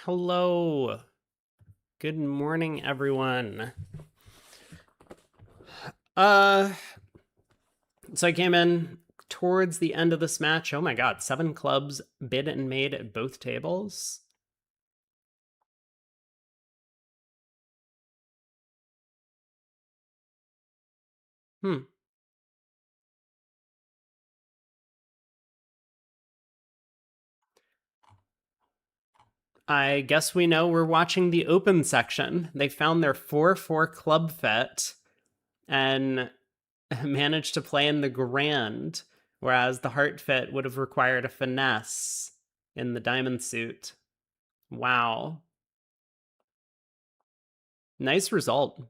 Hello. Good morning, everyone. Uh, so I came in towards the end of this match. Oh my god, 7 clubs bid and made at both tables. Hmm. I guess we know we're watching the open section. They found their 4-4 club fit and managed to play in the grand, whereas the heart fit would have required a finesse in the diamond suit. Wow. Nice result.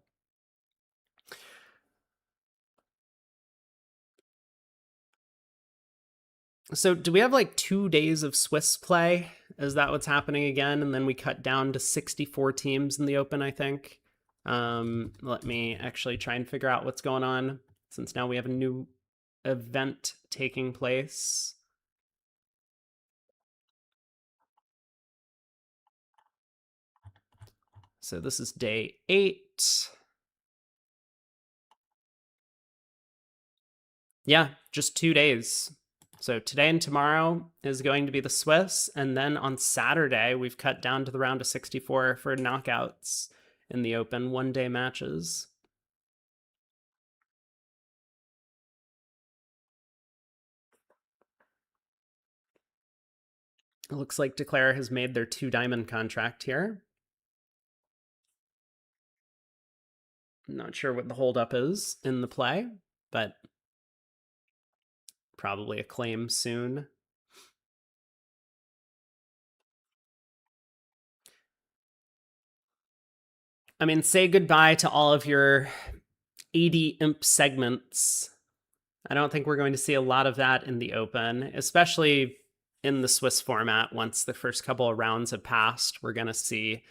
So, do we have like 2 days of Swiss play? Is that what's happening again? And then we cut down to 64 teams in the Open, I think. Let me actually try and figure out what's going on since now we have a new event taking place. So, this is day 8. Yeah, just 2 days. So today and tomorrow is going to be the Swiss, and then on Saturday we've cut down to the round of 64 for knockouts in the Open 1-day matches. It looks like Declare has made their 2-diamond contract here. I'm not sure what the holdup is in the play, but probably a claim soon. I mean, say goodbye to all of your 80 imp segments. I don't think we're going to see a lot of that in the Open, especially in the Swiss format. Once the first couple of rounds have passed, we're going to see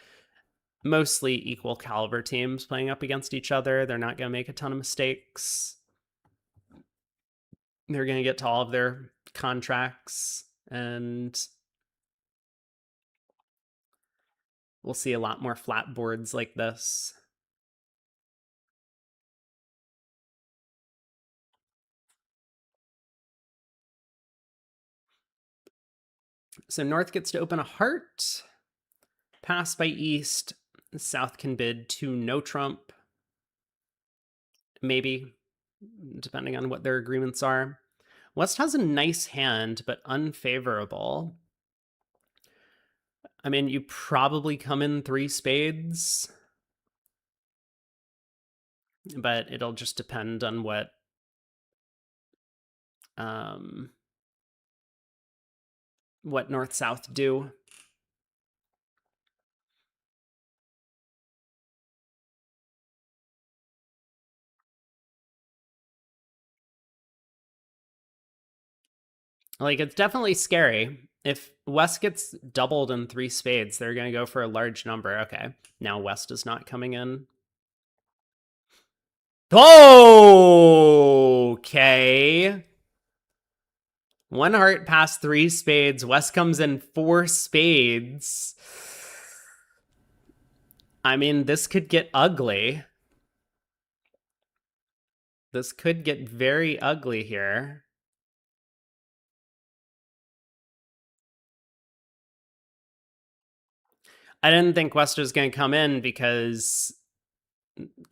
mostly equal caliber teams playing up against each other. They're not going to make a ton of mistakes. They're going to get to all of their contracts, and we'll see a lot more flat boards like this. So North gets to open a heart, pass by East. South can bid to no trump, maybe, depending on what their agreements are. West has a nice hand, but unfavorable. I mean, you probably come in 3 spades, but it'll just depend on what North-South do. Like, it's definitely scary. If West gets doubled in 3 spades, they're going to go for a large number. Okay, now West is not coming in. Okay. 1 heart past 3 spades. West comes in 4 spades. I mean, this could get ugly. This could get very ugly here. I didn't think West was going to come in because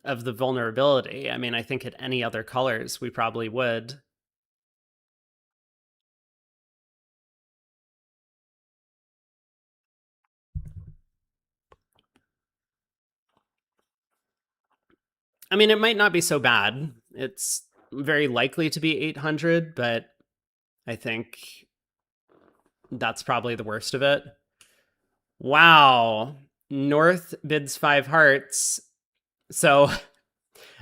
of the vulnerability. I mean, I think at any other colors, we probably would. I mean, it might not be so bad. It's very likely to be 800, but I think that's probably the worst of it. Wow. North bids 5 hearts. So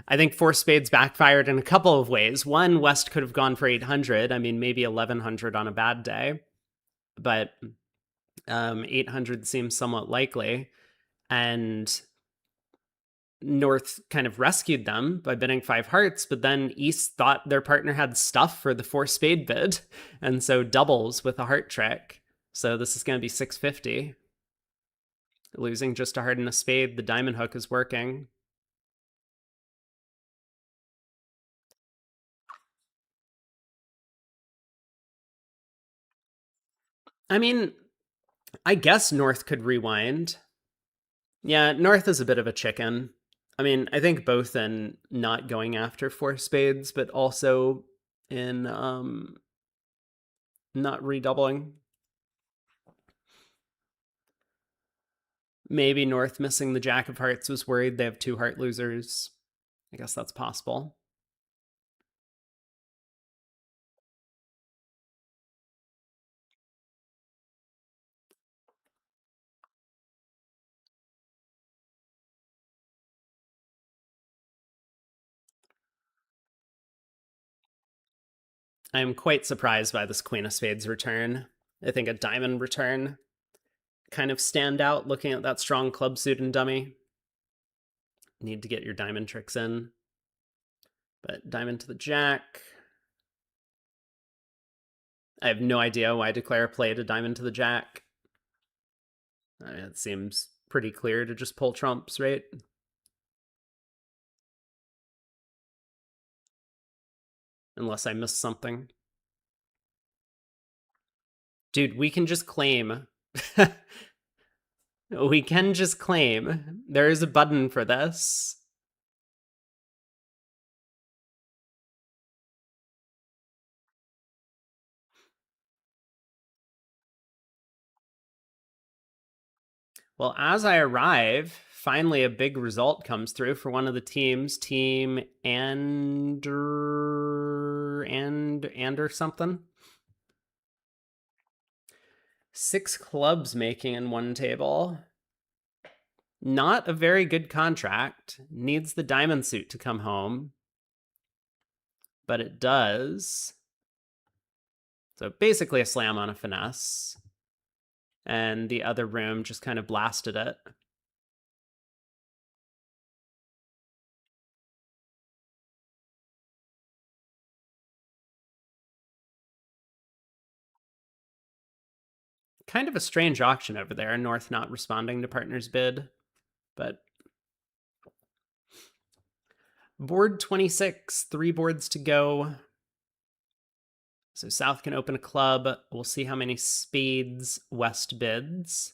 I think 4 spades backfired in a couple of ways. One, West could have gone for 800. I mean, maybe 1100 on a bad day, but 800 seems somewhat likely. And North kind of rescued them by bidding 5 hearts, but then East thought their partner had stuff for the 4 spade bid, and so doubles with a heart trick. So this is going to be 650. Losing just to heart and a spade, the diamond hook is working. I mean, I guess North could rewind. Yeah, North is a bit of a chicken. I mean, I think both in not going after four spades, but also in not redoubling. Maybe North missing the Jack of Hearts was worried they have two heart losers. I guess that's possible. I am quite surprised by this Queen of Spades return. I think a diamond return kind of stand out looking at that strong club suit and dummy. Need to get your diamond tricks in. But diamond to the jack. I have no idea why Declare played a diamond to the jack. It seems pretty clear to just pull trumps, right? Unless I missed something. Dude, we can just claim. We can just claim. There is a button for this. Well, as I arrive, finally a big result comes through for one of the teams, Team Ander something. 6 clubs making in one table. Not a very good contract. Needs the diamond suit to come home. But it does. So basically a slam on a finesse. And the other room just kind of blasted it. Kind of a strange auction over there. North not responding to partner's bid. But board 26, 3 boards to go. So South can open a club. We'll see how many spades West bids.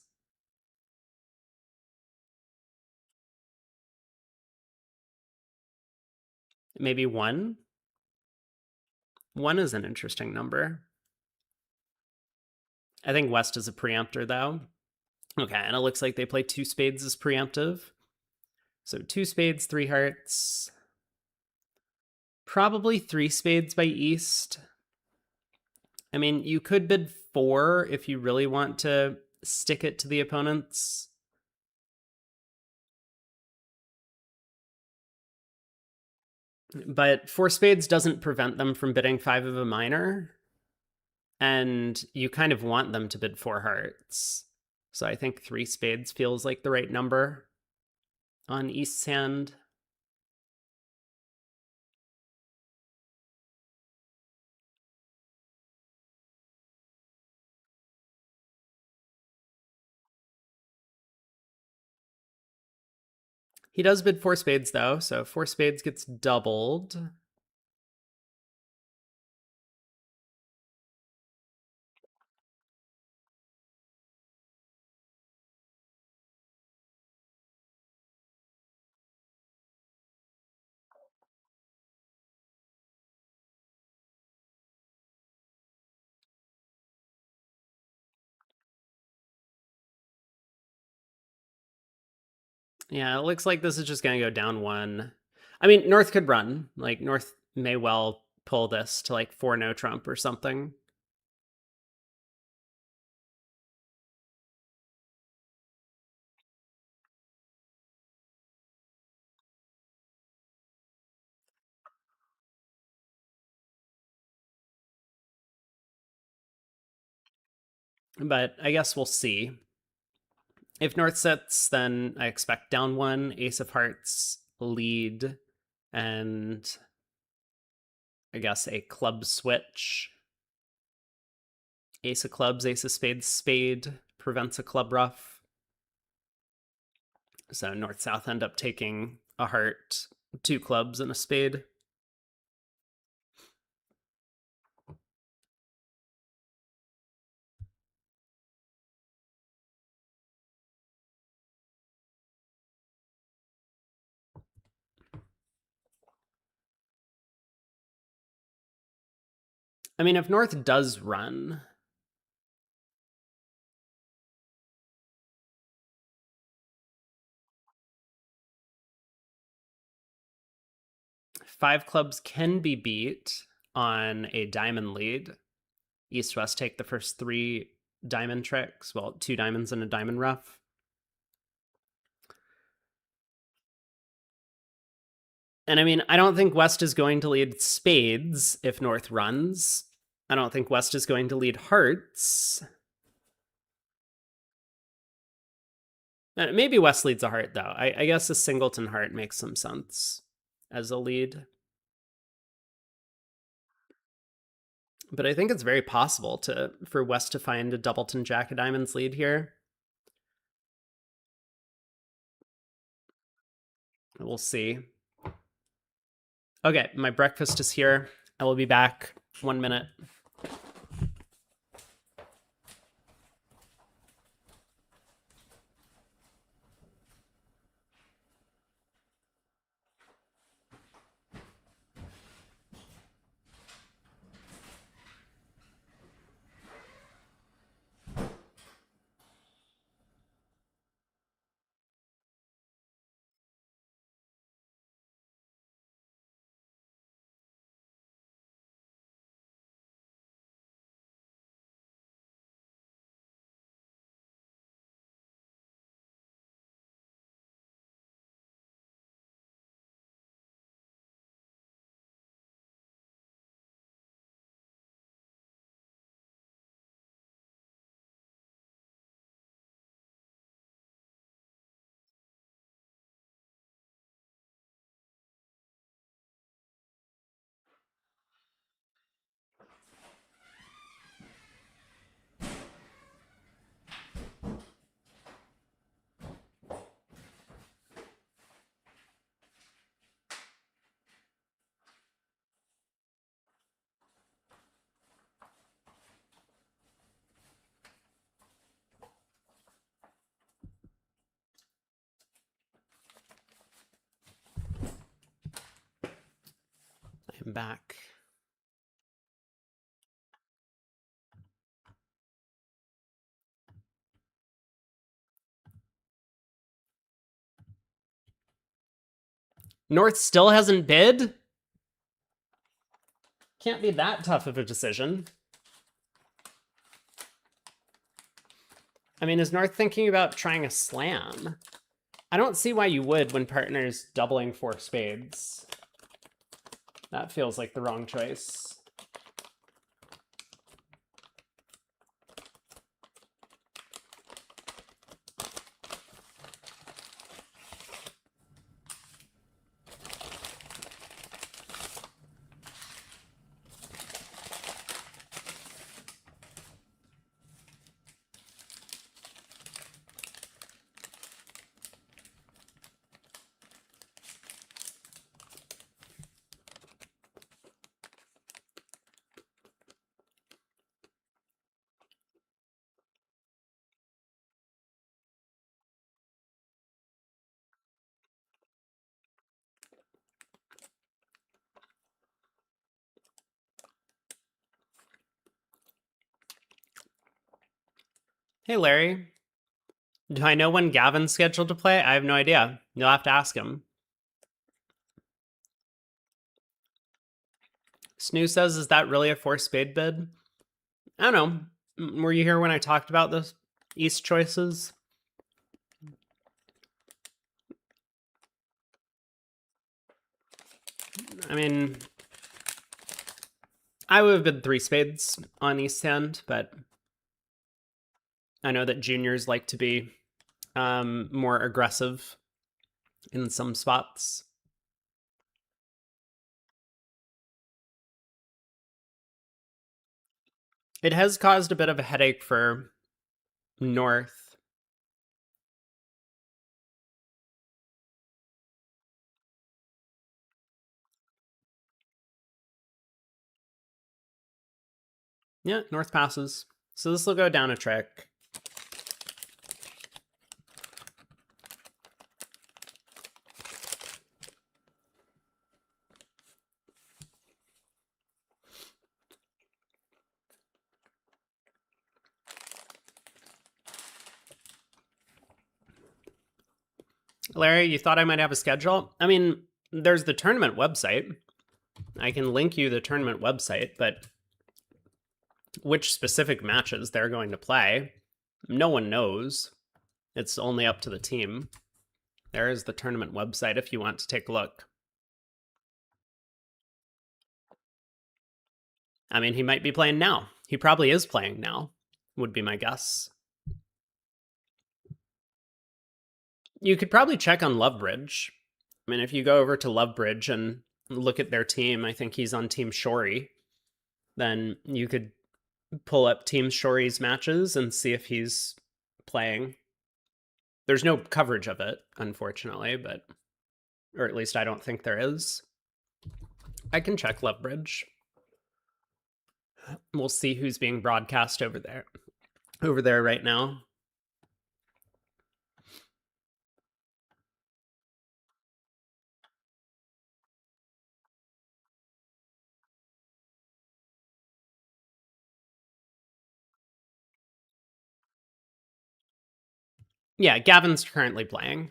Maybe 1. 1 is an interesting number. I think West is a preemptor, though. Okay, and it looks like they play 2 spades as preemptive. So 2 spades, 3 hearts. Probably 3 spades by East. I mean, you could bid 4 if you really want to stick it to the opponents. But 4 spades doesn't prevent them from bidding 5 of a minor. And you kind of want them to bid 4 hearts. So I think 3 spades feels like the right number on East's hand. He does bid 4 spades, though, so 4 spades gets doubled. Yeah, it looks like this is just going to go down 1. I mean, North could run. Like, North may well pull this to, like, 4 no trump or something. But I guess we'll see. If North sits, then I expect down 1, Ace of Hearts lead, and I guess a club switch. Ace of clubs, ace of spades, spade prevents a club ruff. So north-south end up taking a heart, two clubs, and a spade. I mean, if north does run, five clubs can be beat on a diamond lead. East-west take the first three diamond tricks. Well, two diamonds and a diamond rough. And I mean, I don't think West is going to lead spades if North runs. I don't think West is going to lead hearts. Maybe West leads a heart, though. I guess a singleton heart makes some sense as a lead. But I think it's very possible for West to find a doubleton jack of diamonds lead here. We'll see. Okay, my breakfast is here. I will be back 1 minute. I'm back. North still hasn't bid? Can't be that tough of a decision. I mean, is North thinking about trying a slam? I don't see why you would when partner's doubling four spades. That feels like the wrong choice. Hey, Larry. Do I know when Gavin's scheduled to play? I have no idea. You'll have to ask him. Snoo says, is that really a four spade bid? I don't know. Were you here when I talked about the East choices? I mean, I would have bid three spades on East hand, but I know that juniors like to be more aggressive in some spots. It has caused a bit of a headache for North. Yeah, North passes. So this will go down a trick. Larry, you thought I might have a schedule? I mean, there's the tournament website. I can link you the tournament website, but which specific matches they're going to play, no one knows. It's only up to the team. There is the tournament website if you want to take a look. I mean, he might be playing now. He probably is playing now, would be my guess. You could probably check on Lovebridge. I mean, if you go over to Lovebridge and look at their team, I think he's on Team Shory, then you could pull up Team Shory's matches and see if he's playing. There's no coverage of it, unfortunately, but, or at least I don't think there is. I can check Lovebridge. We'll see who's being broadcast over there right now. Yeah, Gavin's currently playing.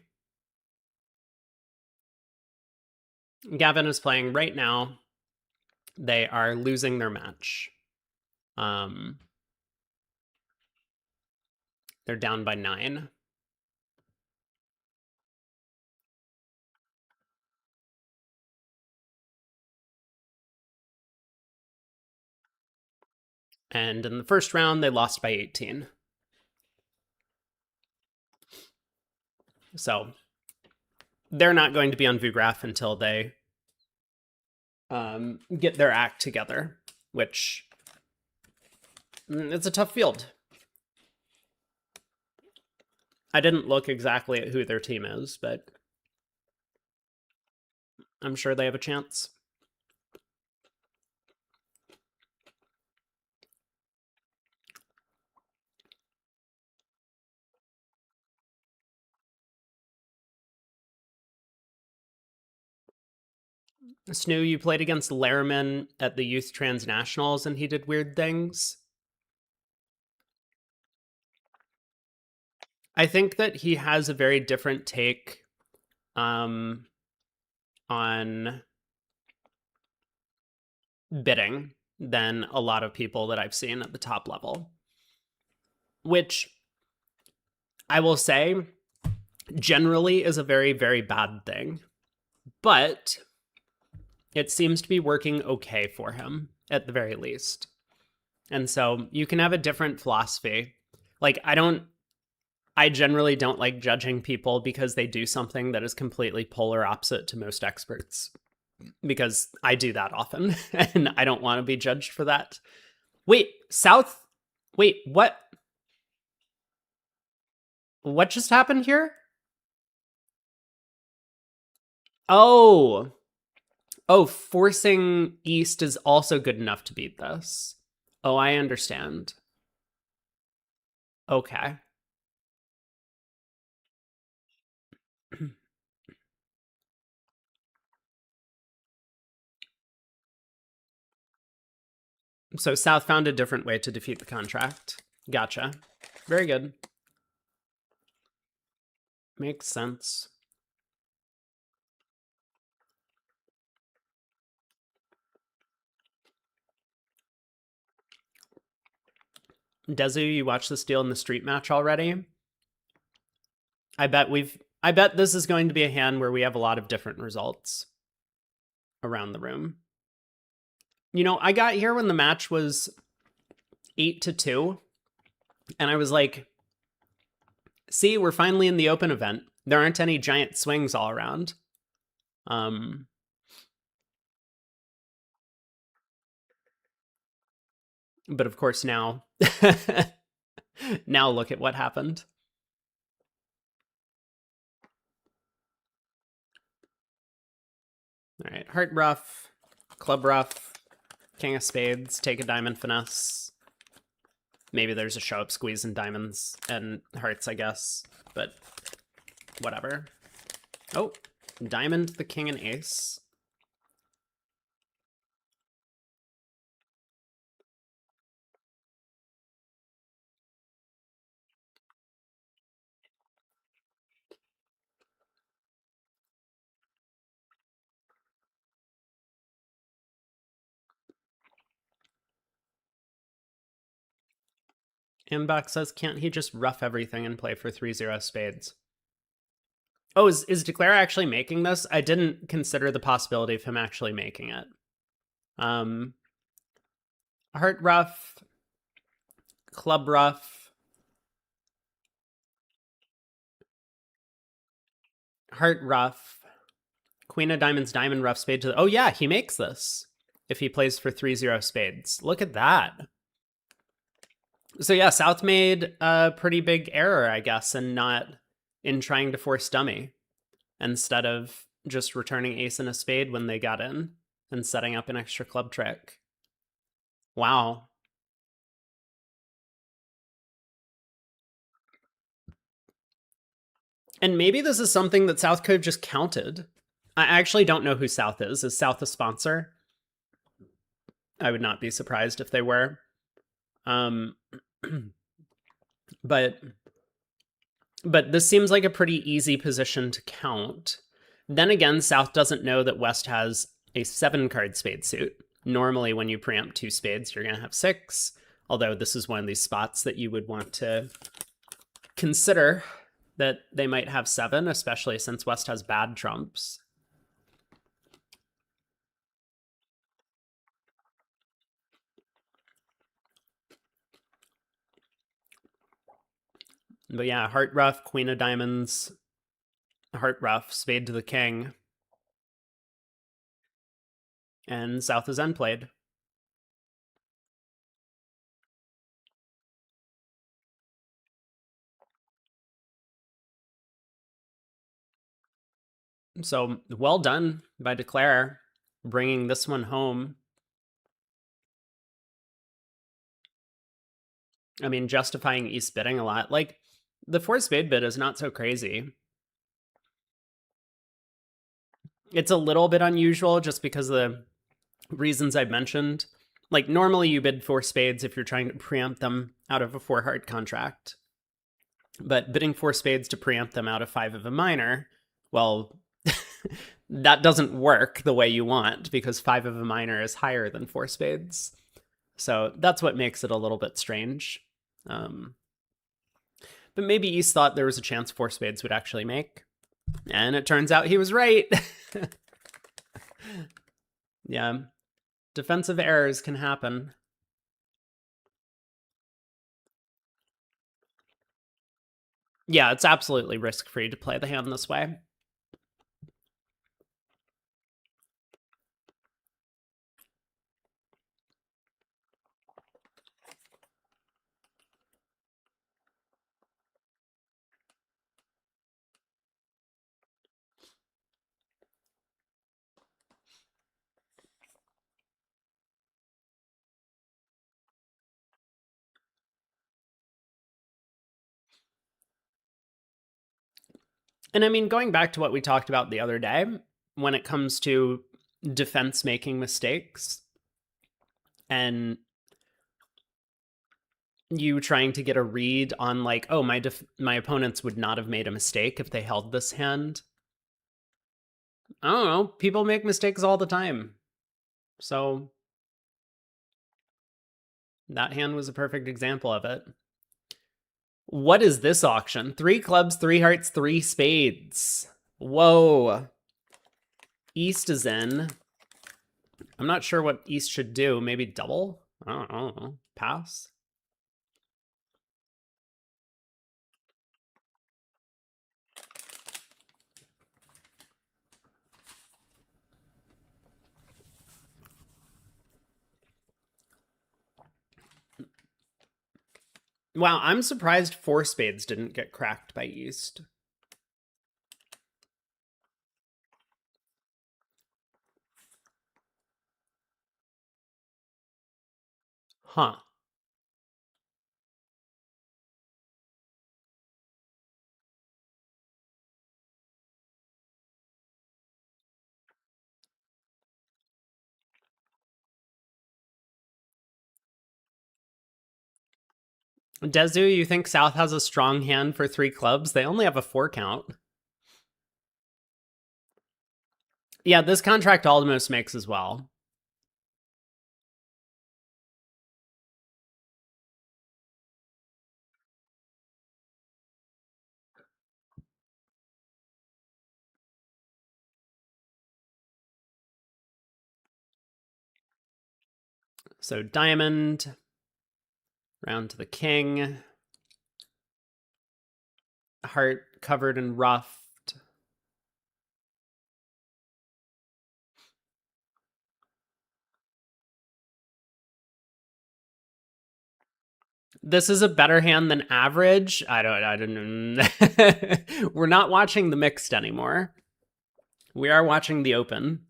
Gavin is playing right now. They are losing their match. They're down by 9. And in the first round, they lost by 18. So they're not going to be on VuGraph until they get their act together, which it's a tough field. I didn't look exactly at who their team is, but I'm sure they have a chance. Snoo, you played against Lehrman at the Youth Transnationals and he did weird things. I think that he has a very different take on bidding than a lot of people that I've seen at the top level, which I will say generally is a very, very bad thing. But it seems to be working okay for him at the very least. And so you can have a different philosophy. Like, I generally don't like judging people because they do something that is completely polar opposite to most experts, because I do that often and I don't want to be judged for that. Wait, what? What just happened here? Oh, forcing East is also good enough to beat this. Oh, I understand. Okay. So South found a different way to defeat the contract. Gotcha. Very good. Makes sense. Dezu, you watched the Steel in the Street match already? I bet this is going to be a hand where we have a lot of different results around the room. You know, I got here when the match was 8-2, and I was like, see, we're finally in the open event. There aren't any giant swings all around. But of course now, now look at what happened. All right, heart ruff, club ruff, king of spades, take a diamond finesse. Maybe there's a show up squeeze in diamonds and hearts, I guess, but whatever. Oh, diamond, the king, and ace. Inbox says, can't he just rough everything and play for 3-0 spades? Oh, is Declare actually making this? I didn't consider the possibility of him actually making it. Heart rough, club rough, heart rough, queen of diamonds, diamond rough, spade to the... Oh yeah, he makes this if he plays for 3-0 spades. Look at that. So yeah, South made a pretty big error, I guess, in trying to force dummy instead of just returning ace and a spade when they got in and setting up an extra club trick. Wow. And maybe this is something that South could have just counted. I actually don't know who South is. Is South a sponsor? I would not be surprised if they were. But this seems like a pretty easy position to count. Then again, South doesn't know that West has a 7-card spade suit. Normally, when you preempt 2 spades, you're going to have 6. Although this is one of these spots that you would want to consider that they might have 7, especially since West has bad trumps. But yeah, heart rough, queen of diamonds, heart rough, spade to the king. And South is end played. So well done by Declare, bringing this one home. I mean, justifying East bidding a lot. Like, the 4 spade bid is not so crazy. It's a little bit unusual just because of the reasons I've mentioned. Like, normally you bid 4 spades if you're trying to preempt them out of a 4 heart contract. But bidding 4 spades to preempt them out of 5 of a minor, well, that doesn't work the way you want because 5 of a minor is higher than 4 spades. So that's what makes it a little bit strange. But maybe East thought there was a chance 4 spades would actually make. And it turns out he was right. Yeah. Defensive errors can happen. Yeah, it's absolutely risk-free to play the hand this way. And I mean, going back to what we talked about the other day, when it comes to defense making mistakes and you trying to get a read on like, oh, my opponents would not have made a mistake if they held this hand. I don't know. People make mistakes all the time. So that hand was a perfect example of it. What is this auction? 3 clubs, 3 hearts, 3 spades. Whoa. East is in. I'm not sure what East should do. Maybe double? I don't know. Pass? Wow, I'm surprised 4 spades didn't get cracked by East. Huh. Dezu, you think South has a strong hand for 3 clubs? They only have a 4 count. Yeah, this contract almost makes as well. So diamond, round to the king, heart covered in ruffed. This is a better hand than average. I don't. We're not watching the mixed anymore. We are watching the open.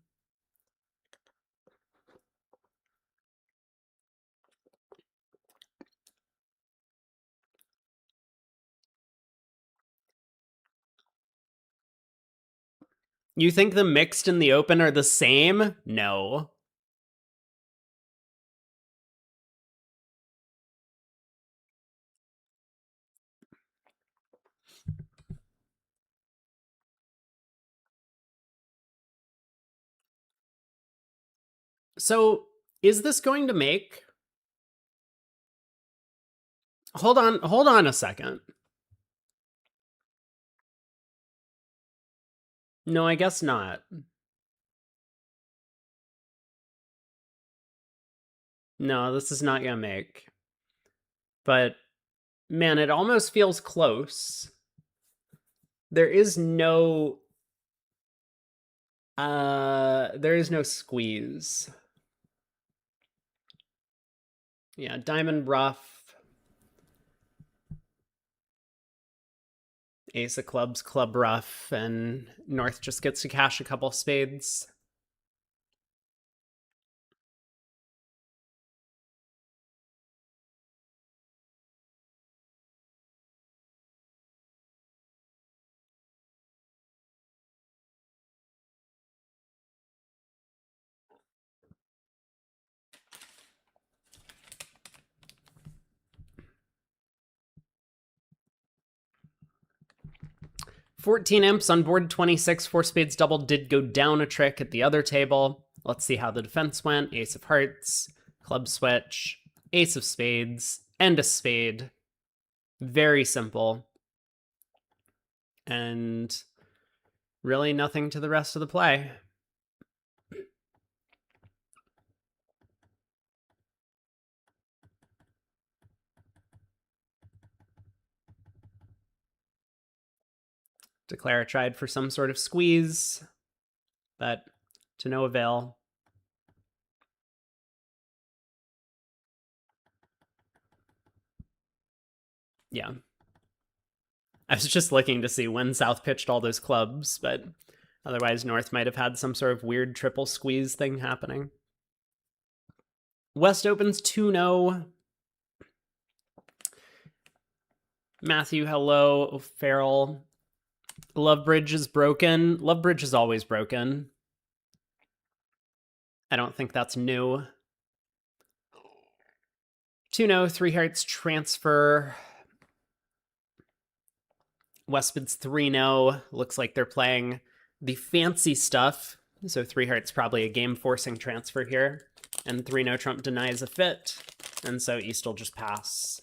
You think the mixed and the open are the same? No. So, is this going to make? Hold on a second. No, I guess not. No, this is not going to make. But man, it almost feels close. There is no squeeze. Yeah, diamond ruff. Ace of clubs, club ruff, and North just gets to cash a couple spades. $14 imps on board 26. 4 spades double did go down a trick at the other table. Let's see how the defense went. Ace of hearts, club switch, ace of spades, and a spade. Very simple. And really nothing to the rest of the play. Declare tried for some sort of squeeze, but to no avail. Yeah. I was just looking to see when South pitched all those clubs, but otherwise North might have had some sort of weird triple squeeze thing happening. West opens 2-0. Matthew, hello. Farrell. Lovebridge is broken. Lovebridge is always broken. I don't think that's new. 2-0, 3 hearts transfer. Westwood's 3-0. Looks like they're playing the fancy stuff. So 3 hearts probably a game-forcing transfer here. And 3-0 Trump denies a fit. And so East will just pass.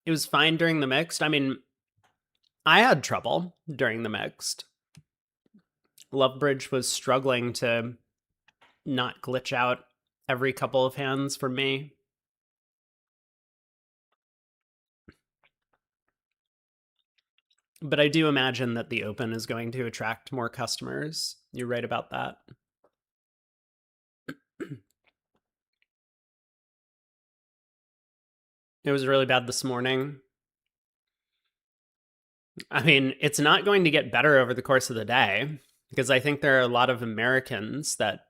It was fine during the mixed. I mean, I had trouble during the mixed. Lovebridge was struggling to not glitch out every couple of hands for me. But I do imagine that the open is going to attract more customers. You're right about that. It was really bad this morning. I mean, it's not going to get better over the course of the day because I think there are a lot of Americans that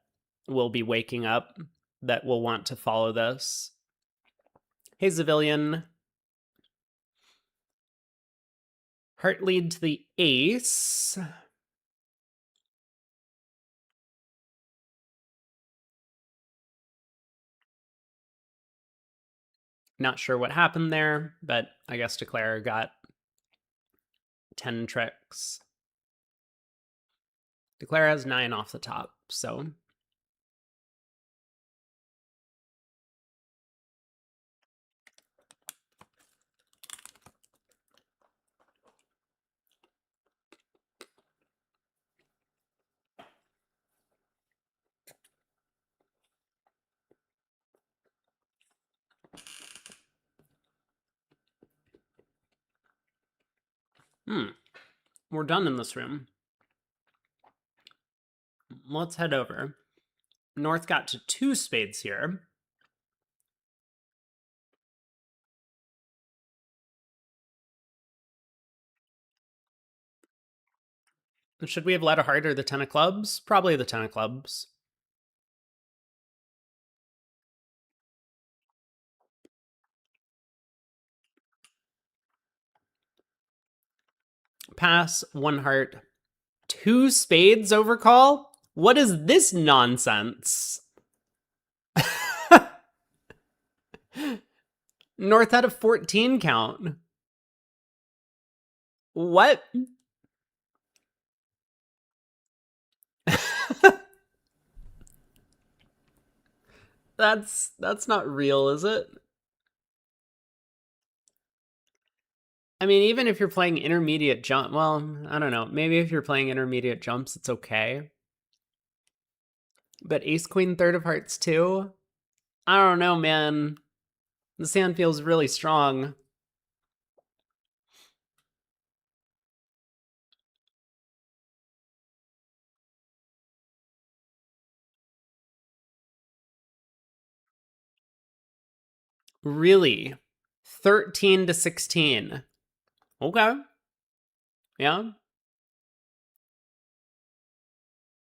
will be waking up that will want to follow this. Hey, Zavillion. Heart lead to the ace. Not sure what happened there, but I guess Declare got 10 tricks. Declare has 9 off the top, so... We're done in this room. Let's head over. North got to 2 spades here. Should we have led a heart or the 10 of clubs? Probably the 10 of clubs. Pass, 1 heart, 2 spades overcall? What is this nonsense? North had a 14 count. What? That's not real, is it? I mean, even if you're playing intermediate jump, well, I don't know. Maybe if you're playing intermediate jumps, it's okay. But ace queen third of hearts too? I don't know, man. The hand feels really strong. Really? 13 to 16. Okay. Yeah.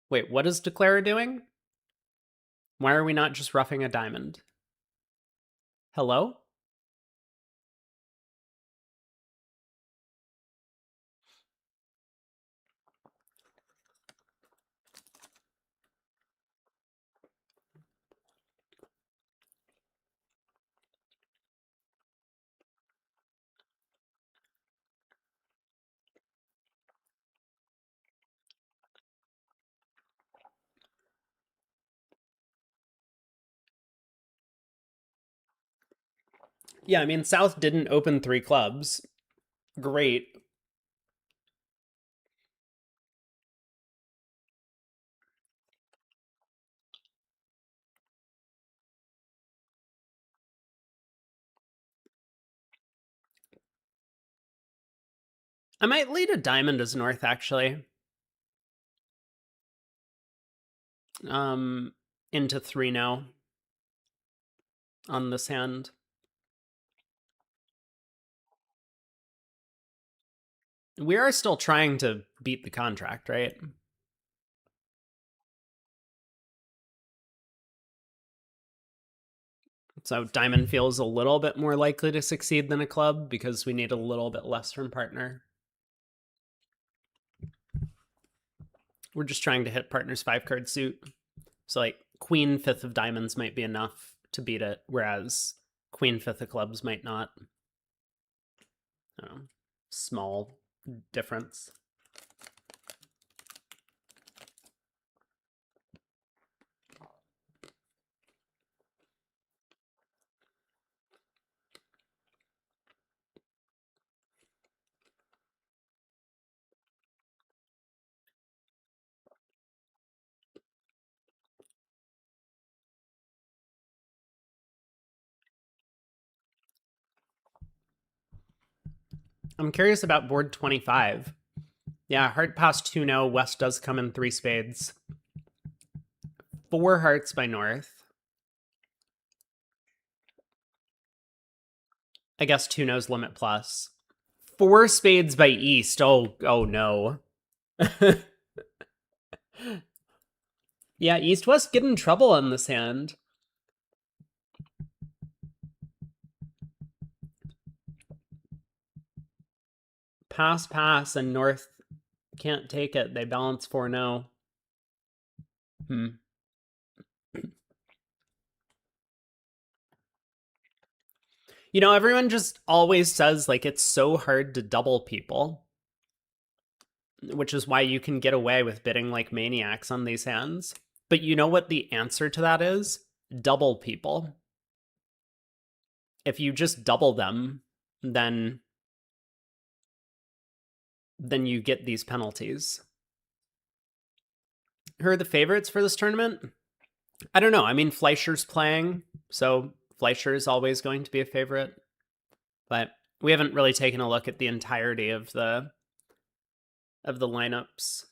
Wait, what is Declare doing? Why are we not just roughing a diamond? Hello? Yeah, I mean, South didn't open 3 clubs. Great. I might lead a diamond as North, actually. Into 3 now. On this hand. We are still trying to beat the contract, right? So diamond feels a little bit more likely to succeed than a club because we need a little bit less from partner. We're just trying to hit partner's 5-card suit. So like queen 5th of diamonds might be enough to beat it, whereas queen 5th of clubs might not. Small difference. I'm curious about board 25. Yeah, heart pass 2-0. West does come in 3 spades. 4 hearts by North. I guess 2-0's limit plus. 4 spades by East. Oh no. Yeah, East-West get in trouble on this hand. Pass, pass, and North can't take it. They balance 4-0. You know, everyone just always says, like, it's so hard to double people, which is why you can get away with bidding like maniacs on these hands. But you know what the answer to that is? Double people. If you just double them, then you get these penalties. Who are the favorites for this tournament? I don't know. I mean, Fleischer's playing, so Fleischer is always going to be a favorite. But we haven't really taken a look at the entirety of the lineups.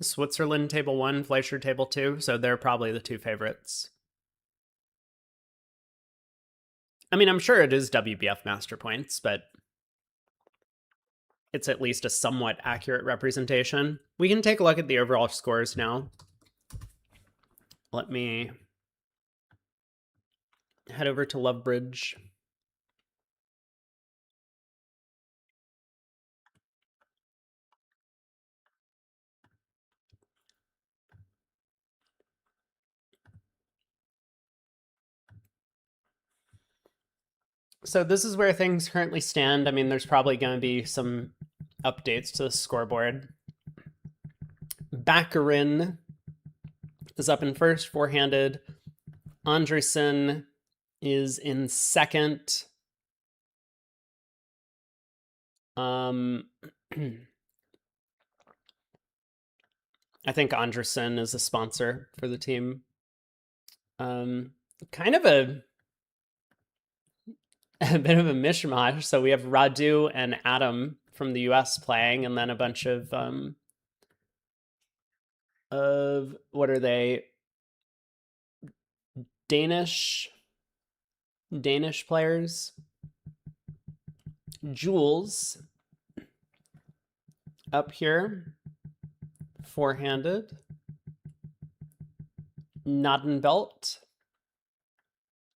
Switzerland table 1, Fleischer table 2, so they're probably the two favorites. I mean, I'm sure it is WBF Master Points, but it's at least a somewhat accurate representation. We can take a look at the overall scores now. Let me head over to Lovebridge. So this is where things currently stand. I mean, there's probably going to be some updates to the scoreboard. Baccarin is up in first, four-handed. Andresen is in second. I think Andresen is a sponsor for the team. Kind of a bit of a mishmash. So we have Radu and Adam from the US playing, and then a bunch of what are they? Danish players. Jules up here, four-handed. Nadenbelt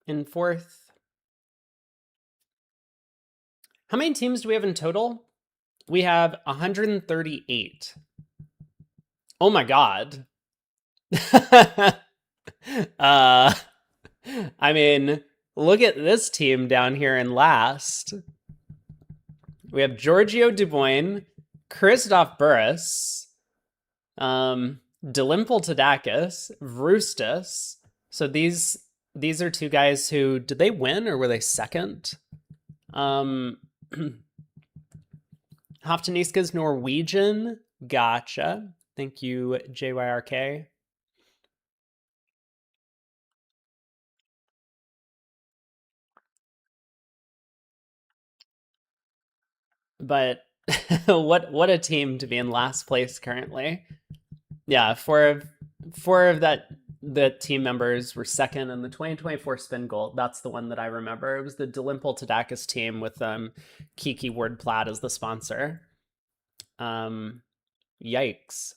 in fourth. How many teams do we have in total? We have 138. Oh my god. I mean, look at this team down here in last. We have Giorgio Dubois, Christoph Burris, Dilimpel Tadakis, Vrustis. So these are two guys who, did they win or were they second? Hoftaniska's Norwegian. Gotcha. Thank you, JYRK. But what a team to be in last place currently. Yeah, four of the team members were second in the 2024 Spin Gold. That's the one that I remember. It was the Dilimpel Tadakis team with Kiki Wordplat as the sponsor. Yikes.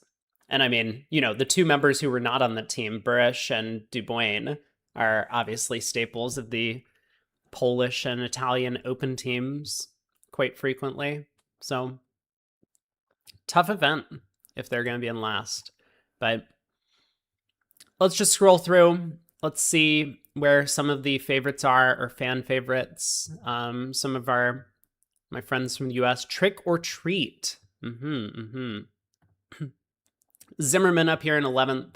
And I mean, you know, the two members who were not on the team, Burish and Dubois, are obviously staples of the Polish and Italian Open teams quite frequently. So tough event if they're going to be in last. But let's just scroll through. Let's see where some of the favorites are, or fan favorites. Some of my friends from the US. Trick or Treat. Zimmerman up here in 11th.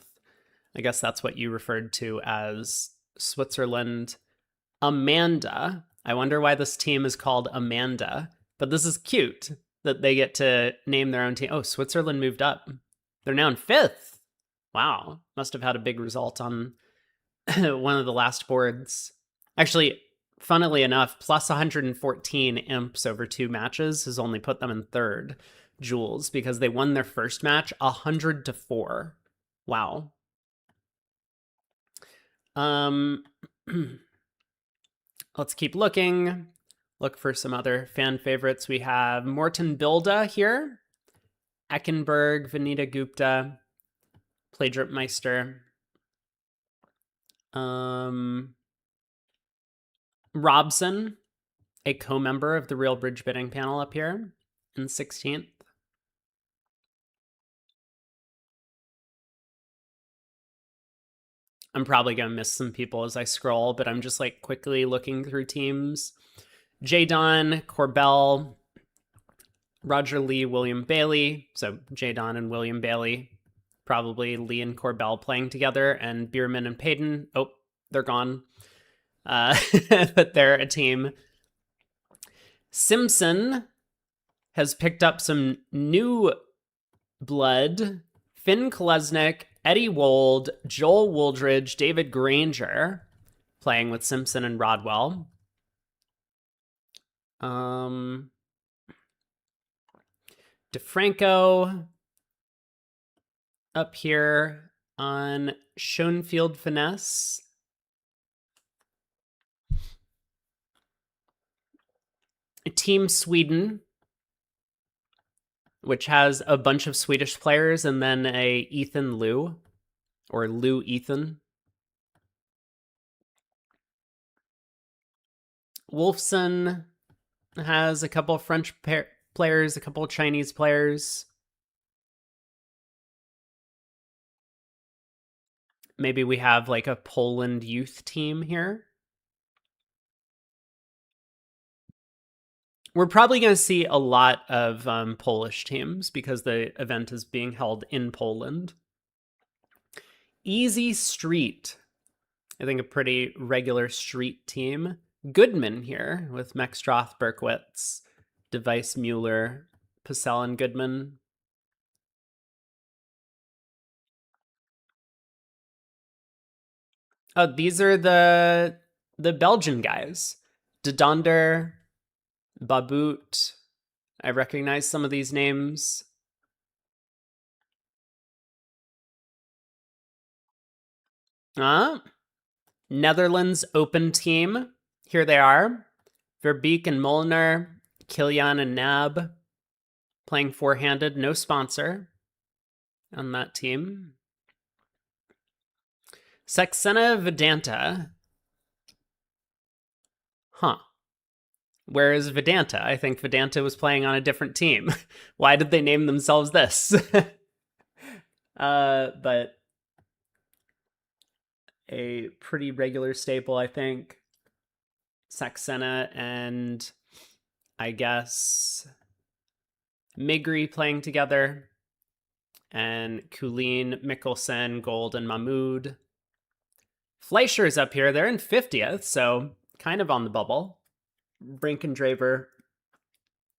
I guess that's what you referred to as Switzerland. Amanda. I wonder why this team is called Amanda. But this is cute that they get to name their own team. Oh, Switzerland moved up. They're now in 5th. Wow. Must have had a big result on one of the last boards. Actually, funnily enough, plus 114 imps over 2 matches has only put them in 3rd, Jules, because they won their first match 100-4. Wow. Let's keep looking. Look for some other fan favorites. We have Morten Bilda here, Eckenberg, Vanita Gupta, Playdrip Meister, Robson, a co-member of the Real Bridge Bidding panel up here in 16th. I'm probably going to miss some people as I scroll, but I'm just like quickly looking through teams. J-Don, Corbell, Roger Lee, William Bailey. So J-Don and William Bailey, probably Lee and Corbell playing together, and Bierman and Payton. Oh, they're gone. But they're a team. Simpson has picked up some new blood. Finn Kolesnik, Eddie Wold, Joel Wooldridge, David Granger playing with Simpson and Rodwell. DeFranco up here on Schoenfield Finesse. Team Sweden, which has a bunch of Swedish players, and then a Ethan Lou, or Lou Ethan. Wolfson has a couple of French players, a couple of Chinese players. Maybe we have like a Poland youth team here. We're probably going to see a lot of Polish teams because the event is being held in Poland. Easy Street. I think a pretty regular street team. Goodman here with Mexstroth, Berkowitz, Device, Mueller, Pacell, and Goodman. Oh, these are the Belgian guys. De Donder, Baboot. I recognize some of these names. Netherlands Open team. Here they are. Verbeek and Molnar, Kilian and Nab playing four-handed, no sponsor on that team. Saxena Vedanta. Huh. Where is Vedanta? I think Vedanta was playing on a different team. Why did they name themselves this? But a pretty regular staple, I think. Saxena and I guess Migri playing together. And Kulin, Mikkelsen, Gold, and Mahmoud. Fleischer's up here. They're in 50th, so kind of on the bubble. Brinkendraver,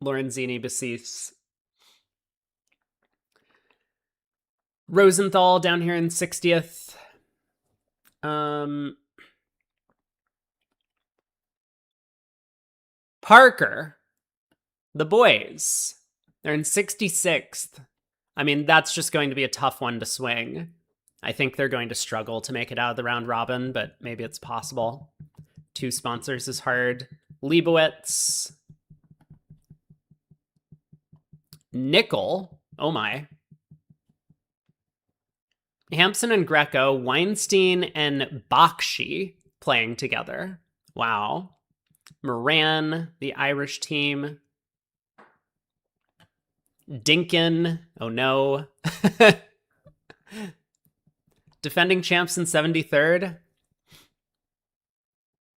Lorenzini, Basis. Rosenthal down here in 60th. Parker, the boys, they're in 66th. I mean, that's just going to be a tough one to swing. I think they're going to struggle to make it out of the round robin, but maybe it's possible. 2 sponsors is hard. Leibowitz. Nickel. Oh my. Hampson and Greco. Weinstein and Bakshi playing together. Wow. Moran, the Irish team. Dinkin. Oh no. Defending champs in 73rd.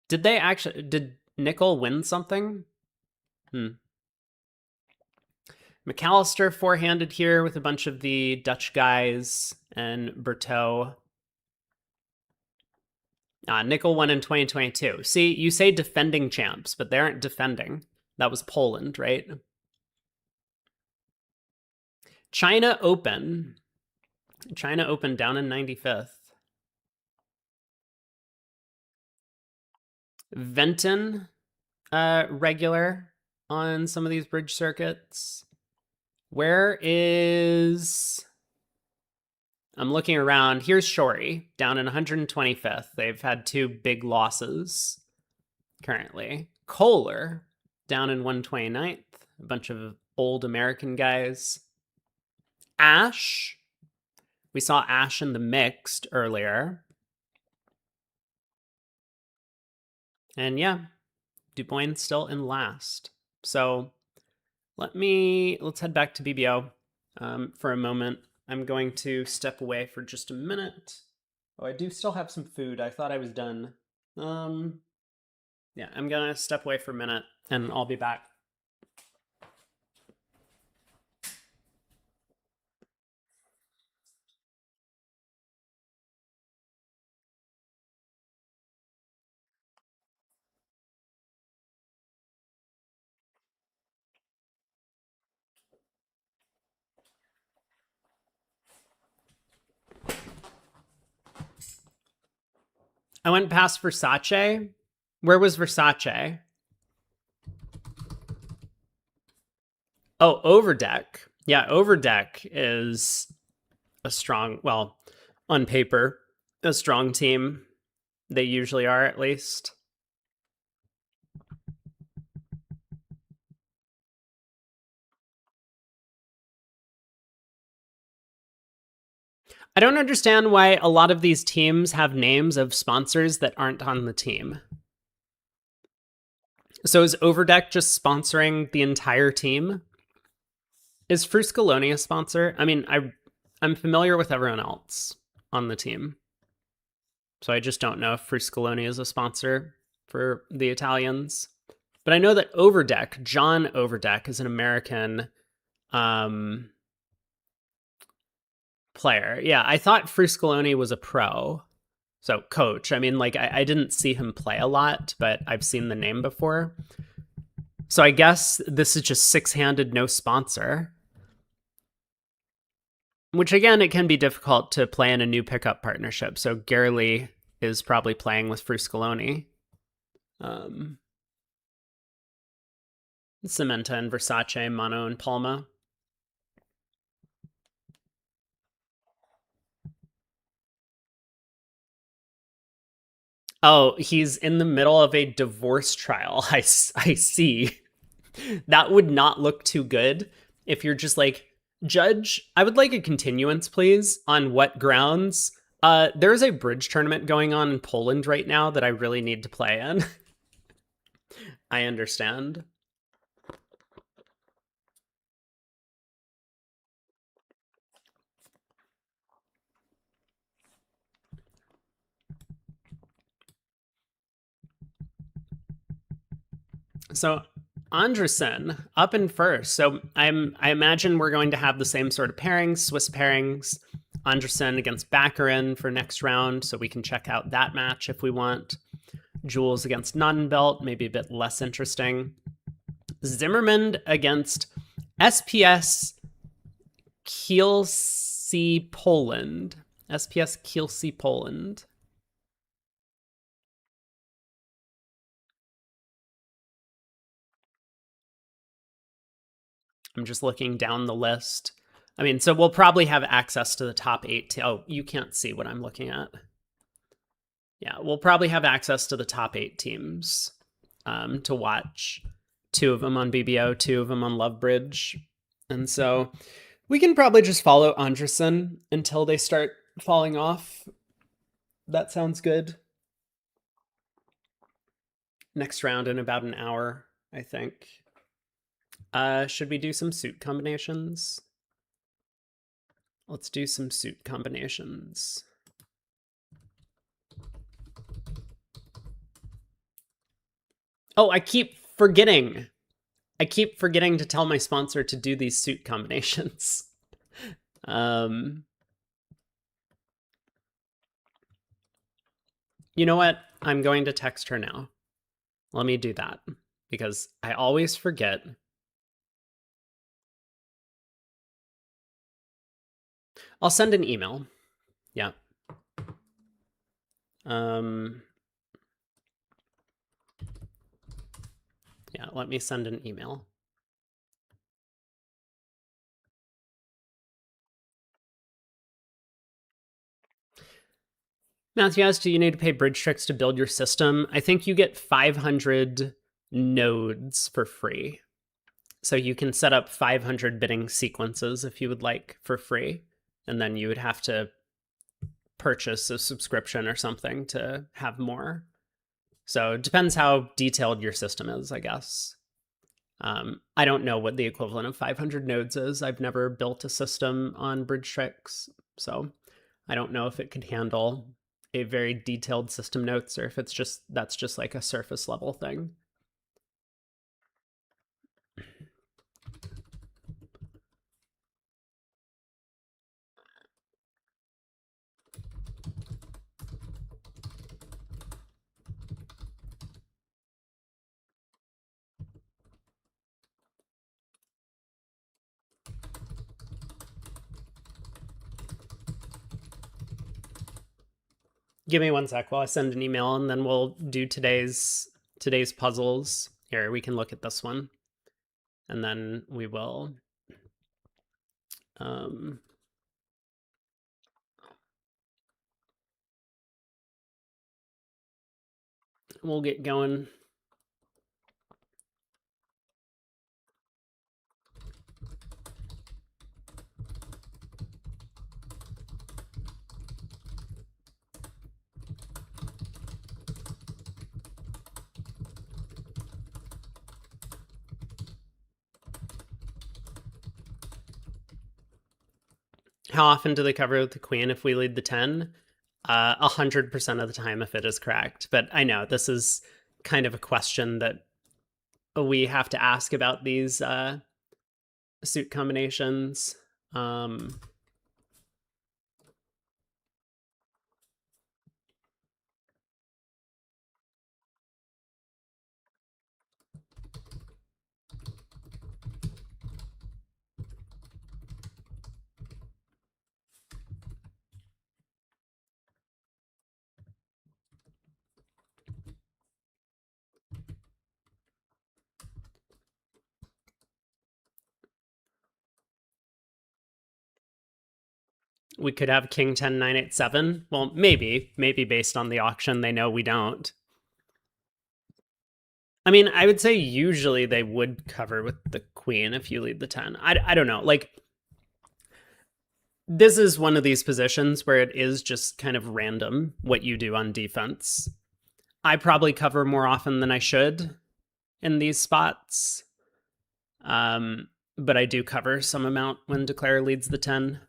Did Nickel win something? McAllister four-handed here with a bunch of the Dutch guys and Berteau. Nickel won in 2022. See, you say defending champs, but they aren't defending. That was Poland, right? China Open. China Open down in 95th. Venton, regular on some of these bridge circuits. Where is... I'm looking around. Here's Shorey, down in 125th. They've had 2 big losses currently. Kohler, down in 129th. A bunch of old American guys. Ash. We saw Ash in the mixed earlier. And yeah, Dubois still in last. So let's head back to BBO for a moment. I'm going to step away for just a minute. Oh, I do still have some food. I thought I was done. Yeah, I'm gonna step away for a minute and I'll be back. I went past Versace. Where was Versace? Oh, Overdeck. Yeah, Overdeck is a strong, well, on paper, a strong team. They usually are, at least. I don't understand why a lot of these teams have names of sponsors that aren't on the team. So is Overdeck just sponsoring the entire team? Is Fruscoloni a sponsor? I mean, I'm familiar with everyone else on the team. So I just don't know if Fruscoloni is a sponsor for the Italians. But I know that Overdeck, John Overdeck, is an American player. Yeah, I thought Fruscoloni was a pro. So coach. I mean, like, I didn't see him play a lot, but I've seen the name before. So I guess this is just six-handed, no sponsor. Which, again, it can be difficult to play in a new pickup partnership. So Gerli is probably playing with Fruscoloni. Cimenta and Versace, Mono and Palma. Oh, he's in the middle of a divorce trial. I see. That would not look too good if you're just like, Judge, I would like a continuance, please. On what grounds? There's a bridge tournament going on in Poland right now that I really need to play in. I understand. So Andresen up in first. So I imagine we're going to have the same sort of pairings, Swiss pairings. Andresen against Baccarin for next round, so we can check out that match if we want. Jules against Nonnenbelt, maybe a bit less interesting. Zimmerman against SPS Kielce Poland. SPS Kielce Poland. I'm just looking down the list. I mean, so we'll probably have access to the top 8. Oh, you can't see what I'm looking at. Yeah, we'll probably have access to the top 8 teams to watch. 2 of them on BBO, 2 of them on Lovebridge. And so we can probably just follow Andresen until they start falling off. That sounds good. Next round in about an hour, I think. Should we do some suit combinations? Let's do some suit combinations. Oh, I keep forgetting. I keep forgetting to tell my sponsor to do these suit combinations. You know what? I'm going to text her now. Let me do that because I always forget. I'll send an email. Yeah. Yeah, let me send an email. Matthew asked, do you need to pay Bridgetricks to build your system? I think you get 500 nodes for free. So you can set up 500 bidding sequences if you would like for free. And then you would have to purchase a subscription or something to have more. So it depends how detailed your system is, I guess. I don't know what the equivalent of 500 nodes is. I've never built a system on Bridgetricks, so I don't know if it could handle a very detailed system notes or if it's just that's just like a surface level thing. Give me one sec while I send an email, and then we'll do today's puzzles. Here, we can look at this one, and then we will we'll get going. How often do they cover with the queen if we lead the 10? 100% of the time if it is correct. But I know this is kind of a question that we have to ask about these suit combinations. We could have king 10 9 8 7. Well, maybe based on the auction they know we don't. I mean, I would say usually they would cover with the queen if you lead the 10. I don't know. Like, this is one of these positions where it is just kind of random what you do on defense. I probably cover more often than I should in these spots. But I do cover some amount when Declare leads the 10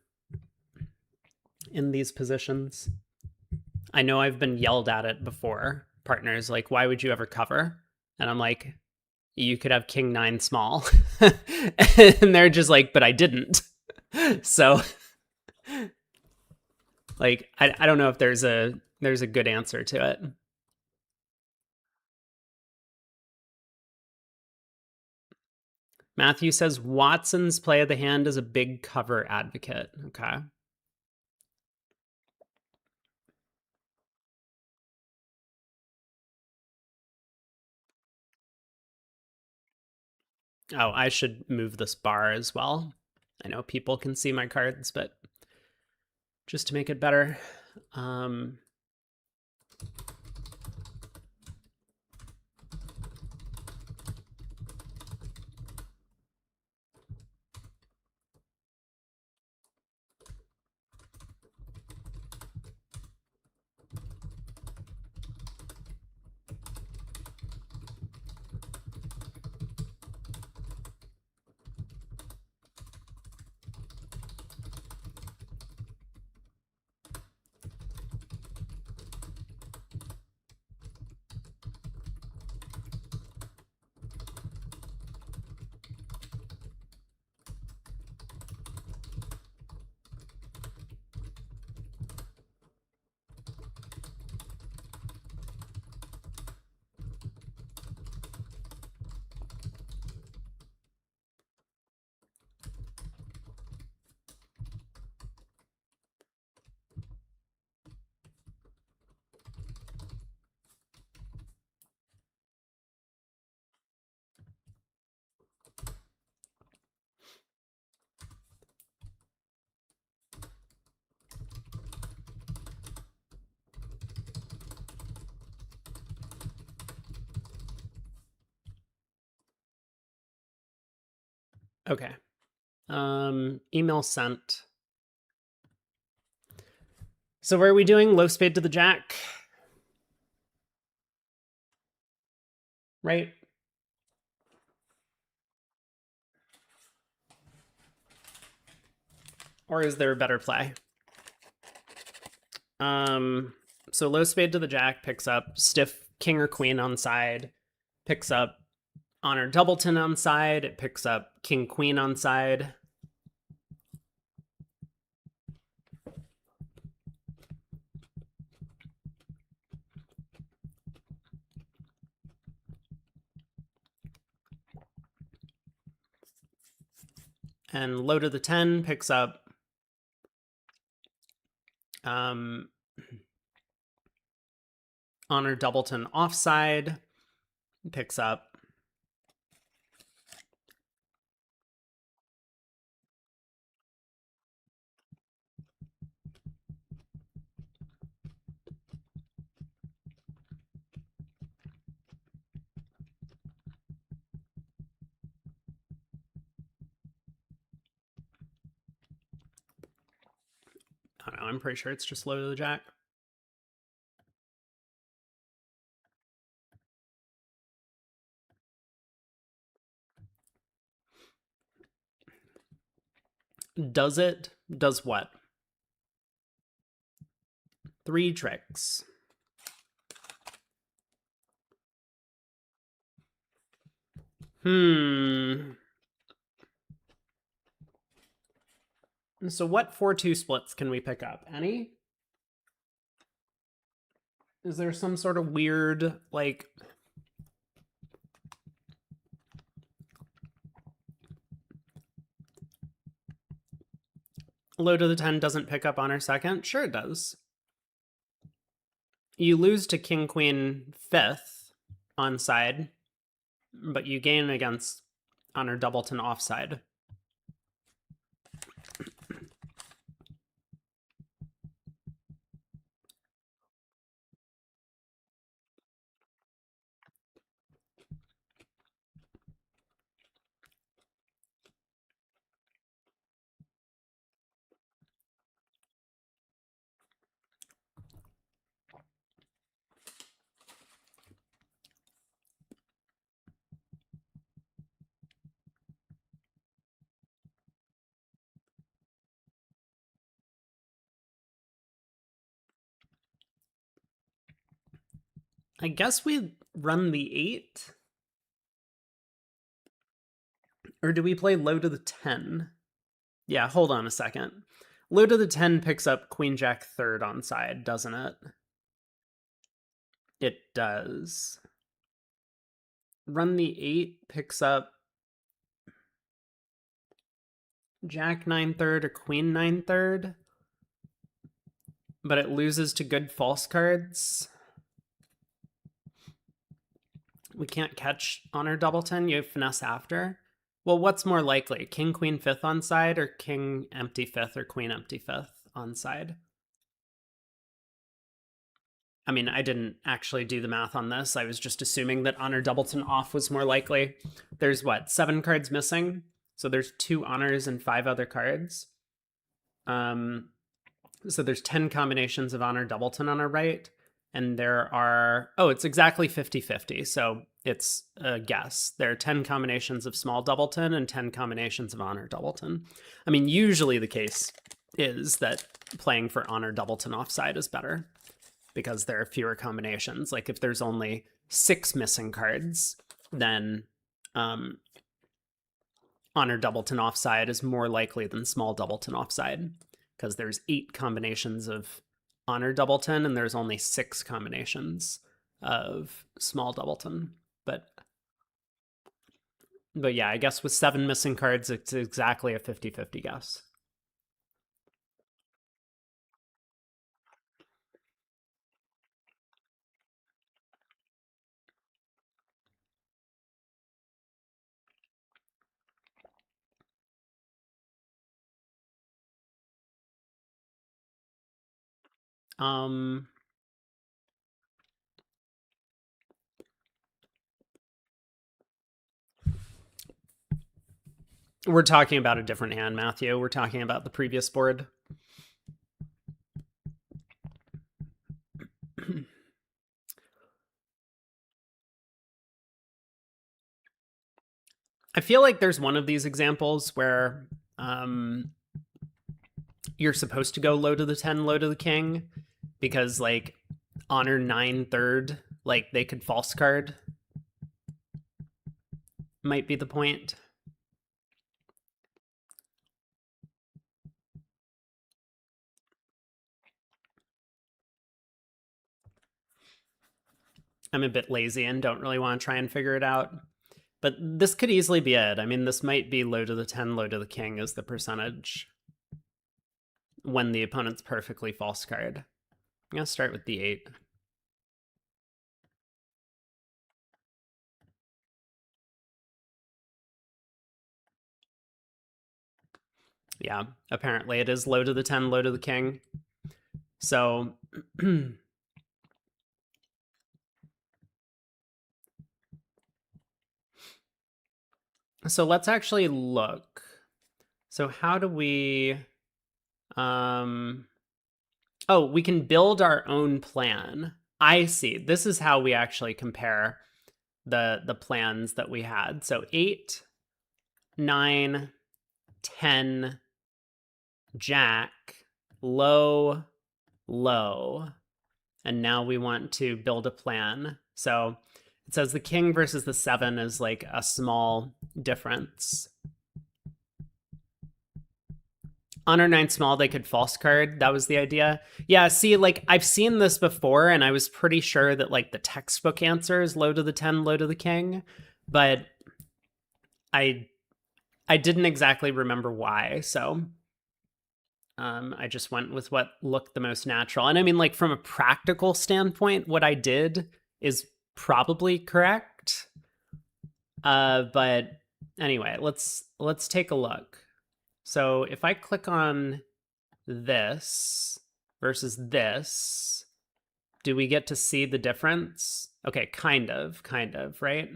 in these positions. I know I've been yelled at it before. Partners like, why would you ever cover? And I'm like, you could have king 9 small. And they're just like, but I didn't. So like, I don't know if there's a good answer to it. Matthew says Watson's play of the hand is a big cover advocate. Okay. Oh, I should move this bar as well. I know people can see my cards, but just to make it better. Okay. Email sent. So where are we doing? Low spade to the jack. Right? Or is there a better play? So low spade to the jack picks up stiff king or queen on side, picks up honor doubleton on side, it picks up king queen on side. And low to the 10 picks up honor doubleton offside, picks up I don't know, I'm pretty sure it's just low to the jack. Does it? Does what? 3 tricks. So what 4-2 splits can we pick up? Any? Is there some sort of weird, like... Low to the 10 doesn't pick up honor second? Sure it does. You lose to king queen 5th on side, but you gain against honor doubleton offside. I guess we run the 8. Or do we play low to the 10? Yeah, hold on a second. Low to the 10 picks up queen jack 3rd on side, doesn't it? It does. Run the 8 picks up jack 9 3rd or queen 9 3rd, but it loses to good false cards. We can't catch honor doubleton. You finesse after. Well, what's more likely? King queen 5th on side or king empty 5th or queen empty 5th on side? I mean, I didn't actually do the math on this. I was just assuming that honor doubleton off was more likely. There's what, 7 cards missing? So there's 2 honors and 5 other cards. So there's 10 combinations of honor doubleton on our right. And there are, oh, it's exactly 50-50. So it's a guess. There are 10 combinations of small doubleton and 10 combinations of honor doubleton. I mean, usually the case is that playing for honor doubleton offside is better because there are fewer combinations. Like if there's only 6 missing cards, then honor doubleton offside is more likely than small doubleton offside because there's 8 combinations of honor doubleton and there's only 6 combinations of small doubleton. But yeah, I guess with 7 missing cards, it's exactly a 50-50 guess. We're talking about a different hand, Matthew. We're talking about the previous board. I feel like there's one of these examples where you're supposed to go low to the 10, low to the king, because like honor 9 third, like they could false card. Might be the point. I'm a bit lazy and don't really want to try and figure it out. But this could easily be it. I mean, this might be low to the 10, low to the king is the percentage when the opponent's perfectly false card. I'm going to start with the 8. Yeah, apparently it is low to the 10, low to the king. So so let's actually look. So how do we oh, we can build our own plan. I see. This is how we actually compare the plans that we had. So 8, 9, 10, jack, low, low. And now we want to build a plan. So it says the king versus the 7 is like a small difference. Honor 9 small, they could false card. That was the idea. Yeah, see, like I've seen this before, and I was pretty sure that like the textbook answer is low to the 10, low to the king, but I didn't exactly remember why, so I just went with what looked the most natural. And I mean, like from a practical standpoint, what I did is probably correct. But anyway, let's take a look. So if I click on this versus this, do we get to see the difference? Okay, kind of, right?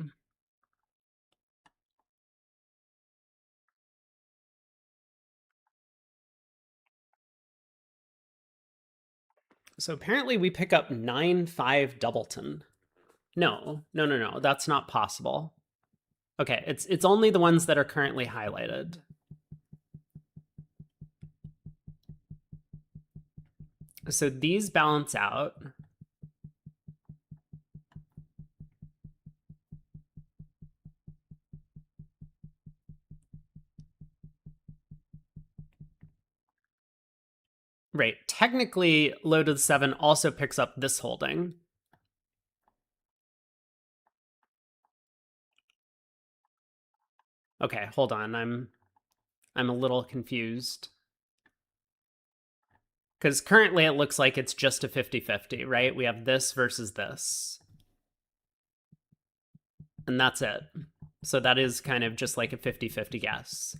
So apparently we pick up 9-5 doubleton. No, that's not possible. Okay, it's only the ones that are currently highlighted. So these balance out. Right, technically low to the 7 also picks up this holding. Okay, hold on, I'm a little confused. Because currently it looks like it's just a 50-50, right? We have this versus this. And that's it. So that is kind of just like a 50-50 guess.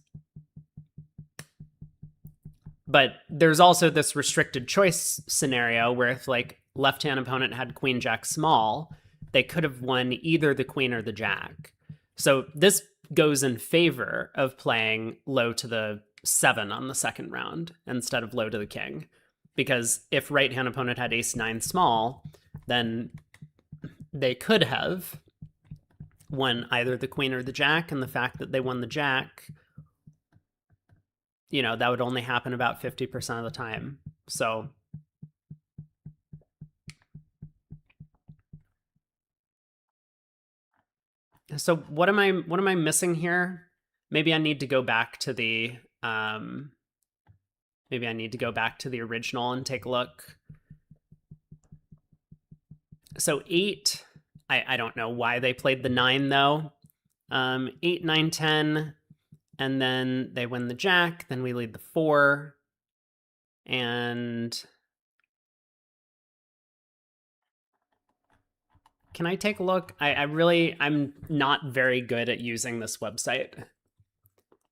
But there's also this restricted choice scenario where if like left-hand opponent had queen jack small, they could have won either the queen or the jack. So this goes in favor of playing low to the 7 on the second round instead of low to the king. Because if right-hand opponent had ace 9 small, then they could have won either the queen or the jack, and the fact that they won the jack, you know, that would only happen about 50% of the time. So what am I missing here? Maybe I need to go back to the original and take a look. So 8, I don't know why they played the 9 though. 8, 9, 10, and then they win the jack, then we lead the 4, and can I take a look? I'm not very good at using this website.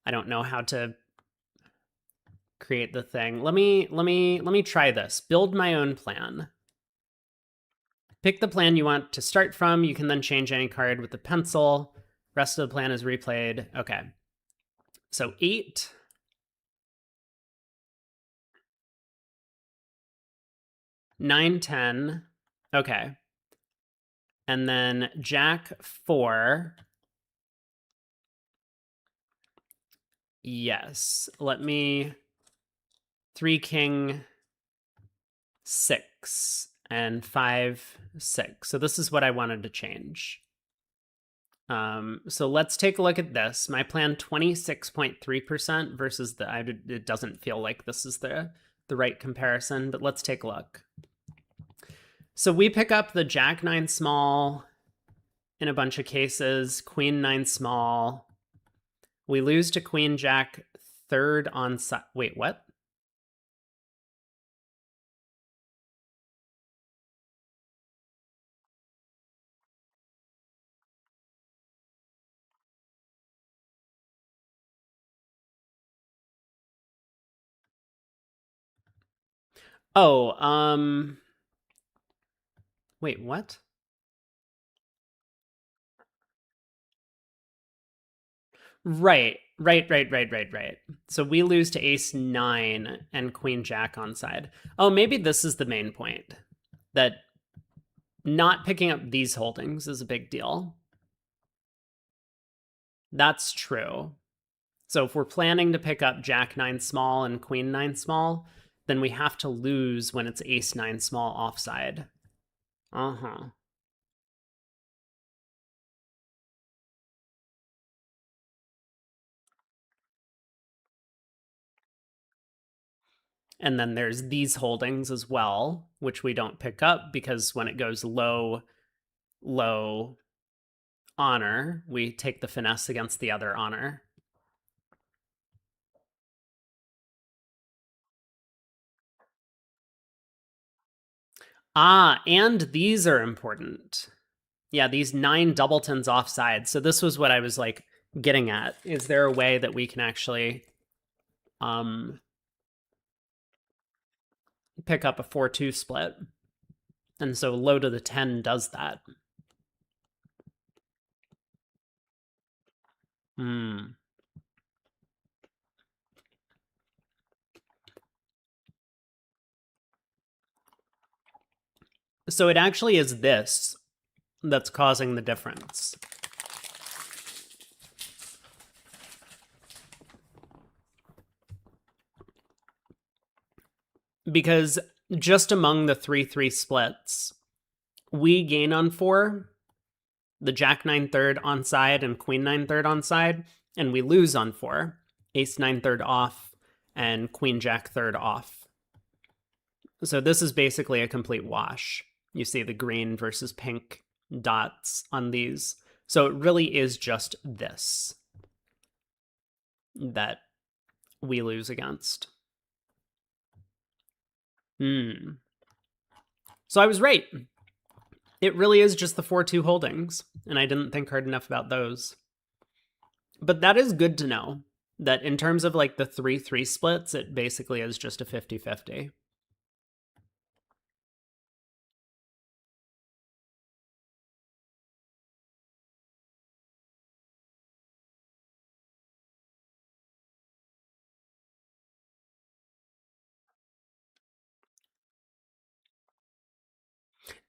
I don't know how to create the thing. Let me try this. Build my own plan. Pick the plan you want to start from. You can then change any card with the pencil. Rest of the plan is replayed. Okay. So 8. Nine, 10. Okay. And then Jack 4. Yes. Let me 3 King 6 and 5 6. So this is what I wanted to change. So let's take a look at this. My plan 26.3% versus it doesn't feel like this is the right comparison, but let's take a look. So we pick up the Jack 9 small in a bunch of cases, Queen 9 small. We lose to Queen Jack third on side. Wait, what? Oh, wait, what? Right. So we lose to ace 9 and Queen Jack on side. Oh, maybe this is the main point. That not picking up these holdings is a big deal. That's true. So if we're planning to pick up Jack 9 small and Queen 9 small, then we have to lose when it's ace 9 small offside. Uh-huh. And then there's these holdings as well, which we don't pick up because when it goes low, low honor, we take the finesse against the other honor. Ah, and these are important. Yeah, these 9 doubletons offside. So this was what I was like getting at. Is there a way that we can actually pick up a 4-2 split? And so low to the 10 does that. Hmm. So it actually is this that's causing the difference. Because just among the 3-3 splits, we gain on 4, the Jack 9 third on side and Queen 9 third on side, and we lose on 4, Ace 9 third off and Queen Jack third off. So this is basically a complete wash. You see the green versus pink dots on these. So it really is just this that we lose against. So I was right. It really is just the 4-2 holdings, and I didn't think hard enough about those. But that is good to know, that in terms of like the 3-3 splits, it basically is just a 50-50.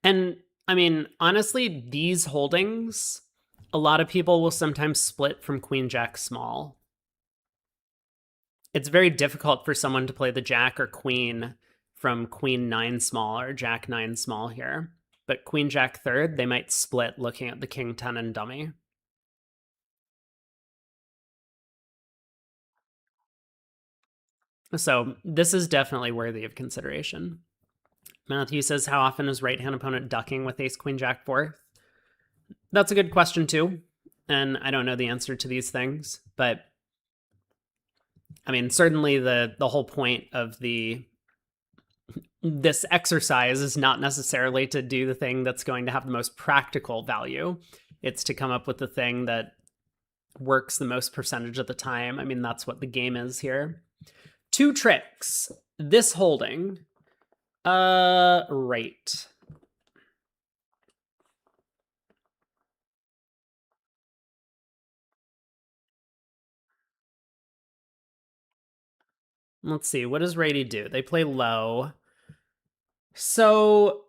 And I mean, honestly, these holdings, a lot of people will sometimes split from Queen Jack small. It's very difficult for someone to play the Jack or Queen from Queen 9 small or Jack 9 small here. But Queen Jack third, they might split looking at the King 10 and dummy. So this is definitely worthy of consideration. Matthew says, how often is right-hand opponent ducking with ace queen jack fourth? That's a good question too. And I don't know the answer to these things, but I mean, certainly the whole point of this exercise is not necessarily to do the thing that's going to have the most practical value. It's to come up with the thing that works the most percentage of the time. I mean, that's what the game is here. 2 tricks. This holding. Right. Let's see, what does Rady do? They play low. So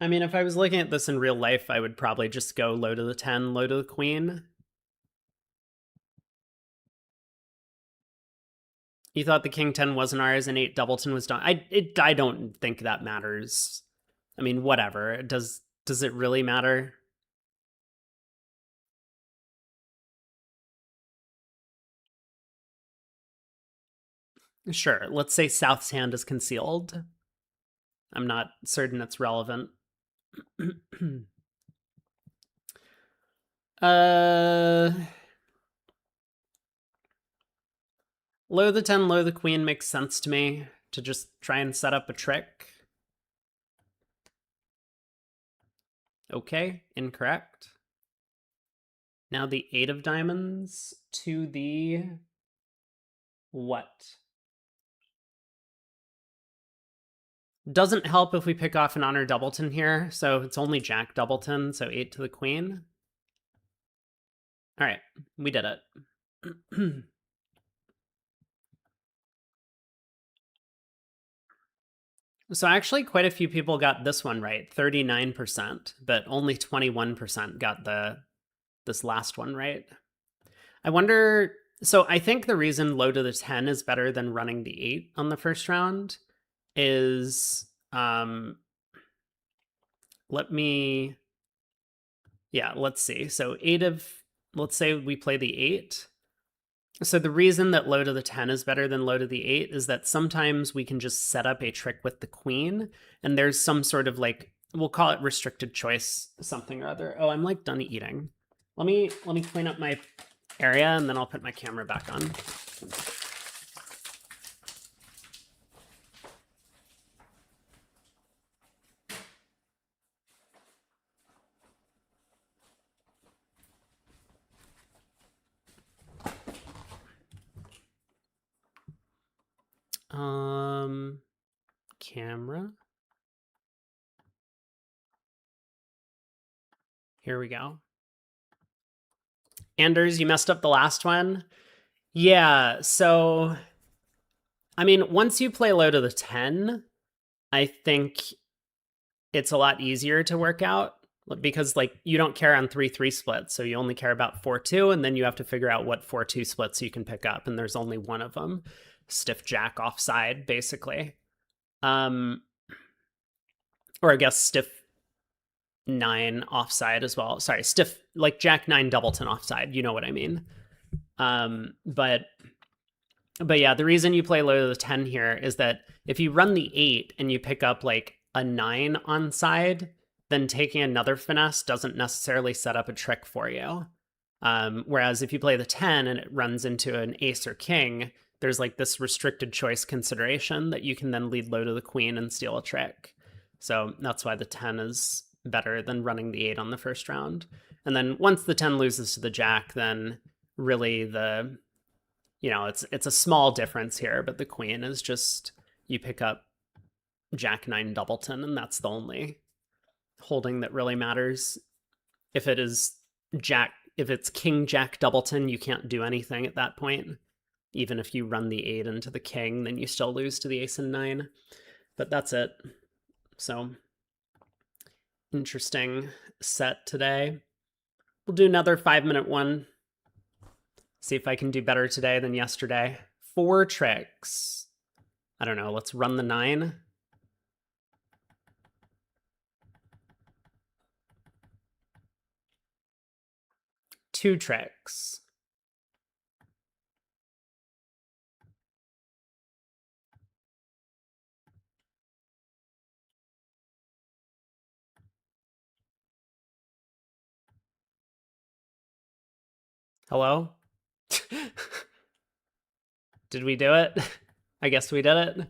I mean, if I was looking at this in real life, I would probably just go low to the 10, low to the queen. You thought the king 10 wasn't ours and 8 doubleton was done. I don't think that matters. I mean, whatever. Does it really matter? Sure. Let's say South's hand is concealed. I'm not certain it's relevant. Low the 10, low the queen makes sense to me to just try and set up a trick. Okay, incorrect. Now the 8 of diamonds to the what? Doesn't help if we pick off an honor doubleton here, so it's only jack doubleton, so 8 to the queen. All right, we did it. So actually quite a few people got this one right, 39%, but only 21% got this last one right. I wonder, so I think the reason low to the 10 is better than running the 8 on the first round is let's see. So let's say we play the 8. So the reason that low to the 10 is better than low to the 8 is that sometimes we can just set up a trick with the queen, and there's some sort of like, we'll call it restricted choice something or other. Oh, I'm like done eating. Let me clean up my area and then I'll put my camera back on. Camera. Here we go. Anders, you messed up the last one. Yeah, so I mean, once you play low to the 10, I think it's a lot easier to work out because like you don't care on 3-3 splits, so you only care about 4-2, and then you have to figure out what 4-2 splits you can pick up, and there's only one of them. Stiff jack offside, basically. Or I guess stiff 9 offside as well. Sorry, stiff like jack 9 doubleton offside. You know what I mean. But yeah, the reason you play low to the 10 here is that if you run the 8 and you pick up like a 9 on side, then taking another finesse doesn't necessarily set up a trick for you. Whereas if you play the 10 and it runs into an ace or king, there's like this restricted choice consideration that you can then lead low to the queen and steal a trick. So that's why the 10 is better than running the 8 on the first round. And then once the 10 loses to the jack, then really it's a small difference here, but the queen is just, you pick up jack 9 doubleton, and that's the only holding that really matters. If it's king jack doubleton, you can't do anything at that point. Even if you run the 8 into the king, then you still lose to the ace and 9. But that's it. So interesting set today. We'll do another 5-minute one. See if I can do better today than yesterday. 4 tricks. I don't know, let's run the 9. Two tricks. Hello? Did we do it? I guess we did it.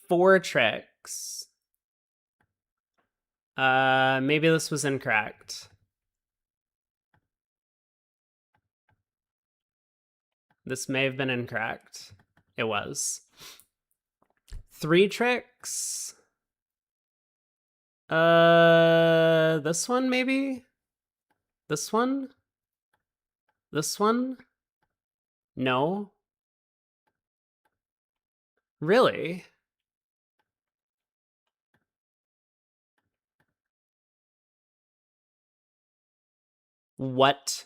4 tricks. Maybe this was incorrect. This may have been incorrect. It was. 3 tricks. This one maybe? This one? This one? No. Really? What?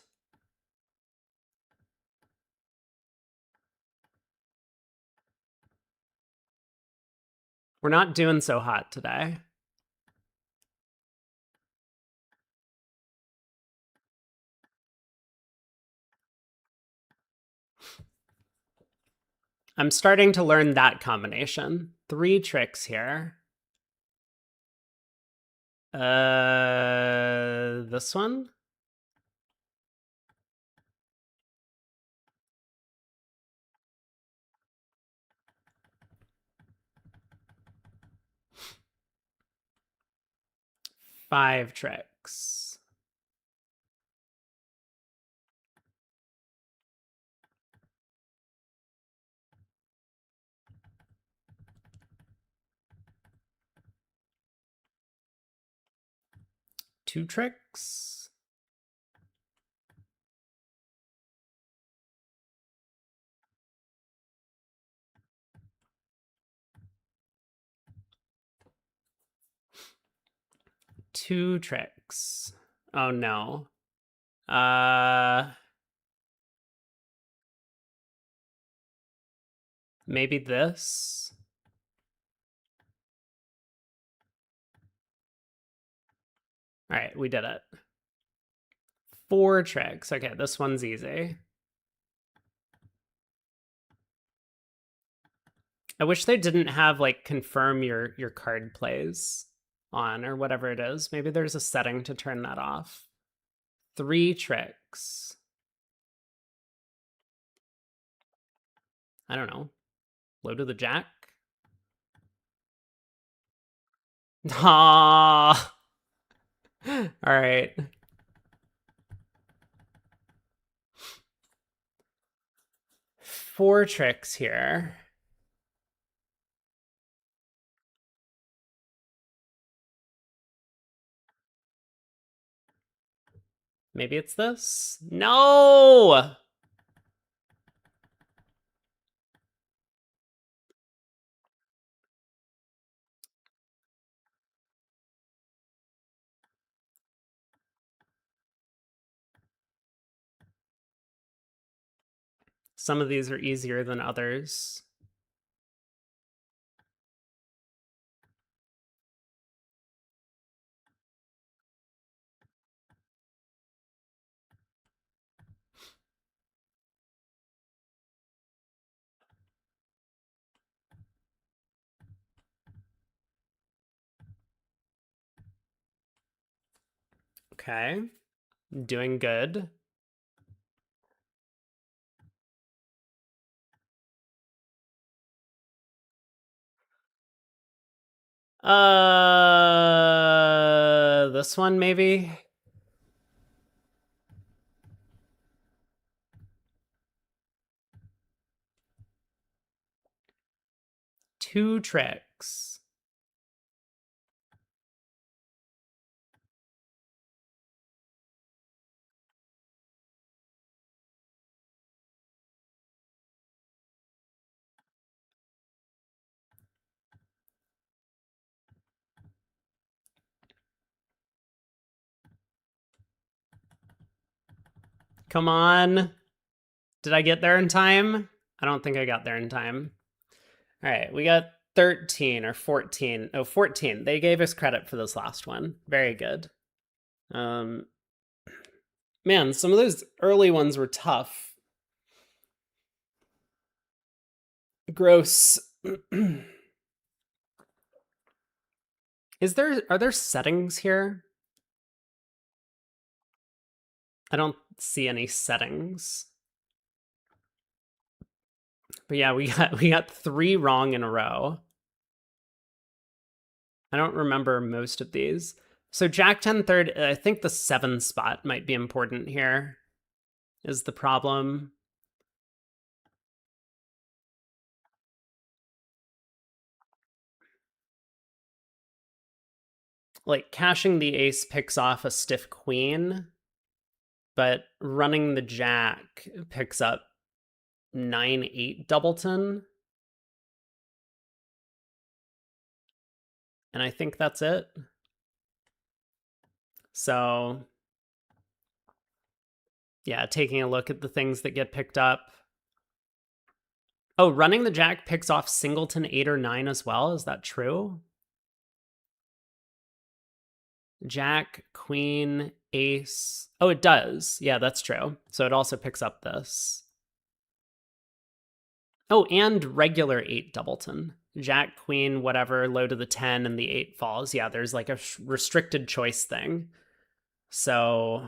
We're not doing so hot today. I'm starting to learn that combination. 3 tricks here. This one? Five tricks. Two tricks. Two tricks. Oh no. Maybe this? All right, we did it. 4 tricks. Okay, this one's easy. I wish they didn't have like confirm your card plays on or whatever it is. Maybe there's a setting to turn that off. 3 tricks. I don't know. Low to the jack. Ah. All right. Four tricks here. Maybe it's this? No! Some of these are easier than others. Okay. Doing good. This one maybe? Two tricks. Come on. Did I get there in time? I don't think I got there in time. All right, we got 13 or 14. Oh, 14. They gave us credit for this last one. Very good. Man, some of those early ones were tough. Gross. Are there settings here? I don't see any settings. But yeah, we got 3 wrong in a row. I don't remember most of these. So Jack 10 third, I think the 7 spot might be important here, is the problem. Like cashing the ace picks off a stiff queen, but running the jack picks up 9-8 doubleton. And I think that's it. So yeah, taking a look at the things that get picked up. Oh, running the jack picks off singleton 8 or 9 as well. Is that true? Jack, queen, ace. Oh, it does. Yeah, that's true. So it also picks up this. Oh, and regular 8 doubleton. Jack, queen, whatever, low to the 10, and the 8 falls. Yeah, there's like a restricted choice thing. So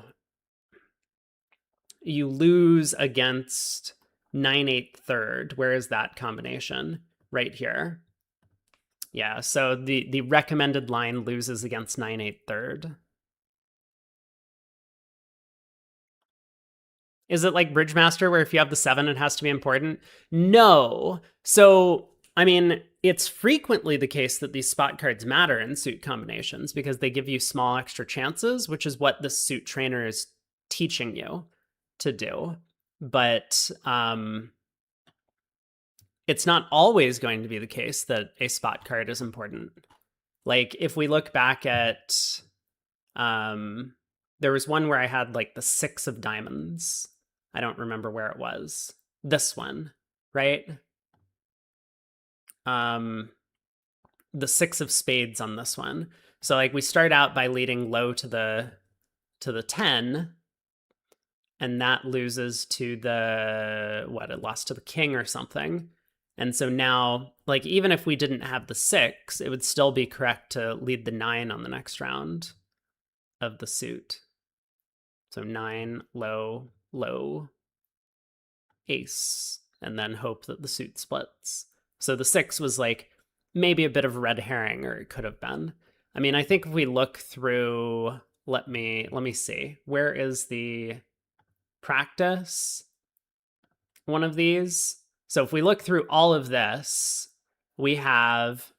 you lose against 9-8 third. Where is that combination? Right here. Yeah, so the recommended line loses against 9-8 third. Is it like Bridgemaster where if you have the 7, it has to be important? No. So, I mean, it's frequently the case that these spot cards matter in suit combinations because they give you small extra chances, which is what the suit trainer is teaching you to do. But it's not always going to be the case that a spot card is important. Like if we look back at there was one where I had like the 6 of diamonds. I don't remember where it was. This one, right? The 6 of spades on this one. So like we start out by leading low to the 10, and that loses to the it lost to the king or something. And so now, like even if we didn't have the 6, it would still be correct to lead the 9 on the next round of the suit. So 9, low, low, ace, and then hope that the suit splits. So the 6 was like maybe a bit of a red herring, or it could have been. I mean, I think if we look through, let me see. Where is the practice? One of these. So if we look through all of this, we have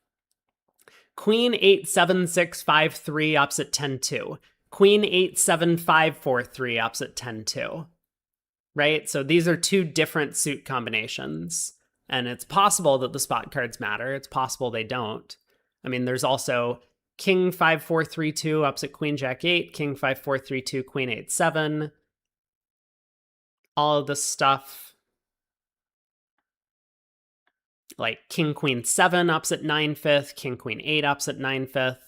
queen 8 7 6 5 3 opposite 10 2. Queen 8 7 5 4 3 opposite 10 2. Right? So these are two different suit combinations. And it's possible that the spot cards matter. It's possible they don't. I mean, there's also king 5 4 3 2 opposite queen jack 8, king 5 4 3 2, queen 8 7. All of this stuff. Like king queen 7 opposite 9/5, king queen 8 opposite 9/5.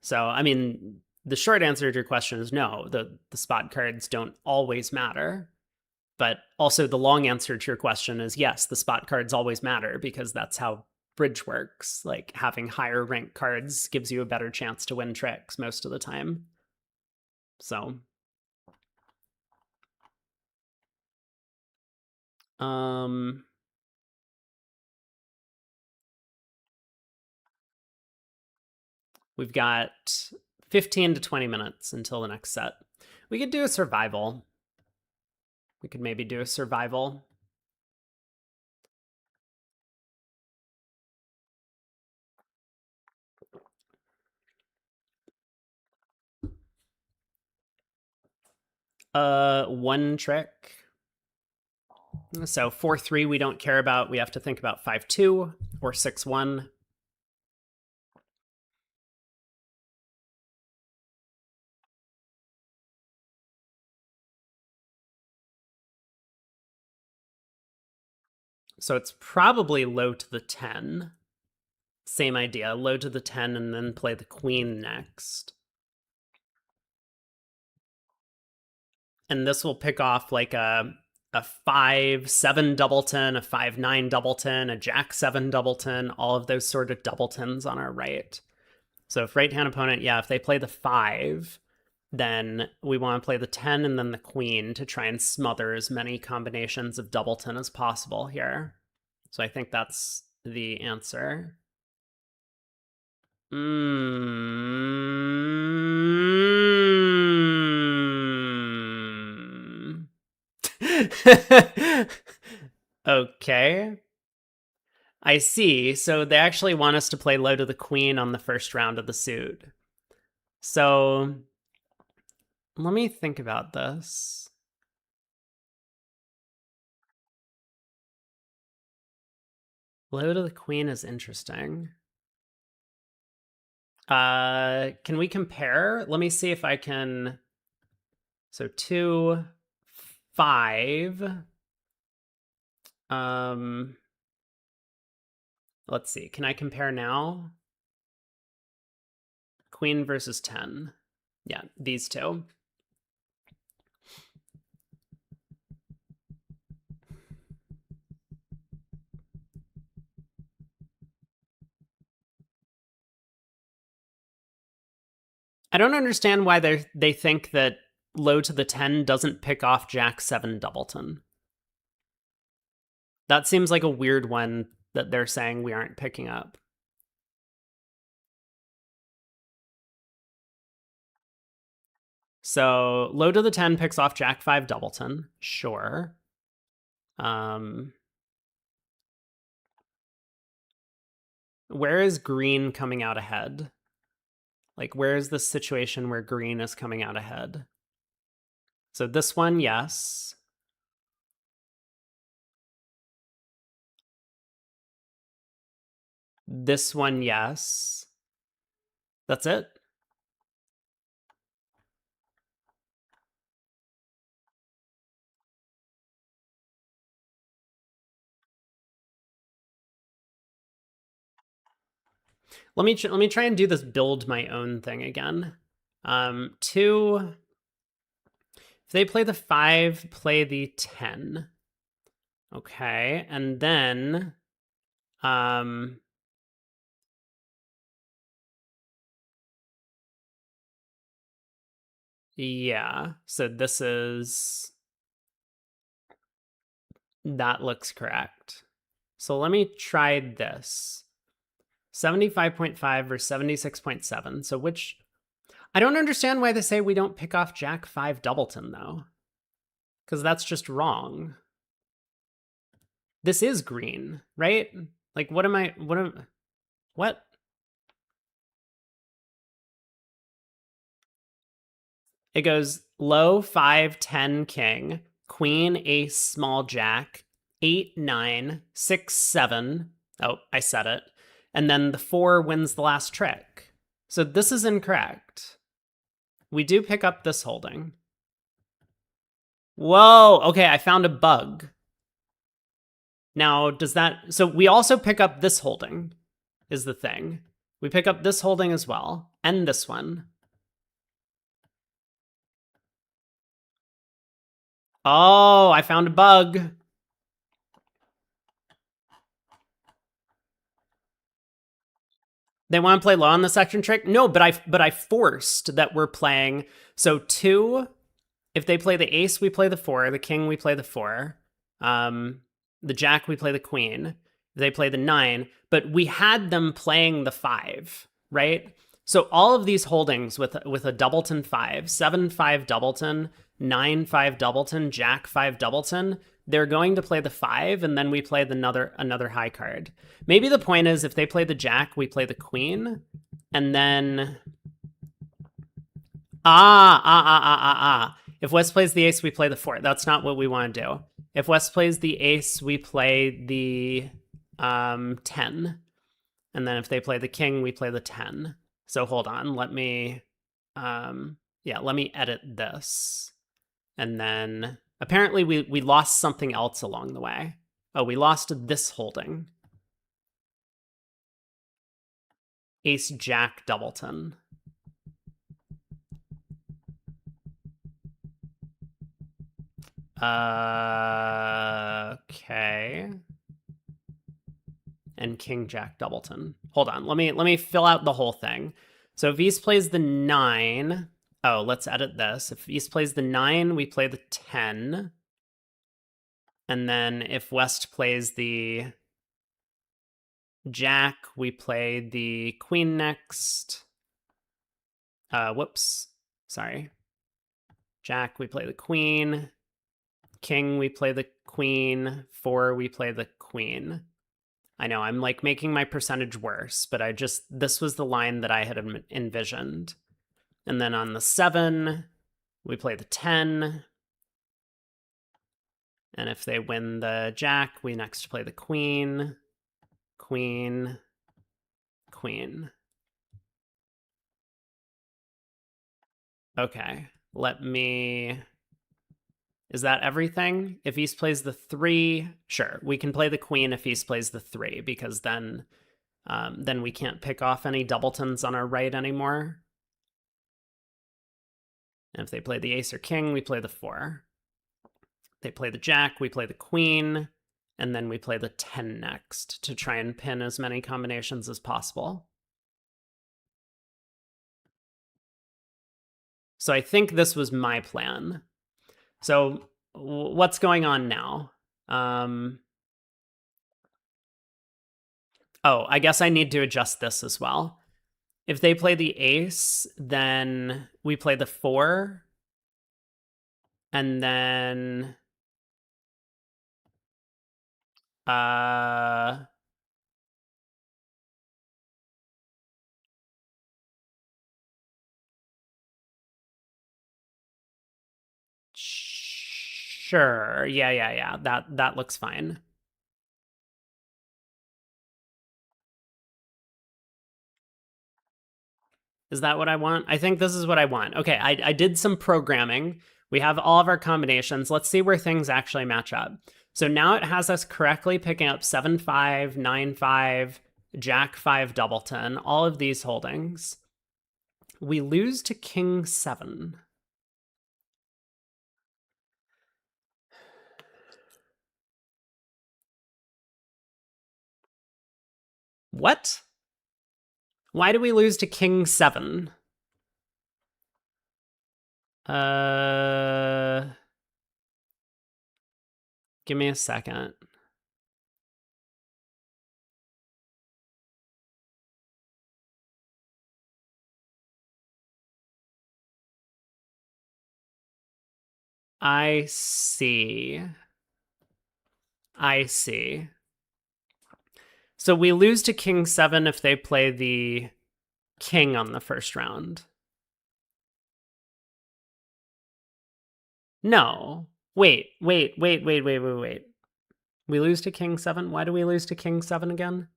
So, I mean, the short answer to your question is no. The spot cards don't always matter. But also the long answer to your question is yes, the spot cards always matter because that's how bridge works. Like having higher rank cards gives you a better chance to win tricks most of the time. So, we've got 15 to 20 minutes until the next set. We could do a survival. We could maybe do a survival. One trick. So 4-3 we don't care about. We have to think about 5-2 or 6-1. So it's probably low to the 10. Same idea, low to the 10 and then play the queen next. And this will pick off like a 5-7 doubleton, a 5-9 doubleton, a jack-7 doubleton, all of those sort of doubletons on our right. So if right-hand opponent, if they play the 5, then we want to play the 10 and then the queen to try and smother as many combinations of doubleton as possible here. So I think that's the answer. Okay. I see. So they actually want us to play low to the queen on the first round of the suit. So let me think about this. Low to the queen is interesting. Can we compare? Let me see if I can. So 2, 5. Let's see. Can I compare now? Queen versus 10. Yeah, these two. I don't understand why they think that low to the 10 doesn't pick off Jack 7 Doubleton. That seems like a weird one that they're saying we aren't picking up. So low to the 10 picks off Jack 5 Doubleton. Sure. Where is green coming out ahead? Like, where is the situation where green is coming out ahead? So this one, yes. This one, yes. That's it. Let me try and do this build my own thing again. 2. If they play the 5, play the 10. Okay, and then yeah, so this is, that looks correct. So let me try this. 75.5 versus 76.7. So which, I don't understand why they say we don't pick off Jack 5 Doubleton though. Because that's just wrong. This is green, right? Like what? It goes low 5, 10 king, queen, ace, small jack, 8, 9, 6, 7. Oh, I said it. And then the 4 wins the last trick. So this is incorrect. We do pick up this holding. Whoa, okay, I found a bug. Now, does that... So we also pick up this holding, is the thing. We pick up this holding as well, and this one. Oh, I found a bug. They want to play low on the section trick? No, but I forced that we're playing. So 2, if they play the ace, we play the 4. The king, we play the 4. The jack, we play the queen. If they play the 9. But we had them playing the 5, right? So all of these holdings with a Doubleton 5, 7, 5 Doubleton, 9, 5 Doubleton, Jack 5 Doubleton, they're going to play the 5, and then we play another high card. Maybe the point is if they play the Jack, we play the Queen, and then... If West plays the ace, we play the 4. That's not what we want to do. If West plays the ace, we play the 10. And then if they play the king, we play the 10. So hold on, let me edit this. And then apparently we lost something else along the way. Oh, we lost this holding. Ace, Jack, Doubleton. Okay. And King, Jack, Doubleton. Hold on, let me fill out the whole thing. So if East plays the 9, oh, let's edit this. If East plays the 9, we play the 10. And then if West plays the Jack, we play the Queen next. Whoops, sorry. Jack, we play the Queen. King, we play the Queen. 4, we play the Queen. I know, I'm like making my percentage worse, but this was the line that I had envisioned. And then on the 7, we play the 10. And if they win the jack, we next play the queen, queen, queen. Okay, let me... Is that everything? If East plays the 3, sure, we can play the queen if East plays the 3, because then we can't pick off any doubletons on our right anymore. And if they play the ace or king, we play the 4. They play the jack, we play the queen, and then we play the 10 next to try and pin as many combinations as possible. So I think this was my plan. So what's going on now? Oh, I guess I need to adjust this as well. If they play the ace, then we play the 4. And then... Sure. Yeah. That looks fine. Is that what I want? I think this is what I want. Okay, I did some programming. We have all of our combinations. Let's see where things actually match up. So now it has us correctly picking up 7-5, 9-5, Jack-5 doubleton, all of these holdings. We lose to King 7. What? Why do we lose to King 7? Give me a second. I see. So we lose to King 7 if they play the king on the first round. No. Wait. We lose to King 7? Why do we lose to King 7 again?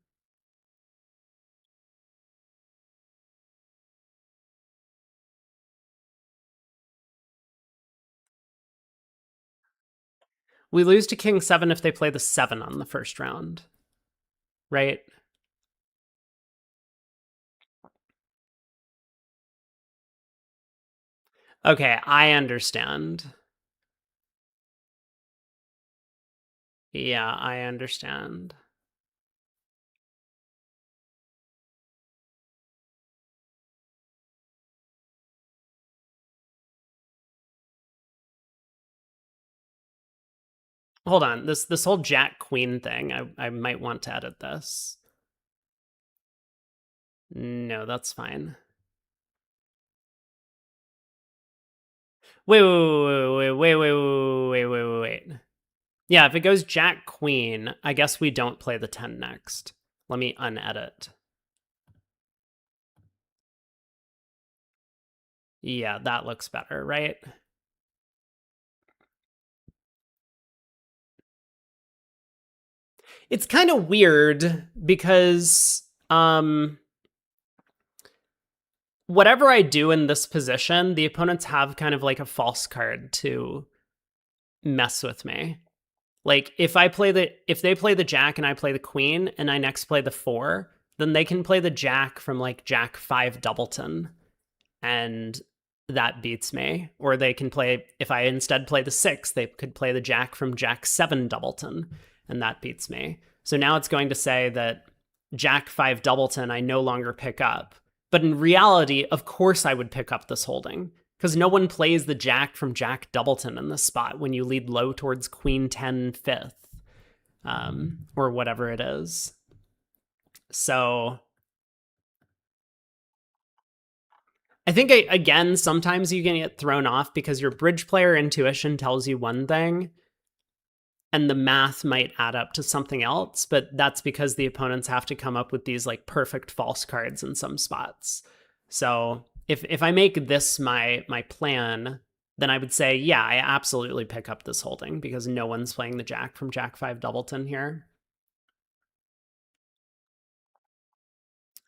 We lose to King 7 if they play the 7 on the first round. Right? Okay, I understand. Yeah, I understand. Hold on, this whole Jack Queen thing, I might want to edit this. No, that's fine. Wait. Yeah, if it goes Jack Queen, I guess we don't play the 10 next. Let me unedit. Yeah, that looks better, right? It's kind of weird because whatever I do in this position, the opponents have kind of like a false card to mess with me. Like if they play the jack and I play the queen and I next play the 4, then they can play the jack from like Jack-5 doubleton and that beats me. Or they can play, if I instead play the 6, they could play the jack from Jack-7 doubleton and that beats me. So now it's going to say that Jack-5 doubleton I no longer pick up. But in reality, of course I would pick up this holding, because no one plays the jack from Jack doubleton in this spot when you lead low towards Queen 10 5th, or whatever it is. So I think, again, sometimes you can get thrown off because your bridge player intuition tells you one thing, and the math might add up to something else, but that's because the opponents have to come up with these like perfect false cards in some spots. So if I make this my plan, then I would say, yeah, I absolutely pick up this holding because no one's playing the jack from Jack 5 Doubleton here.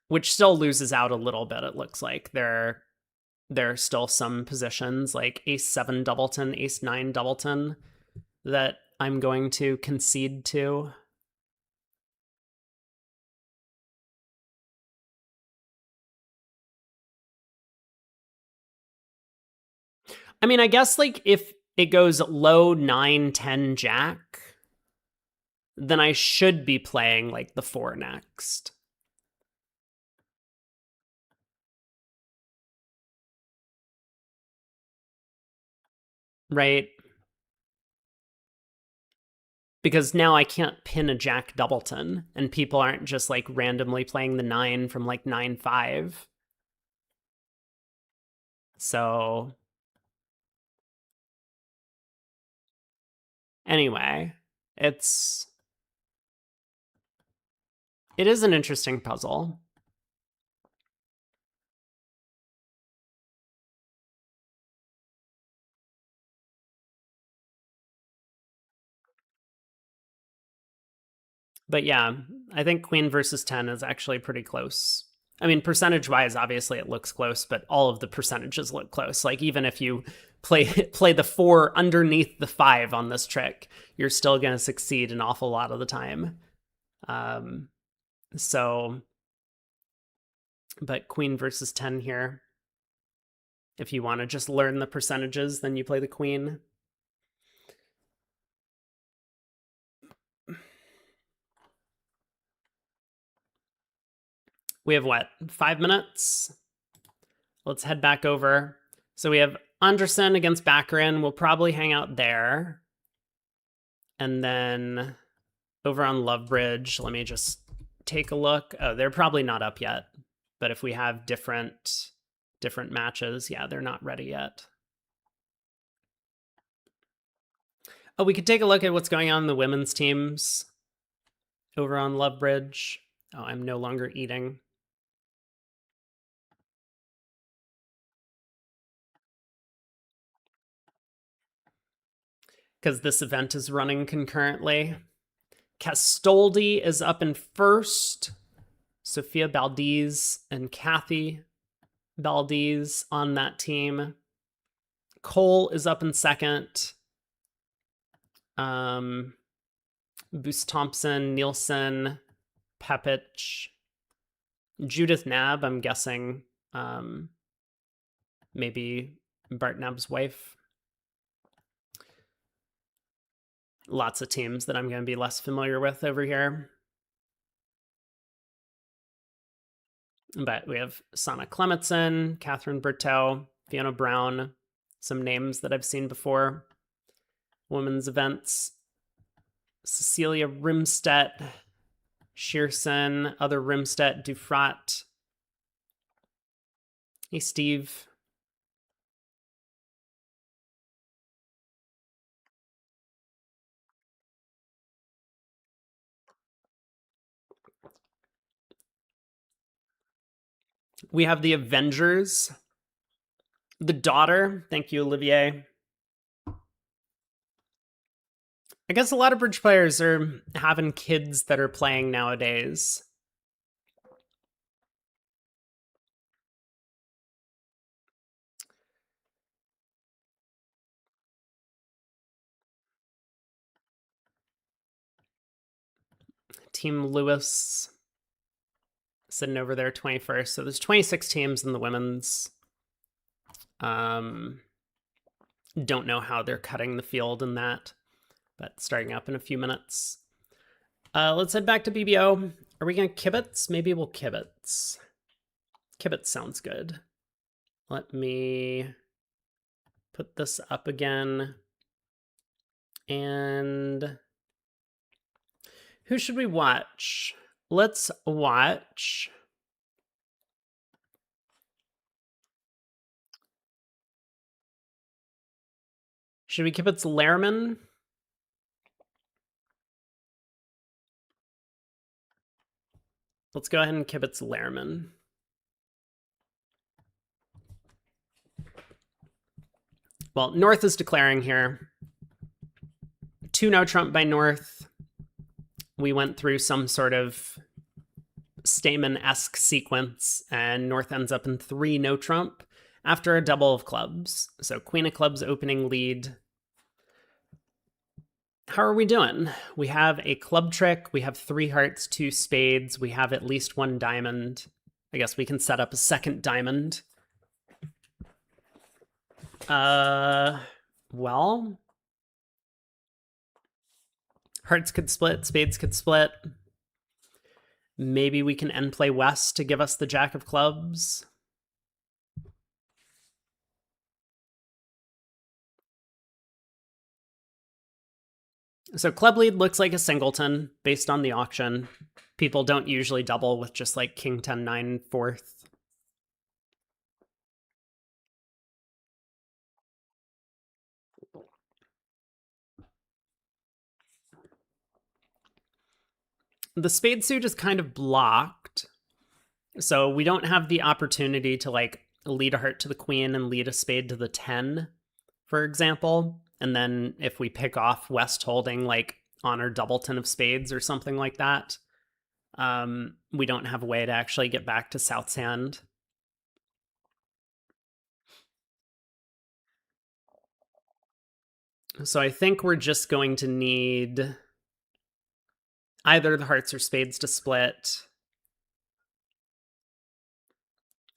Which still loses out a little bit, it looks like. There are still some positions like Ace 7 Doubleton, Ace 9 Doubleton that I'm going to concede to. I mean, I guess like if it goes low 9, 10 Jack, then I should be playing like the 4 next. Right? Because now I can't pin a Jack Doubleton, and people aren't just like randomly playing the 9 from like 9-5. So anyway, it is an interesting puzzle. But yeah, I think Queen versus 10 is actually pretty close. I mean, percentage wise, obviously it looks close, but all of the percentages look close. Like even if you play the 4 underneath the 5 on this trick, you're still going to succeed an awful lot of the time. So, but Queen versus 10 here. If you want to just learn the percentages, then you play the Queen. We have what, 5 minutes? Let's head back over. So we have Anderson against Baccarin. We'll probably hang out there. And then over on Lovebridge, let me just take a look. Oh, they're probably not up yet. But if we have different matches, yeah, they're not ready yet. Oh, we could take a look at what's going on in the women's teams over on Lovebridge. Oh, I'm no longer eating. Because this event is running concurrently. Castoldi is up in first. Sophia Baldiz and Kathy Baldiz on that team. Cole is up in second. Boost Thompson, Nielsen, Pepich, Judith Nab, I'm guessing maybe Bart Nab's wife. Lots of teams that I'm going to be less familiar with over here. But we have Sana Clementson, Catherine Berteau, Fiona Brown, some names that I've seen before. Women's events. Cecilia Rimstedt, Shearson, other Rimstedt, Dufrat. Hey, Steve. We have the Avengers. The Daughter. Thank you, Olivier. I guess a lot of bridge players are having kids that are playing nowadays. Team Lewis sitting over there 21st. So there's 26 teams in the women's. Don't know how they're cutting the field in that, but starting up in a few minutes. Let's head back to BBO. Are we going to kibitz? Maybe we'll kibitz. Kibitz sounds good. Let me put this up again. And who should we watch? Let's watch. Should we kibitz Lehrman? Let's go ahead and kibitz Lehrman. Well, North is declaring here. 2 no trump by North. We went through some sort of Stayman-esque sequence, and North ends up in 3 no trump after a double of clubs. So Queen of Clubs opening lead. How are we doing? We have a club trick. We have 3 hearts, 2 spades. We have at least 1 diamond. I guess we can set up a second diamond. Well, hearts could split, spades could split. Maybe we can end play West to give us the Jack of Clubs. So club lead looks like a singleton based on the auction. People don't usually double with just like King 10 9 fourth. The spade suit is kind of blocked, so we don't have the opportunity to like lead a heart to the queen and lead a spade to the 10, for example. And then if we pick off West holding like honor doubleton of spades or something like that, we don't have a way to actually get back to South's hand. So I think we're just going to need either the hearts or spades to split,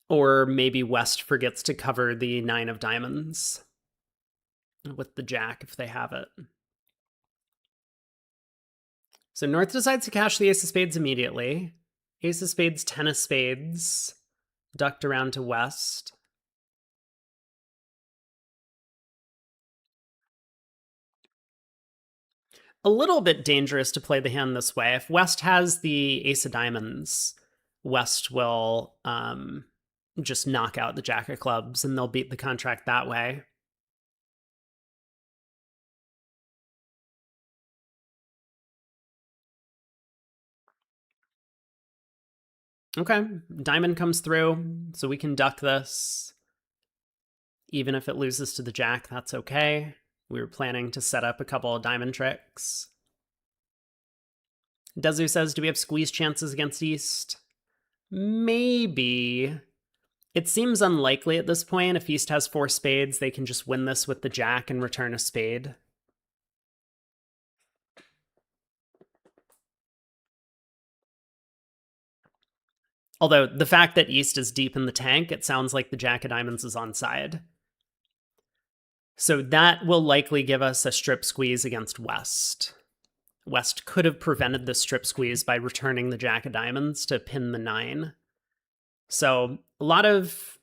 or maybe West forgets to cover the 9 of diamonds with the Jack if they have it. So North decides to cash the Ace of Spades immediately. Ace of Spades, 10 of Spades, ducked around to West. A little bit dangerous to play the hand this way. If West has the Ace of Diamonds, West will just knock out the Jack of Clubs and they'll beat the contract that way. Okay, diamond comes through, so we can duck this. Even if it loses to the Jack, that's okay. We were planning to set up a couple of diamond tricks. Dezu says, do we have squeeze chances against East? Maybe. It seems unlikely at this point. If East has 4 spades, they can just win this with the Jack and return a spade. Although the fact that East is deep in the tank, it sounds like the Jack of Diamonds is on side. So that will likely give us a strip squeeze against West. West could have prevented the strip squeeze by returning the Jack of Diamonds to pin the 9. So a lot of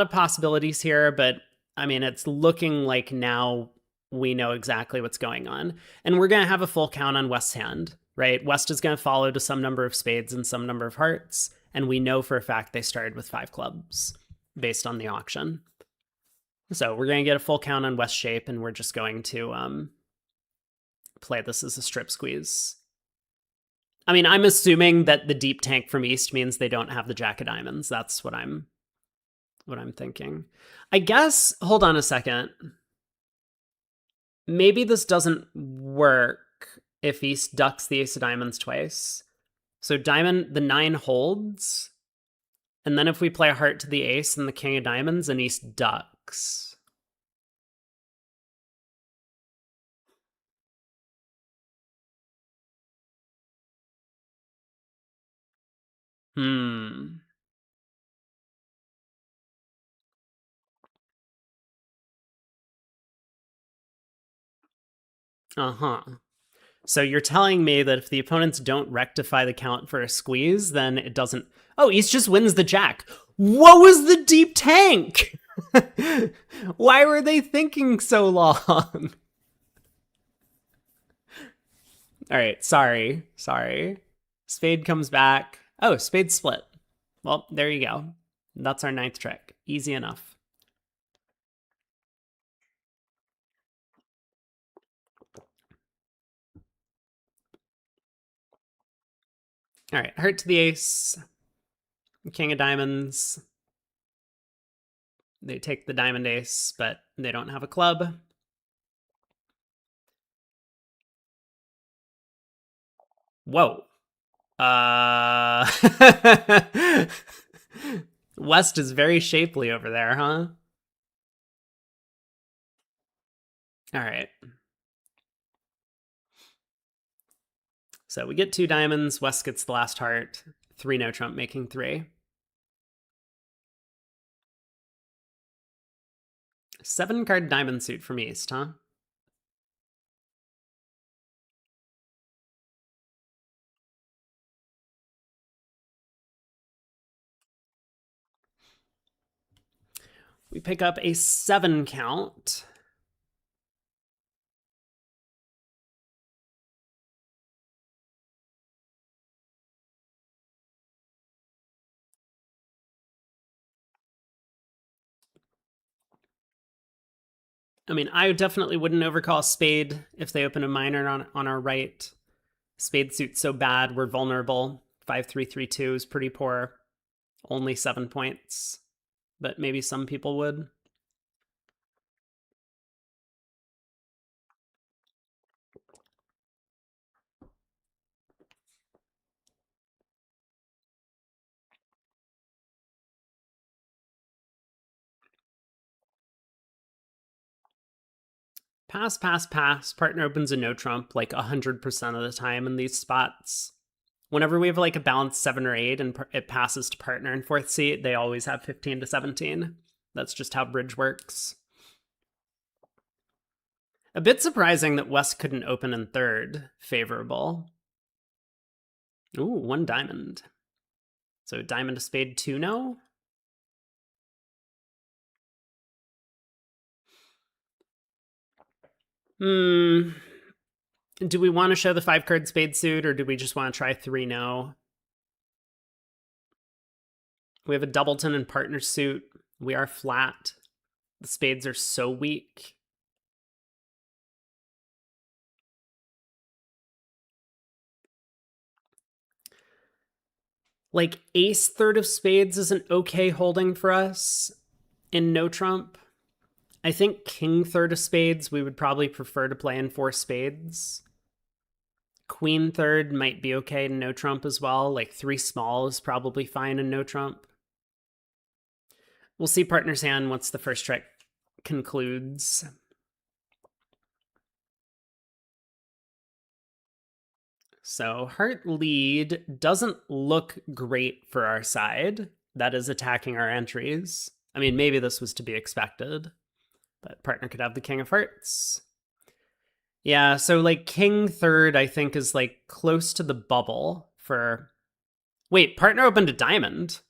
possibilities here, but I mean, it's looking like now we know exactly what's going on. And we're going to have a full count on West's hand, right? West is going to follow to some number of spades and some number of hearts. And we know for a fact they started with 5 clubs based on the auction. So we're going to get a full count on West shape, and we're just going to play this as a strip squeeze. I mean, I'm assuming that the deep tank from East means they don't have the Jack of Diamonds. That's what I'm thinking. I guess, hold on a second. Maybe this doesn't work if East ducks the Ace of Diamonds twice. So diamond, the 9 holds. And then if we play a heart to the Ace and the King of Diamonds, and East ducks. Uh-huh. So you're telling me that if the opponents don't rectify the count for a squeeze, then it doesn't... Oh, East just wins the Jack. What was the deep tank? Why were they thinking so long? All right, sorry. Spade comes back. Oh, spade split. Well, there you go. That's our 9th trick. Easy enough. All right, heart to the Ace. King of Diamonds. They take the diamond ace, but they don't have a club. Whoa. West is very shapely over there, huh? All right. So we get 2 diamonds. West gets the last heart. 3 no trump, making 3. 7 card diamond suit from East, huh? We pick up a 7 count. I mean, I definitely wouldn't overcall spade if they open a minor on our right. Spade suit's so bad, we're vulnerable. 5-3-3-2 is pretty poor. Only 7 points. But maybe some people would. Pass, pass, pass. Partner opens a no trump like 100% of the time in these spots. Whenever we have like a balanced 7 or 8 and it passes to partner in 4th seat, they always have 15 to 17. That's just how bridge works. A bit surprising that West couldn't open in 3rd. Favorable. Ooh, 1 diamond. So diamond to spade 2 no? Do we want to show the 5 card spade suit, or do we just want to try 3 no? We have a doubleton and partner suit. We are flat. The spades are so weak. Like ace 3rd of spades is an okay holding for us in no trump. I think king 3rd of spades we would probably prefer to play in 4 spades. Queen 3rd might be okay in no trump as well. Like 3 small is probably fine in no trump. We'll see partner's hand once the first trick concludes. So heart lead doesn't look great for our side. That is attacking our entries. I mean, maybe this was to be expected, but partner could have the king of hearts. Yeah, so like king 3rd, I think, is like close to the bubble for... Wait, partner opened a diamond.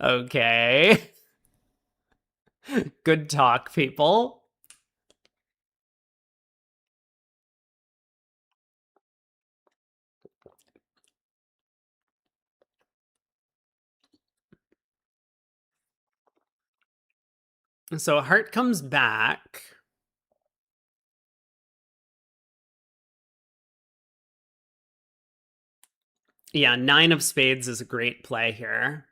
Okay. Good talk, people. So heart comes back. Yeah, 9 of spades is a great play here.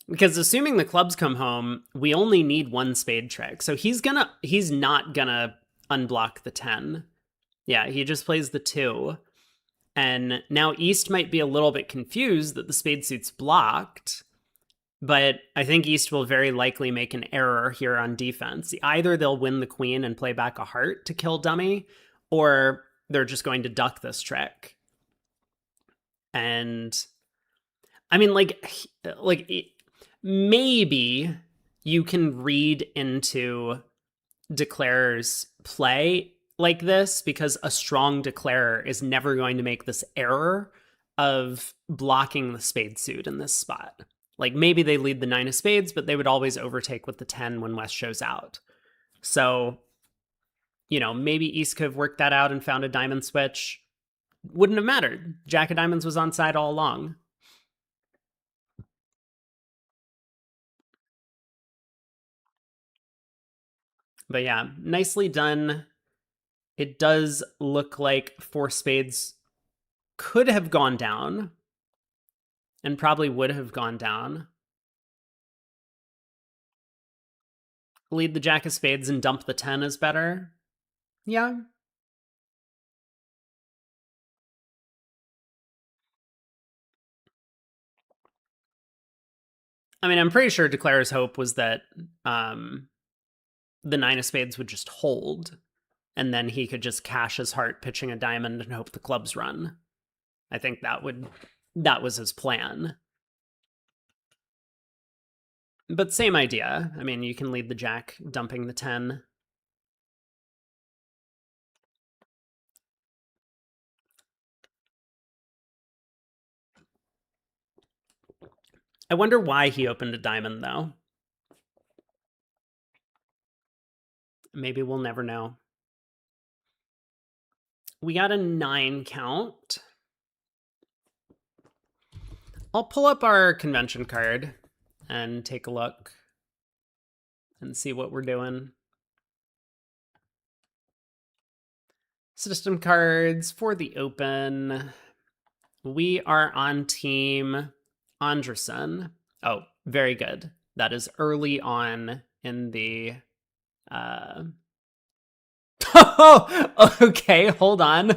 Because assuming the clubs come home, we only need 1 spade trick. So he's not gonna unblock the 10. Yeah, he just plays the 2. And now East might be a little bit confused that the spade suit's blocked, but I think East will very likely make an error here on defense. Either they'll win the queen and play back a heart to kill dummy, or they're just going to duck this trick. And I mean, maybe you can read into declarer's play like this because a strong declarer is never going to make this error of blocking the spade suit in this spot. Like maybe they lead the 9 of spades, but they would always overtake with the 10 when West shows out. So, you know, maybe East could have worked that out and found a diamond switch. Wouldn't have mattered. Jack of diamonds was on side all along. But yeah, nicely done It does look like four spades could have gone down and probably would have gone down. Lead the jack of spades and dump the 10 is better. Yeah. I mean, I'm pretty sure Declare's hope was that the 9 of spades would just hold, and then he could just cash his heart pitching a diamond and hope the clubs run. I think that was his plan. But same idea. I mean, you can lead the jack, dumping the 10. I wonder why he opened a diamond, though. Maybe we'll never know. We got a 9 count. I'll pull up our convention card and take a look and see what we're doing. System cards for the open. We are on team Anderson. Oh, very good. That is early on in the... Oh, okay, hold on.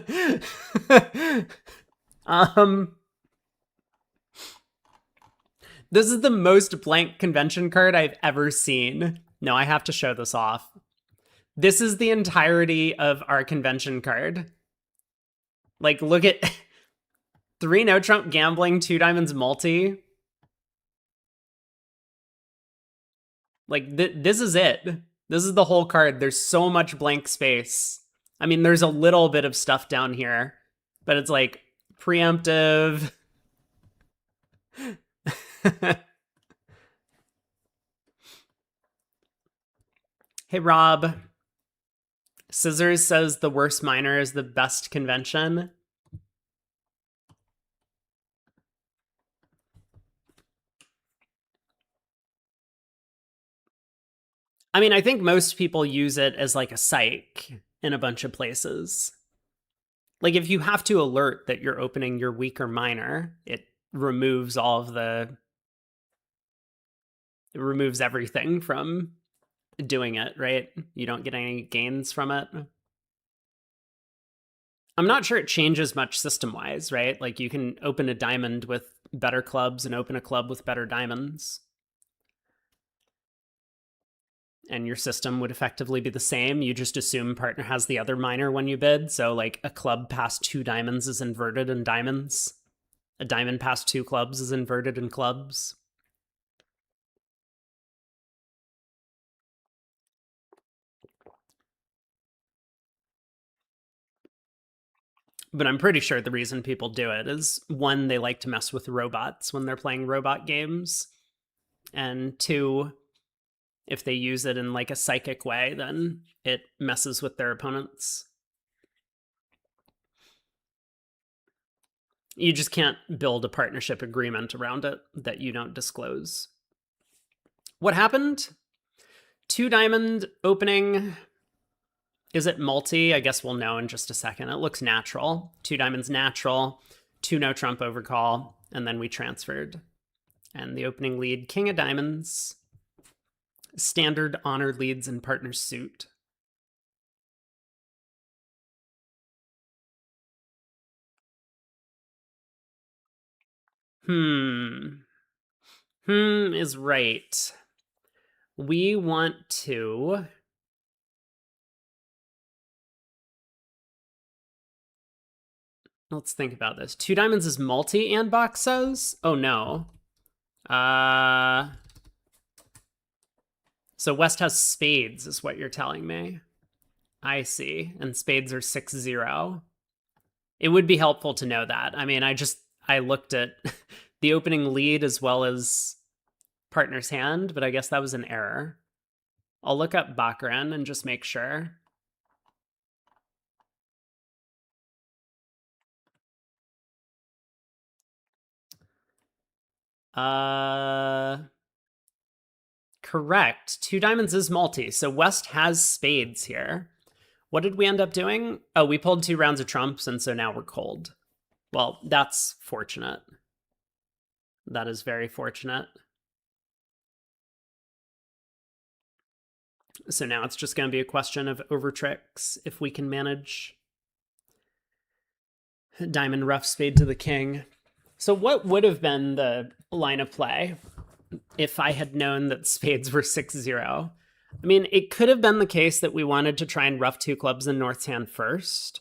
This is the most blank convention card I've ever seen. No, I have to show this off. This is the entirety of our convention card. Like, look at 3 no trump gambling, 2 diamonds multi. Like, this is it. This is the whole card. There's so much blank space. I mean, there's a little bit of stuff down here, but it's like preemptive. Hey, Rob. Scissors says the worst minor is the best convention. I mean, I think most people use it as like a psych in a bunch of places. Like if you have to alert that you're opening your weaker minor, it removes all of the... It removes everything from doing it, right? You don't get any gains from it. I'm not sure it changes much system-wise, right? Like you can open a diamond with better clubs and open a club with better diamonds. And your system would effectively be the same. You just assume partner has the other minor when you bid. So like a club past 2 diamonds is inverted in diamonds. A diamond past 2 clubs is inverted in clubs. But I'm pretty sure the reason people do it is 1, they like to mess with robots when they're playing robot games. And 2, if they use it in like a psychic way, then it messes with their opponents. You just can't build a partnership agreement around it that you don't disclose. What happened? 2 diamond opening. Is it multi? I guess we'll know in just a second. It looks natural. 2 diamonds natural, 2 no trump overcall, and then we transferred. And the opening lead, king of diamonds. Standard honored leads in partner suit. Is right. We want to... Let's think about this. 2 diamonds is multi, Anbox says? Oh, no. So West has spades, is what you're telling me. I see. And spades are 6-0. It would be helpful to know that. I mean, I looked at the opening lead as well as partner's hand, but I guess that was an error. I'll look up Baccarin and just make sure. Correct. 2 diamonds is multi. So West has spades here. What did we end up doing? Oh, we pulled 2 rounds of trumps, and so now we're cold. Well, that's fortunate. That is very fortunate. So now it's just going to be a question of over tricks if we can manage. Diamond, rough, spade to the king. So what would have been the line of play if I had known that spades were 6-0? I mean, it could have been the case that we wanted to try and rough 2 clubs in North's hand first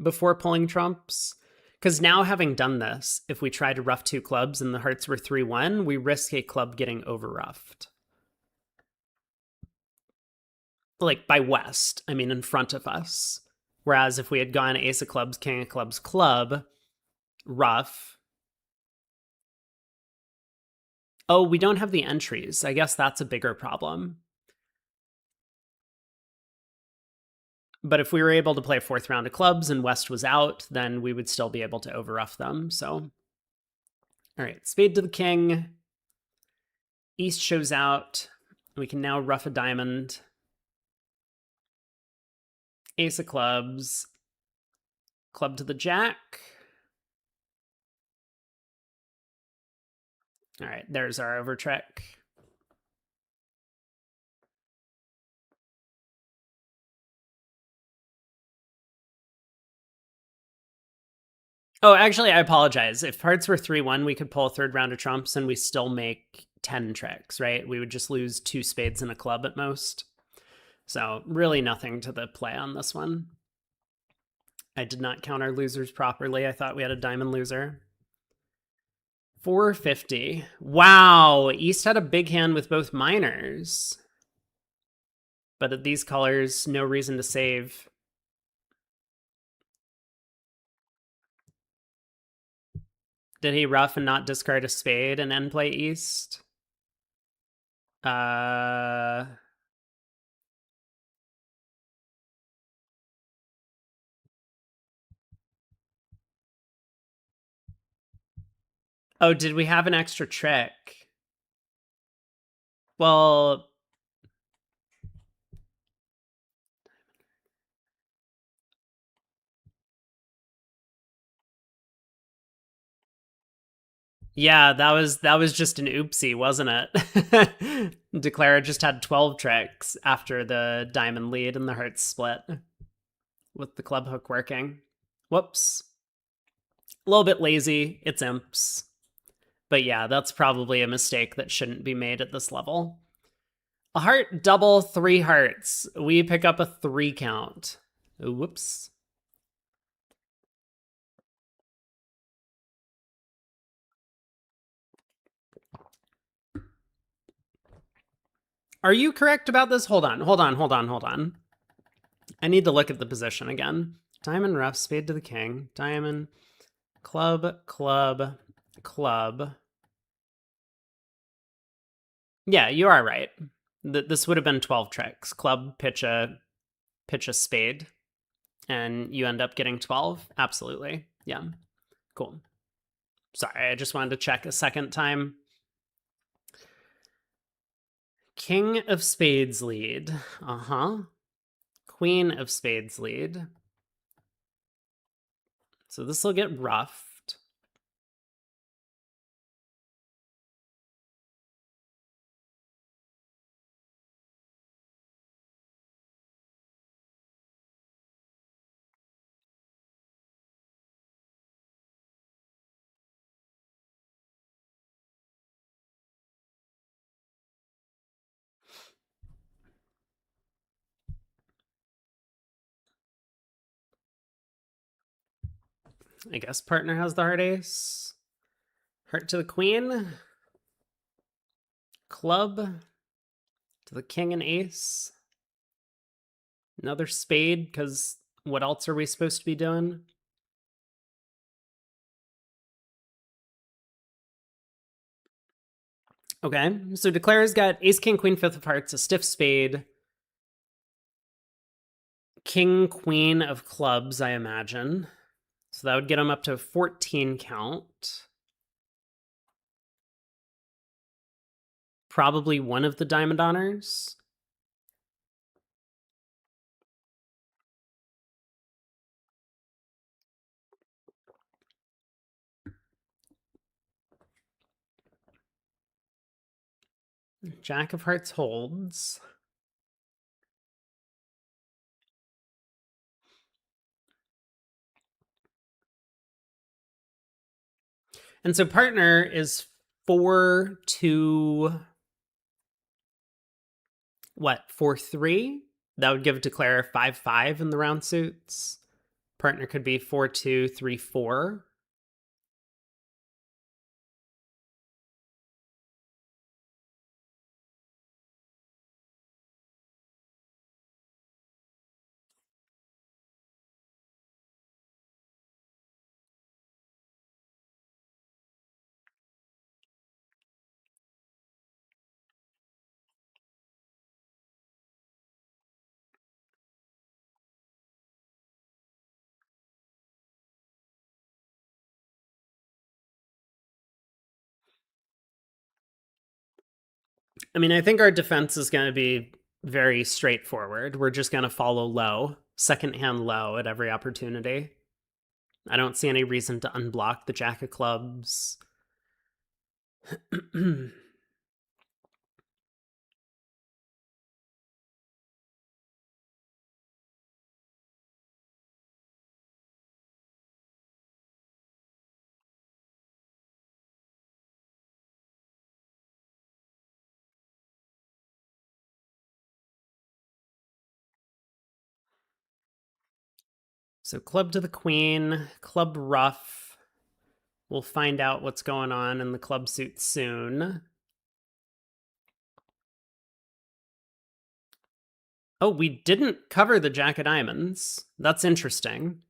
before pulling trumps. Because now, having done this, if we try to rough 2 clubs and the hearts were 3-1, we risk a club getting over roughed. Like by West, I mean in front of us. Whereas if we had gone ace of clubs, king of clubs, club, rough. Oh, we don't have the entries. I guess that's a bigger problem. But if we were able to play 4th round of clubs and West was out, then we would still be able to over rough them. So, all right, spade to the king. East shows out. We can now rough a diamond. Ace of clubs. Club to the jack. All right, there's our over trick. Oh, actually, I apologize. If hearts were 3-1, we could pull a 3rd round of trumps and we still make 10 tricks, right? We would just lose 2 spades and a club at most. So really nothing to the play on this one. I did not count our losers properly. I thought we had a diamond loser. 450. Wow, East had a big hand with both minors. But at these colors, no reason to save. Did he rough and not discard a spade and end play East? Oh, did we have an extra trick? Well, yeah, that was just an oopsie, wasn't it? Declara just had 12 tricks after the diamond lead and the hearts split with the club hook working. Whoops. A little bit lazy. It's imps. But yeah, that's probably a mistake that shouldn't be made at this level. A heart double, 3 hearts. We pick up a 3 count. Whoops. Are you correct about this? Hold on. I need to look at the position again. Diamond, rough, spade to the king. Diamond, club, club, club. Yeah, you are right. This would have been 12 tricks. Club, pitch a spade, and you end up getting 12. Absolutely. Yeah. Cool. Sorry, I just wanted to check a second time. King of spades lead. Queen of spades lead. So this will get roughed. I guess partner has the heart ace. Heart to the queen. Club to the king and ace. Another spade, because what else are we supposed to be doing? Okay, so Declare's got ace, king, queen, 5th of hearts, a stiff spade. King, queen of clubs, I imagine. So that would get him up to 14 count. Probably one of the diamond honors. Jack of Hearts holds. And so partner is 4-2. What, 4-3? That would give declare 5-5 in the round suits. Partner could be 4-2, 3-4. I mean, I think our defense is going to be very straightforward. We're just going to follow low, second hand low at every opportunity. I don't see any reason to unblock the Jack of Clubs. So club to the queen, club ruff. We'll find out what's going on in the club suit soon. Oh, we didn't cover the Jack of Diamonds. That's interesting.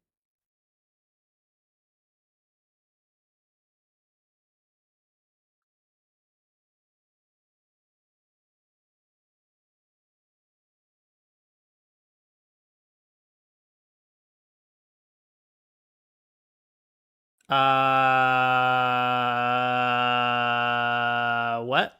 What?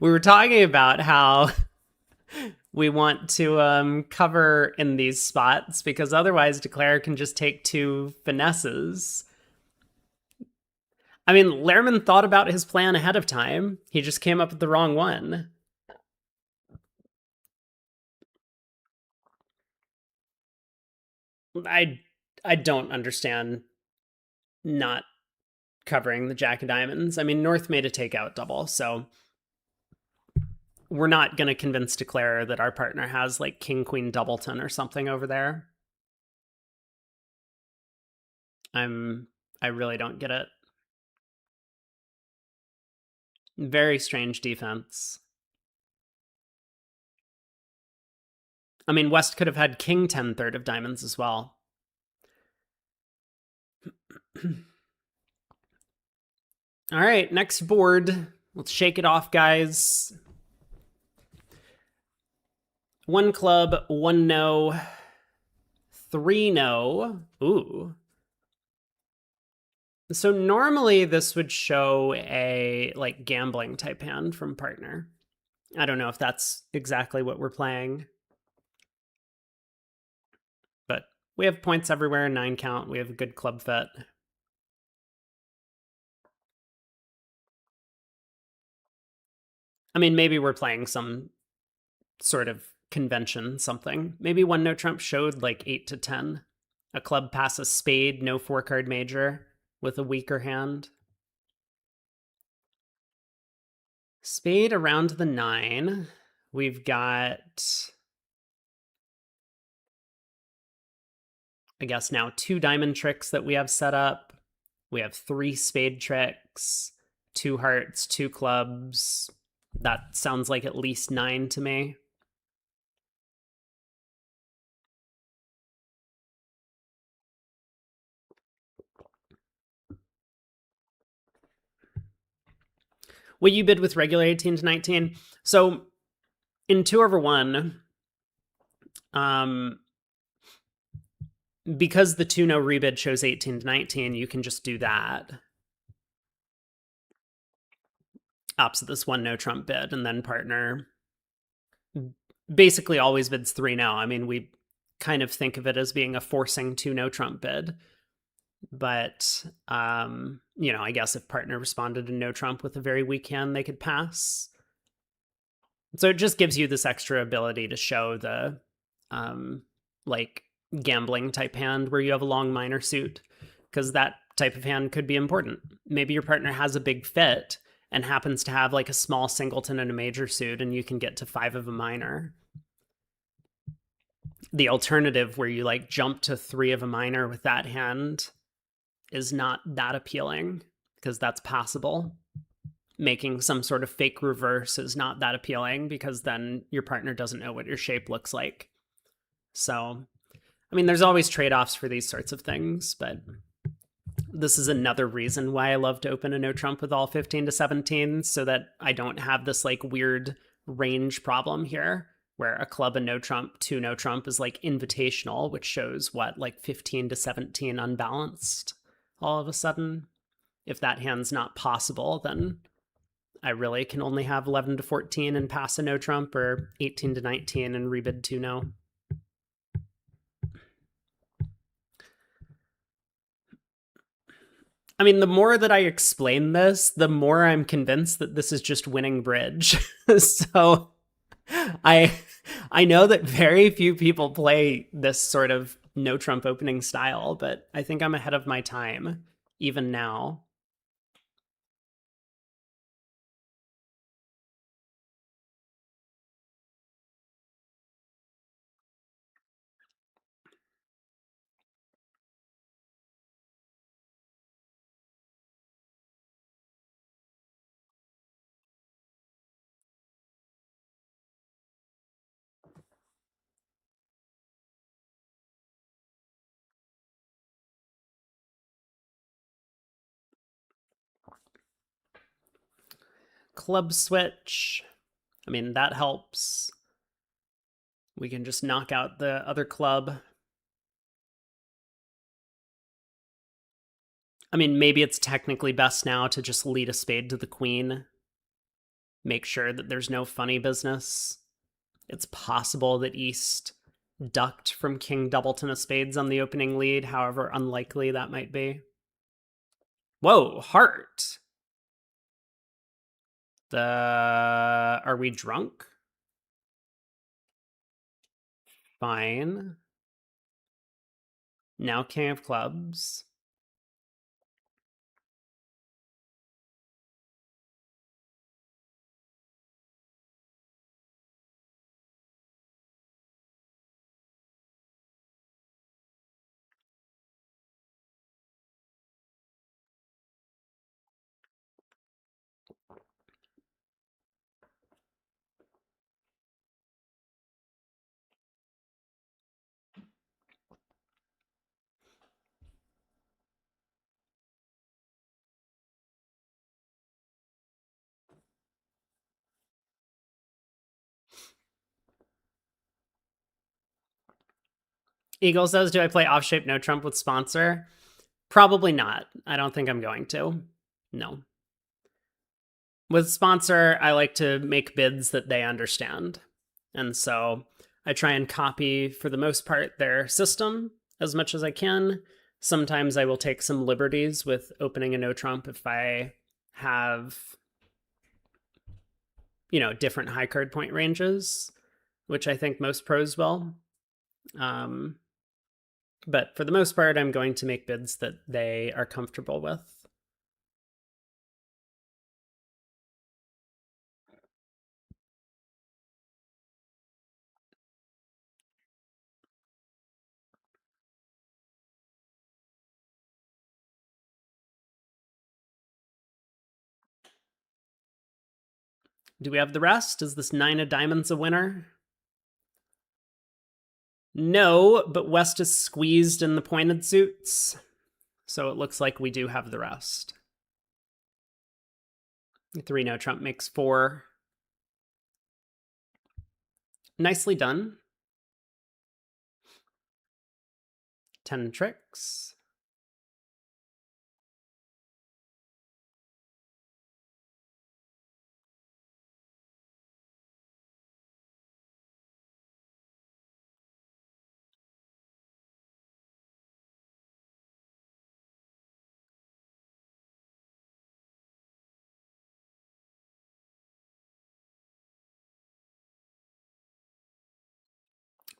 We were talking about how we want to cover in these spots because otherwise Declare can just take 2 finesses. I mean, Lehrman thought about his plan ahead of time. He just came up with the wrong one. I don't understand not covering the Jack of Diamonds. I mean, North made a takeout double, so we're not going to convince Declare that our partner has like King Queen Doubleton or something over there. I really don't get it. Very strange defense. I mean, West could have had King 10 third of diamonds as well. All right, next board. Let's shake it off, guys. 1 club, 1 no, 3 no. Ooh. So normally this would show a like gambling type hand from partner. I don't know if that's exactly what we're playing. But we have points everywhere, 9 count. We have a good club fit. I mean, maybe we're playing some sort of convention, something. Maybe 1 no trump showed like 8 to 10. A club passes spade, no 4-card major with a weaker hand. Spade around the 9. We've got, I guess now 2 diamond tricks that we have set up. We have 3 spade tricks, 2 hearts, 2 clubs. That sounds like at least 9 to me. What you bid with regular 18 to 19? So in 2/1, because the 2 no rebid shows 18 to 19, you can just do that. Opposite this 1 no trump bid, and then partner basically always bids 3 no. I mean, we kind of think of it as being a forcing 2 no trump bid. But, I guess if partner responded to no trump with a very weak hand, they could pass. So it just gives you this extra ability to show the, like, gambling type hand where you have a long minor suit, because that type of hand could be important. Maybe your partner has a big fit and happens to have like a small singleton and a major suit, and you can get to 5 of a minor. The alternative where you like jump to 3 of a minor with that hand is not that appealing, because that's possible. Making some sort of fake reverse is not that appealing, because then your partner doesn't know what your shape looks like. So, I mean, there's always trade-offs for these sorts of things, but this is another reason why I love to open a no trump with all 15 to 17, so that I don't have this like weird range problem here where a club and no trump, 2 no trump is like invitational, which shows what, like 15 to 17 unbalanced all of a sudden. If that hand's not possible, then I really can only have 11 to 14 and pass a no trump, or 18 to 19 and rebid 2 no. I mean, the more that I explain this, the more I'm convinced that this is just winning bridge. So I I know that very few people play this sort of no trump opening style, but I think I'm ahead of my time even now. Club switch. I mean, that helps. We can just knock out the other club. I mean, maybe it's technically best now to just lead a spade to the queen. Make sure that there's no funny business. It's possible that East ducked from King Doubleton of Spades on the opening lead, however unlikely that might be. Whoa, heart. Are we drunk? Fine. Now King of Clubs. Eagle says, do I play off-shape no trump with sponsor? Probably not. I don't think I'm going to. No. With sponsor, I like to make bids that they understand. And so I try and copy, for the most part, their system as much as I can. Sometimes I will take some liberties with opening a no trump if I have, different high card point ranges, which I think most pros will. But for the most part, I'm going to make bids that they are comfortable with. Do we have the rest? Is this 9 of diamonds a winner? No, but West is squeezed in the pointed suits. So it looks like we do have the rest. 3 no trump makes 4. Nicely done. 10 tricks.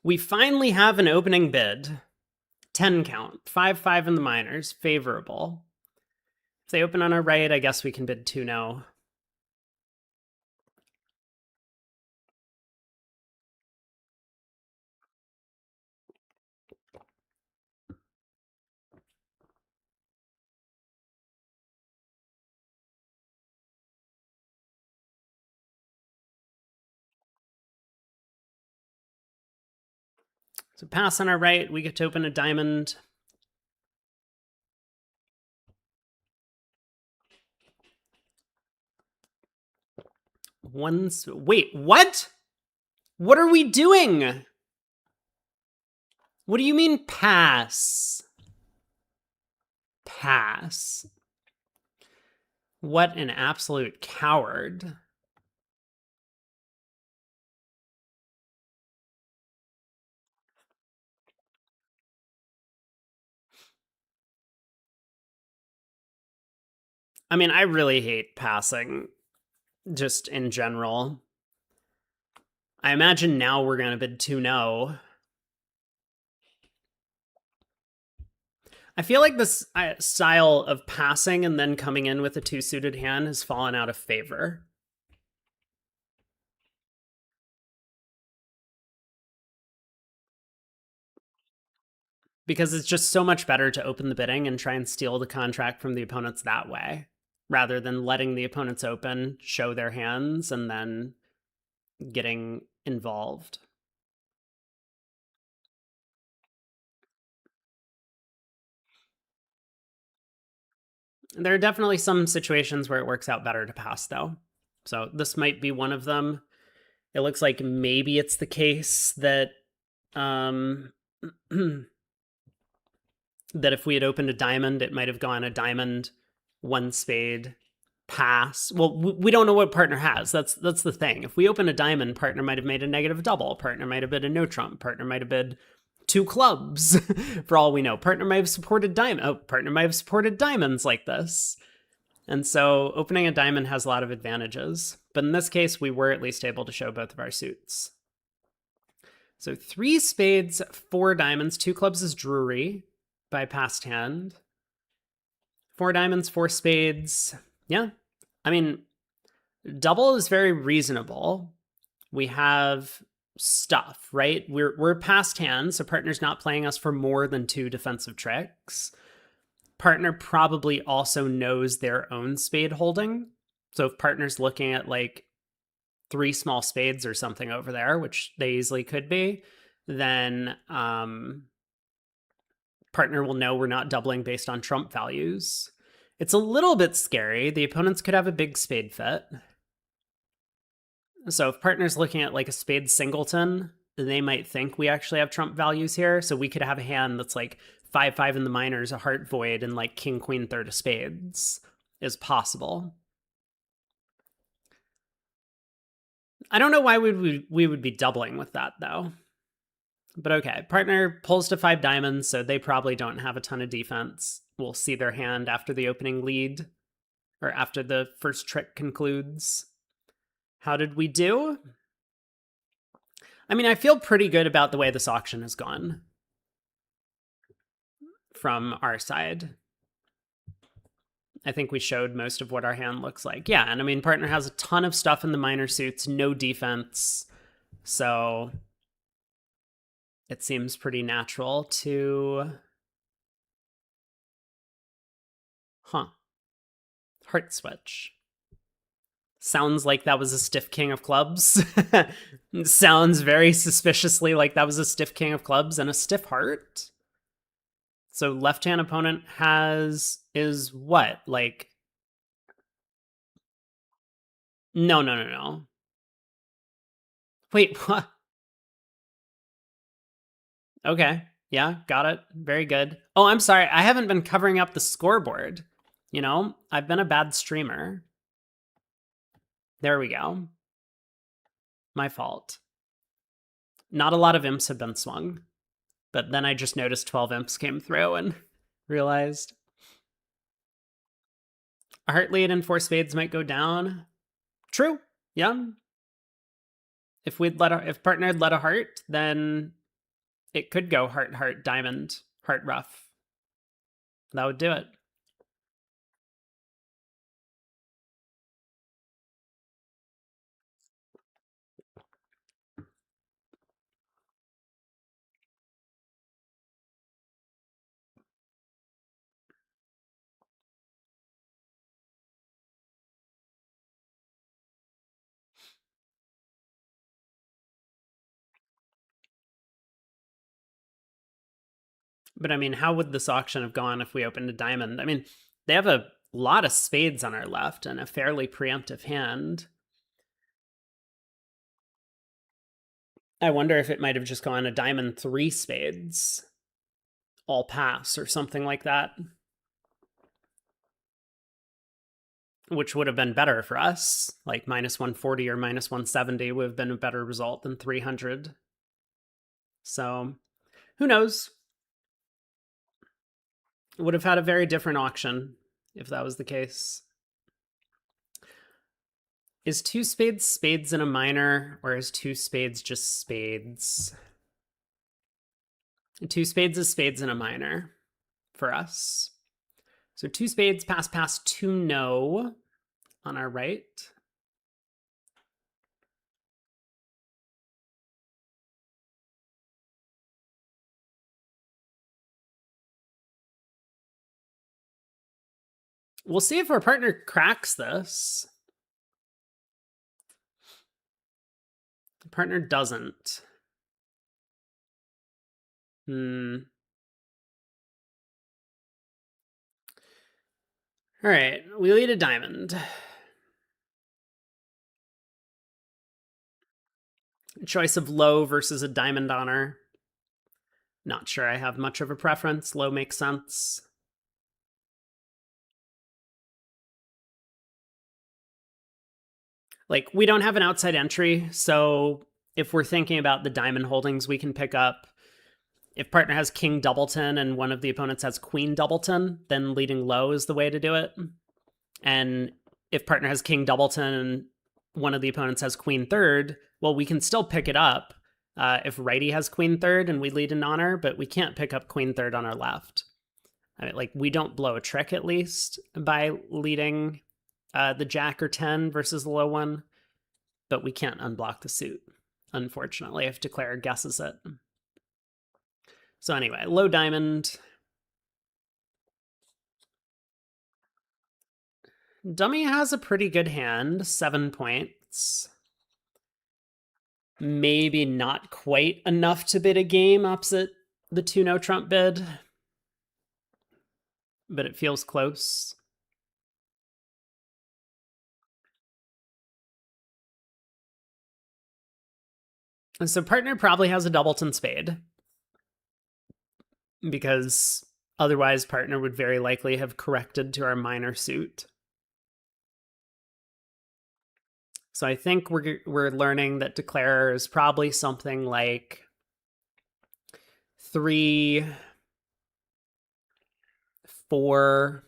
We finally have an opening bid. 10 count. 5-5 in the minors. Favorable. If they open on our right, I guess we can bid 2-no. So pass on our right, we get to open a diamond. Wait, what? What are we doing? What do you mean pass? Pass. What an absolute coward. I mean, I really hate passing, just in general. I imagine now we're going to bid 2-no. I feel like this style of passing and then coming in with a 2-suited hand has fallen out of favor. Because it's just so much better to open the bidding and try and steal the contract from the opponents that way, rather than letting the opponents open, show their hands, and then getting involved. There are definitely some situations where it works out better to pass, though. So this might be one of them. It looks like maybe it's the case that that if we had opened a diamond, it might have gone a diamond, 1 spade, pass. Well, we don't know what partner has. That's the thing. If we open a diamond, partner might have made a negative double. Partner might have bid a no trump. Partner might have bid 2 clubs. For all we know, partner might have supported partner might have supported diamonds like this. And so opening a diamond has a lot of advantages. But in this case, we were at least able to show both of our suits. So 3 spades, 4 diamonds, 2 clubs is Drury by passed hand. 4 diamonds, 4 spades. Yeah. I mean, double is very reasonable. We have stuff, right? We're past hand, so partner's not playing us for more than 2 defensive tricks. Partner probably also knows their own spade holding. So if partner's looking at like 3 small spades or something over there, which they easily could be, then partner will know we're not doubling based on trump values. It's a little bit scary. The opponents could have a big spade fit. So if partner's looking at like a spade singleton, then they might think we actually have trump values here. So we could have a hand that's like 5-5 in the minors, a heart void, and like king, queen, third of spades is possible. I don't know why we would be doubling with that, though. But okay, partner pulls to 5 diamonds, so they probably don't have a ton of defense. We'll see their hand after the opening lead, or after the first trick concludes. How did we do? I mean, I feel pretty good about the way this auction has gone from our side. I think we showed most of what our hand looks like. Yeah, and I mean, partner has a ton of stuff in the minor suits, no defense. So it seems pretty natural to... Heart switch. Sounds like that was a stiff king of clubs. Sounds very suspiciously like that was a stiff king of clubs and a stiff heart. So left-hand opponent is what? Like, no. Wait, what? Okay. Yeah, got it. Very good. Oh, I'm sorry. I haven't been covering up the scoreboard. You know, I've been a bad streamer. There we go. My fault. Not a lot of imps have been swung. But then I just noticed 12 imps came through and realized a heart lead and 4 spades might go down. True. Yeah. If partner had led a heart, then It could go heart, heart, diamond, heart, rough. That would do it. But I mean, how would this auction have gone if we opened a diamond? I mean, they have a lot of spades on our left and a fairly preemptive hand. I wonder if it might have just gone a diamond, 3 spades, all pass or something like that, which would have been better for us. Like minus 140 or minus 170 would have been a better result than 300. So who knows? Would have had a very different auction if that was the case. Is 2 spades spades in a minor, or is 2 spades just spades? 2 spades is spades in a minor for us. So 2 spades, pass, pass, 2 no on our right. We'll see if our partner cracks this. The partner doesn't. All right, we lead a diamond. Choice of low versus a diamond honor. Not sure I have much of a preference. Low makes sense. Like, we don't have an outside entry, so if we're thinking about the diamond holdings, we can pick up, if partner has king doubleton and one of the opponents has queen doubleton, then leading low is the way to do it. And if partner has king doubleton and one of the opponents has queen third, well, we can still pick it up if righty has queen third and we lead in honor, but we can't pick up queen third on our left. I mean, like, we don't blow a trick, at least, by leading the jack or 10 versus the low one, but we can't unblock the suit, unfortunately, if declarer guesses it. So anyway, low diamond. Dummy has a pretty good hand, 7 points. Maybe not quite enough to bid a game opposite the 2-no trump bid, but it feels close. And so partner probably has a doubleton spade, because otherwise partner would very likely have corrected to our minor suit. So I think we're learning that declarer is probably something like 3, 4,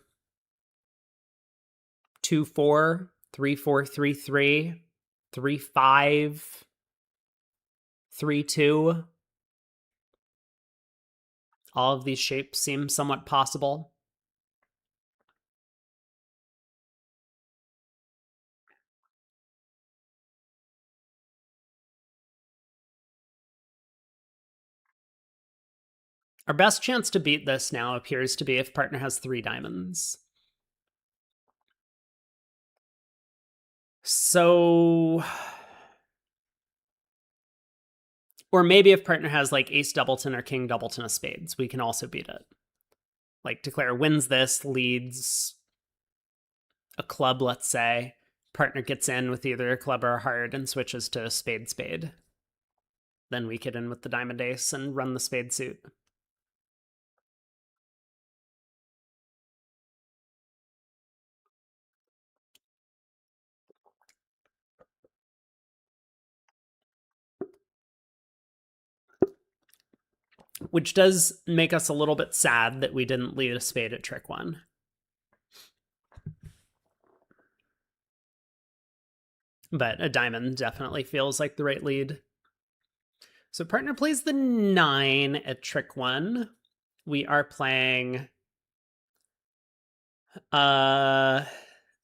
2, 4, 3, 4, 3, 3, 3, 5, 3, 2. All of these shapes seem somewhat possible. Our best chance to beat this now appears to be if partner has 3 diamonds. So, or maybe if partner has like ace doubleton or king doubleton of spades, we can also beat it. Like, declarer wins this, leads a club, let's say. Partner gets in with either a club or a heart and switches to spade spade. Then we get in with the diamond ace and run the spade suit. Which does make us a little bit sad that we didn't lead a spade at trick 1. But a diamond definitely feels like the right lead. So partner plays the 9 at trick 1. We are playing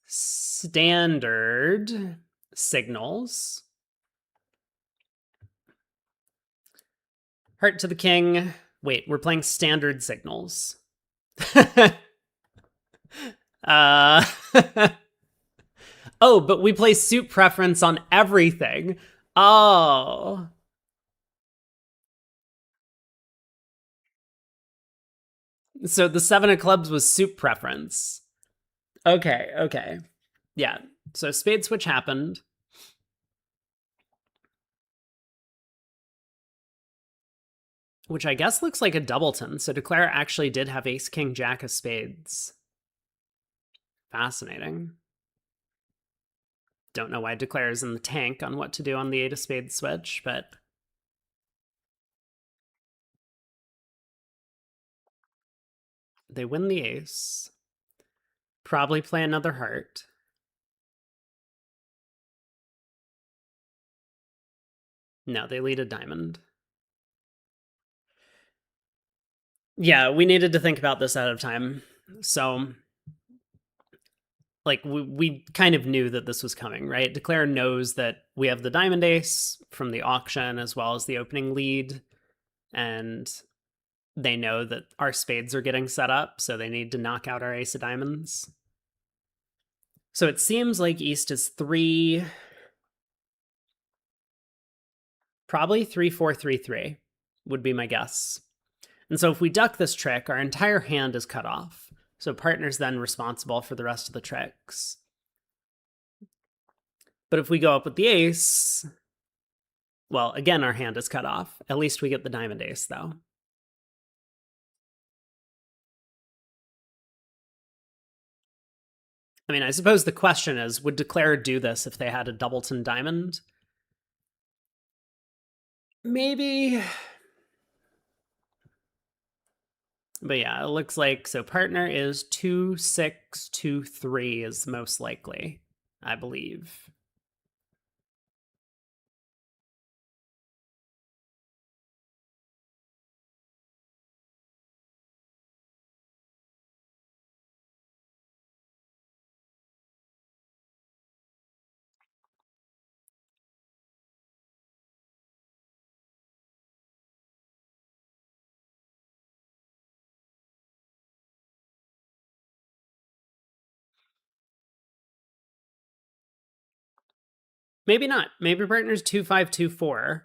standard signals. Heart to the king. Wait, we're playing standard signals. uh Oh, but we play suit preference on everything. Oh. So the 7 of clubs was suit preference. Okay. Yeah. So spade switch happened. Which I guess looks like a doubleton. So Declare actually did have ace, king, jack of spades. Fascinating. Don't know why Declare is in the tank on what to do on the 8 of spades switch, but they win the ace. Probably play another heart. No, they lead a diamond. Yeah, we needed to think about this out of time. So, like, we kind of knew that this was coming, right? Declare knows that we have the diamond ace from the auction as well as the opening lead. And they know that our spades are getting set up, so they need to knock out our ace of diamonds. So it seems like East is 3, probably 3-4-3-3 would be my guess. And so if we duck this trick, our entire hand is cut off. So partner's then responsible for the rest of the tricks. But if we go up with the ace, well, again, our hand is cut off. At least we get the diamond ace, though. I mean, I suppose the question is, would Declare do this if they had a doubleton diamond? Maybe. But yeah, it looks like, so partner is 2-6-2-3 is most likely, I believe. Maybe not. Maybe partner's 2-5-2-4.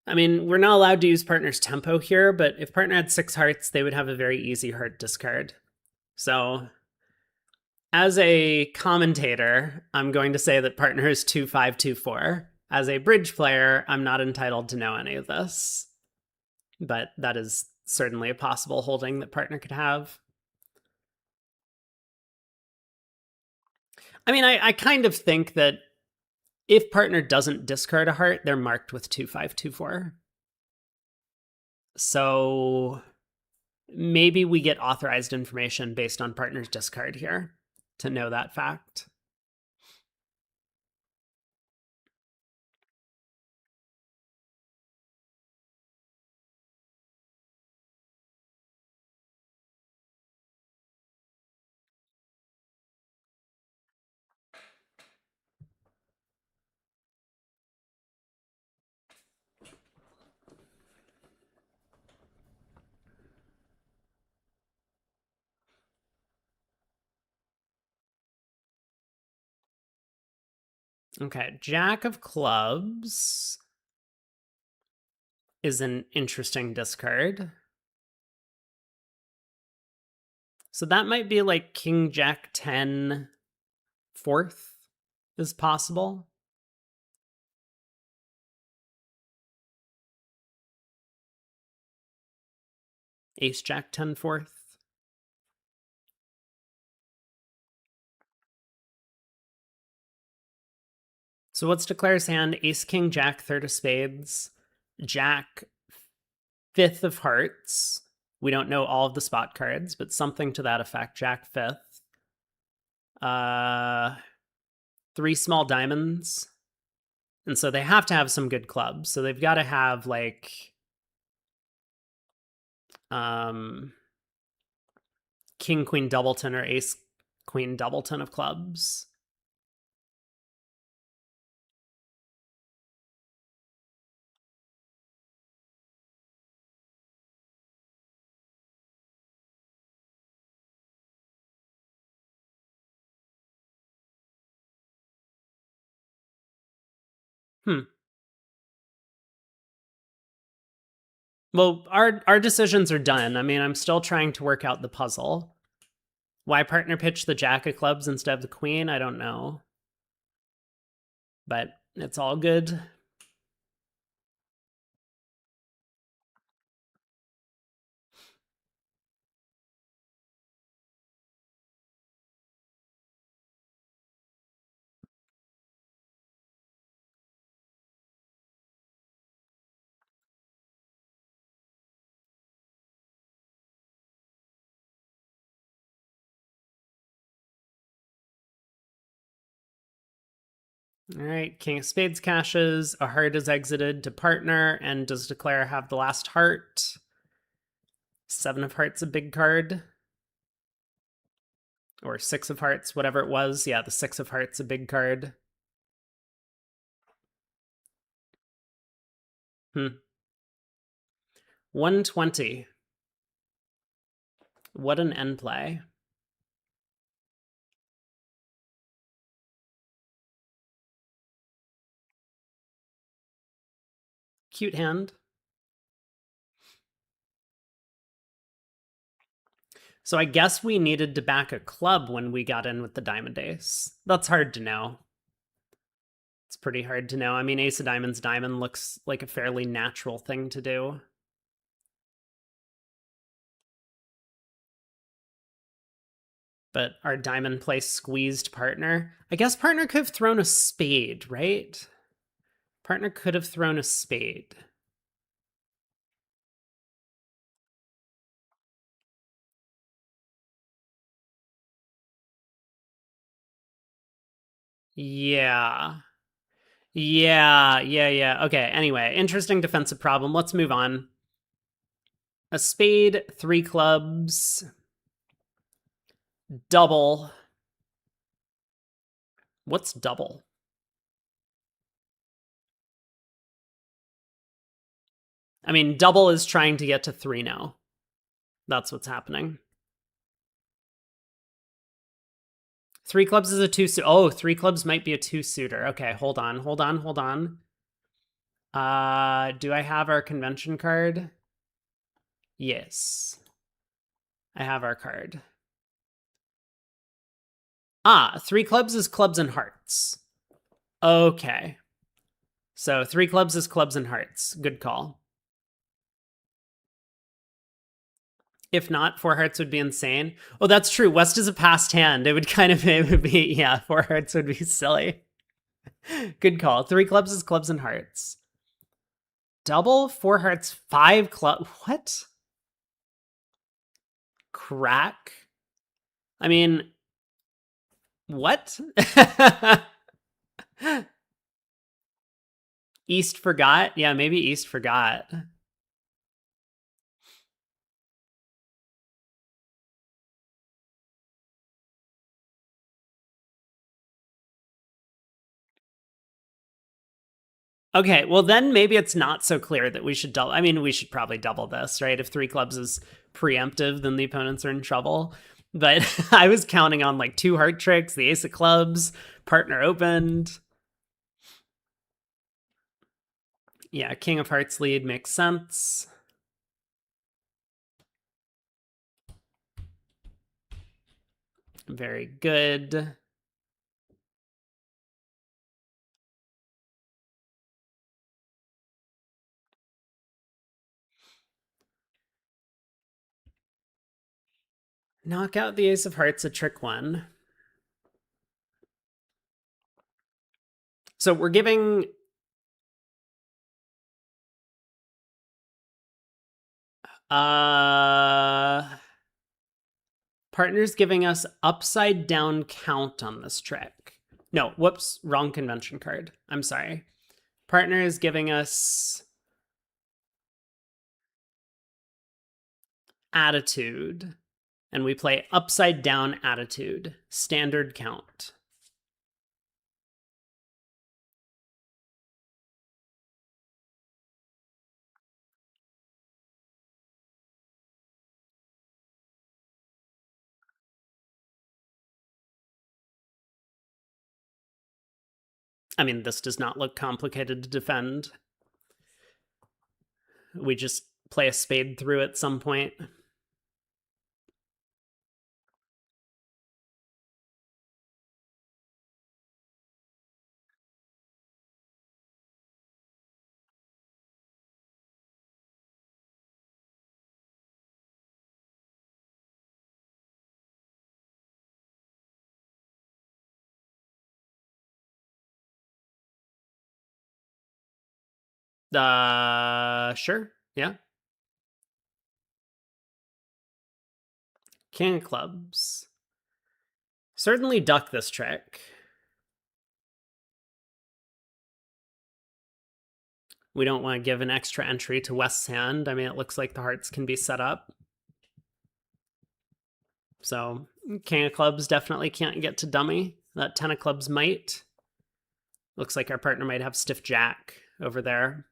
I mean, we're not allowed to use partner's tempo here, but if partner had 6 hearts, they would have a very easy heart discard. So, as a commentator, I'm going to say that partner is 2-5-2-4. As a bridge player, I'm not entitled to know any of this. But that is certainly a possible holding that partner could have. I mean, I kind of think that if partner doesn't discard a heart, they're marked with 2-5-2-4. So maybe we get authorized information based on partner's discard here to know that fact. Okay, Jack of clubs is an interesting discard. So that might be like King Jack 10 fourth is possible. Ace Jack 10 fourth. So what's Declare's hand? Ace, King, Jack, third of spades, Jack, fifth of hearts. We don't know all of the spot cards, but something to that effect. Jack fifth. 3 small diamonds. And so they have to have some good clubs. So they've got to have like king, queen, doubleton, or ace, queen, doubleton of clubs. Well, our decisions are done. I mean, I'm still trying to work out the puzzle. Why partner pitch the jack of clubs instead of the queen? I don't know. But it's all good. All right, king of spades cashes, a heart is exited to partner, and does declare have the last heart. Seven of hearts, a big card. Or six of hearts, whatever it was. Yeah, the six of hearts, a big card. 120. What an end play. Cute hand. So I guess we needed to back a club when we got in with the diamond ace. That's hard to know. It's pretty hard to know. I mean, ace of diamonds diamond looks like a fairly natural thing to do. But our diamond play squeezed partner. I guess partner could have thrown a spade, right? Partner could have thrown a spade. Yeah. Yeah. Okay, anyway, interesting defensive problem. Let's move on. A spade, three clubs, double. What's double? I mean, double is trying to get to three now. That's what's happening. Three clubs is a two suit. Oh, three clubs might be a two suitor. Okay, hold on. Do I have our convention card? Yes. I have our card. Ah, three clubs is clubs and hearts. Okay. So three clubs is clubs and hearts. Good call. If not, four hearts would be insane. Oh, that's true. West is a passed hand. It would be, yeah, four hearts would be silly. Good call. Three clubs is clubs and hearts. Double, four hearts, five club. What? Crack? I mean, what? East forgot? Yeah, maybe East forgot. Okay, well then maybe it's not so clear that we should double. I mean, we should probably double this, right? If three clubs is preemptive, then the opponents are in trouble. But I was counting on like two heart tricks, the ace of clubs, partner opened. Yeah, king of hearts lead makes sense. Very good. Knock out the ace of hearts, a trick one. So we're giving... Partner's giving us upside down count on this trick. No, whoops, wrong convention card. I'm sorry. Partner is giving us attitude, and we play upside down attitude, standard count. I mean, this does not look complicated to defend. We just play a spade through at some point. Sure. Yeah. King of clubs. Certainly duck this trick. We don't want to give an extra entry to West's hand. I mean, it looks like the hearts can be set up. So King of clubs definitely can't get to dummy. That 10 of clubs might. Looks like our partner might have stiff jack over there.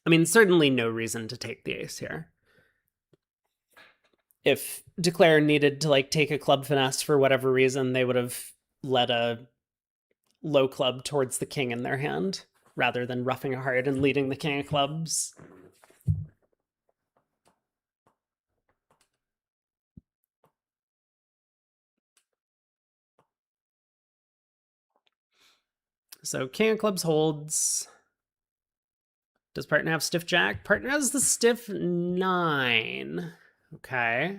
I mean, certainly no reason to take the ace here. If Declare needed to like take a club finesse for whatever reason, they would have led a low club towards the king in their hand rather than roughing a heart and leading the king of clubs. So king of clubs holds. Does partner have stiff jack? Partner has the stiff 9. Okay.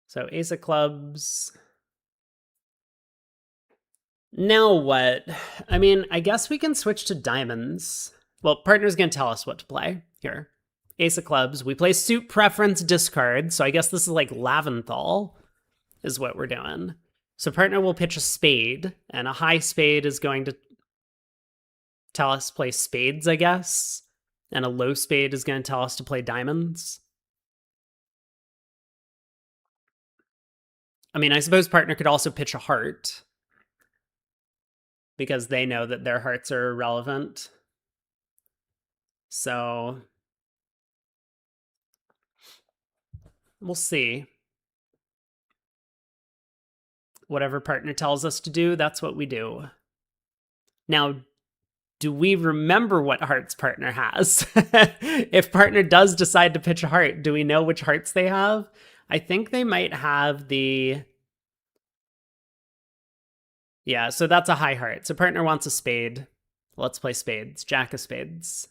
So ace of clubs. Now what? I mean, I guess we can switch to diamonds. Well, partner's going to tell us what to play here. Ace of clubs. We play suit preference discard. So I guess this is like Laventhal is what we're doing. So partner will pitch a spade, and a high spade is going to tell us to play spades, I guess. And a low spade is going to tell us to play diamonds. I mean, I suppose partner could also pitch a heart because they know that their hearts are irrelevant. So we'll see. Whatever partner tells us to do, that's what we do. Now, do we remember what hearts partner has? If partner does decide to pitch a heart, do we know which hearts they have? I think they might have the... Yeah, so that's a high heart. So partner wants a spade. Let's play spades. Jack of spades.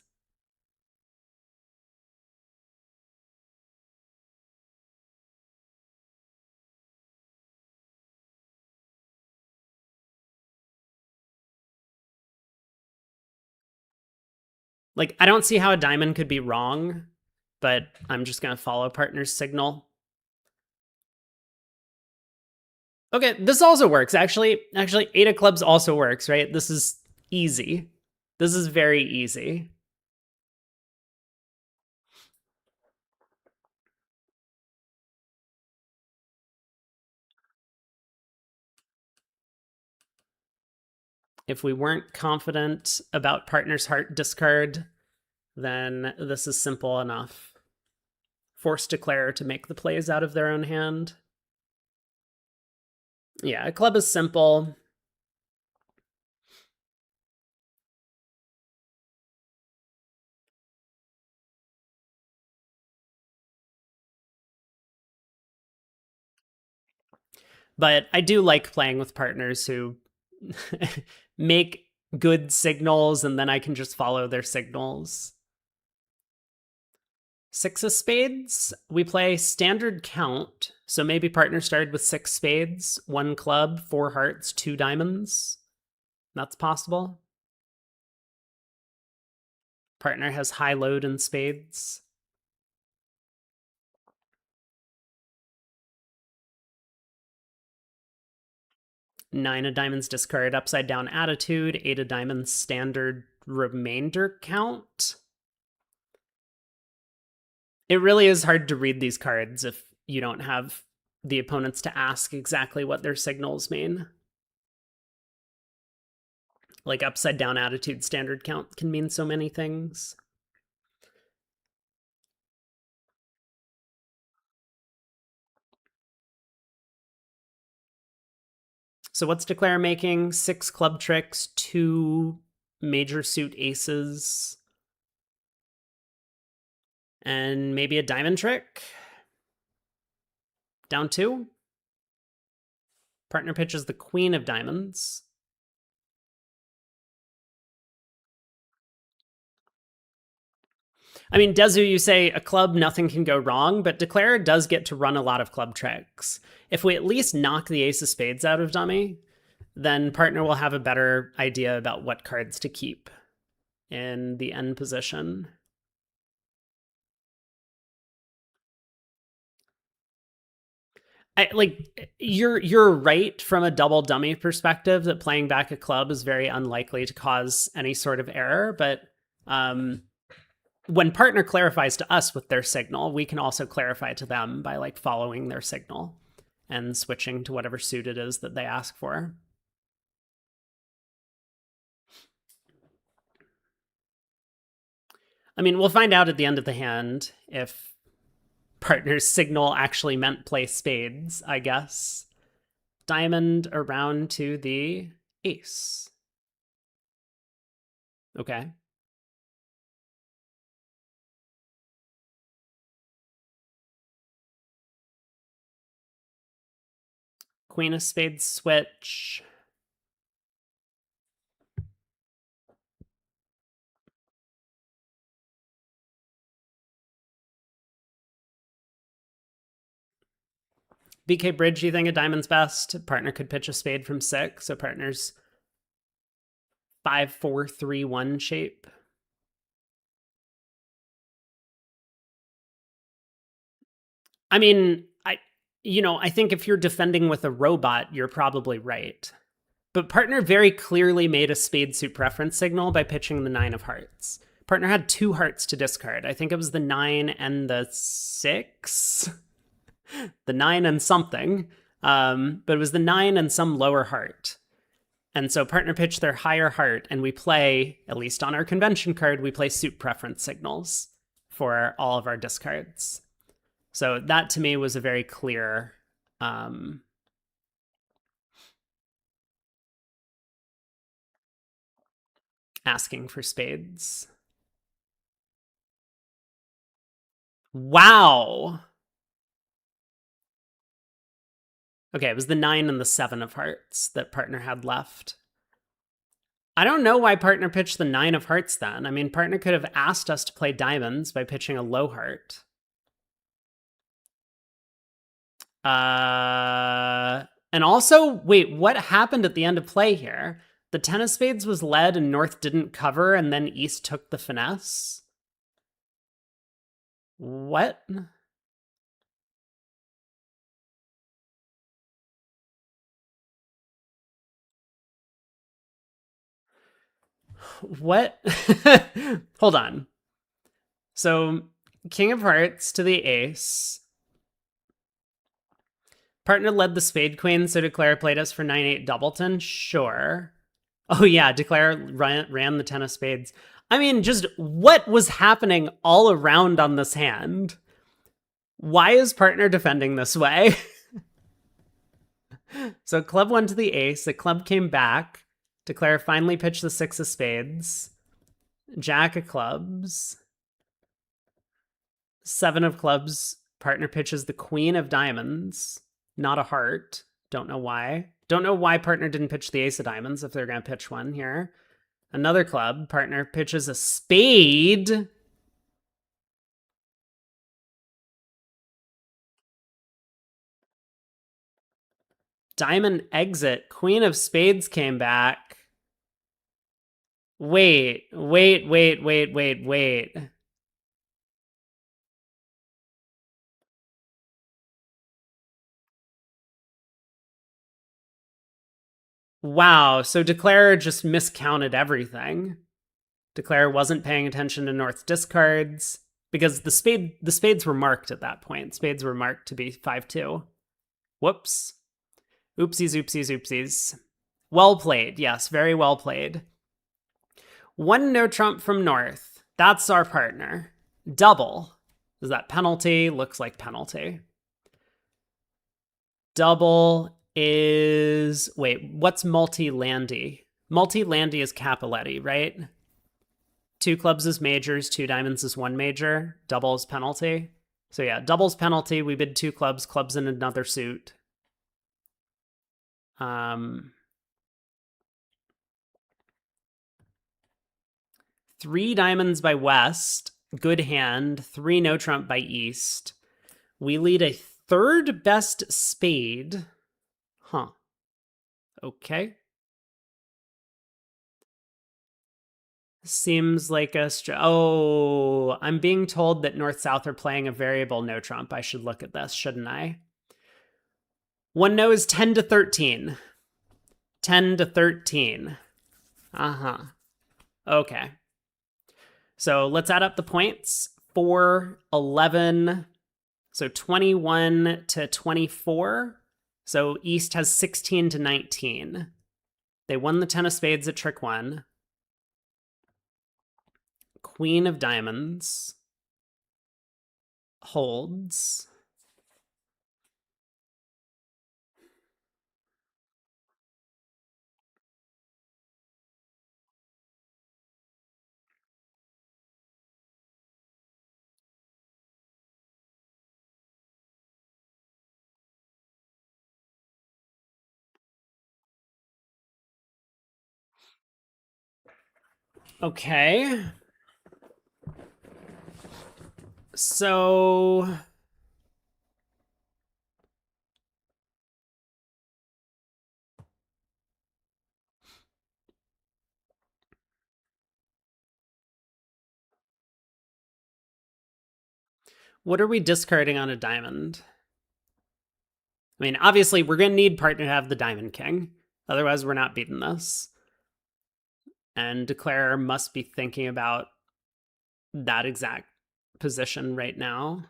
Like, I don't see how a diamond could be wrong, but I'm just going to follow partner's signal. Okay, this also works. Actually, 8 of clubs also works, right? This is easy. This is very easy. If we weren't confident about partner's heart discard, then this is simple enough. Force Declare to make the plays out of their own hand. Yeah, a club is simple. But I do like playing with partners who make good signals and then I can just follow their signals. 6 of spades, we play standard count. So maybe partner started with 6 spades, 1 club, 4 hearts, 2 diamonds. That's possible. Partner has high load in spades. 9 of diamonds discard upside down attitude, 8 of diamonds standard remainder count. It really is hard to read these cards if you don't have the opponents to ask exactly what their signals mean. Like upside down attitude standard count can mean so many things. So what's Declare making? 6 club tricks, 2 major suit aces, and maybe a diamond trick. Down 2. Partner pitches the queen of diamonds. I mean, Dezu, you say a club, nothing can go wrong, but Declare does get to run a lot of club tricks. If we at least knock the ace of spades out of dummy, then partner will have a better idea about what cards to keep in the end position. You're right from a double dummy perspective that playing back a club is very unlikely to cause any sort of error, but when partner clarifies to us with their signal, we can also clarify to them by like following their signal and switching to whatever suit it is that they ask for. I mean, we'll find out at the end of the hand if partner's signal actually meant play spades, I guess. Diamond around to the ace. Okay. Queen of spades switch. BK bridge, you think a diamond's best? Partner could pitch a spade from 6, so partner's 5-4-3-1 shape. I mean, I think if you're defending with a robot, you're probably right. But partner very clearly made a spade suit preference signal by pitching the 9 of hearts. Partner had 2 hearts to discard. I think it was the 9 and the 6. The 9 and something. But it was the 9 and some lower heart. And so partner pitched their higher heart, and we play, at least on our convention card, we play suit preference signals for all of our discards. So that to me was a very clear asking for spades. Wow. Okay, it was the 9 and the 7 of hearts that partner had left. I don't know why partner pitched the 9 of hearts then. I mean, partner could have asked us to play diamonds by pitching a low heart. And also, wait, what happened at the end of play here? The 10 of spades was led and North didn't cover, and then East took the finesse? What? What? Hold on. So, King of Hearts to the ace. Partner led the spade queen, so Declare played us for 9-8 doubleton? Sure. Oh yeah, Declare ran the 10 of spades. I mean, just what was happening all around on this hand? Why is partner defending this way? So club went to the ace. The club came back. Declare finally pitched the 6 of spades. Jack of clubs. 7 of clubs. Partner pitches the queen of diamonds. Not a heart. Don't know why. Don't know why partner didn't pitch the ace of diamonds if they're going to pitch one here. Another club. Partner pitches a spade. Diamond exit. Queen of spades came back. Wait. Wow, so Declare just miscounted everything. Declare wasn't paying attention to North's discards because the spades were marked at that point. Spades were marked to be 5-2. Whoops. Oopsies, oopsies, oopsies. Well played. Yes, very well played. One no trump from North. That's our partner. Double. Is that penalty? Looks like penalty. Double is... Wait, what's multi-landy? Multi-landy is Capiletti, right? 2 clubs is majors, 2 diamonds is 1 major. Double is penalty. So yeah, double's penalty. We bid 2 clubs, clubs in another suit. 3 diamonds by West. Good hand. 3 no trump by East. We lead a third best spade. Huh. Okay. Seems like a... Oh, I'm being told that North-South are playing a variable no trump. I should look at this, shouldn't I? One no is 10 to 13. 10 to 13. Uh-huh. Okay. So let's add up the points. 4, 11, so 21 to 24. So East has 16 to 19. They won the 10 of spades at trick 1. Queen of diamonds holds. Okay. So what are we discarding on a diamond? I mean, obviously, we're going to need partner to have the Diamond King. Otherwise, we're not beating this. And Declare must be thinking about that exact position right now.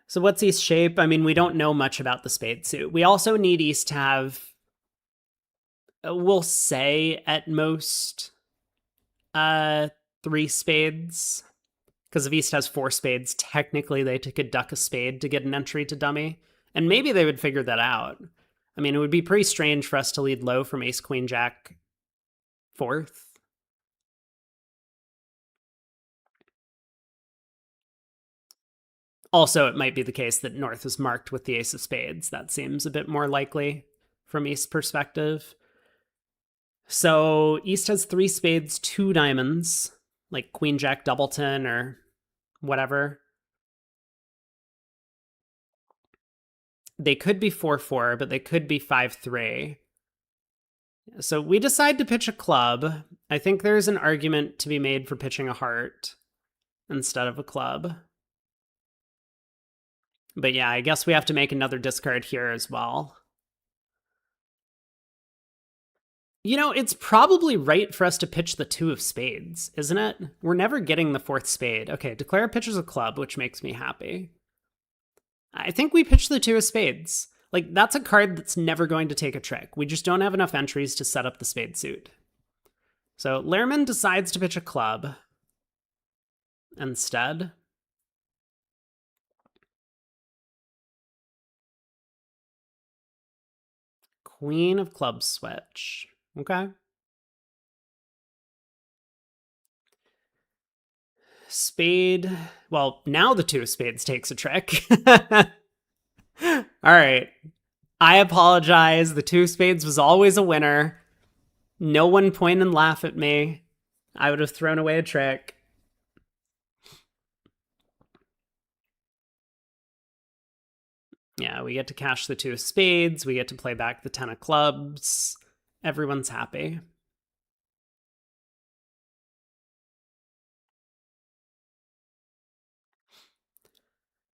So what's East's shape? I mean, we don't know much about the spade suit. We also need East to have, we'll say at most, 3 spades. Because if East has 4 spades, technically they could duck a spade to get an entry to dummy. And maybe they would figure that out. I mean, it would be pretty strange for us to lead low from ace, queen, jack, 4th. Also, it might be the case that North is marked with the ace of spades. That seems a bit more likely from East's perspective. So East has 3 spades, 2 diamonds, like queen, jack, doubleton, or whatever. They could be 4-4, but they could be 5-3. So we decide to pitch a club. I think there's an argument to be made for pitching a heart instead of a club. But yeah, I guess we have to make another discard here as well. You know, it's probably right for us to pitch the 2 of spades, isn't it? We're never getting the 4th spade. Okay, Declare pitches a club, which makes me happy. I think we pitch the 2 of spades. Like, that's a card that's never going to take a trick. We just don't have enough entries to set up the spade suit. So Lehrman decides to pitch a club instead. Queen of clubs switch. Okay. Spade. Well, now the 2 of spades takes a trick. All right. I apologize. The 2 of spades was always a winner. No one point and laugh at me. I would have thrown away a trick. Yeah, we get to cash the 2 of spades. We get to play back the 10 of clubs. Everyone's happy.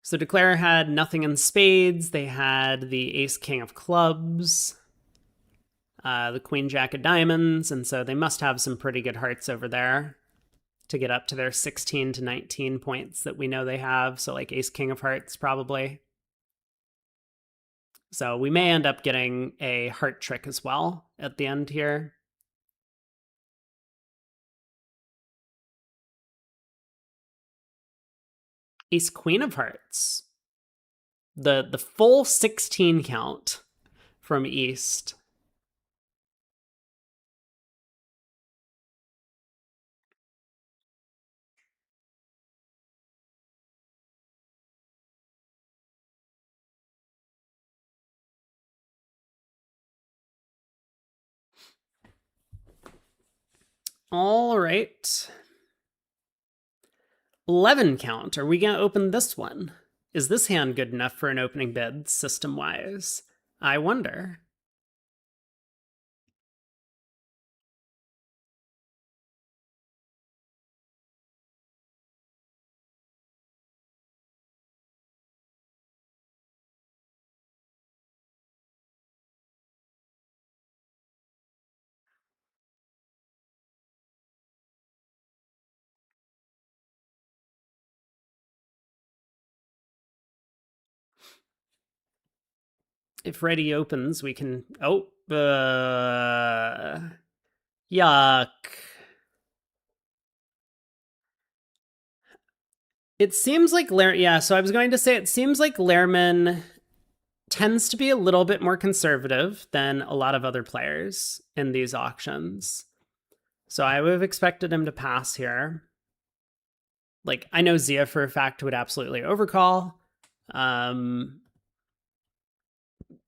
So Declare had nothing in spades. They had the ace king of clubs, the queen jack of diamonds, and so they must have some pretty good hearts over there to get up to their 16 to 19 points that we know they have. So like ace king of hearts probably. So we may end up getting a heart trick as well at the end here. Ace queen of hearts. The full 16 count from East. All right. 11 count. Are we going to open this one? Is this hand good enough for an opening bid system-wise? I wonder. If ready opens, we can... Oh, yuck. It seems like yeah, so I was going to say it seems like Lehrman tends to be a little bit more conservative than a lot of other players in these auctions. So I would have expected him to pass here. Like, I know Zia for a fact would absolutely overcall.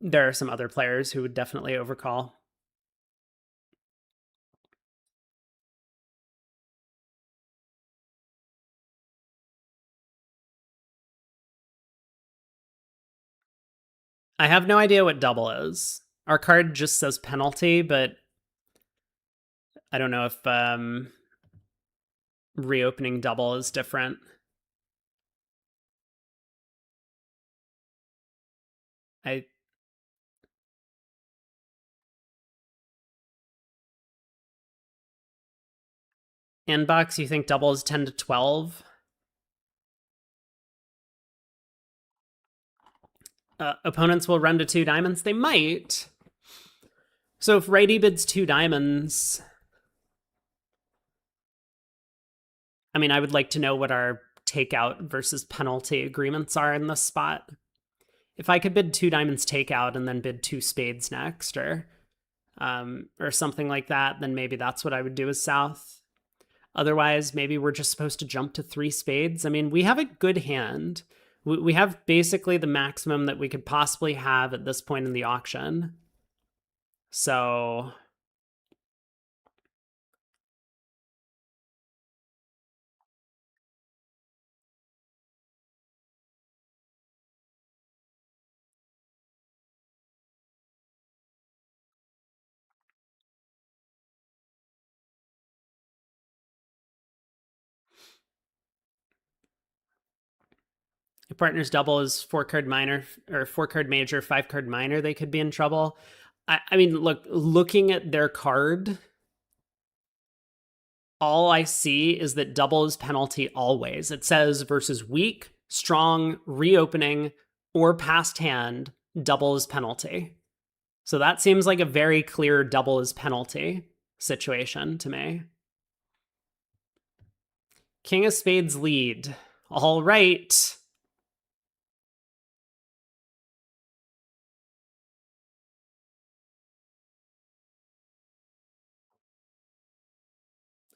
There are some other players who would definitely overcall. I have no idea what double is. Our card just says penalty, but I don't know if reopening double is different. Inbox, you think double is 10 to 12? Opponents will run to 2 diamonds? They might. So if righty bids 2 diamonds, I mean, I would like to know what our takeout versus penalty agreements are in this spot. If I could bid 2 diamonds takeout and then bid 2 spades next, or something like that, then maybe that's what I would do as South. Otherwise, maybe we're just supposed to jump to 3 spades. I mean, we have a good hand. We have basically the maximum that we could possibly have at this point in the auction. So if partners double is 4-card minor or 4-card major, 5-card minor, they could be in trouble. I mean, looking at their card, all I see is that double is penalty always. It says versus weak, strong, reopening, or past hand, double is penalty. So that seems like a very clear double is penalty situation to me. King of spades lead. All right.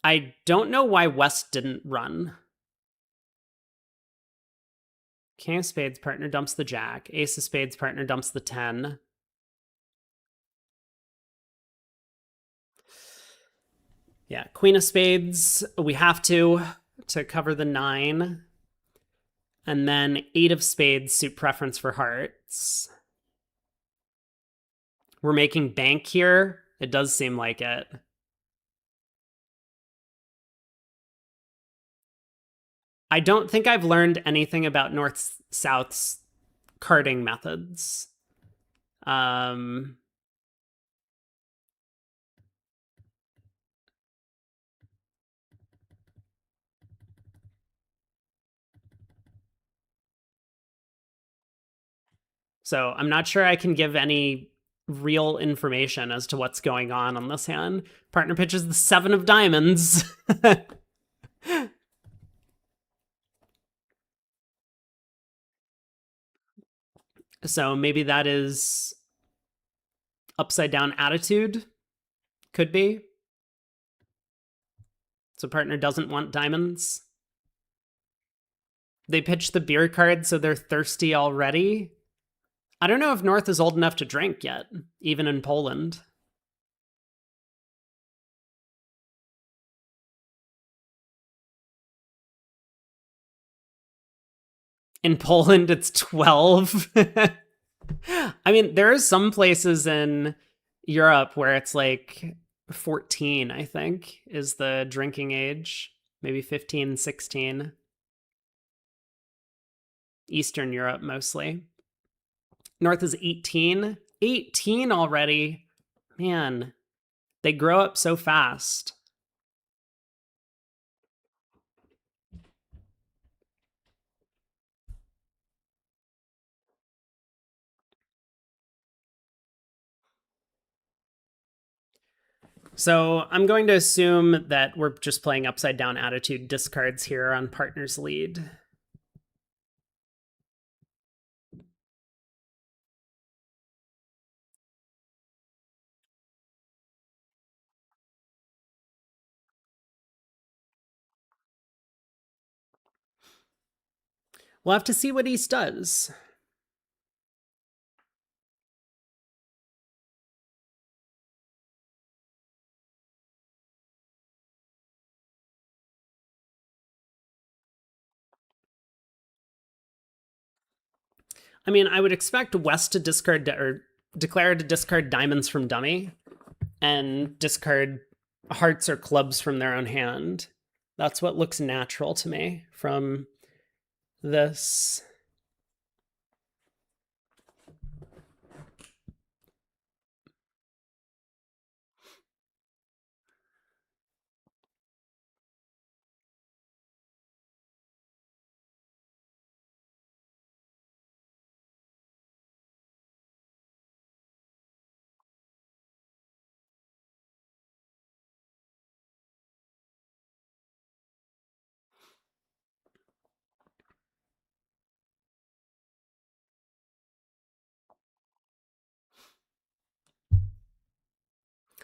I don't know why West didn't run. King of spades, partner dumps the jack. Ace of spades, partner dumps the 10. Yeah, queen of spades, we have to cover the 9. And then 8 of spades, suit preference for hearts. We're making bank here. It does seem like it. I don't think I've learned anything about North-South's carding methods. So I'm not sure I can give any real information as to what's going on this hand. Partner pitches the 7 of diamonds. So maybe that is upside down attitude. Could be. So partner doesn't want diamonds. They pitch the beer card, so they're thirsty already. I don't know if North is old enough to drink yet, even in Poland. In Poland, it's 12. I mean, there are some places in Europe where it's like 14, I think, is the drinking age. Maybe 15, 16. Eastern Europe, mostly. North is 18. 18 already. Man, they grow up so fast. So I'm going to assume that we're just playing upside down attitude discards here on partner's lead. We'll have to see what East does. I mean, I would expect West to discard or declare to discard diamonds from dummy and discard hearts or clubs from their own hand. That's what looks natural to me from this.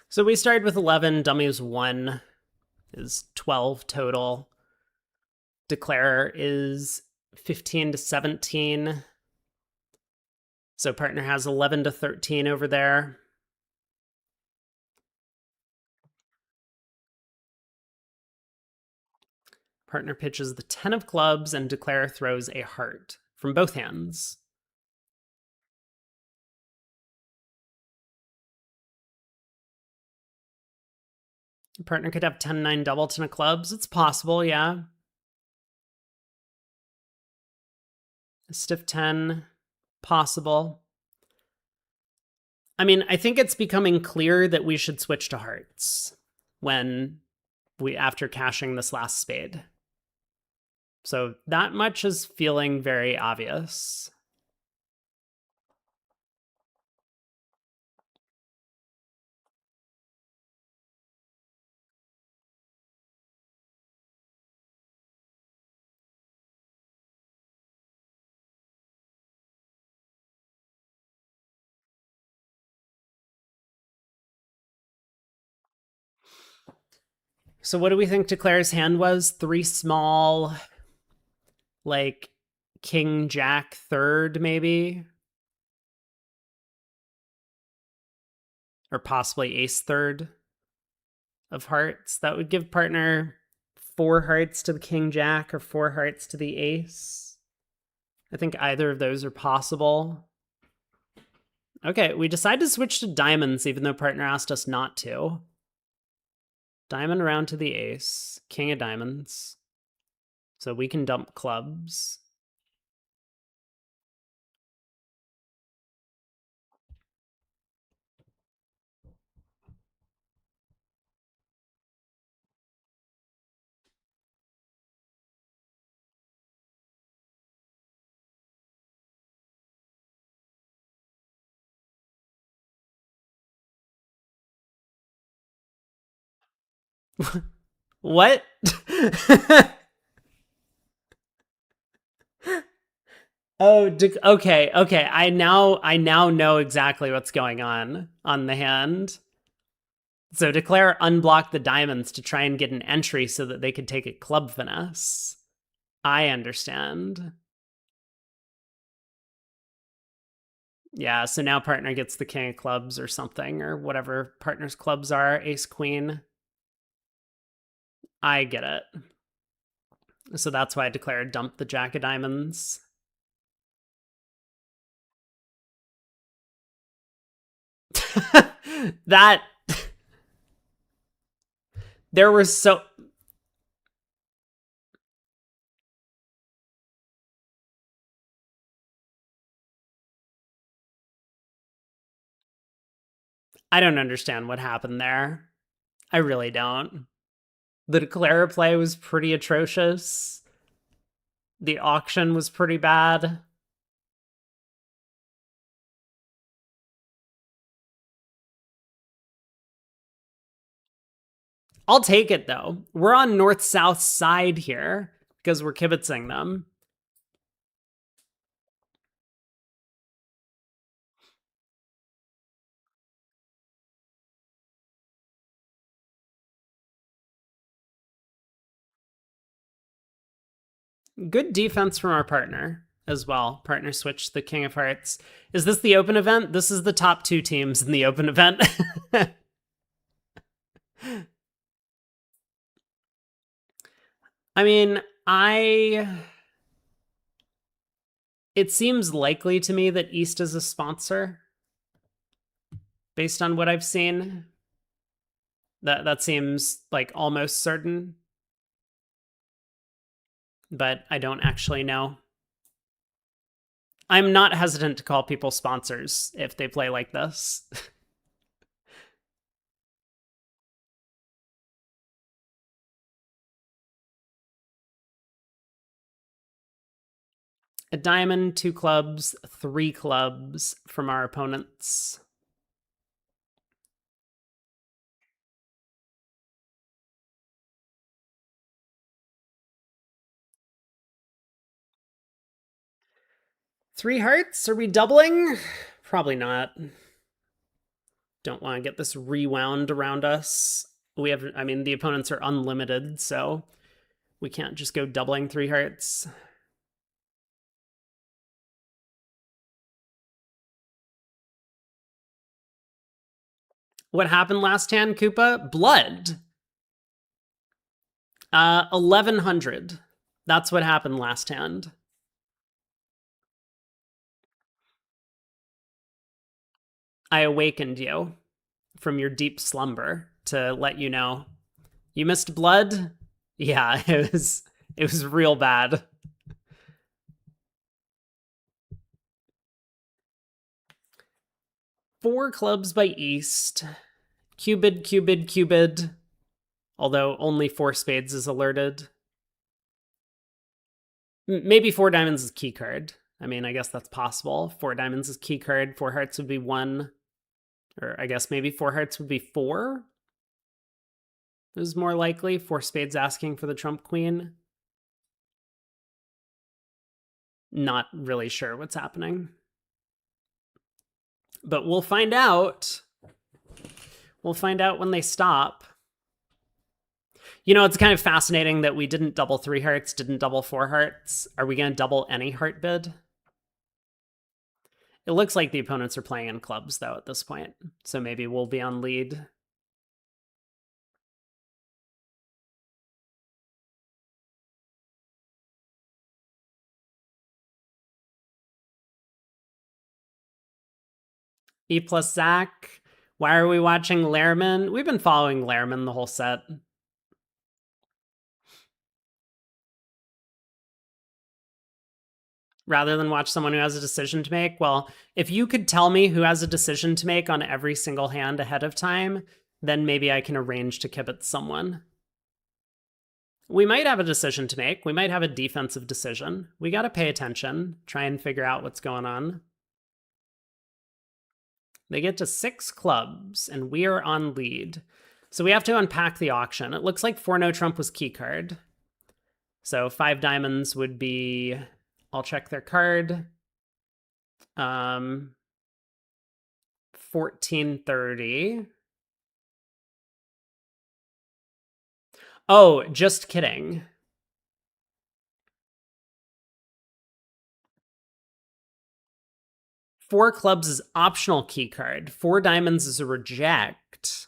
So we started with 11, dummy was 1, is 12 total. Declare is 15 to 17. So partner has 11 to 13 over there. Partner pitches the 10 of clubs and declare throws a heart from both hands. Partner could have 10-9 double 10 of clubs. It's possible, yeah. A stiff 10, possible. I mean, I think it's becoming clear that we should switch to hearts after cashing this last spade. So that much is feeling very obvious. So what do we think Declare's hand was? 3 small, like king, jack, third, maybe? Or possibly ace third of hearts. That would give partner 4 hearts to the king, jack, or 4 hearts to the ace. I think either of those are possible. Okay, we decide to switch to diamonds even though partner asked us not to. Diamond around to the ace, king of diamonds. So we can dump clubs. What? Oh, okay, okay. I now know exactly what's going on the hand. So declare unblock the diamonds to try and get an entry so that they could take a club finesse. I understand. Yeah, so now partner gets the king of clubs or something, or whatever partner's clubs are, ace queen. I get it. So that's why I declared dump the jack of diamonds. That there were so I don't understand what happened there. I really don't. The declare play was pretty atrocious. The auction was pretty bad. I'll take it though. We're on north-south side here because we're kibitzing them. Good defense from our partner as well. Partner switched the king of hearts. Is this the open event? This is the top two teams in the open event. I mean, it seems likely to me that East is a sponsor based on what I've seen. That seems like almost certain. But I don't actually know. I'm not hesitant to call people sponsors if they play like this. A diamond, 2 clubs, 3 clubs from our opponents. Three hearts? Are we doubling? Probably not. Don't want to get this rewound around us. We have, I mean, the opponents are unlimited, so we can't just go doubling 3 hearts. What happened last hand, Koopa? Blood. 1100. That's what happened last hand. I awakened you from your deep slumber to let you know. You missed blood? Yeah, it was real bad. Four clubs by East. Cupid, Cupid, Cupid. Although only 4 spades is alerted. Maybe 4 diamonds is key card. I mean, I guess that's possible. 4 diamonds is key card. 4 hearts would be 1. Or I guess maybe 4 hearts would be 4. It was more likely. 4 spades asking for the trump queen. Not really sure what's happening. But we'll find out. We'll find out when they stop. You know, it's kind of fascinating that we didn't double 3 hearts, didn't double 4 hearts. Are we going to double any heart bid? It looks like the opponents are playing in clubs, though, at this point. So maybe we'll be on lead. E plus Zach. Why are we watching Lehrman? We've been following Lehrman the whole set. Rather than watch someone who has a decision to make? Well, if you could tell me who has a decision to make on every single hand ahead of time, then maybe I can arrange to kibitz someone. We might have a decision to make. We might have a defensive decision. We got to pay attention, try and figure out what's going on. They get to 6 clubs, and we are on lead. So we have to unpack the auction. It looks like 4 no trump was key card. So 5 diamonds would be... I'll check their card. 1430. Oh, just kidding. Four clubs is optional key card. 4 diamonds is a reject.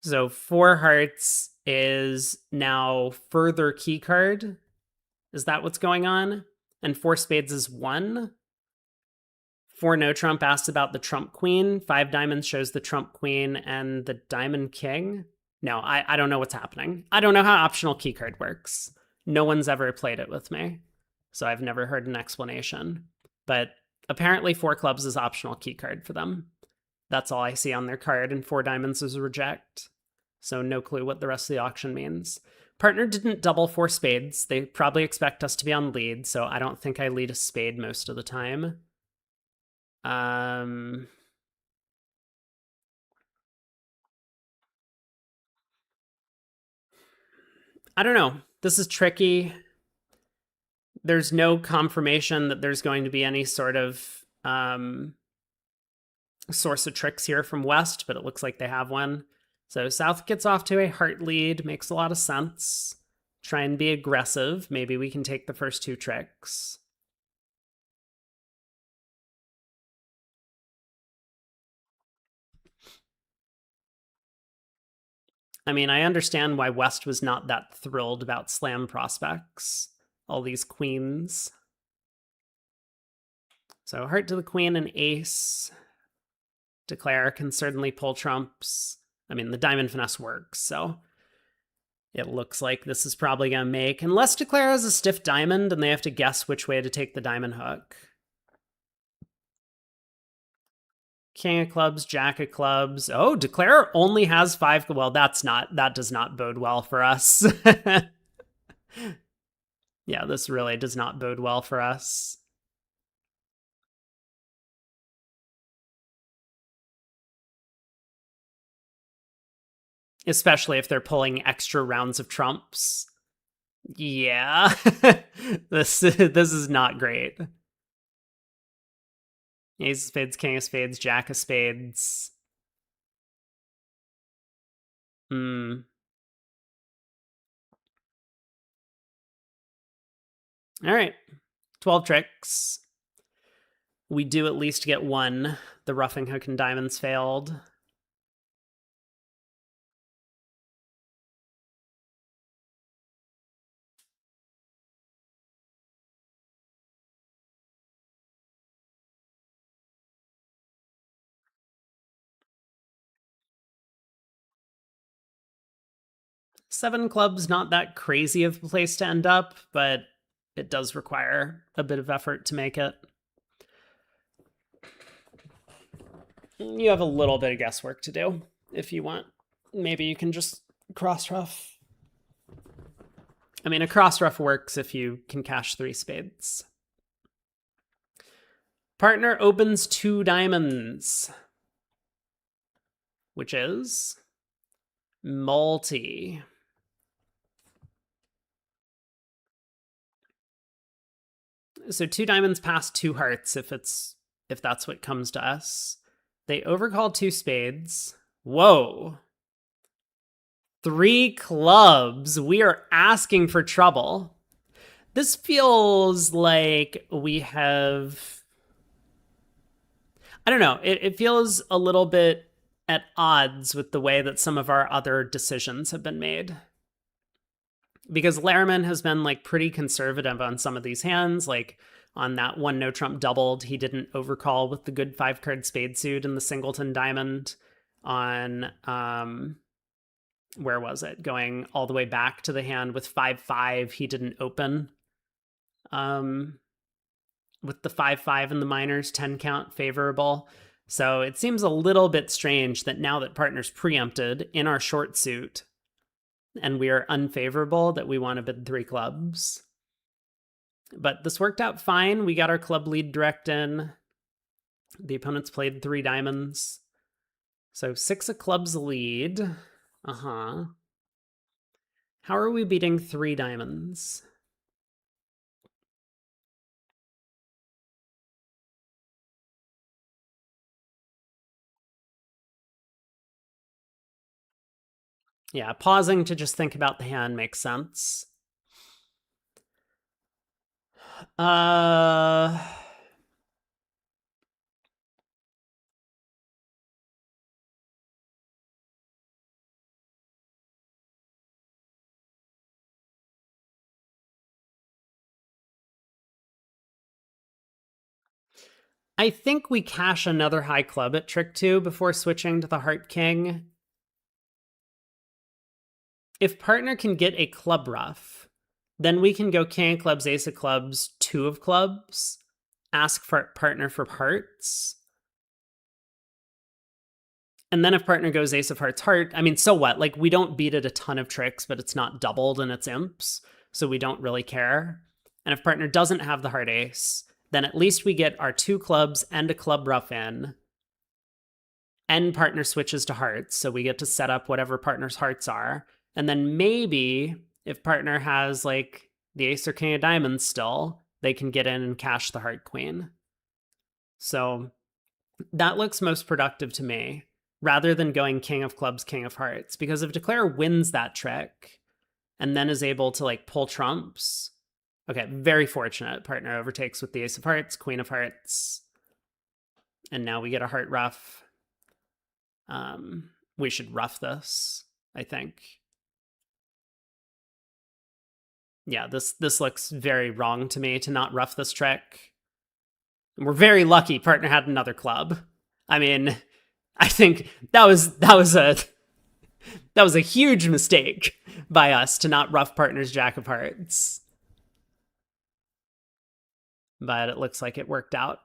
So 4 hearts is now further key card. Is that what's going on? And 4 spades is 1. 4 no trump asks about the trump queen. 5 diamonds shows the trump queen and the diamond king. No, I don't know what's happening. I don't know how optional key card works. No one's ever played it with me, so I've never heard an explanation. But apparently 4 clubs is optional key card for them. That's all I see on their card, and 4 diamonds is a reject. So no clue what the rest of the auction means. Partner didn't double 4 spades. They probably expect us to be on lead, so I don't think I lead a spade most of the time. I don't know. This is tricky. There's no confirmation that there's going to be any sort of source of tricks here from West, but it looks like they have one. So South gets off to a heart lead. Makes a lot of sense. Try and be aggressive. Maybe we can take the first 2 tricks. I mean, I understand why West was not that thrilled about slam prospects. All these queens. So heart to the queen and ace. Declare can certainly pull trumps. I mean, the diamond finesse works, so it looks like this is probably going to make, unless Declare has a stiff diamond and they have to guess which way to take the diamond hook. King of clubs, jack of clubs. Oh, Declare only has 5. Well, that does not bode well for us. Yeah, this really does not bode well for us. Especially if they're pulling extra rounds of trumps. Yeah. This is not great. Ace of spades, king of spades, jack of spades. All right. 12 tricks. We do at least get 1. The roughing hook and diamonds failed. Seven clubs, not that crazy of a place to end up, but it does require a bit of effort to make it. You have a little bit of guesswork to do if you want. Maybe you can just cross rough. I mean, a cross rough works if you can cash 3 spades. Partner opens 2 diamonds, which is multi. So 2 diamonds past 2 hearts if that's what comes to us. They overcall 2 spades. Whoa. 3 clubs. We are asking for trouble. This feels like we have... I don't know. It feels a little bit at odds with the way that some of our other decisions have been made. Because Lehrman has been like pretty conservative on some of these hands. Like on that one no trump doubled. He didn't overcall with the good 5-card spade suit and the singleton diamond on where was it? Going all the way back to the hand with 5-5, he didn't open. With the 5-5 in the minors, 10 count favorable. So it seems a little bit strange that now that partner's preempted in our short suit and we are unfavorable, that we want to bid 3 clubs. But this worked out fine. We got our club lead direct in. The opponents played 3 diamonds. So 6 of clubs lead. How are we beating 3 diamonds? Yeah, pausing to just think about the hand makes sense. I think we cash another high club at trick 2 before switching to the heart king. If partner can get a club ruff, then we can go king of clubs, ace of clubs, 2 of clubs, ask for partner for hearts. And then if partner goes ace of hearts, heart, I mean, so what? Like, we don't beat it a ton of tricks, but it's not doubled and it's imps, so we don't really care. And if partner doesn't have the heart ace, then at least we get our 2 clubs and a club ruff in. And partner switches to hearts, so we get to set up whatever partner's hearts are. And then maybe if partner has like the ace or king of diamonds still, they can get in and cash the heart queen. So that looks most productive to me, rather than going king of clubs, king of hearts. Because if Declare wins that trick and then is able to like pull trumps, okay, very fortunate. Partner overtakes with the ace of hearts, queen of hearts. And now we get a heart ruff. We should ruff this, I think. Yeah, this looks very wrong to me to not ruff this trick. We're very lucky partner had another club. I mean, I think that was a huge mistake by us to not ruff partner's jack of hearts. But it looks like it worked out.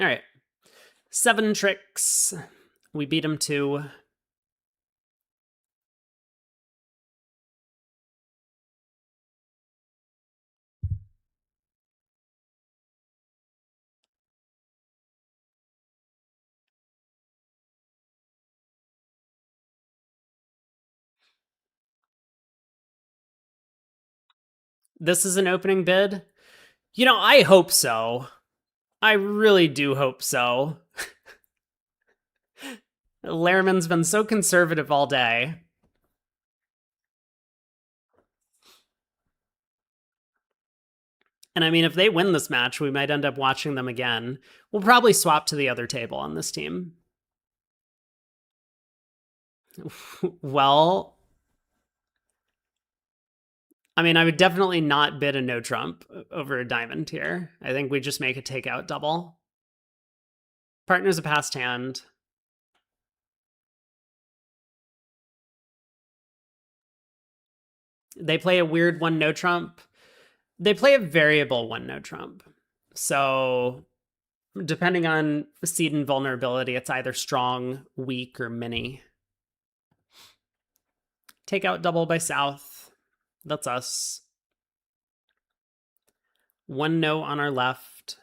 All right. 7 tricks. We beat him 2. This is an opening bid? You know, I hope so. I really do hope so. Lehrman's been so conservative all day. And I mean, if they win this match, we might end up watching them again. We'll probably swap to the other table on this team. Well, I mean, I would definitely not bid a no trump over a diamond here. I think we just make a takeout double. Partner's a passed hand. They play a weird 1 no trump. They play a variable 1 no trump. So depending on seed and vulnerability, it's either strong, weak, or mini. Takeout double by South. That's us. 1 no on our left.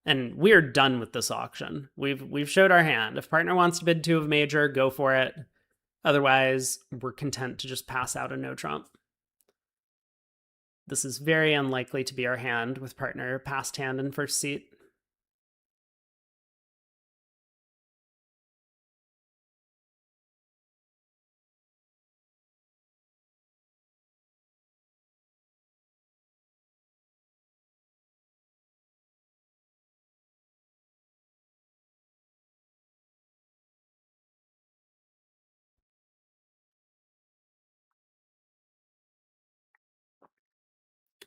And we're done with this auction. We've showed our hand. If partner wants to bid 2 of major, go for it. Otherwise, we're content to just pass out a no trump. This is very unlikely to be our hand with partner passed hand in first seat.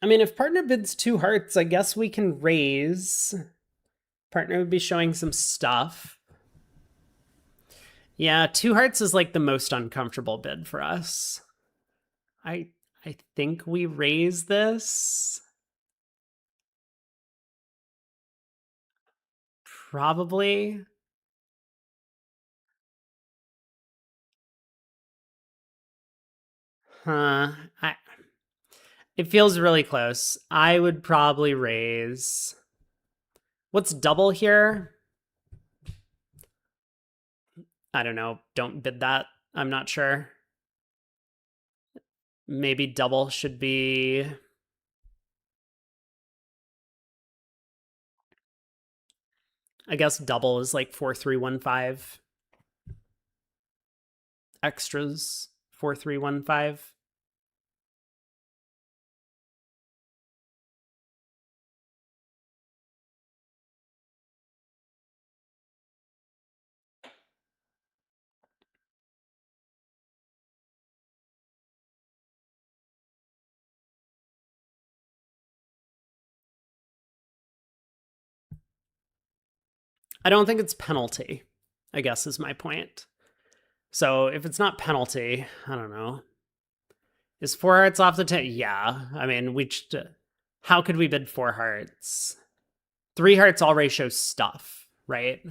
I mean, if partner bids 2 hearts, I guess we can raise. Partner would be showing some stuff. Yeah, 2 hearts is like the most uncomfortable bid for us. I I think we raise this. Probably. Huh. It feels really close. I would probably raise. What's double here? I don't know. Don't bid that. I'm not sure. Maybe double should be. I guess double is like 4315. Extras 4315. I don't think it's penalty, I guess is my point. So if it's not penalty, I don't know. Is 4 hearts off the table? Yeah. I mean, how could we bid 4 hearts? 3 hearts already shows stuff, right?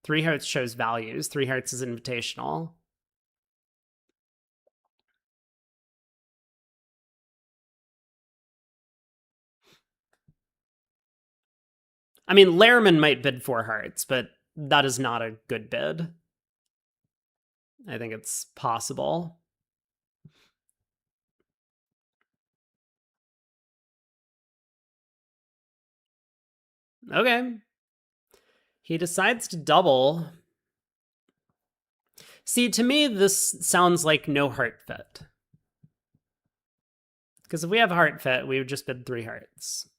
3 hearts shows values. 3 hearts is invitational. I mean, Lehrman might bid 4 hearts, but that is not a good bid. I think it's possible. Okay. He decides to double. See, to me, this sounds like no heart fit. Because if we have heart fit, we would just bid 3 hearts.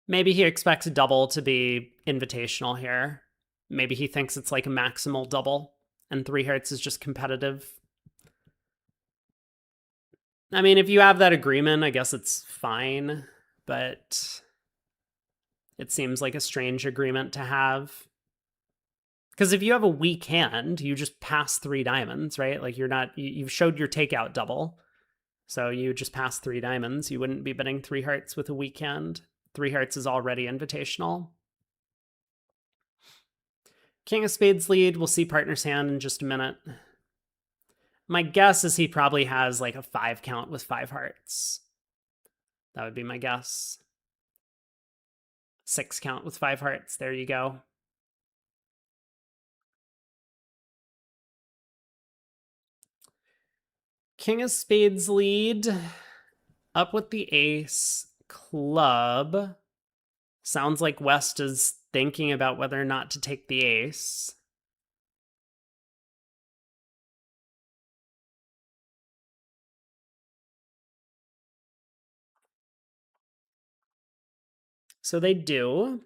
Maybe he expects a double to be invitational here. Maybe he thinks it's like a maximal double, and 3 hearts is just competitive. I mean, if you have that agreement, I guess it's fine, but it seems like a strange agreement to have. Because if you have a weak hand, you just pass 3 diamonds, right? Like you've showed your takeout double. So you just pass 3 diamonds. You wouldn't be bidding 3 hearts with a weak hand. 3 hearts is already invitational. King of Spades lead. We'll see partner's hand in just a minute. My guess is he probably has like a 5 count with 5 hearts. That would be my guess. 6 count with 5 hearts. There you go. King of Spades lead. Up with the ace. Club. Sounds like West is thinking about whether or not to take the ace. So they do.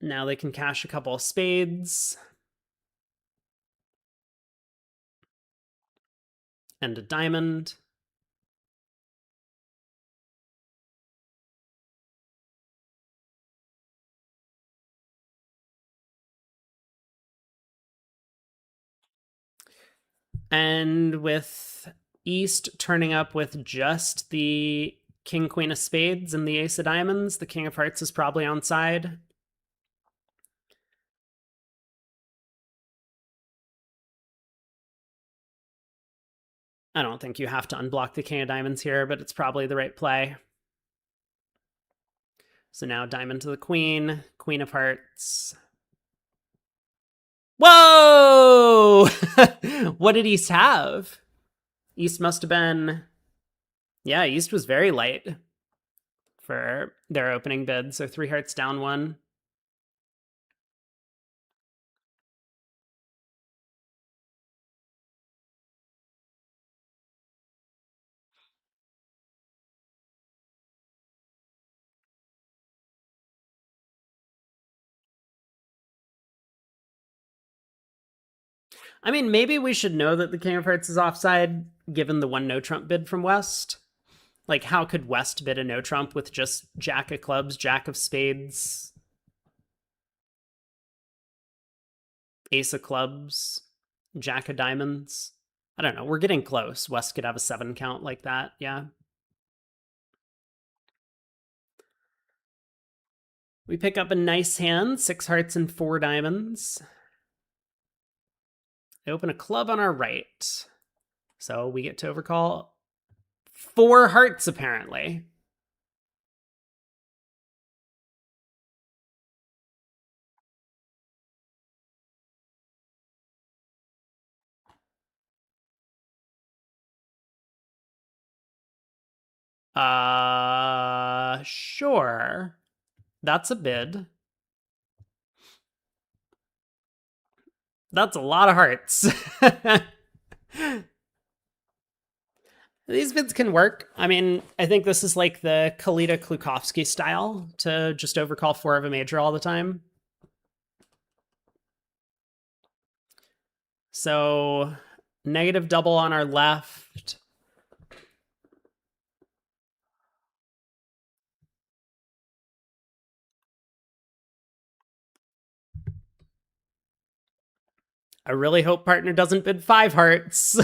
Now they can cash a couple of spades. And a diamond. And with East turning up with just the King, Queen of Spades and the Ace of Diamonds, the King of Hearts is probably on side. I don't think you have to unblock the King of Diamonds here, but it's probably the right play. So now Diamond to the Queen, Queen of Hearts. Whoa! What did East have? East must have been. Yeah, East was very light for their opening bid. So 3 hearts down 1. I mean, maybe we should know that the King of Hearts is offside given the one no trump bid from West. Like, how could West bid a no trump with just Jack of clubs, Jack of spades, Ace of clubs, Jack of diamonds? I don't know. We're getting close. West could have a 7 count like that. Yeah. We pick up a nice hand, 6 hearts and 4 diamonds. I open a club on our right. So we get to overcall 4 hearts, apparently. Sure. That's a bid. That's a lot of hearts. These bids can work. I mean, I think this is like the Kalita Klukovsky style to just overcall 4 of a major all the time. So negative double on our left. I really hope partner doesn't bid 5 hearts.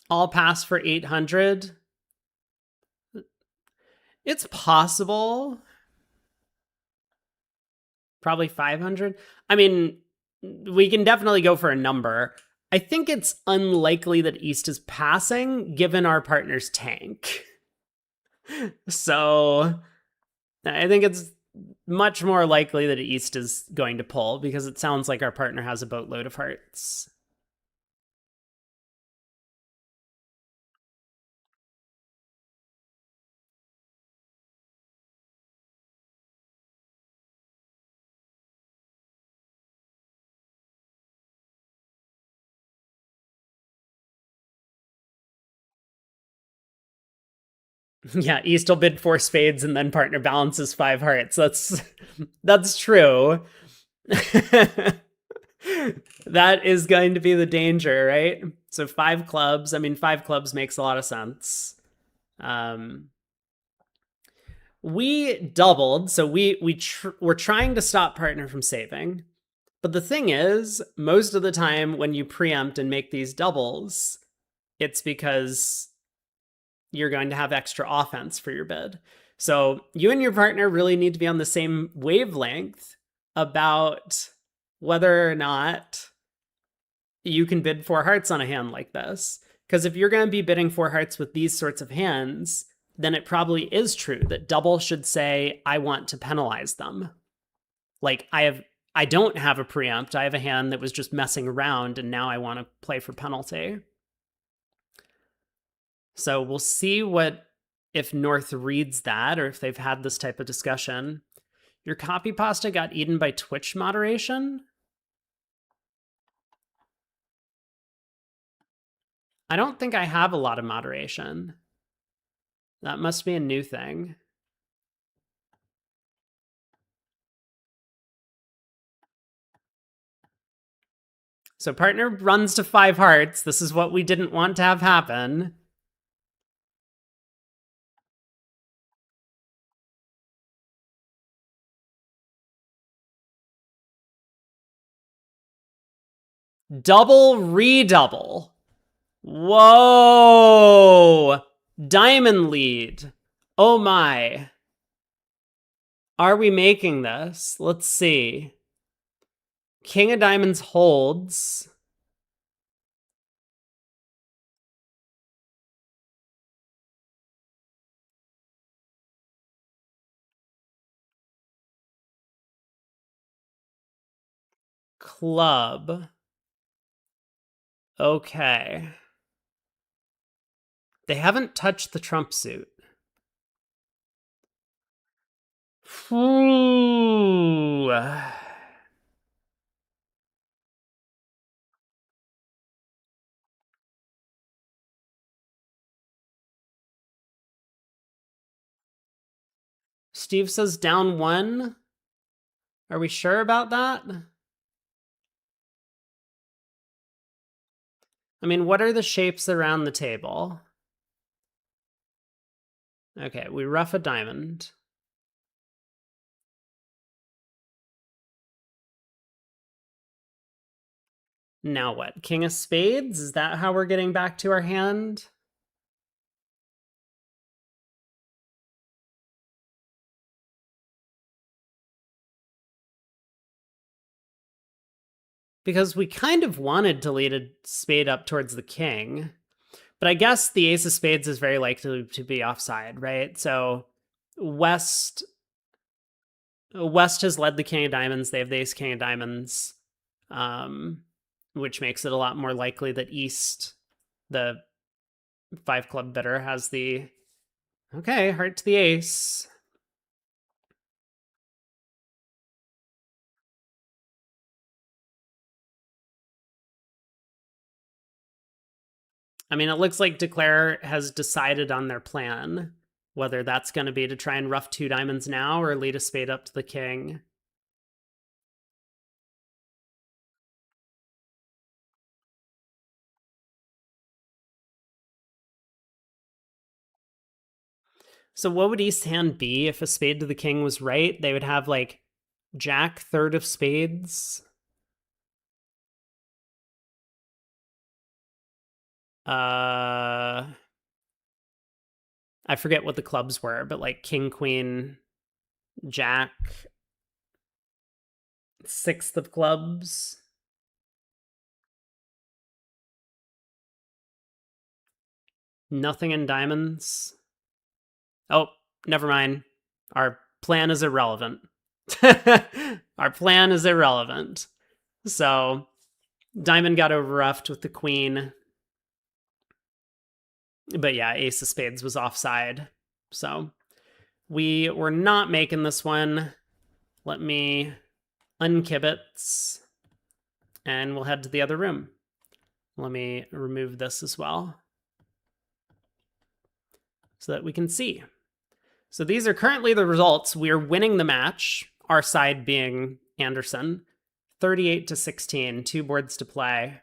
All pass for 800. It's possible. Probably 500. I mean, we can definitely go for a number. I think it's unlikely that East is passing given our partner's tank. So I think it's much more likely that East is going to pull because it sounds like our partner has a boatload of hearts. Yeah, East will bid 4 spades and then partner balances 5 hearts. That's true. That is going to be the danger, right? So 5 clubs. I mean, 5 clubs makes a lot of sense. We doubled, so we're trying to stop partner from saving. But the thing is, most of the time when you preempt and make these doubles, it's because you're going to have extra offense for your bid. So you and your partner really need to be on the same wavelength about whether or not you can bid 4 hearts on a hand like this. Because if you're going to be bidding 4 hearts with these sorts of hands, then it probably is true that double should say, I want to penalize them. Like, I don't have a preempt. I have a hand that was just messing around, and now I want to play for penalty. So we'll see if North reads that or if they've had this type of discussion. Your copy pasta got eaten by Twitch moderation? I don't think I have a lot of moderation. That must be a new thing. So partner runs to 5 hearts. This is what we didn't want to have happen. Double redouble. Whoa! Diamond lead. Oh my. Are we making this? Let's see. King of diamonds holds. Club. Okay. They haven't touched the trump suit. Ooh. Steve says down 1. Are we sure about that? I mean, what are the shapes around the table? Okay, we ruff a diamond. Now what? King of spades? Is that how we're getting back to our hand? Because we kind of wanted to lead a spade up towards the king. But I guess the ace of spades is very likely to be offside, right? So West has led the king of diamonds. They have the ace king of diamonds, which makes it a lot more likely that East, the 5 club better, has the okay heart to the ace. I mean, it looks like Declare has decided on their plan, whether that's going to be to try and ruff 2 diamonds now or lead a spade up to the king. So what would East's hand be if a spade to the king was right? They would have like Jack, 3rd of spades. I forget what the clubs were, but like king, queen, jack, 6th of clubs. Nothing in diamonds. Oh, never mind. Our plan is irrelevant. Our plan is irrelevant. So diamond got overruffed with the queen. But yeah, ace of spades was offside. So we were not making this one. Let me unkibitz and we'll head to the other room. Let me remove this as well so that we can see. So these are currently the results. We are winning the match, our side being Anderson, 38-16, 2 boards to play.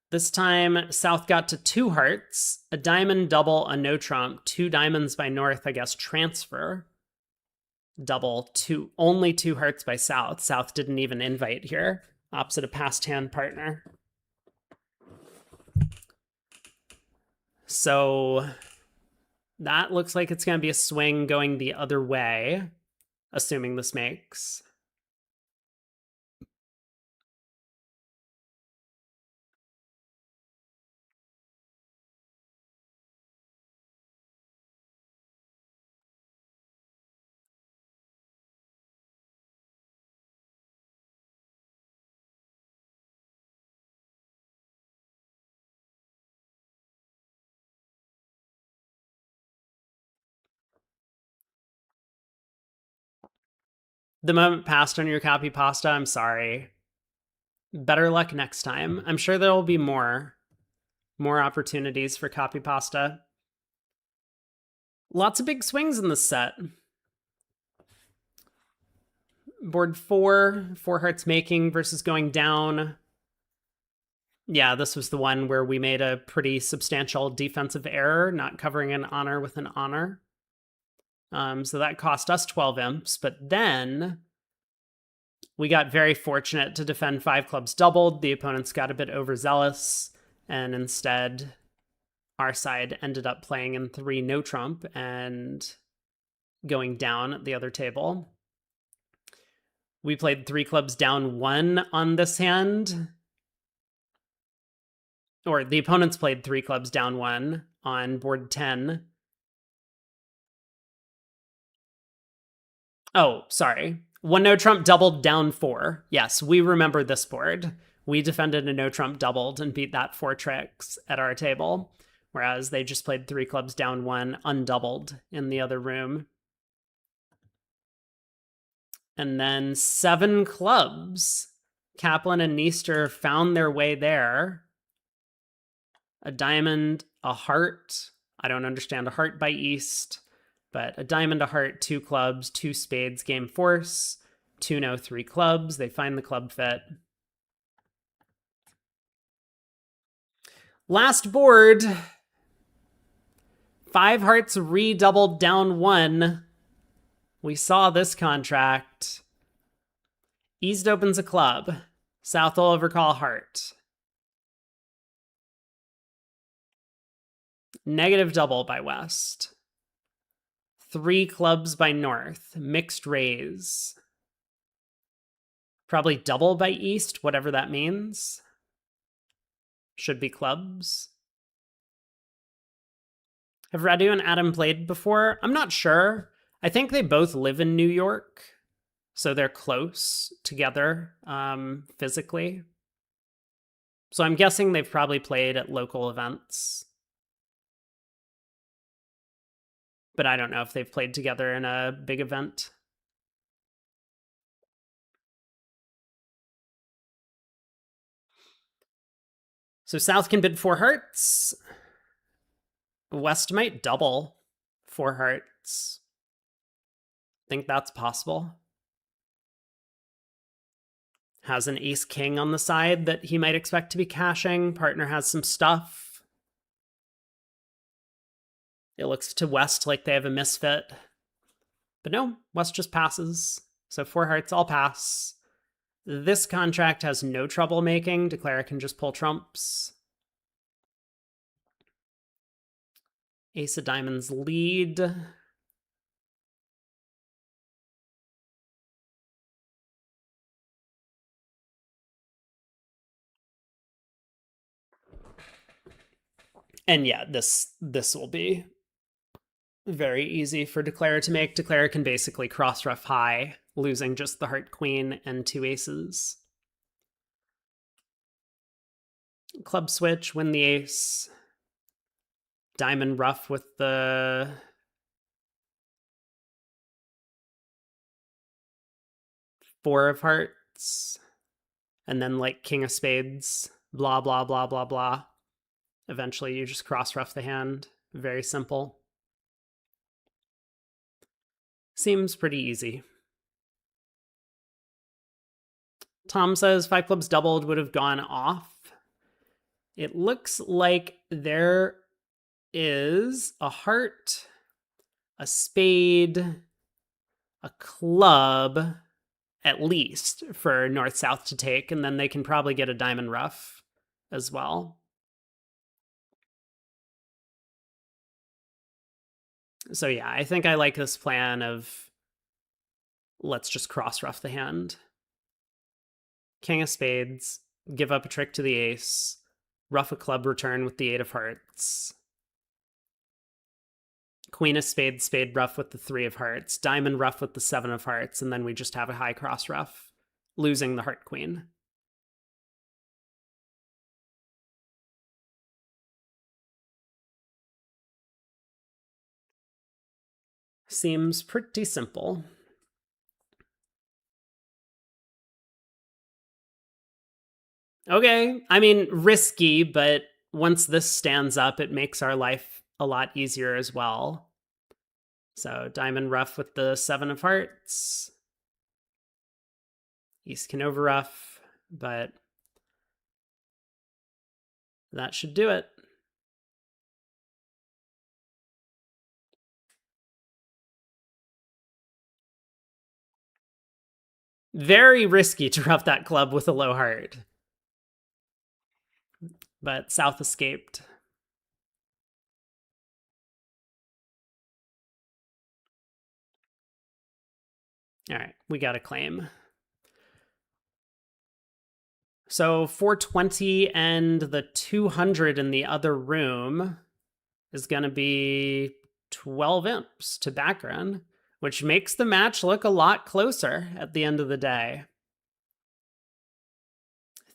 This time, South got to 2 hearts, a diamond, double, a no trump, 2 diamonds by North, I guess, transfer. Double, only 2 hearts by South. South didn't even invite here, opposite a past hand partner. So that looks like it's going to be a swing going the other way, assuming this makes. The moment passed on your copy pasta. I'm sorry. Better luck next time. I'm sure there will be more opportunities for copy pasta. Lots of big swings in this set. Board 4, 4 hearts making versus going down. Yeah, this was the one where we made a pretty substantial defensive error, not covering an honor with an honor. So that cost us 12 imps, but then we got very fortunate to defend 5 clubs doubled. The opponents got a bit overzealous, and instead our side ended up playing in 3 no trump and going down at the other table. We played 3 clubs down 1 on this hand. Or the opponents played 3 clubs down 1 on board 10. Oh, sorry. 1 no trump doubled down 4. Yes, we remember this board. We defended a no trump doubled and beat that 4 tricks at our table, whereas they just played 3 clubs down 1 undoubled in the other room. And then 7 clubs. Kaplan and Neester found their way there. a diamond, a heart. I don't understand a heart by East, but a diamond, a heart, 2 clubs, 2 spades, game force, 2 no, 3 clubs. They find the club fit. Last board. 5 hearts redoubled down 1. We saw this contract. East opens a club. South will overcall heart. Negative double by West. 3 clubs by North. Mixed raise. Probably double by East, whatever that means. Should be clubs. Have Radu and Adam played before? I'm not sure. I think they both live in New York, so they're close together physically. So I'm guessing they've probably played at local events. But I don't know if they've played together in a big event. So South can bid 4 hearts. West might double 4 hearts. Think that's possible. Has an ace king on the side that he might expect to be cashing. Partner has some stuff. It looks to West like they have a misfit. But no, West just passes. So 4 hearts all pass. This contract has no trouble making. Declare can just pull trumps. Ace of diamonds lead. And yeah, this will be very easy for Declare to make. Declare can basically cross ruff high, losing just the heart queen and 2 aces. Club switch, win the ace. Diamond ruff with the four of hearts. And then like king of spades, blah, blah, blah, blah, blah. Eventually you just cross ruff the hand. Very simple. Seems pretty easy. Tom says 5 clubs doubled would have gone off. It looks like there is a heart, a spade, a club, at least, for North-South to take, and then they can probably get a diamond ruff as well. So yeah, I think I like this plan of let's just cross ruff the hand. King of spades, give up a trick to the ace, ruff a club return with the 8 of hearts. Queen of spades, spade ruff with the 3 of hearts, diamond ruff with the 7 of hearts, and then we just have a high cross ruff, losing the heart queen. Seems pretty simple. Okay, I mean, risky, but once this stands up, it makes our life a lot easier as well. So diamond ruff with the 7 of hearts. East can over ruff, but that should do it. Very risky to ruff that club with a low heart. But South escaped. All right, we got a claim. So 420 and the 200 in the other room is going to be 12 imps to background, which makes the match look a lot closer at the end of the day.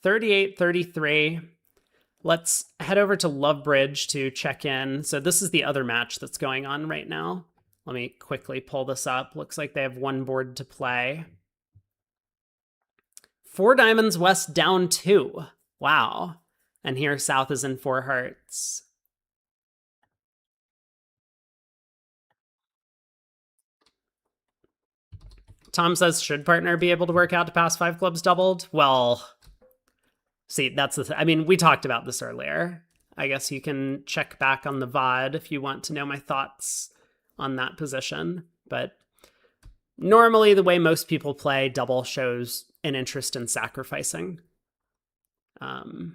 38-33. Let's head over to Lovebridge to check in. So this is the other match that's going on right now. Let me quickly pull this up. Looks like they have 1 board to play. 4 diamonds, West down 2. Wow. And here South is in 4 hearts. Tom says, should partner be able to work out to pass 5 clubs doubled? Well, see, that's the I mean, we talked about this earlier. I guess you can check back on the VOD if you want to know my thoughts on that position. But normally the way most people play, double shows an interest in sacrificing. And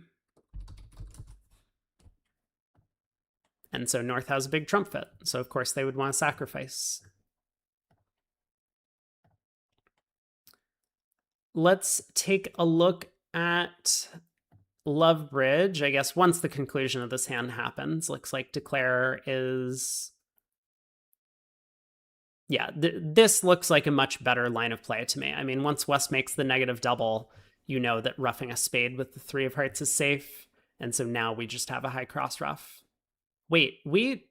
so North has a big trump fit. So of course they would want to sacrifice. Let's take a look at Love Bridge. I guess once the conclusion of this hand happens, looks like Declare is... Yeah, this looks like a much better line of play to me. I mean, once West makes the negative double, you know that roughing a spade with the 3 of hearts is safe. And so now we just have a high cross rough. Wait, we...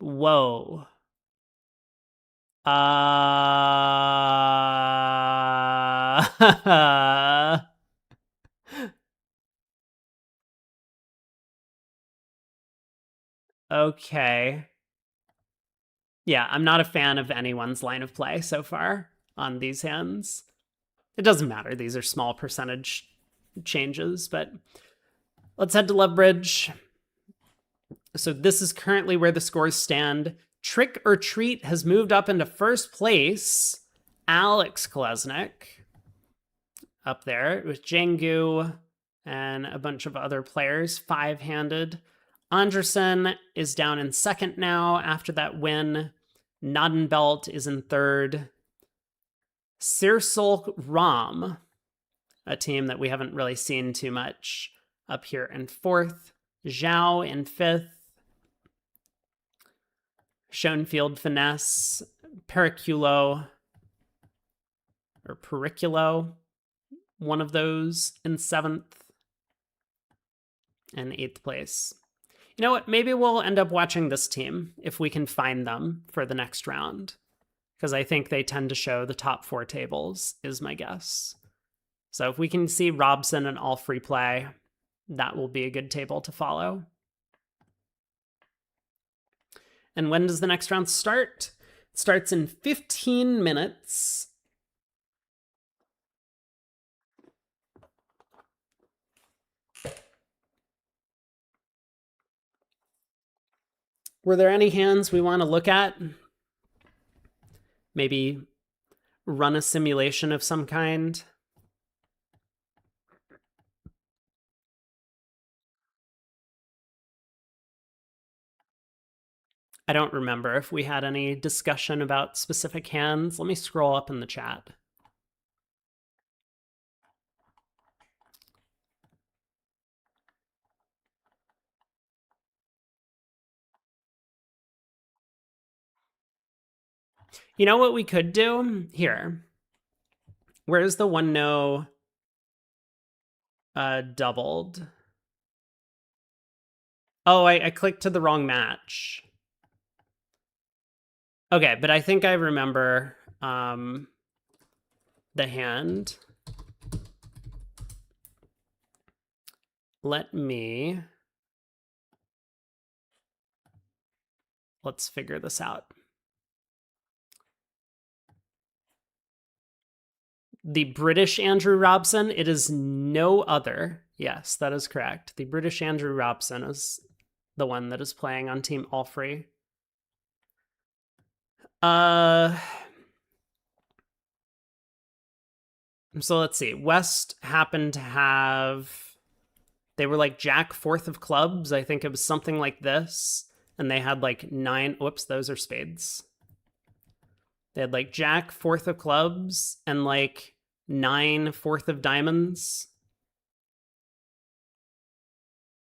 Whoa. Okay. Yeah, I'm not a fan of anyone's line of play so far on these hands. It doesn't matter. These are small percentage changes, but let's head to Love Bridge. So this is currently where the scores stand. Trick or Treat has moved up into first place. Alex Kolesnik up there with Jengu and a bunch of other players, 5-handed. Anderson is down in second now after that win. Nadenbelt is in third. Sirsol Ram, a team that we haven't really seen too much, up here in fourth. Zhao in fifth. Schoenfield Finesse, Periculo, or Periculo, one of those in seventh. And eighth place. You know what? Maybe we'll end up watching this team if we can find them for the next round. Because I think they tend to show the top 4 tables, is my guess. So if we can see Robson and all free play, that will be a good table to follow. And when does the next round start? It starts in 15 minutes. Were there any hands we want to look at? Maybe run a simulation of some kind? I don't remember if we had any discussion about specific hands. Let me scroll up in the chat. You know what we could do? Here. Where's the 1-no doubled? Oh, I clicked to the wrong match. Okay, but I think I remember the hand. Let's figure this out. The British Andrew Robson, it is no other. Yes, that is correct. The British Andrew Robson is the one that is playing on Team All Free. So let's see. West happened to have... They were like Jack 4th of clubs. I think it was something like this. And they had like 9... Whoops, those are spades. They had like Jack 4th of clubs and like 9 4th of diamonds.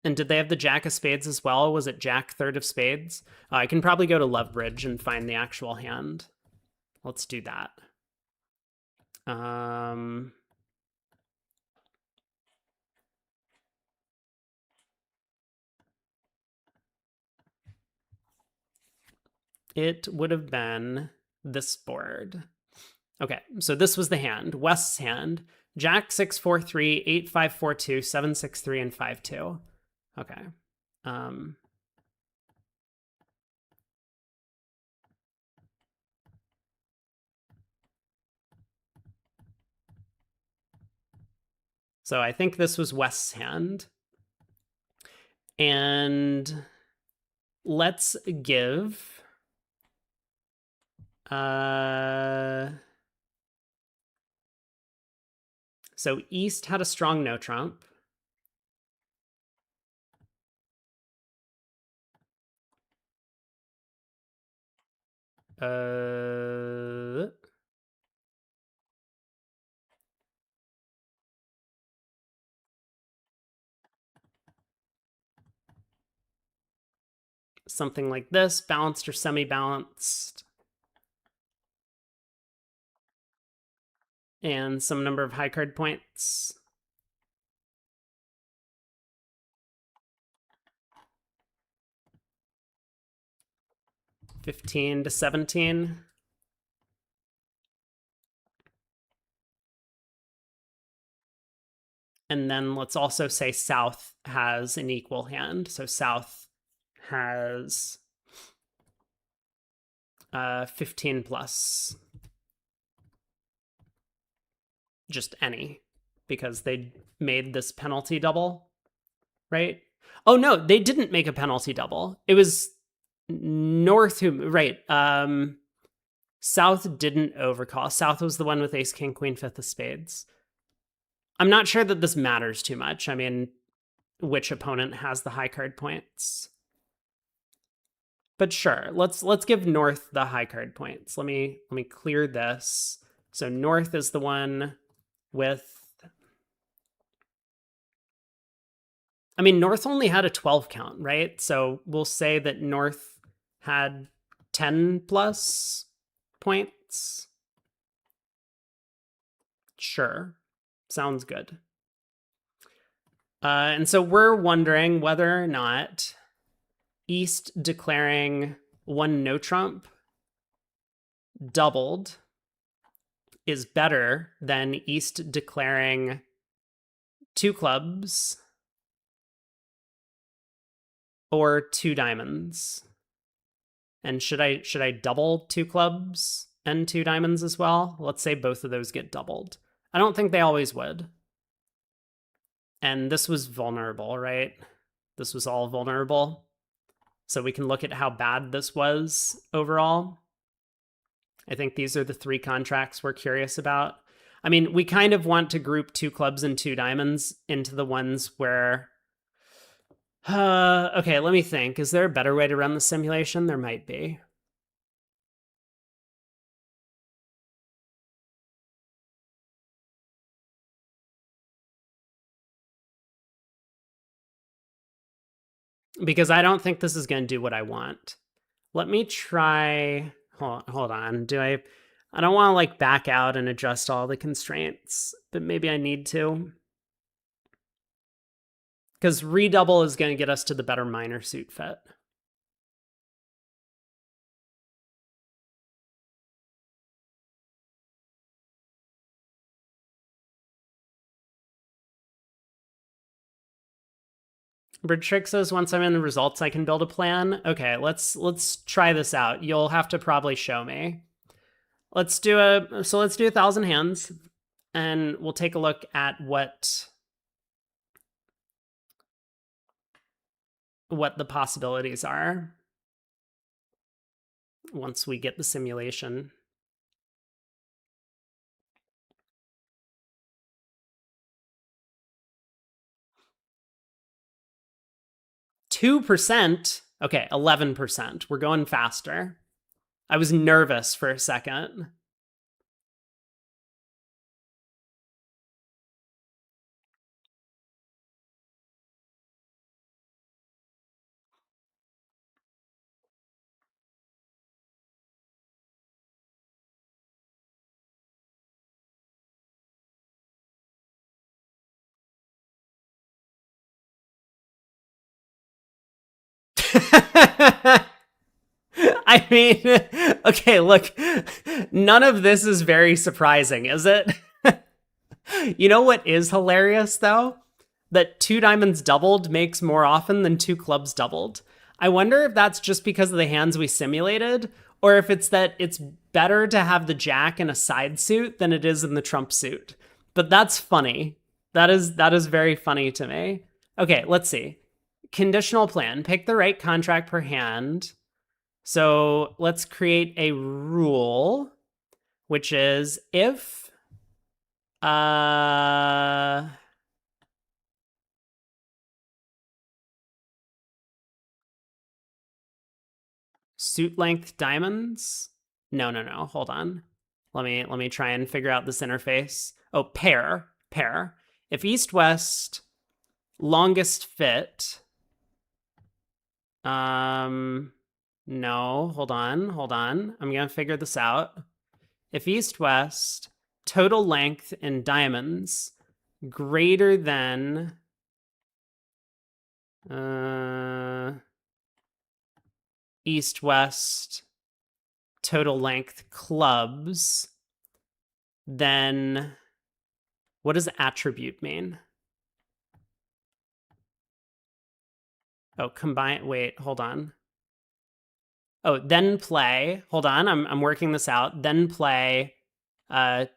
And did they have the Jack of spades as well? Was it Jack 3rd of spades? I can probably go to Love Bridge and find the actual hand. Let's do that. it would have been this board. Okay, so this was the hand, West's hand. Jack 6-4-3, 8-5-4-2, 7-6-3, and 5-2. Okay. So I think this was West's hand. And let's give so East had a strong no trump. Something like this, balanced or semi-balanced. And some number of high card points. $15 to $17. And then let's also say South has an equal hand. So South has 15 plus. Just any, because they made this penalty double, right? Oh, no, they didn't make a penalty double. It was North who, right. South didn't overcall. South was the one with ace, king, queen, fifth of spades. I'm not sure that this matters too much. I mean, which opponent has the high card points? But sure, let's give North the high card points. Let me clear this. So North is the one with, I mean, North only had a 12 count, right? So we'll say that North had 10 plus points. Sure, sounds good. And so we're wondering whether or not East declaring one no trump doubled is better than East declaring two clubs or two diamonds. And should I double two clubs and two diamonds as well? Let's say both of those get doubled. I don't think they always would. And this was vulnerable, right? This was all vulnerable. So we can look at how bad this was overall. I think these are the three contracts we're curious about. I mean, we kind of want to group two clubs and two diamonds into the ones where... okay, let me think. Is there a better way to run the simulation? There might be. Because I don't think this is going to do what I want. Let me try... Hold on. I don't want to like back out and adjust all the constraints, but maybe I need to. Because redouble is going to get us to the better minor suit fit. Bridge Trick says once I'm in the results, I can build a plan. Okay, let's try this out. You'll have to probably show me. Let's do 1,000 hands, and we'll take a look at what the possibilities are once we get the simulation. 2%. Okay, 11%. We're going faster. I was nervous for a second. I mean, okay, look, none of this is very surprising, is it? You know what is hilarious, though? That two diamonds doubled makes more often than two clubs doubled. I wonder if that's just because of the hands we simulated, or if it's that it's better to have the jack in a side suit than it is in the trump suit. But that's funny. That is very funny to me. Okay, let's see. Conditional plan. Pick the right contract per hand. So let's create a rule, which is if suit length diamonds. No. Hold on. Let me try and figure out this interface. Oh, pair. If east west longest fit. No, hold on. I'm gonna figure this out. If east west total length in diamonds greater than east west total length clubs, then what does attribute mean? Oh, combine. Wait, hold on. Oh, then play. Hold on, I'm working this out. Then play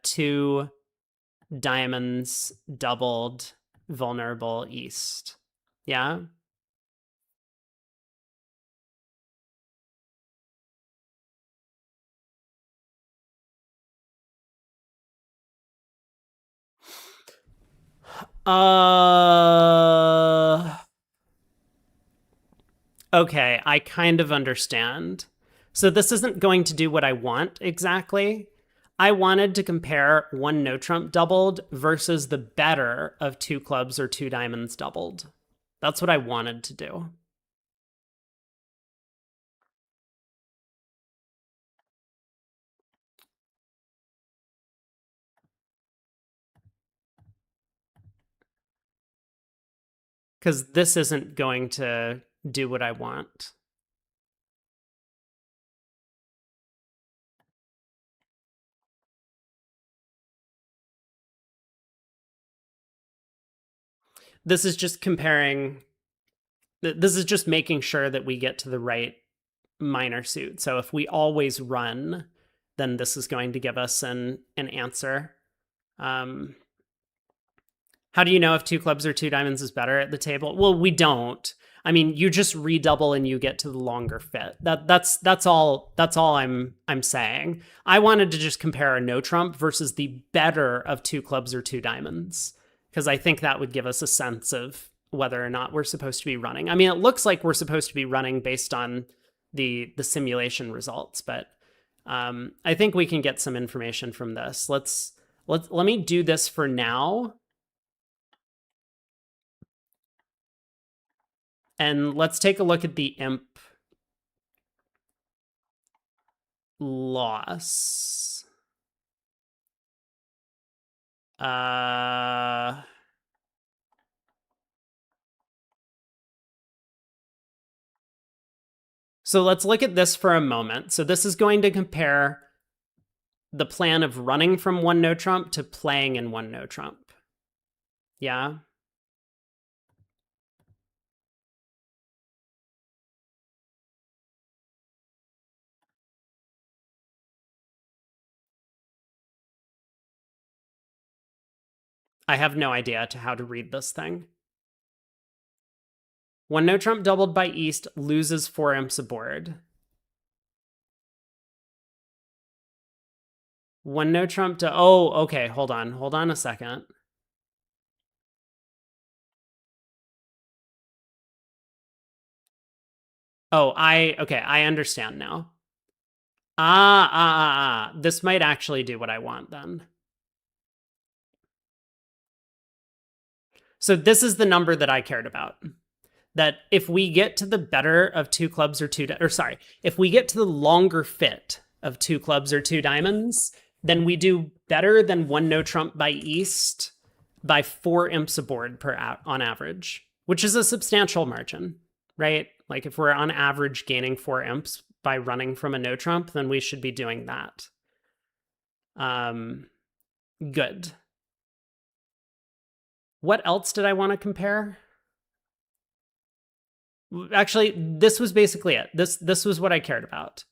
two diamonds doubled vulnerable east. Yeah. Okay, I kind of understand. So this isn't going to do what I want exactly. I wanted to compare one no trump doubled versus the better of two clubs or two diamonds doubled. That's what I wanted to do. Because this isn't going to do what I want. This is just comparing. This is just making sure that we get to the right minor suit. So if we always run, then this is going to give us an answer. How do you know if two clubs or two diamonds is better at the table? Well, we don't. I mean, you just redouble and you get to the longer fit. That's all I'm saying. I wanted to just compare a no trump versus the better of two clubs or two diamonds, because I think that would give us a sense of whether or not we're supposed to be running. I mean, it looks like we're supposed to be running based on the simulation results, but I think we can get some information from this. Let me do this for now. And let's take a look at the imp loss. So let's look at this for a moment. So this is going to compare the plan of running from one no trump to playing in one no trump. Yeah. I have no idea how to read this thing. One no trump doubled by east loses 4 imps aboard. One no trump to... Oh, okay, hold on a second. Oh, okay, I understand now. This might actually do what I want then. So this is the number that I cared about. That if we get to the better of two clubs or if we get to the longer fit of two clubs or two diamonds, then we do better than one no trump by east by 4 imps aboard on average, which is a substantial margin, right? Like if we're on average gaining 4 imps by running from a no trump, then we should be doing that. Good. What else did I want to compare? Actually, this was basically it. This was what I cared about.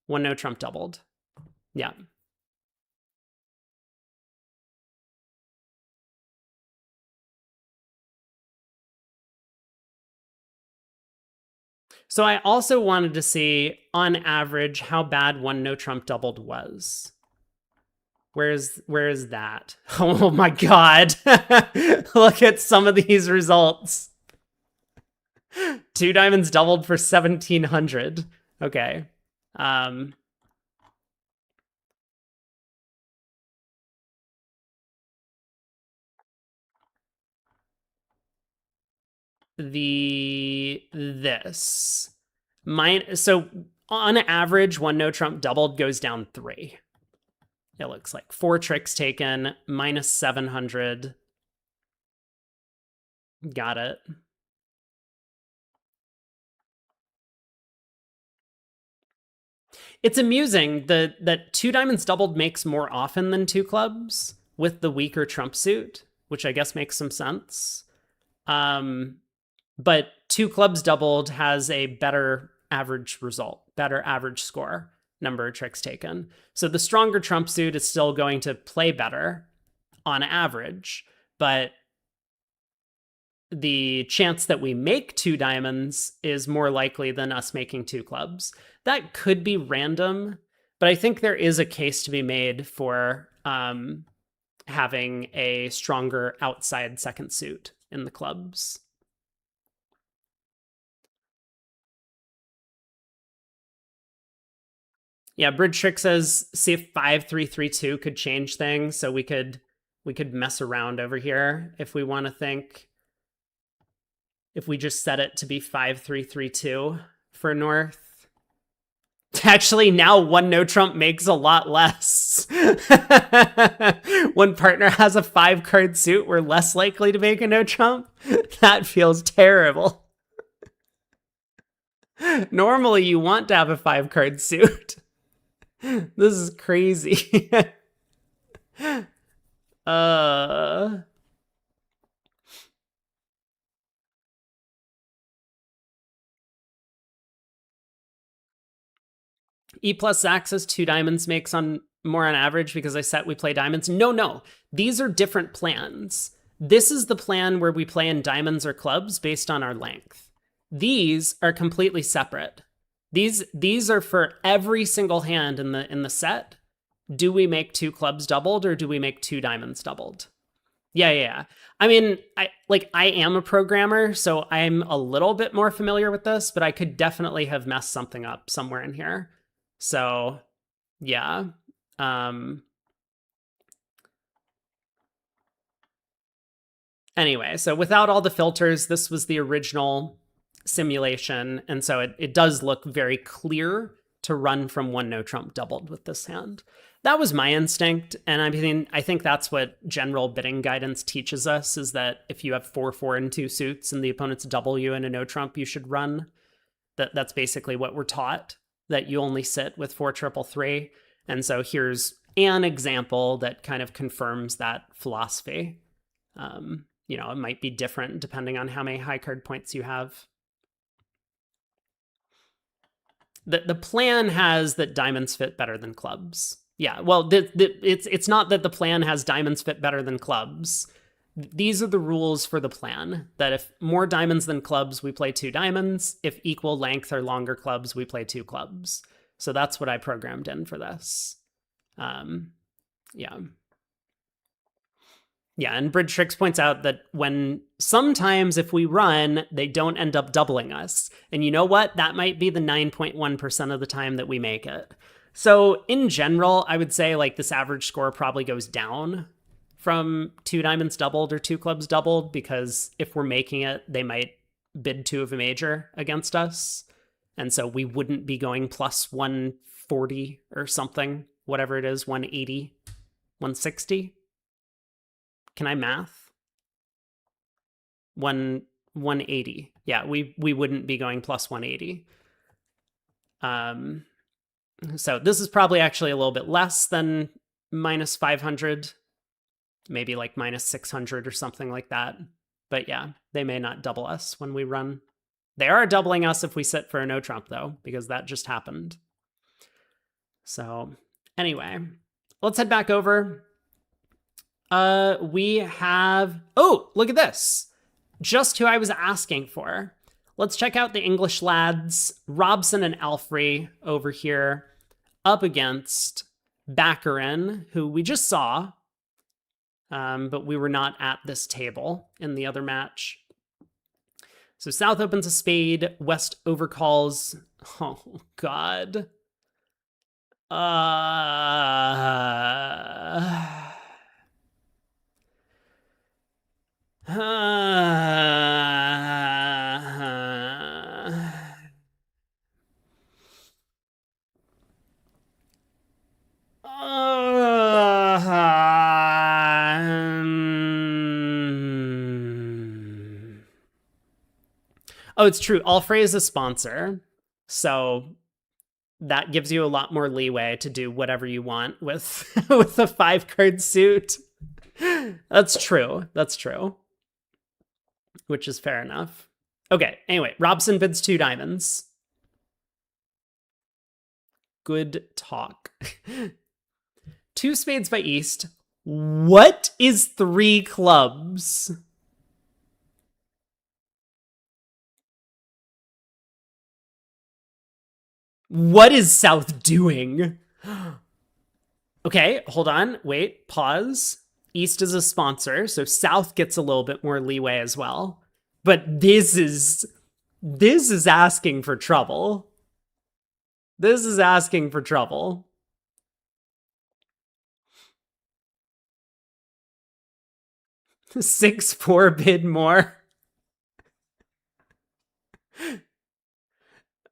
One no trump doubled. Yeah. So I also wanted to see, on average, how bad one no trump doubled was. Where is that? Oh my god. Look at some of these results. Two diamonds doubled for 1,700. Okay. This. So on average, one no trump doubled goes down 3. It looks like 4 tricks taken, minus 700. Got it. It's amusing that 2 diamonds doubled makes more often than 2 clubs with the weaker trump suit, which I guess makes some sense. But 2 clubs doubled has a better average result, better average score, number of tricks taken. So the stronger trump suit is still going to play better on average, but the chance that we make 2 diamonds is more likely than us making 2 clubs. That could be random, but I think there is a case to be made for having a stronger outside second suit in the clubs. Yeah, Bridge Trick says see if 5-3-3-2 could change things, so we could mess around over here if we want to think. If we just set it to be 5-3-3-2 for North. Actually, now one no trump makes a lot less. When partner has a 5-card suit, we're less likely to make a no trump. That feels terrible. Normally, you want to have a 5-card suit. This is crazy. E plus access 2 diamonds makes on more on average because I set we play diamonds. No. These are different plans. This is the plan where we play in diamonds or clubs based on our length. These are completely separate. These are for every single hand in the set. Do we make 2 clubs doubled or do we make 2 diamonds doubled? Yeah. I mean, I am a programmer, so I'm a little bit more familiar with this, but I could definitely have messed something up somewhere in here. So, yeah. Anyway, so without all the filters, this was the original simulation, and so it does look very clear to run from one no trump doubled with this hand. That was my instinct, and I mean, I think that's what general bidding guidance teaches us, is that if you have 4-4 and 2 suits and the opponent's double you in a no trump, you should run. That's basically what we're taught, that you only sit with 4-3-3. And so here's an example that kind of confirms that philosophy. It might be different depending on how many high card points you have. The plan has that diamonds fit better than clubs. Yeah, well, it's not that the plan has diamonds fit better than clubs. These are the rules for the plan, that if more diamonds than clubs, we play 2 diamonds. If equal length or longer clubs, we play 2 clubs. So that's what I programmed in for this. Yeah, and Bridge Tricks points out that when sometimes if we run, they don't end up doubling us. And you know what? That might be the 9.1% of the time that we make it. So in general, I would say like this average score probably goes down from 2 diamonds doubled or 2 clubs doubled, because if we're making it, they might bid 2 of a major against us. And so we wouldn't be going plus 140 or something, whatever it is, 180, 160. Can I math? 180. Yeah, we wouldn't be going plus 180. So this is probably actually a little bit less than minus 500, maybe like minus 600 or something like that. But yeah, they may not double us when we run. They are doubling us if we sit for a no trump, though, because that just happened. So anyway, let's head back over. We have... Oh, look at this. Just who I was asking for. Let's check out the English lads, Robson and Alfrey over here, up against Baccarin, who we just saw, but we were not at this table in the other match. So South opens a spade, West overcalls. Oh, God. Oh, it's true. Alfrey is a sponsor, so that gives you a lot more leeway to do whatever you want with with a 5-card suit. That's true. That's true. Which is fair enough. Okay, anyway, Robson bids 2 diamonds. Good talk. 2 spades by East. What is 3 clubs? What is South doing? Okay, hold on. Wait, pause. East is a sponsor, so South gets a little bit more leeway as well. But this is asking for trouble. This is asking for trouble. $6-4 bid more.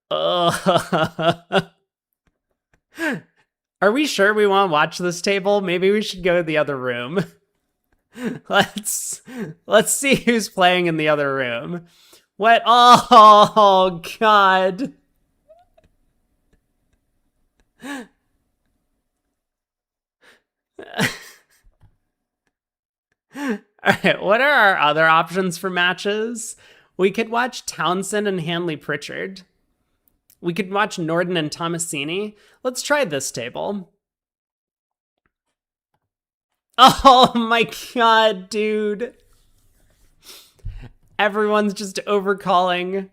Are we sure we want to watch this table? Maybe we should go to the other room. Let's see who's playing in the other room. What? Oh, God. All right, what are our other options for matches? We could watch Townsend and Hanley Pritchard. We could watch Norden and Tomasini. Let's try this table. Oh my God, dude. Everyone's just overcalling.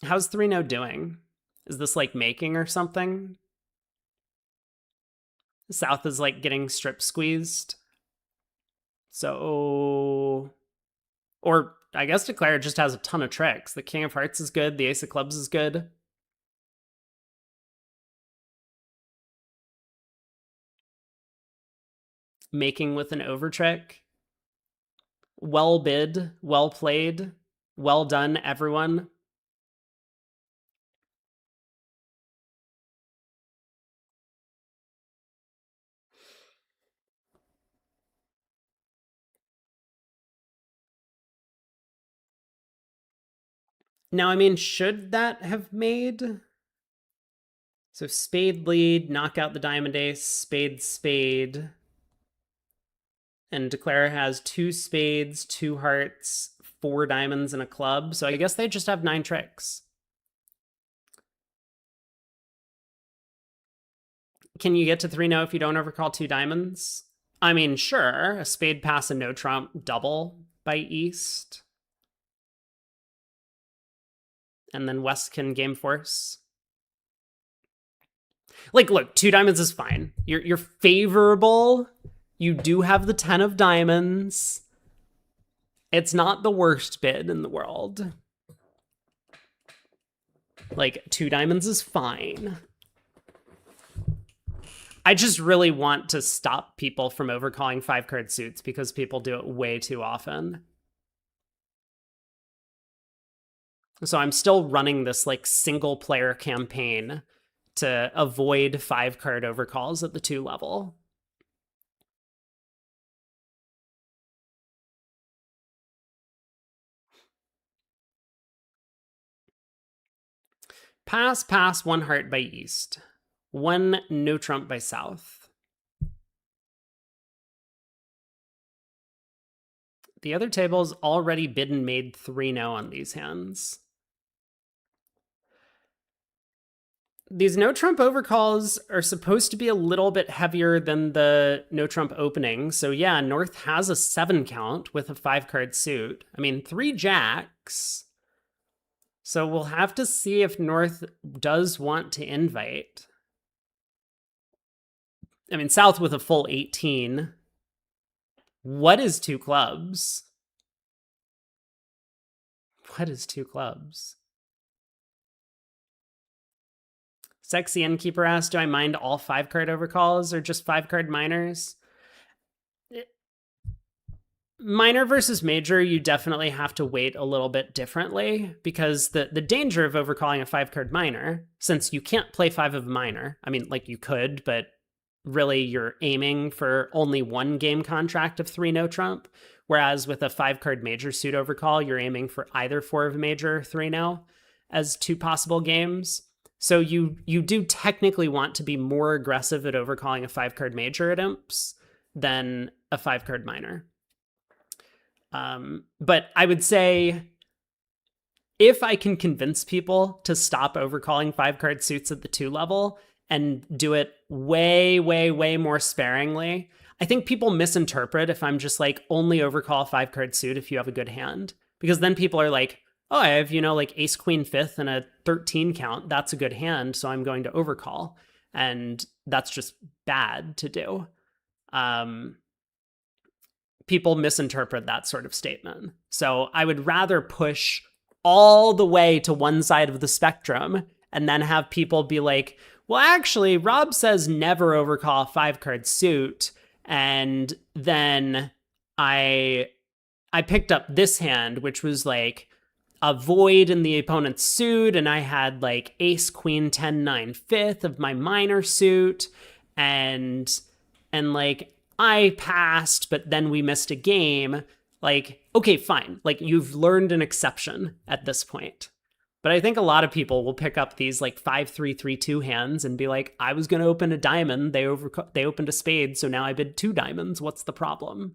How's 3-0 doing? Is this like making or something? South is like getting strip squeezed. So, or I guess Declare just has a ton of tricks. The King of Hearts is good. The Ace of Clubs is good. Making with an over trick. Well bid, well played, well done, everyone. Now, I mean, should that have made? So spade lead, knock out the diamond ace, spade, spade. And Declare has 2 spades, 2 hearts, 4 diamonds, and a club. So I guess they just have 9 tricks. Can you get to 3-0 if you don't overcall 2 diamonds? I mean, sure. A spade pass and no trump double by East. And then West can game force. Like, look, 2 diamonds is fine. You're favorable. You do have the 10 of diamonds. It's not the worst bid in the world. Like, 2 diamonds is fine. I just really want to stop people from overcalling 5-card suits because people do it way too often. So I'm still running this like single player campaign to avoid 5-card overcalls at the 2 level. Pass, pass, 1 heart by East. 1 no trump by South. The other table's already bid and made 3 no on these hands. These no trump overcalls are supposed to be a little bit heavier than the no trump opening. So yeah, North has a 7 count with a 5 card suit. I mean, 3 jacks. So we'll have to see if North does want to invite. I mean, South with a full 18. What is 2 clubs? What is 2 clubs? Sexy Innkeeper asks, do I mind all 5 card overcalls or just 5 card minors? Minor versus major, you definitely have to weight a little bit differently, because the danger of overcalling a 5 card minor, since you can't play 5 of minor, I mean, like you could, but really you're aiming for only 1 game contract of 3 no trump, whereas with a 5 card major suit overcall, you're aiming for either 4 of major or 3 no as 2 possible games. So you do technically want to be more aggressive at overcalling a 5 card major at imps than a 5 card minor. But I would say if I can convince people to stop overcalling 5 card suits at the 2 level and do it way, way, way more sparingly, I think people misinterpret if I'm just like only overcall a 5 card suit if you have a good hand, because then people are like, oh, I have, like ace queen 5th and a 13 count. That's a good hand, so I'm going to overcall. And that's just bad to do. People misinterpret that sort of statement. So I would rather push all the way to one side of the spectrum and then have people be like, well, actually, Rob says never overcall a 5 card suit. And then I picked up this hand, which was like a void in the opponent's suit, and I had like ace queen 10 9 5th of my minor suit, and like I passed, but then we missed a game. Like, okay, fine, like you've learned an exception at this point. But I think a lot of people will pick up these like 5-3-3-2 hands and be like, I was going to open a diamond, they opened a spade, so now I bid 2 diamonds. What's the problem?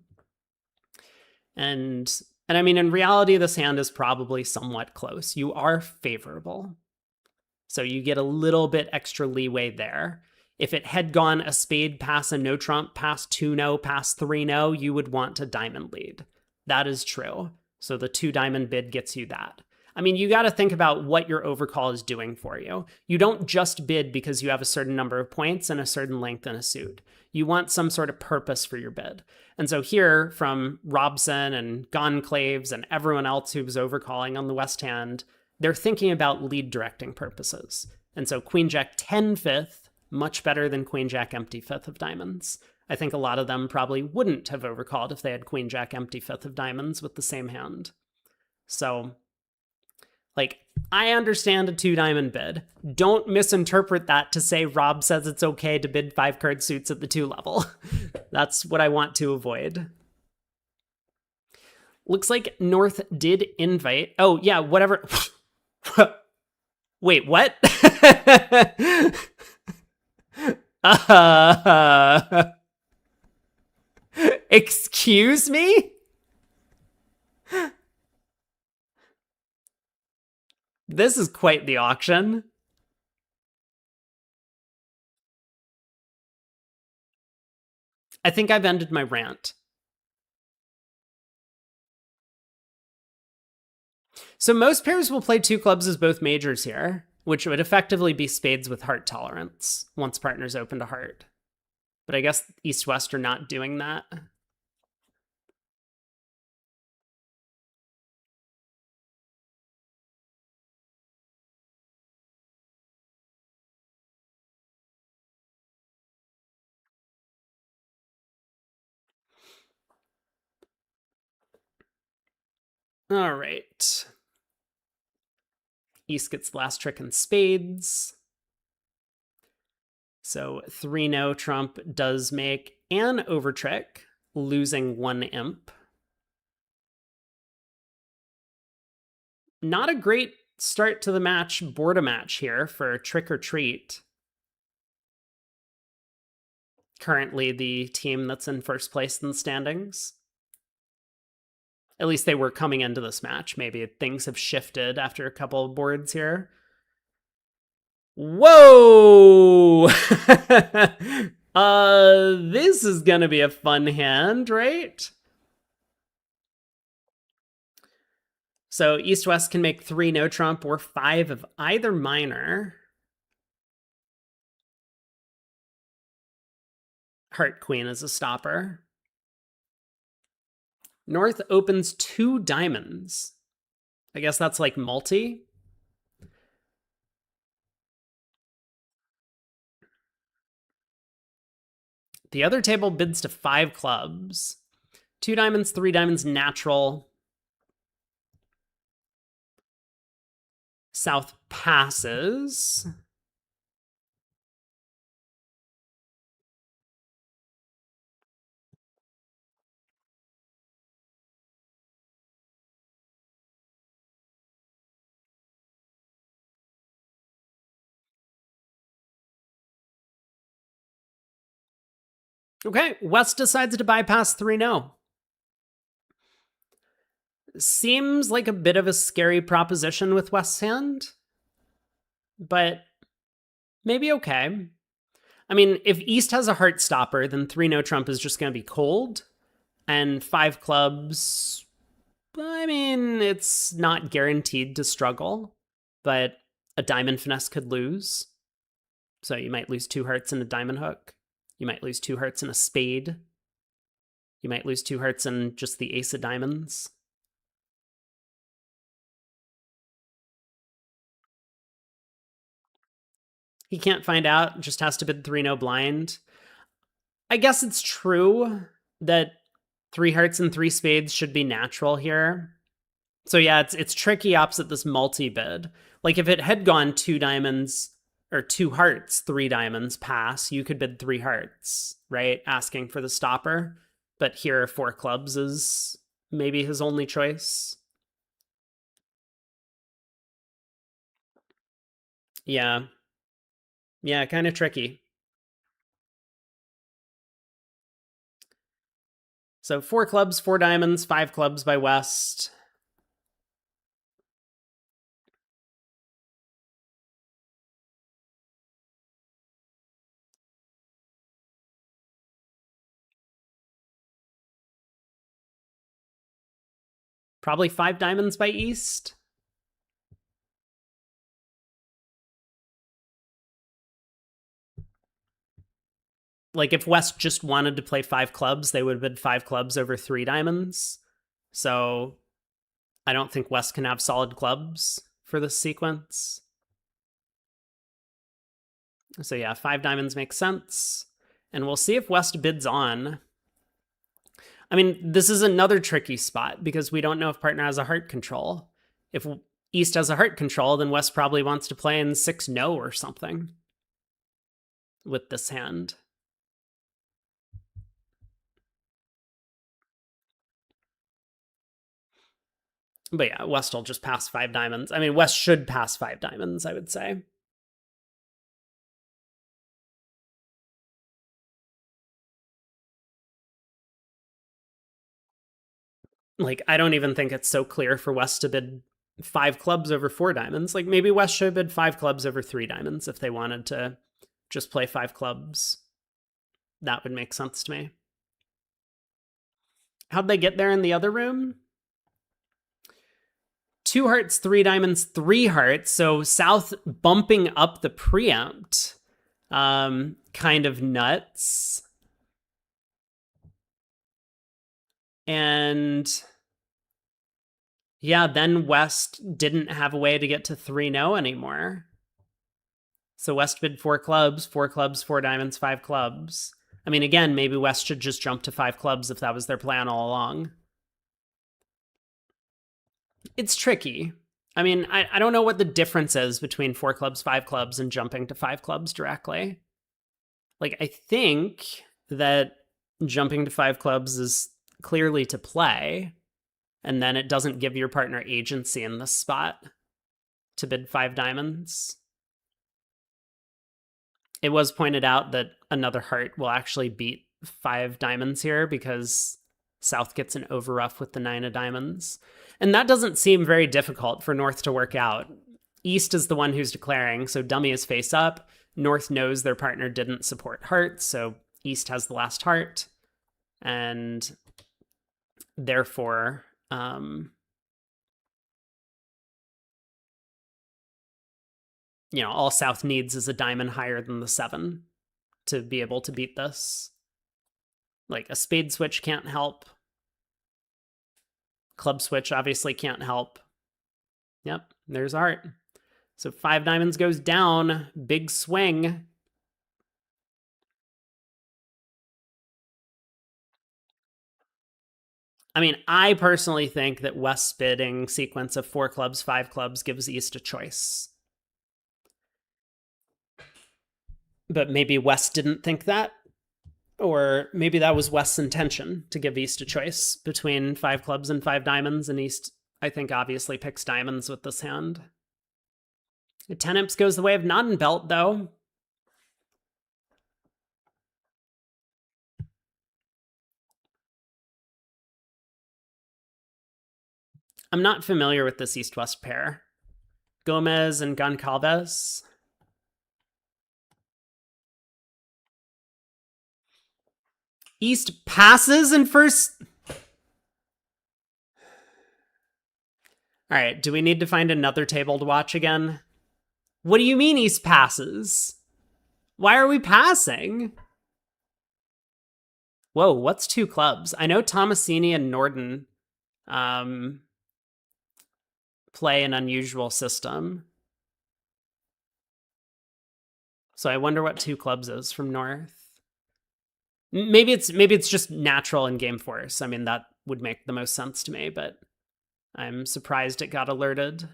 And I mean, in reality, this hand is probably somewhat close. You are favorable, so you get a little bit extra leeway there. If it had gone a spade pass a no trump, pass 2 no, pass 3 no, you would want to diamond lead. That is true. So the 2 diamond bid gets you that. I mean, you got to think about what your overcall is doing for you. You don't just bid because you have a certain number of points and a certain length in a suit. You want some sort of purpose for your bid. And so here, from Robson and Gonclaves and everyone else who was overcalling on the West Hand, they're thinking about lead directing purposes. And so Queen Jack 10 5th, much better than Queen Jack empty 5th of diamonds. I think a lot of them probably wouldn't have overcalled if they had Queen Jack empty 5th of diamonds with the same hand. So, like, I understand a 2 diamond bid. Don't misinterpret that to say Rob says it's okay to bid 5 card suits at the 2 level. That's what I want to avoid. Looks like North did invite. Oh, yeah, whatever. Wait, what? Excuse me? This is quite the auction. I think I've ended my rant. So most pairs will play 2 clubs as both majors here, which would effectively be spades with heart tolerance once partners open to heart. But I guess East-West are not doing that. All right. East gets the last trick in spades. So 3 no trump does make an overtrick, losing 1 imp. Not a great start to the match, board a match here for Trick or Treat. Currently the team that's in first place in the standings. At least they were coming into this match. Maybe things have shifted after a couple of boards here. Whoa! This is gonna be a fun hand, right? So East-West can make 3 no trump or 5 of either minor. Heart Queen is a stopper. North opens 2 diamonds. I guess that's like multi. The other table bids to 5 clubs. 2 diamonds, 3 diamonds, natural. South passes. Okay, West decides to bypass 3-0. Seems like a bit of a scary proposition with West's hand, but maybe okay. I mean, if East has a heart stopper, then 3-no trump is just going to be cold, and 5 clubs, I mean, it's not guaranteed to struggle, but a diamond finesse could lose. So you might lose 2 hearts and a diamond hook. You might lose 2 hearts and a spade. You might lose 2 hearts and just the ace of diamonds. He can't find out, just has to bid 3-no blind. I guess it's true that 3 hearts and 3 spades should be natural here. So yeah, it's tricky opposite this multi-bid. Like if it had gone 2 diamonds or 2 hearts, 3 diamonds pass, you could bid 3 hearts, right? Asking for the stopper. But here 4 clubs is maybe his only choice. Yeah. Yeah, kind of tricky. So 4 clubs, 4 diamonds, 5 clubs by West. Probably 5 diamonds by East. Like if West just wanted to play 5 clubs, they would have bid 5 clubs over 3 diamonds. So I don't think West can have solid clubs for this sequence. So yeah, 5 diamonds makes sense. And we'll see if West bids on. I mean, this is another tricky spot because we don't know if partner has a heart control. If East has a heart control, then West probably wants to play in 6-no or something with this hand. But yeah, West will just pass 5 diamonds. I mean, West should pass 5 diamonds, I would say. Like, I don't even think it's so clear for West to bid 5 clubs over 4 diamonds. Like, maybe West should bid 5 clubs over 3 diamonds if they wanted to just play 5 clubs. That would make sense to me. How'd they get there in the other room? 2 hearts, 3 diamonds, 3 hearts. So South bumping up the preempt. Kind of nuts. And yeah, then West didn't have a way to get to 3-no anymore. So West bid 4 clubs, 4 clubs, 4 diamonds, 5 clubs. I mean, again, maybe West should just jump to 5 clubs if that was their plan all along. It's tricky. I mean, I don't know what the difference is between 4 clubs, 5 clubs, and jumping to 5 clubs directly. Like, I think that jumping to 5 clubs is clearly to play, and then it doesn't give your partner agency in this spot. to bid 5 diamonds. It was pointed out that another heart will actually beat 5 diamonds here because South gets an overruff with the 9 of diamonds. And that doesn't seem very difficult for North to work out. East is the one who's declaring, so dummy is face up. North knows their partner didn't support hearts, so East has the last heart. And therefore, all South needs is a diamond higher than the 7 to be able to beat this. Like, a spade switch can't help. Club switch obviously can't help. Yep, there's heart. So 5 diamonds goes down. Big swing. I mean, I personally think that West's bidding sequence of 4 clubs, 5 clubs gives East a choice. But maybe West didn't think that. Or maybe that was West's intention, to give East a choice between 5 clubs and 5 diamonds. And East, I think, obviously picks diamonds with this hand. 10 imps goes the way of Nottenbelt, though. I'm not familiar with this East-West pair. Gomez and Goncalves. East passes in first. All right, do we need to find another table to watch again? What do you mean East passes? Why are we passing? Whoa, what's 2 clubs? I know Tomasini and Norden play an unusual system. So I wonder what 2 clubs is from North. Maybe it's just natural in game force. I mean, that would make the most sense to me, but I'm surprised it got alerted.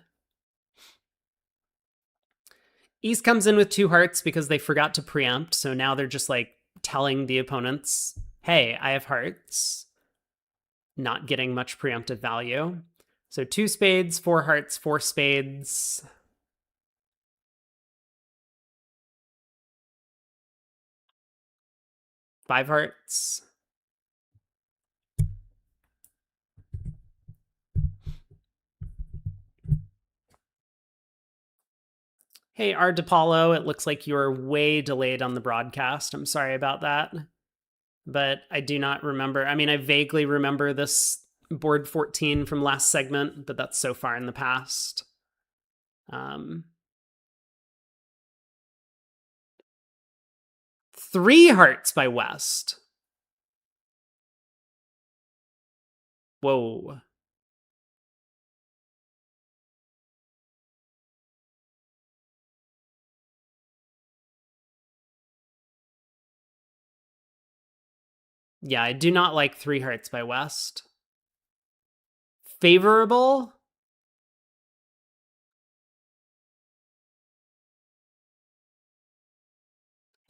East comes in with 2 hearts because they forgot to preempt, so now they're just like telling the opponents, hey, I have hearts. Not getting much preemptive value. So 2 spades, 4 hearts, 4 spades. Five hearts. Hey, R. DePaulo, it looks like you're way delayed on the broadcast. I'm sorry about that. But I do not remember. I mean, I vaguely remember this board 14 from last segment, but that's so far in the past. 3 hearts by West. Whoa. Yeah, I do not like 3 hearts by West. Favorable?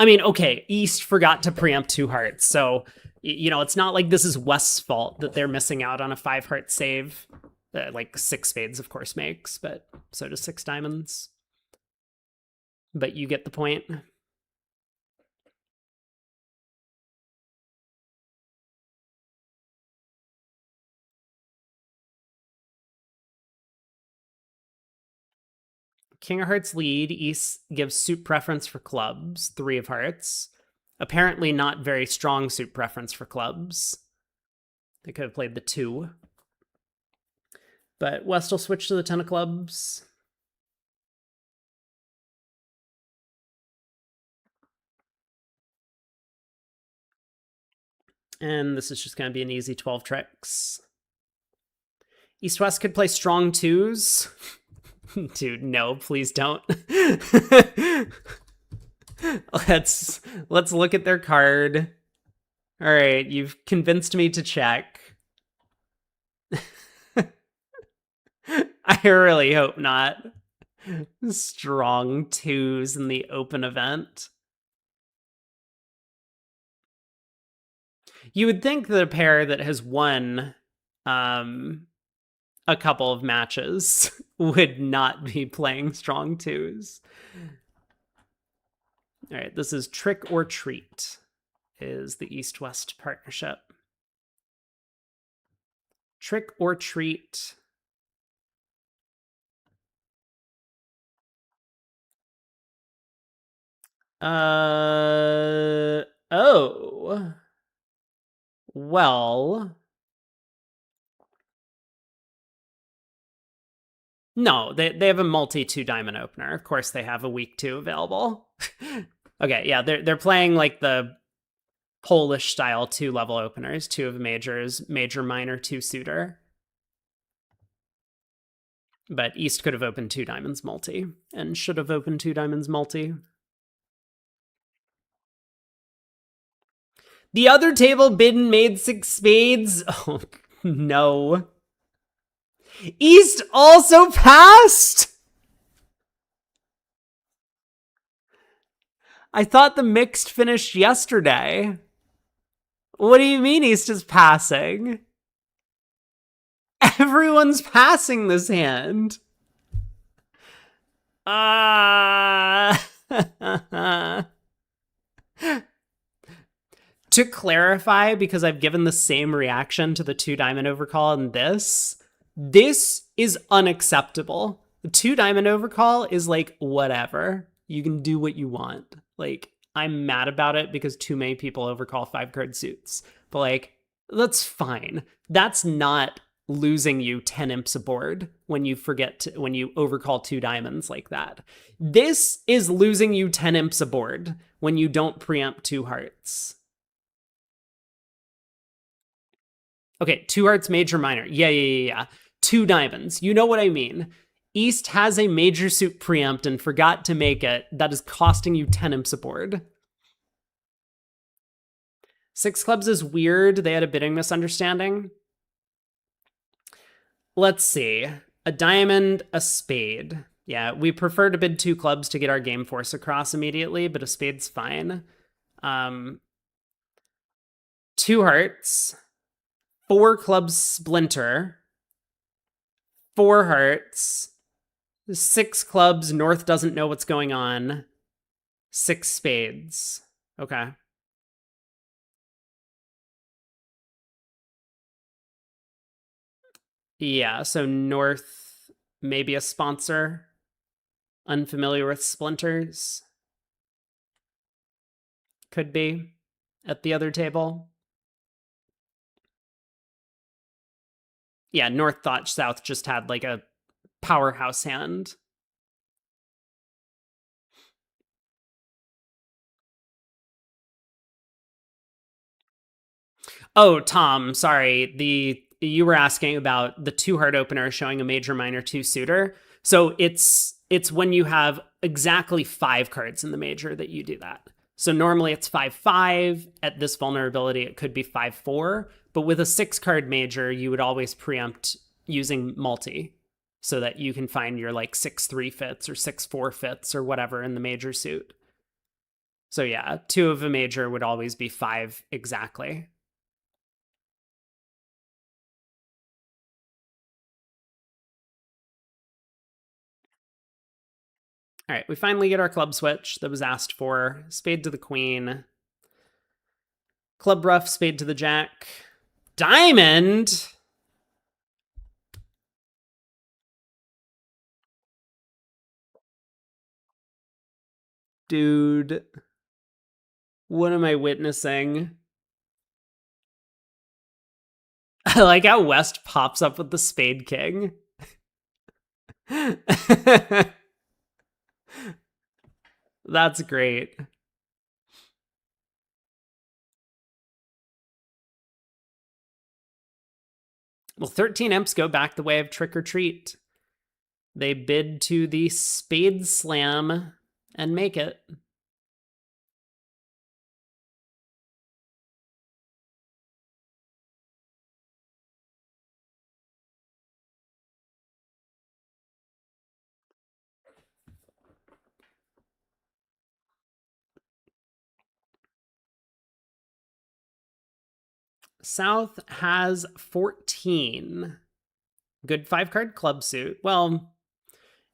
I mean, okay, East forgot to preempt 2 hearts, so it's not like this is West's fault that they're missing out on a 5 heart save. Like 6 spades, of course, makes, but so does 6 diamonds. But you get the point. King of Hearts lead. East gives suit preference for clubs, 3 of hearts. Apparently not very strong suit preference for clubs. They could have played the 2. But West will switch to the 10 of clubs. And this is just going to be an easy 12 tricks. East-West could play strong 2s. Dude, no, please don't. Let's look at their card. All right, you've convinced me to check. I really hope not. Strong 2s in the open event. You would think that a pair that has won a couple of matches would not be playing strong twos. All right, this is Trick or Treat, is the East-West partnership. Trick or Treat. Oh. Well. No, they have a multi 2-diamond opener. Of course, they have a week 2 available. Okay, yeah, they're playing like the Polish style 2-level openers, 2 of majors, major, minor, 2 suitor. But East could have opened 2 diamonds multi and should have opened 2 diamonds multi. The other table bid and made 6 spades. Oh, no. East also passed? I thought the mixed finished yesterday. What do you mean East is passing? Everyone's passing this hand. To clarify, because I've given the same reaction to the 2-diamond overcall and this is unacceptable. The 2-diamond overcall is like, whatever. You can do what you want. Like, I'm mad about it because too many people overcall 5-card suits. But like, that's fine. That's not losing you 10 imps aboard when you when you overcall 2 diamonds like that. This is losing you 10 imps aboard when you don't preempt 2 hearts. Okay, 2 hearts, major, minor. Yeah. 2 diamonds. You know what I mean. East has a major suit preempt and forgot to make it. That is costing you 10 imps aboard. 6 clubs is weird. They had a bidding misunderstanding. Let's see. A diamond, a spade. Yeah, we prefer to bid 2 clubs to get our game force across immediately, but a spade's fine. 2 hearts. 4 clubs splinter. 4 hearts. 6 clubs, North doesn't know what's going on. 6 spades. Okay. Yeah, so North, maybe a sponsor. Unfamiliar with splinters. Could be at the other table. Yeah, North thought South just had like a powerhouse hand. Oh, Tom, sorry. You were asking about the 2 heart opener showing a major, minor, 2 suitor. So it's when you have exactly 5 cards in the major that you do that. So normally it's 5-5. At this vulnerability, it could be 5-4. But with a 6-card major, you would always preempt using multi so that you can find your like 6-3 fits or 6-4 fits or whatever in the major suit. So yeah, 2 of a major would always be 5 exactly. All right, we finally get our club switch that was asked for. Spade to the queen. Club rough, spade to the jack. Diamond? Dude. What am I witnessing? I like how West pops up with the spade king. That's great. Well, 13 imps go back the way of Trick or Treat. They bid to the spade slam and make it. South has 14. Good 5-card club suit. Well,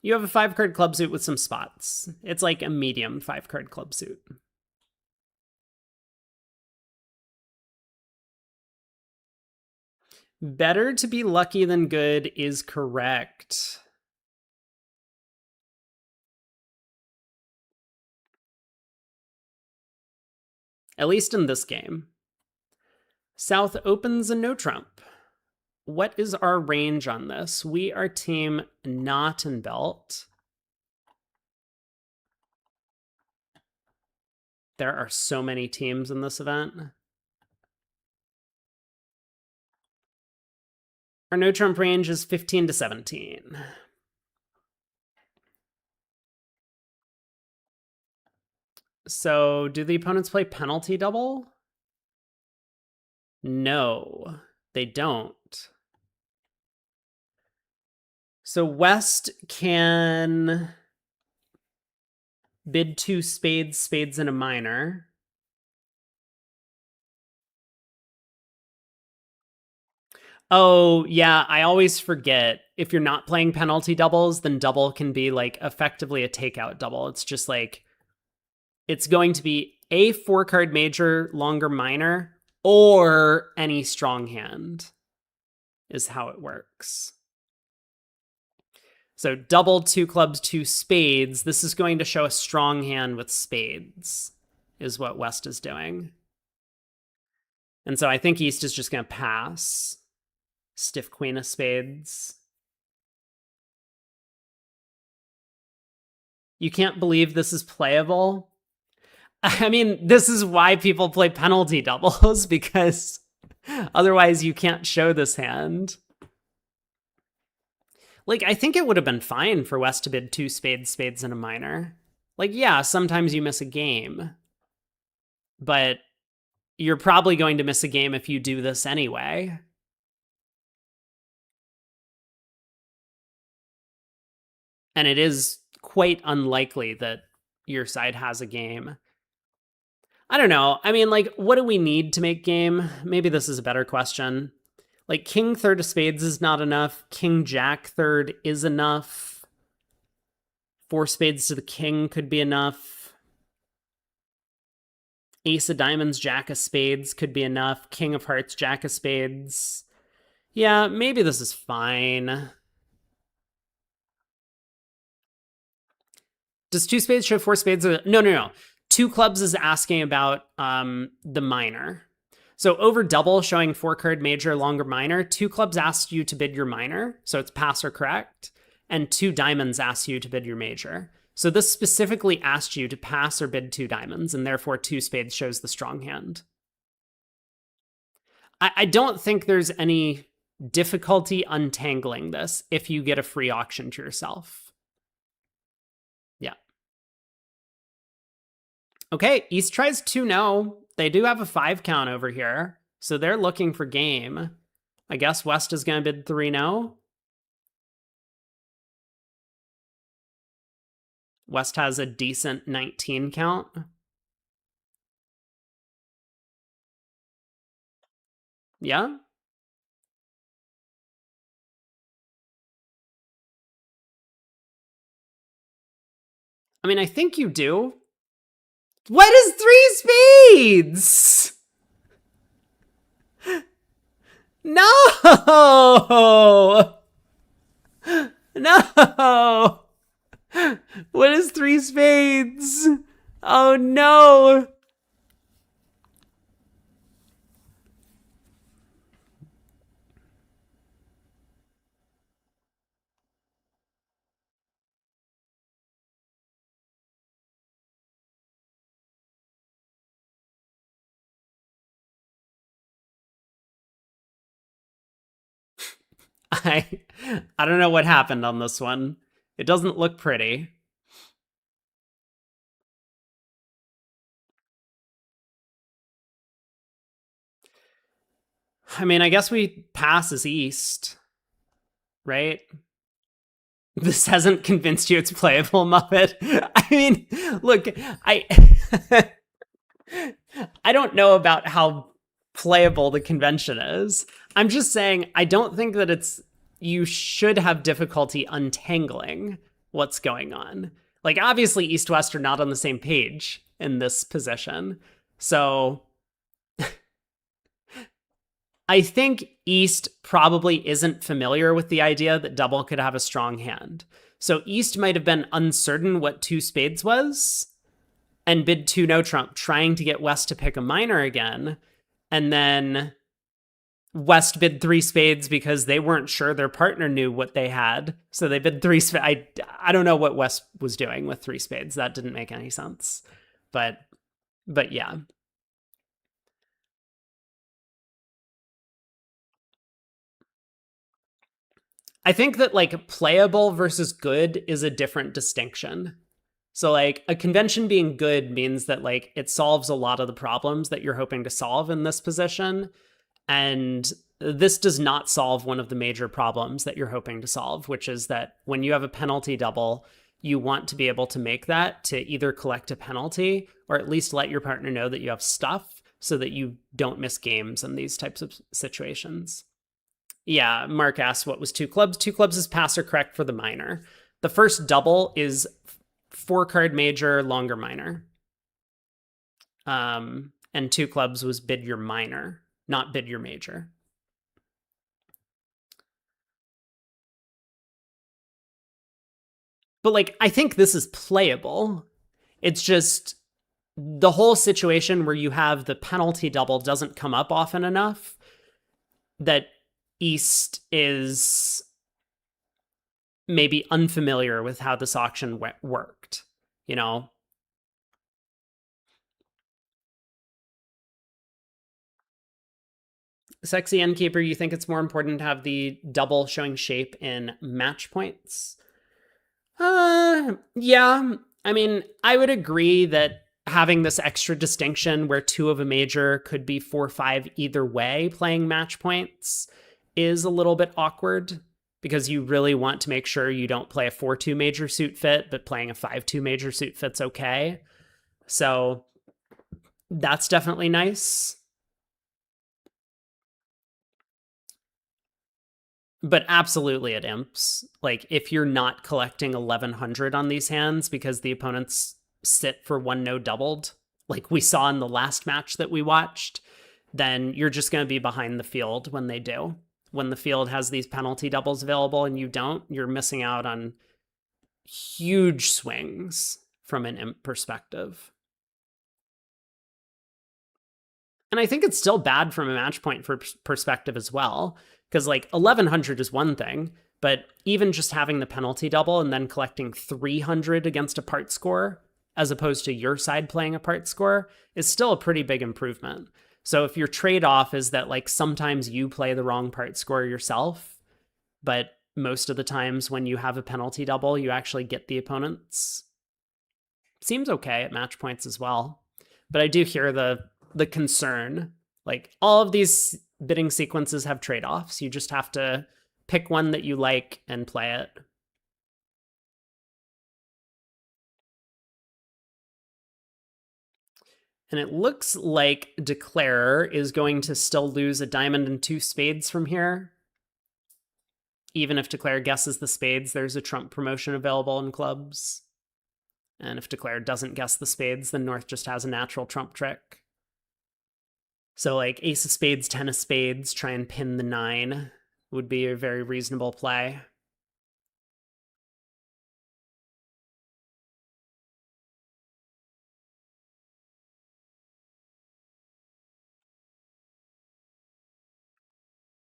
you have a 5-card club suit with some spots. It's like a medium 5-card club suit. Better to be lucky than good is correct. At least in this game. South opens a no trump. What is our range on this? We are team not in belt. There are so many teams in this event. Our no trump range is 15 to 17. So do the opponents play penalty double? No, they don't. So West can bid 2 spades, spades and a minor. Oh, yeah, I always forget. If you're not playing penalty doubles, then double can be like effectively a takeout double. It's just like, it's going to be a 4-card major, longer minor, or any strong hand is how it works. So double 2 clubs, 2 spades. This is going to show a strong hand with spades, is what West is doing. And so I think East is just going to pass. Stiff queen of spades. You can't believe this is playable? I mean, this is why people play penalty doubles, because otherwise you can't show this hand. Like, I think it would have been fine for West to bid 2 spades, spades, and a minor. Like, yeah, sometimes you miss a game. But you're probably going to miss a game if you do this anyway. And it is quite unlikely that your side has a game. I don't know. I mean, like, what do we need to make game? Maybe this is a better question. Like, king third of spades is not enough. King jack third is enough. 4 spades to the king could be enough. Ace of diamonds, jack of spades could be enough. King of hearts, jack of spades. Yeah, maybe this is fine. Does 2 spades show 4 spades? No. 2 clubs is asking about the minor. So over double, showing 4-card major, longer minor, 2 clubs asked you to bid your minor, so it's pass or correct, and 2 diamonds asked you to bid your major. So this specifically asked you to pass or bid 2 diamonds, and therefore 2 spades shows the strong hand. I don't think there's any difficulty untangling this if you get a free auction to yourself. Yeah. Okay, East tries 2-no. They do have a 5 count over here, so they're looking for game. I guess West is going to bid 3-no. West has a decent 19 count. Yeah? I mean, I think you do. What is 3 spades? No! No! What is 3 spades? Oh no! I don't know what happened on this one. It doesn't look pretty. I mean, I guess we pass as East, right? This hasn't convinced you it's playable, Muppet. I mean, look, I don't know about how playable the convention is. I'm just saying I don't think that it's you should have difficulty untangling what's going on. Like, obviously, East-West are not on the same page in this position. So I think East probably isn't familiar with the idea that double could have a strong hand. So East might have been uncertain what two spades was and bid two no trump, trying to get West to pick a minor again. And then West bid three spades because they weren't sure their partner knew what they had. So they bid three spades. I don't know what West was doing with three spades. That didn't make any sense. But yeah. I think that like playable versus good is a different distinction. So like a convention being good means that like it solves a lot of the problems that you're hoping to solve in this position. And this does not solve one of the major problems that you're hoping to solve, which is that when you have a penalty double, you want to be able to make that to either collect a penalty or at least let your partner know that you have stuff so that you don't miss games in these types of situations. Yeah, Mark asked what was two clubs. Two clubs is pass or correct for the minor. The first double is 4-card major, longer minor. And two clubs was bid your minor, not bid your major. But like, I think this is playable. It's just the whole situation where you have the penalty double doesn't come up often enough that East is maybe unfamiliar with how this auction worked, you know? Sexy Innkeeper, you think it's more important to have the double showing shape in match points? Yeah. I mean, I would agree that having this extra distinction where two of a major could be 4-5 either way playing match points is a little bit awkward because you really want to make sure you don't play a 4-2 major suit fit, but playing a 5-2 major suit fit's okay. So that's definitely nice. But absolutely it imps. Like, if you're not collecting 1100 on these hands because the opponents sit for one no doubled, like we saw in the last match that we watched, then you're just going to be behind the field when they do. When the field has these penalty doubles available and you don't, you're missing out on huge swings from an imp perspective. And I think it's still bad from a match point perspective as well, because like 1100 is one thing, but even just having the penalty double and then collecting 300 against a part score, as opposed to your side playing a part score, is still a pretty big improvement. So if your trade-off is that like sometimes you play the wrong part score yourself, but most of the times when you have a penalty double, you actually get the opponents, seems okay at match points as well. But I do hear the concern. Like, all of these bidding sequences have trade-offs. You just have to pick one that you like and play it. And it looks like Declarer is going to still lose a diamond and two spades from here. Even if Declarer guesses the spades, there's a trump promotion available in clubs. And if Declarer doesn't guess the spades, then North just has a natural trump trick. So like ace of spades, 10 of spades, try and pin the 9 would be a very reasonable play.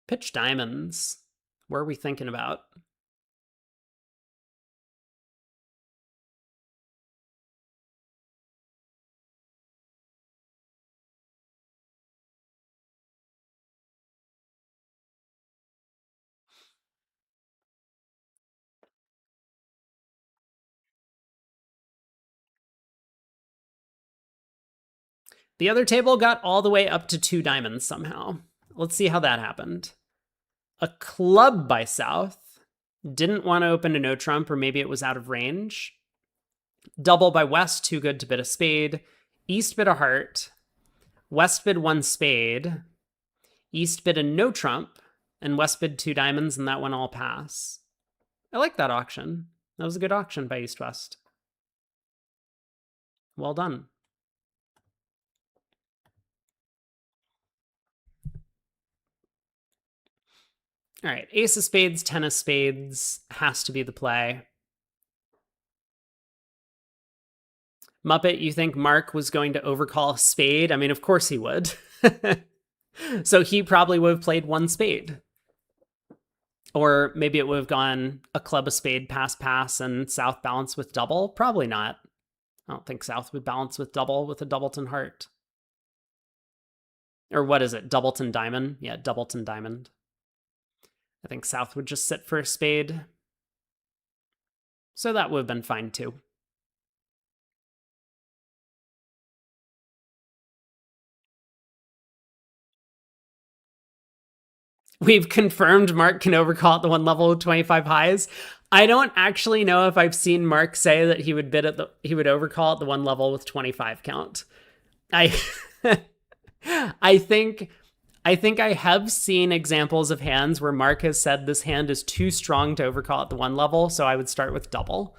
Pitch diamonds. What are we thinking about? The other table got all the way up to 2 diamonds somehow. Let's see how that happened. A club by South didn't want to open a no trump, or maybe it was out of range. Double by West, too good to bid a spade. East bid a heart. West bid 1 spade. East bid a no trump. And West bid 2 diamonds, and that one all pass. I like that auction. That was a good auction by East West. Well done. All right, ace of spades, 10 of spades has to be the play. Muppet, you think Mark was going to overcall a spade? I mean, of course he would. So he probably would have played 1 spade. Or maybe it would have gone a club, a spade, pass, pass, and South balance with double. Probably not. I don't think South would balance with double with a doubleton heart. Or what is it? Doubleton diamond? Yeah, doubleton diamond. I think South would just sit for a spade. So that would have been fine too. We've confirmed Mark can overcall at the 1 level with 25 highs. I don't actually know if I've seen Mark say that he would overcall at the 1 level with 25 count. I think I have seen examples of hands where Mark has said this hand is too strong to overcall at the 1 level, so I would start with double.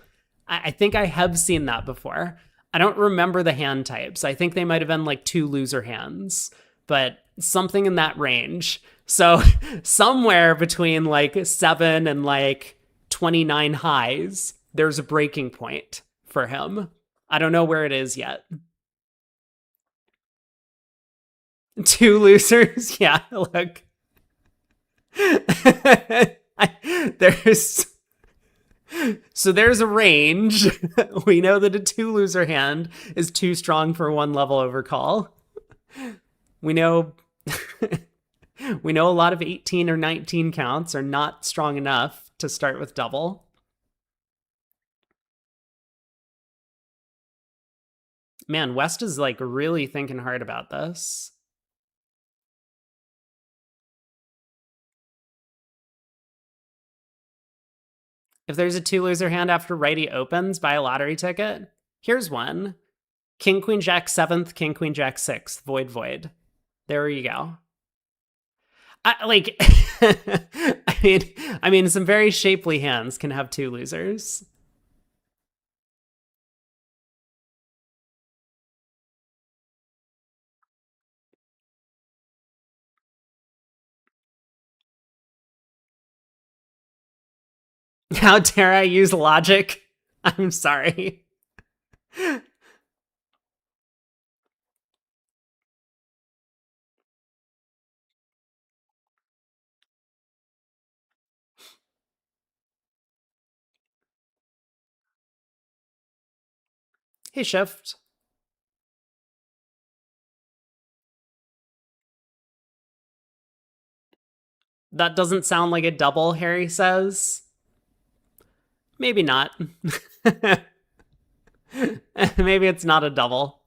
I think I have seen that before. I don't remember the hand types. I think they might have been like 2 loser hands, but something in that range. So somewhere between like 7 and like 29 highs, there's a breaking point for him. I don't know where it is yet. 2 losers? Yeah, look. There's a range. We know that a 2 loser hand is too strong for 1 level overcall. We know we know a lot of 18 or 19 counts are not strong enough to start with double. Man, West is like really thinking hard about this. If there's a 2 loser hand after righty opens, buy a lottery ticket. Here's one. King, Queen, Jack 7th, King, Queen, Jack 6th, void, void. There you go. I mean, some very shapely hands can have 2 losers. How dare I use logic? I'm sorry. Hey, Shift. That doesn't sound like a double, Harry says. Maybe not. Maybe it's not a double.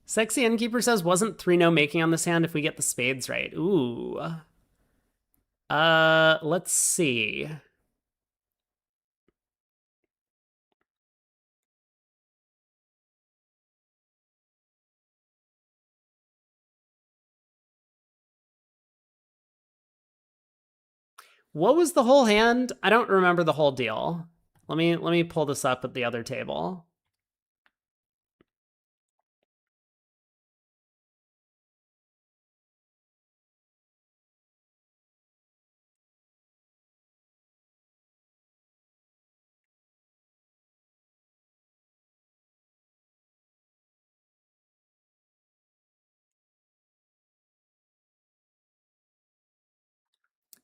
Sexy Innkeeper says, wasn't 3-no making on this hand if we get the spades right? Ooh. Let's see. What was the whole hand? I don't remember the whole deal. Let me pull this up at the other table.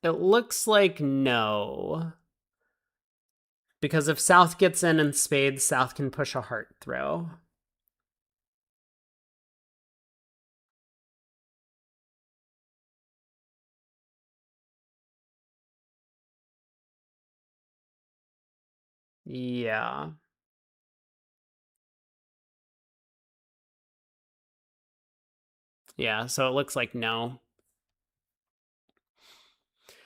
It looks like no. Because if South gets in and spades, South can push a heart throw. Yeah. Yeah, so it looks like no.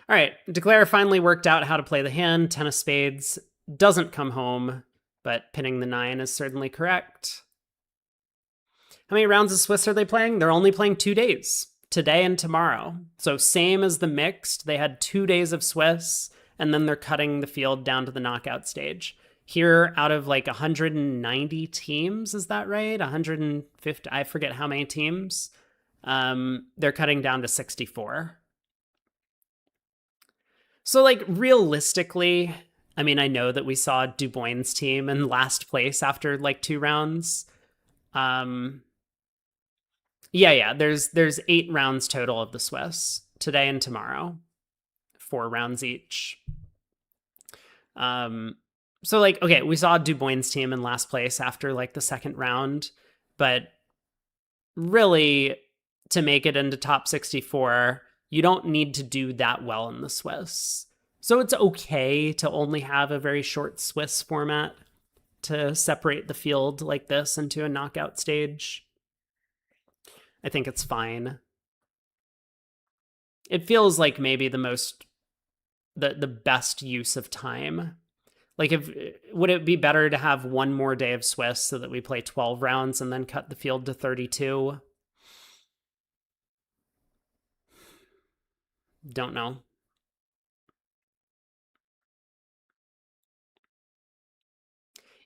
All right, Declare finally worked out how to play the hand. 10 of spades doesn't come home, but pinning the 9 is certainly correct. How many rounds of Swiss are they playing? They're only playing 2 days. today and tomorrow. So same as the mixed, they had 2 days of Swiss, and then they're cutting the field down to the knockout stage. Here, out of like 190 teams, is that right? 150, I forget how many teams. They're cutting down to 64. So, like, realistically, I mean, I know that we saw Dubois' team in last place after like 2 rounds. Yeah, there's 8 rounds total of the Swiss today and tomorrow, 4 rounds each. So like, okay, we saw Dubois' team in last place after like the second round, but really to make it into top 64, you don't need to do that well in the Swiss. So it's okay to only have a very short Swiss format to separate the field like this into a knockout stage. I think it's fine. It feels like maybe the best use of time. Like, would it be better to have one more day of Swiss so that we play 12 rounds and then cut the field to 32? Don't know.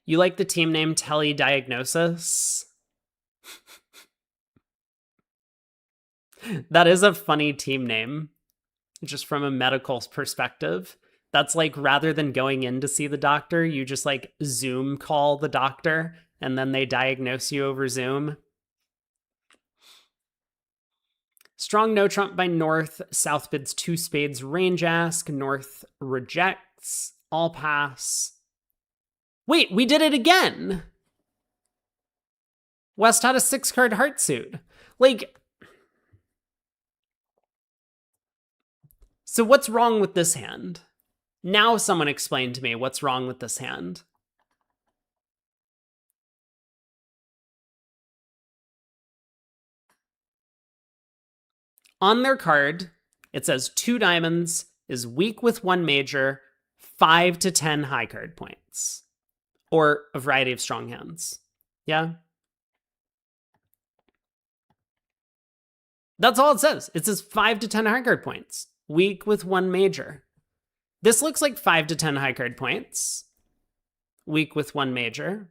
You like the team name Telediagnosis? That is a funny team name, just from a medical perspective. That's like, rather than going in to see the doctor, you just like Zoom call the doctor and then they diagnose you over Zoom. Strong no trump by North. South bids 2 spades range ask. North rejects. All pass. Wait, we did it again. West had a 6-card heart suit. Like, so what's wrong with this hand? Now someone explain to me what's wrong with this hand. On their card, it says 2 diamonds, is weak with 1 major, 5 to 10 high card points. Or a variety of strong hands. Yeah? That's all it says. It says 5 to 10 high card points. Weak with 1 major. This looks like 5 to 10 high card points. Weak with 1 major.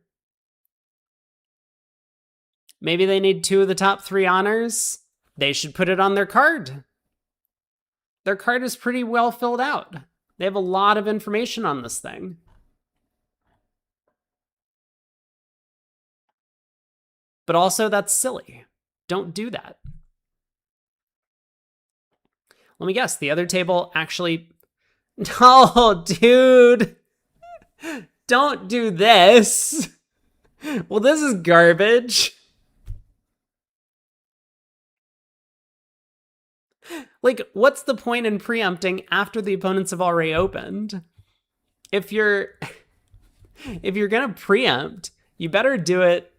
Maybe they need 2 of the top 3 honors. They should put it on their card. Their card is pretty well filled out. They have a lot of information on this thing. But also, that's silly. Don't do that. Let me guess, the other table actually... No, dude! Don't do this! Well, this is garbage. Like, what's the point in preempting after the opponents have already opened? If you're gonna preempt, you better do it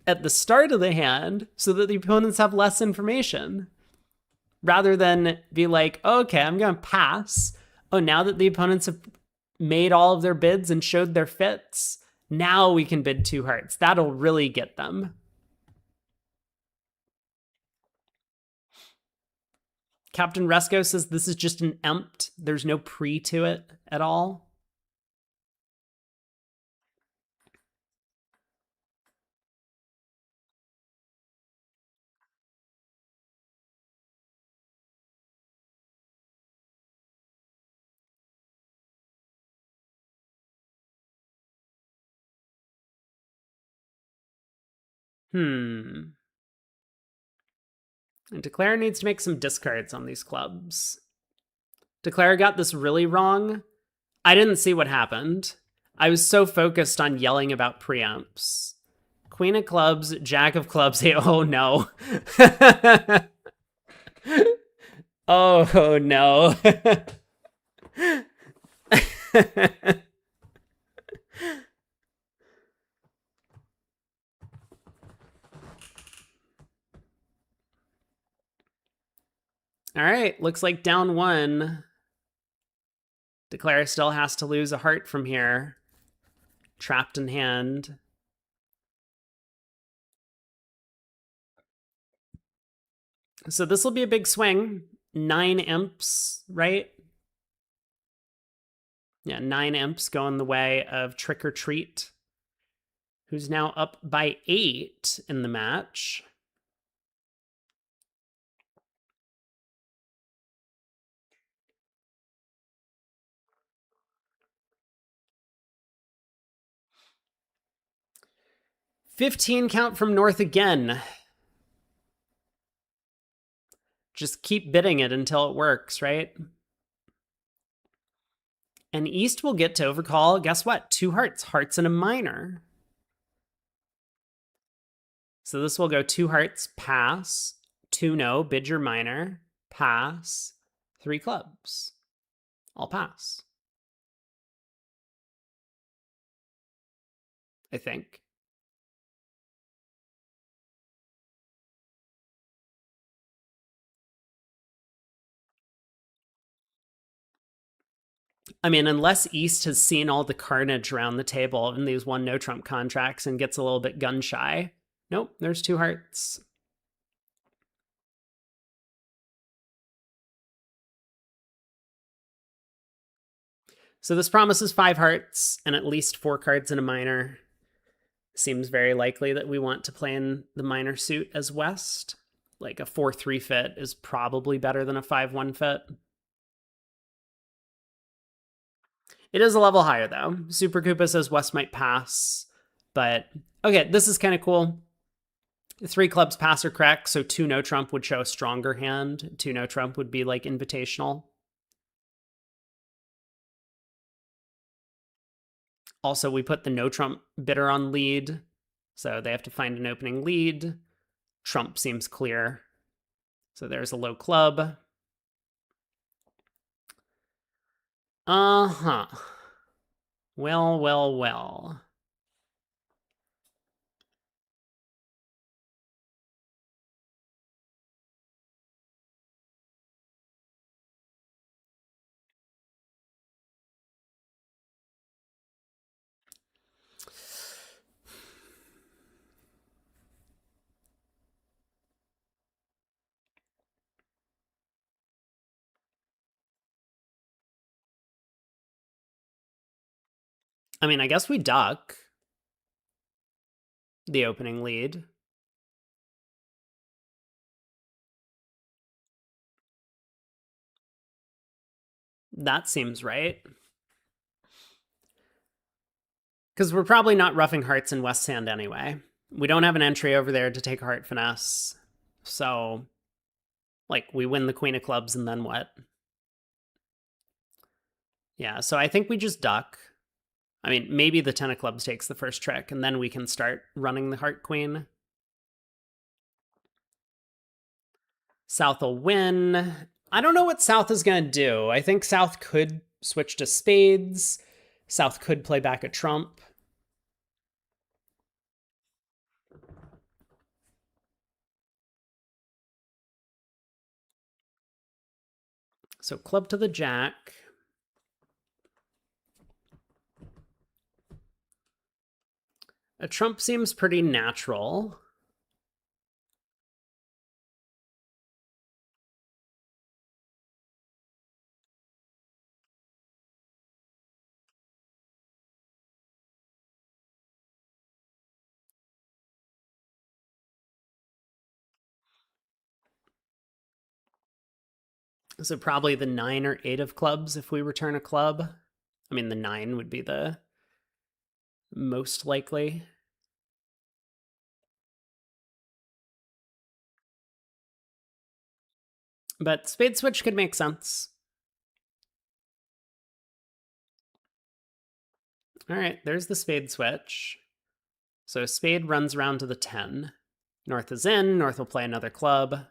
at the start of the hand so that the opponents have less information. Rather than be like, okay, I'm gonna pass. Oh, now that the opponents have made all of their bids and showed their fits, now we can bid 2 hearts. That'll really get them. Captain Resco says this is just an empt. There's no pre to it at all. And Declare needs to make some discards on these clubs. Declare got this really wrong. I didn't see what happened. I was so focused on yelling about preamps. Queen of clubs, Jack of clubs. Oh no. Oh no. All right, looks like down 1. Declare still has to lose a heart from here. Trapped in hand. So this will be a big swing. 9 imps, right? Yeah, 9 imps going the way of Trick or Treat, who's now up by 8 in the match. $15 count from North again. Just keep bidding it until it works, right? And East will get to overcall. Guess what? 2 hearts. Hearts and a minor. So this will go 2 hearts, pass. 2 no, bid your minor, pass. 3 clubs. I'll pass. I think. I mean, unless East has seen all the carnage around the table in these 1 no trump contracts and gets a little bit gun shy. Nope, there's 2 hearts. So this promises 5 hearts and at least 4 cards in a minor. Seems very likely that we want to play in the minor suit as West. Like a 4-3 fit is probably better than a 5-1 fit. It is a level higher, though. Super Koopa says West might pass. But, okay, this is kind of cool. 3 clubs pass or crack, so 2 no trump would show a stronger hand. 2 no trump would be like invitational. Also, we put the no trump bidder on lead, so they have to find an opening lead. Trump seems clear. So there's a low club. Uh-huh. Well, well, well. I mean, I guess we duck the opening lead. That seems right. Because we're probably not roughing hearts in West Hand anyway. We don't have an entry over there to take heart finesse. So, like, we win the Queen of Clubs and then what? Yeah, so I think we just duck. I mean, maybe the 10 of Clubs takes the first trick, and then we can start running the Heart Queen. South will win. I don't know what South is going to do. I think South could switch to spades. South could play back a trump. So club to the jack. A trump seems pretty natural. So probably the 9 or 8 of clubs if we return a club. I mean, the 9 would be the most likely. But spade switch could make sense. All right, there's the spade switch. So spade runs around to the 10. North is in. North will play another club.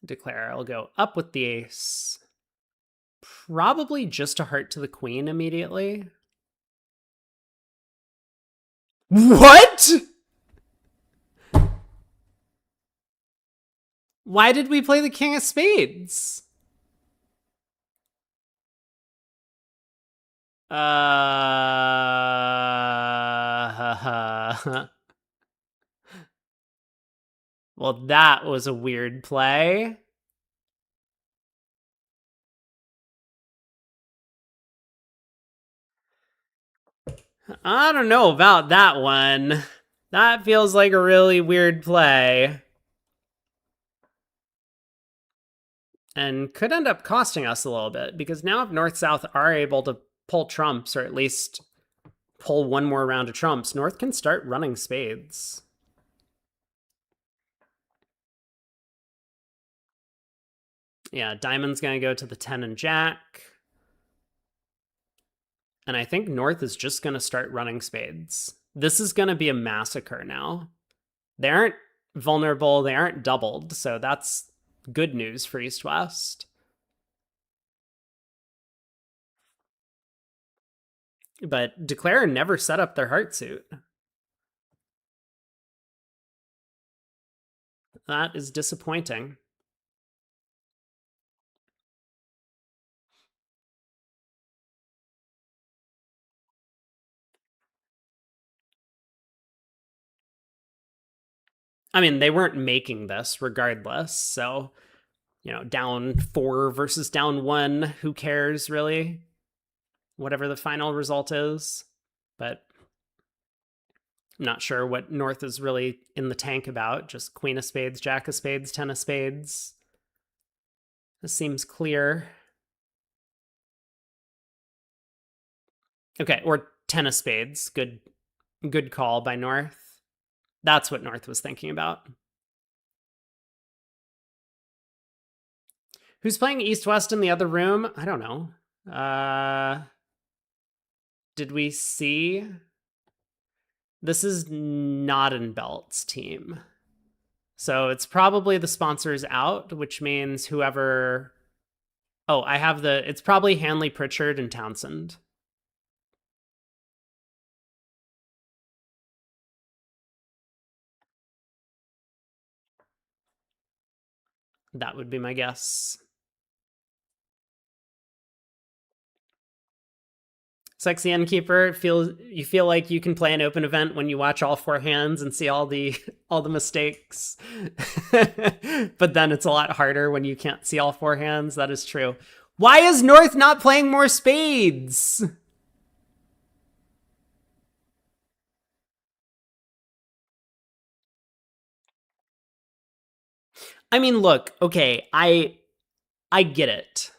Declare I'll go up with the ace. Probably just a heart to the queen immediately. What? Why did we play the king of spades? Well, that was a weird play. I don't know about that one. That feels like a really weird play. And could end up costing us a little bit, because now if North-South are able to pull trumps, or at least pull one more round of trumps, North can start running spades. Yeah, Diamond's going to go to the 10 and Jack. And I think North is just going to start running spades. This is going to be a massacre now. They aren't vulnerable, they aren't doubled, so that's good news for East-West. But Declare never set up their heart suit. That is disappointing. I mean, they weren't making this regardless, so, down 4 versus down 1, who cares, really? Whatever the final result is. But I'm not sure what North is really in the tank about. Just Queen of Spades, Jack of Spades, 10 of Spades. This seems clear. Okay, or 10 of Spades. Good call by North. That's what North was thinking about. Who's playing East-West in the other room? I don't know. Did we see? This is Knottenbelt's team. So it's probably the sponsors out, which means whoever... Oh, I have the... It's probably Hanley, Pritchard, and Townsend. That would be my guess. Sexy Innkeeper, you feel like you can play an open event when you watch all 4 hands and see all the mistakes. But then it's a lot harder when you can't see all 4 hands. That is true. Why is North not playing more spades? I mean, look, okay, I get it.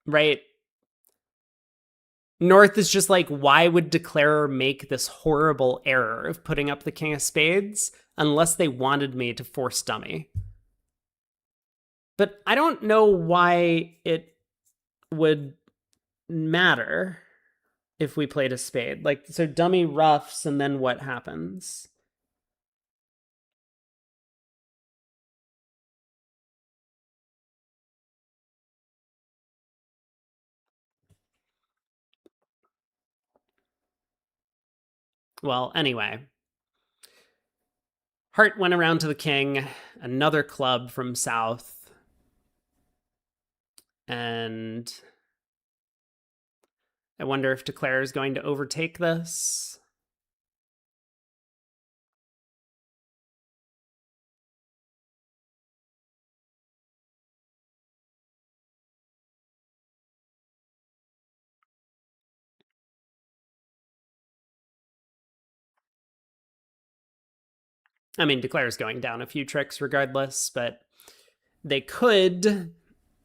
Right? North is just like, why would Declarer make this horrible error of putting up the King of Spades unless they wanted me to force dummy? But I don't know why it would matter if we played a spade. Like, so dummy roughs, and then what happens? Well, anyway. Heart went around to the king, another club from south. And I wonder if Declare is going to overtake this. I mean, Declare is going down a few tricks regardless, but they could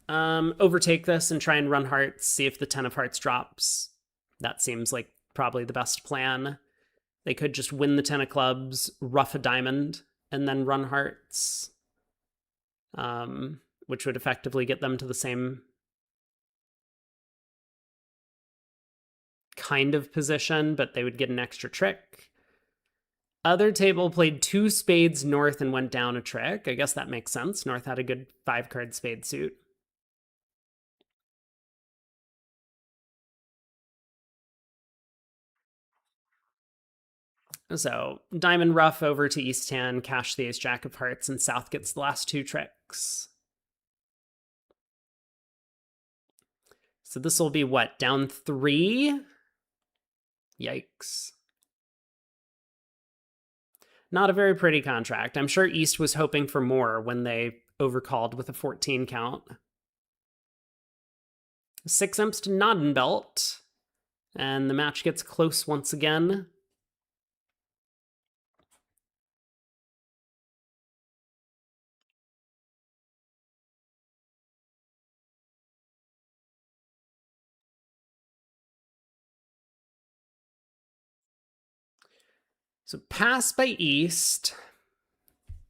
overtake this and try and run hearts, see if the 10 of hearts drops. That seems like probably the best plan. They could just win the 10 of clubs, ruff a diamond, and then run hearts, which would effectively get them to the same kind of position, but they would get an extra trick. Other table played 2 spades North and went down a trick. I guess that makes sense. North had a good 5-card spade suit. So diamond ruff over to East 10, cash the ace jack of hearts, and South gets the last 2 tricks. So this will be what, down 3? Yikes. Not a very pretty contract. I'm sure East was hoping for more when they overcalled with a 14 count. 6 imps to Noddenbelt. And the match gets close once again. So pass by East.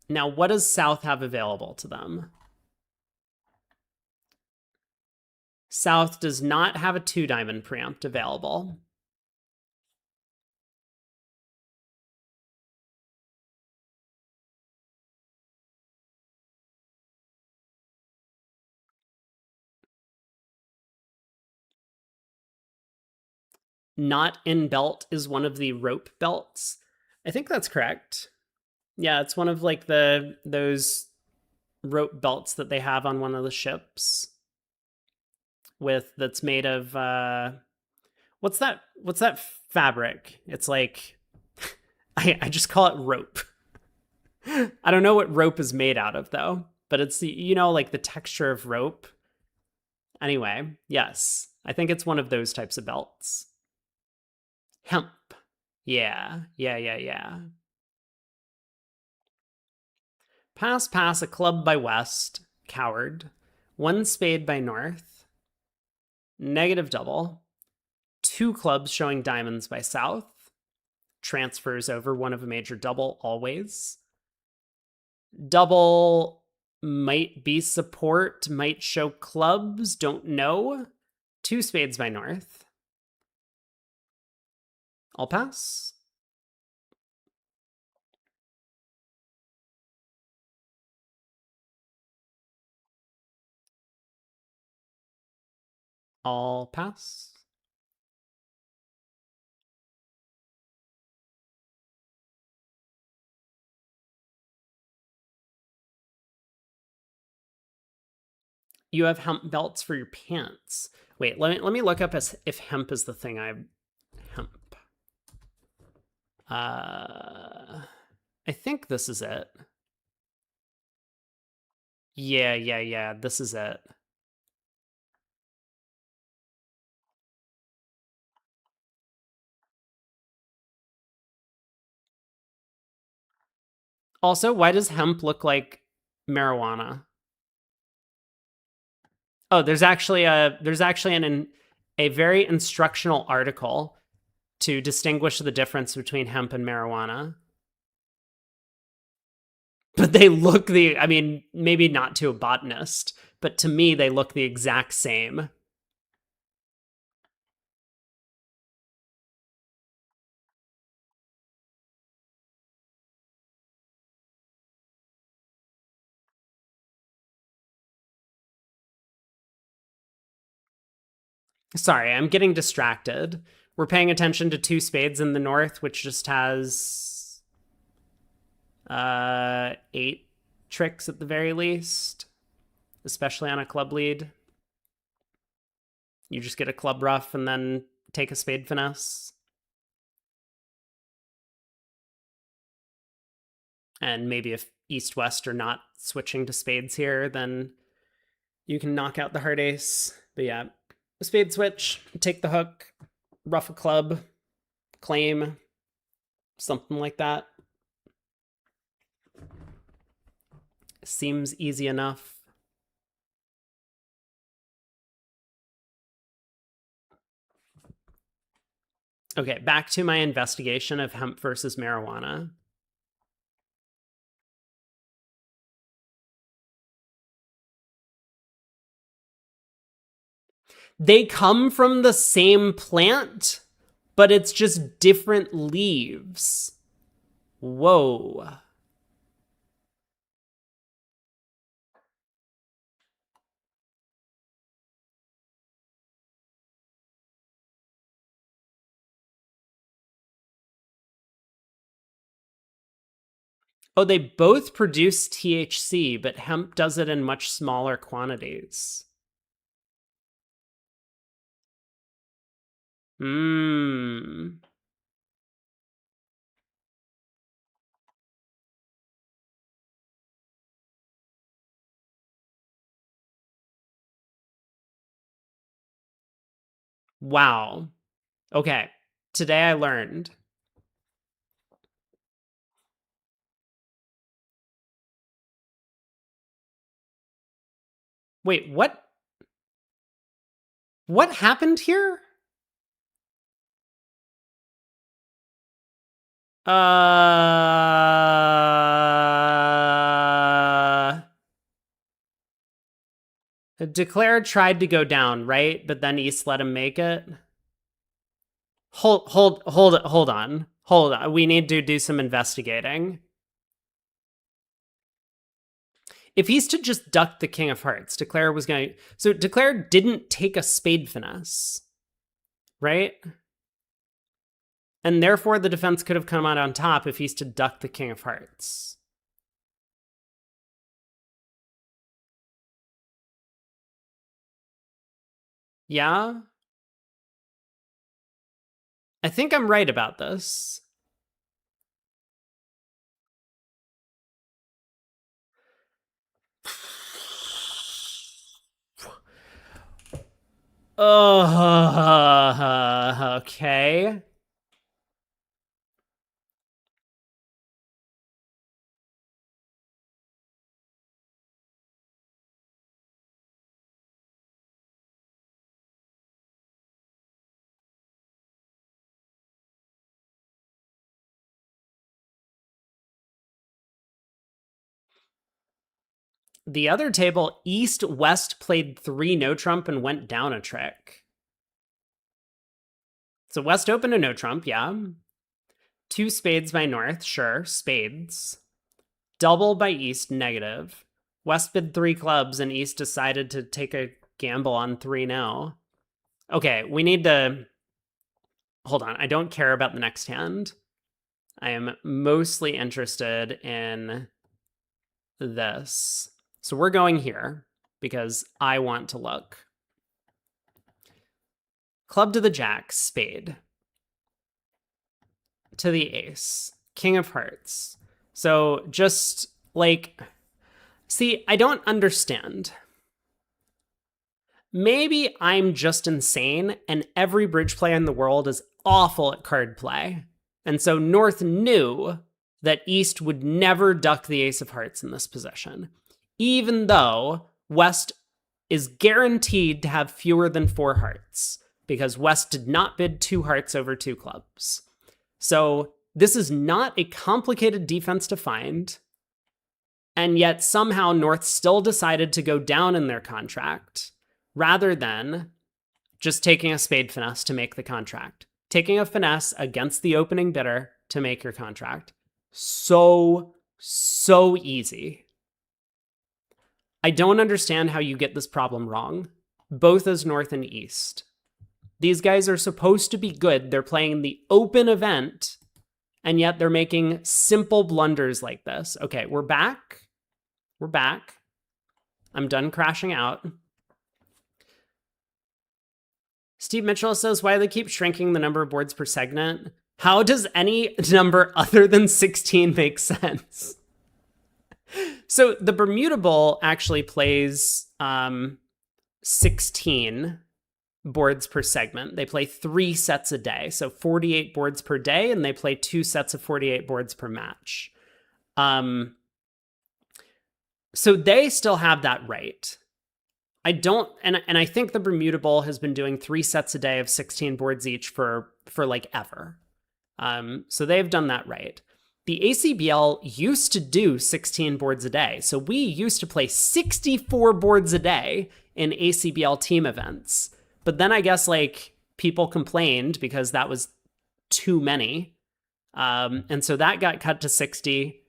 Now, what does South have available to them? South does not have a 2-diamond preempt available. Not in belt is one of the rope belts. I think that's correct. Yeah, it's one of like those rope belts that they have on one of the ships that's made of what's that fabric? It's like I just call it rope. I don't know what rope is made out of though, but it's like the texture of rope. Anyway, yes. I think it's one of those types of belts. Hemp. Yeah. Pass, a club by West. Coward. 1 spade by North. Negative double. 2 clubs showing diamonds by South. Transfers over one of a major double always. Double might be support, might show clubs, don't know. 2 spades by North. I'll pass. I'll pass. You have hemp belts for your pants. Wait, let me look up if hemp is the thing hemp. I think this is it. Yeah, this is it. Also, why does hemp look like marijuana? Oh, there's actually a very instructional article to distinguish the difference between hemp and marijuana. But they look I mean, maybe not to a botanist, but to me they look the exact same. Sorry, I'm getting distracted. We're paying attention to 2 spades in the north, which just has 8 tricks at the very least, especially on a club lead. You just get a club ruff and then take a spade finesse. And maybe if East West are not switching to spades here, then you can knock out the heart ace. But yeah, a spade switch, take the hook, ruff a club, claim, something like that. Seems easy enough. Okay, back to my investigation of hemp versus marijuana. They come from the same plant, but it's just different leaves. Whoa. Oh, they both produce THC, but hemp does it in much smaller quantities. Hmm. Wow. Okay. Today I learned. Wait, what? What happened here? Declare tried to go down, right? But then East let him make it. Hold on. Hold on. We need to do some investigating. If he's to just duck the King of Hearts, Declare was going to... So Declare didn't take a spade finesse, right? And therefore the defense could have come out on top if he's to duck the King of Hearts. Yeah? I think I'm right about this. Okay. The other table, East West played 3 no trump and went down a trick. So West opened a no trump, yeah. 2 spades by North, sure, spades. Double by East, negative. West bid 3 clubs and East decided to take a gamble on 3 now. Okay, we need to... Hold on, I don't care about the next hand. I am mostly interested in this. So we're going here because I want to look. Club to the jack, spade. To the ace, King of Hearts. So just like, see, I don't understand. Maybe I'm just insane and every bridge player in the world is awful at card play. And so North knew that East would never duck the ace of hearts in this position, even though West is guaranteed to have fewer than 4 hearts, because West did not bid 2 hearts over 2 clubs. So this is not a complicated defense to find, and yet somehow North still decided to go down in their contract, rather than just taking a spade finesse to make the contract. Taking a finesse against the opening bidder to make your contract. So easy. I don't understand how you get this problem wrong, both as North and East. These guys are supposed to be good. They're playing the open event, and yet they're making simple blunders like this. Okay, we're back. We're back. I'm done crashing out. Steve Mitchell says, why do they keep shrinking the number of boards per segment? How does any number other than 16 make sense? So the Bermuda Bowl actually plays 16 boards per segment. They play 3 sets a day, so 48 boards per day, and they play 2 sets of 48 boards per match. So they still have that right. I don't, and I think the Bermuda Bowl has been doing 3 sets a day of 16 boards each for like ever. So they've done that right. The ACBL used to do 16 boards a day. So we used to play 64 boards a day in ACBL team events. But then I guess like people complained because that was too many. And so that got cut to 60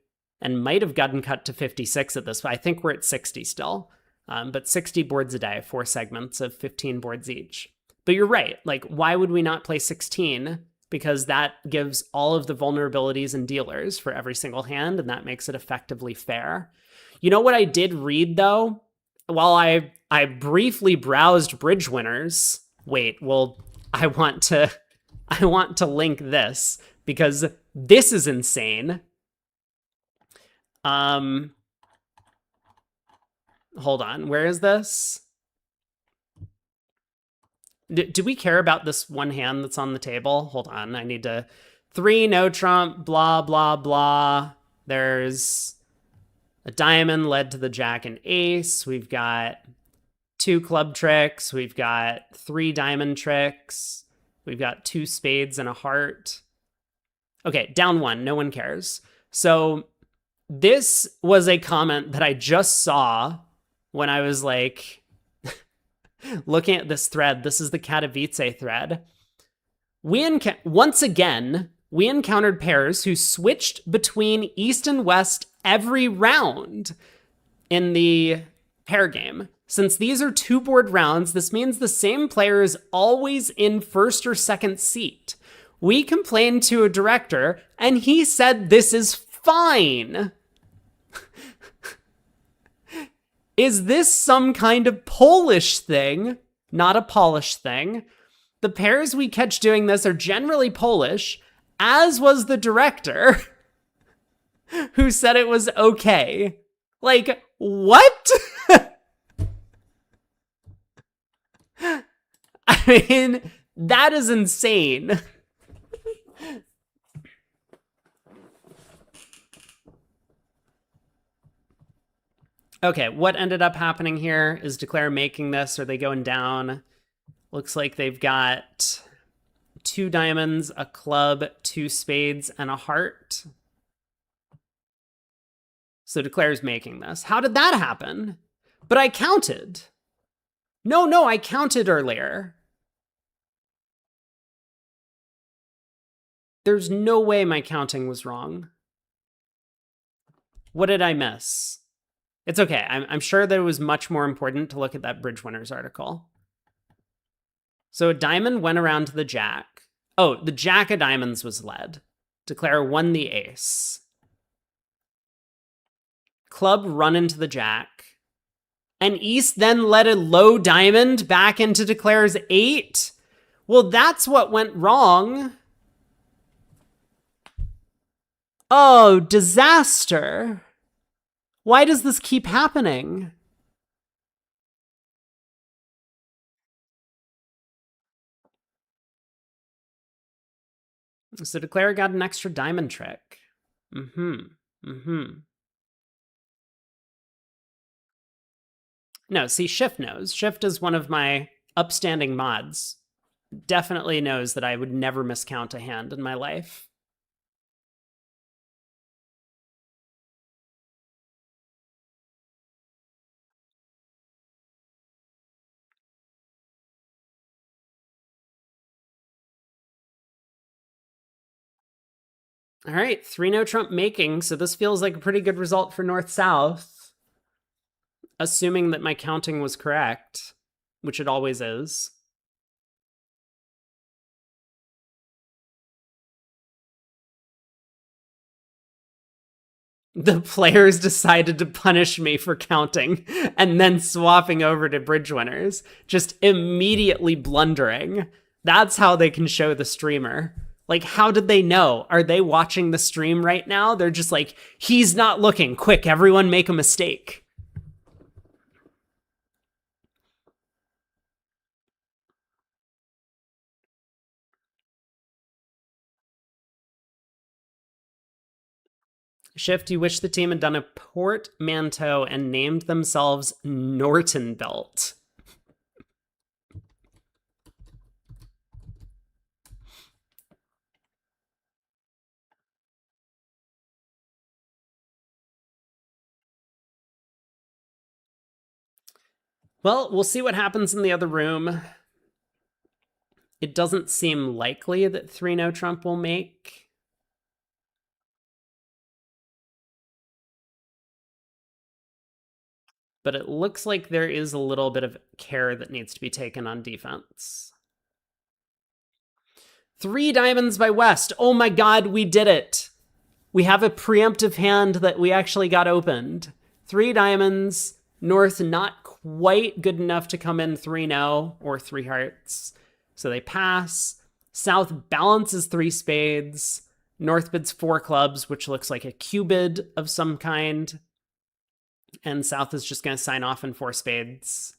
and might have gotten cut to 56 at this point. I think we're at 60 still. But 60 boards a day, 4 segments of 15 boards each. But you're right. Like, why would we not play 16? Because that gives all of the vulnerabilities and dealers for every single hand, and that makes it effectively fair. You know what I did read, though? While I briefly browsed bridge winners. Wait, well, I want to link this because this is insane. Hold on, where is this? Do we care about this one hand that's on the table? Hold on, I need to... 3, no trump, blah, blah, blah. There's a diamond led to the jack and ace. We've got 2 club tricks. We've got 3 diamond tricks. We've got 2 spades and a heart. Okay, down 1, no one cares. So this was a comment that I just saw when I was like looking at this thread. This is the Katowice thread. Once again, we encountered pairs who switched between East and West every round in the pair game. Since these are 2 board rounds, this means the same player is always in first or second seat. We complained to a director, and he said this is fine. Is this some kind of Polish thing? Not a Polish thing. The pairs we catch doing this are generally Polish, as was the director, who said it was okay. Like, what? I mean, that is insane. Okay, what ended up happening here is Declare making this. Are they going down? Looks like they've got 2 diamonds, a club, 2 spades, and a heart. So Declare's making this. How did that happen? But I counted. No, I counted earlier. There's no way my counting was wrong. What did I miss? It's okay. I'm sure that it was much more important to look at that Bridge Winners article. So a diamond went around to the jack. Oh, the jack of diamonds was led. Declare won the ace. Club run into the jack. And East then led a low diamond back into Declare's 8. Well, that's what went wrong. Oh, disaster. Why does this keep happening? So Declare got an extra diamond trick. No, see, Shift knows. Shift is one of my upstanding mods. Definitely knows that I would never miscount a hand in my life. All right, 3 no trump making, so this feels like a pretty good result for North-South. Assuming that my counting was correct, which it always is. The players decided to punish me for counting and then swapping over to Bridge Winners, just immediately blundering. That's how they can show the streamer. Like, how did they know? Are they watching the stream right now? They're just like, he's not looking. Quick, everyone make a mistake. Shift, you wish the team had done a portmanteau and named themselves Norton Belt. Well, we'll see what happens in the other room. It doesn't seem likely that 3 no trump will make. But it looks like there is a little bit of care that needs to be taken on defense. 3 diamonds by West. Oh my god, we did it. We have a preemptive hand that we actually got opened. 3 diamonds. North not quite good enough to come in 3-0 or 3 hearts. So they pass. South balances 3 spades. North bids 4 clubs, which looks like a Q bid of some kind. And South is just going to sign off in 4 spades.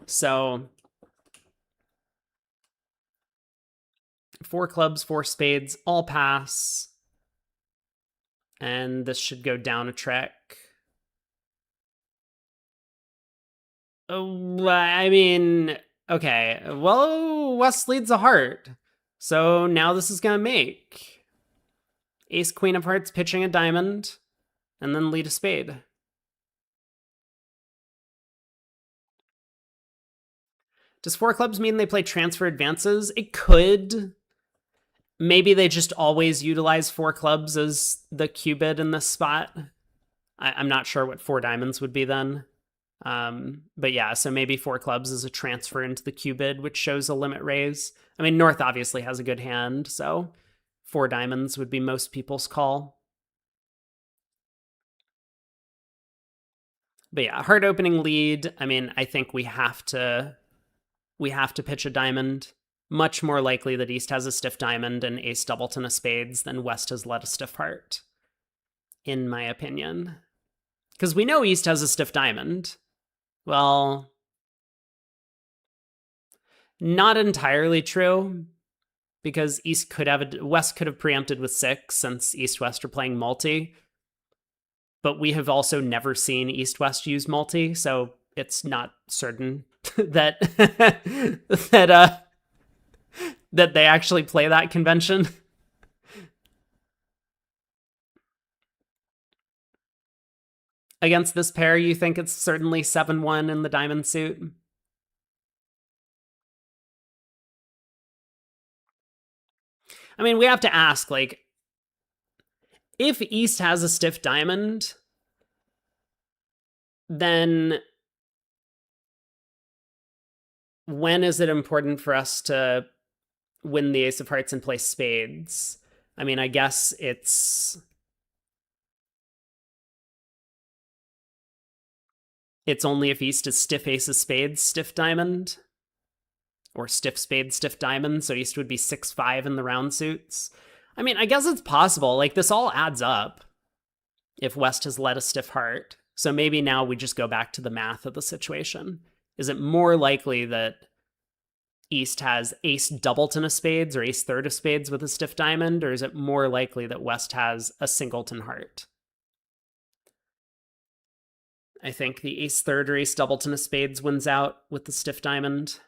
So 4 clubs, 4 spades, all pass. And this should go down a trick. Oh, I mean, okay. Well, West leads a heart. So now this is going to make ace, queen of hearts, pitching a diamond, and then lead a spade. Does 4 clubs mean they play transfer advances? It could. Maybe they just always utilize 4 clubs as the cubid in this spot. I'm not sure what 4 diamonds would be then. But yeah, so maybe 4 clubs is a transfer into the cubid, which shows a limit raise. I mean, North obviously has a good hand, so 4 diamonds would be most people's call. But yeah, heart opening lead. I mean, I think we have to pitch a diamond. Much more likely that East has a stiff diamond and ace doubleton of spades than West has led a stiff heart, in my opinion. Because we know East has a stiff diamond. Well, not entirely true, because West could have preempted with 6 since East West are playing multi. But we have also never seen East West use multi, so it's not certain that that they actually play that convention. Against this pair, you think it's certainly 7-1 in the diamond suit? I mean, we have to ask, like, if East has a stiff diamond, then when is it important for us to win the ace of hearts and play spades? I mean, I guess it's only if East is stiff ace of spades, stiff diamond, or stiff spade, stiff diamond. So East would be 6-5 in the round suits. I mean, I guess it's possible. Like, this all adds up if West has led a stiff heart. So maybe now we just go back to the math of the situation. Is it more likely that East has ace doubleton of spades or ace third of spades with a stiff diamond, or is it more likely that West has a singleton heart? I think the ace third or ace doubleton of spades wins out with the stiff diamond.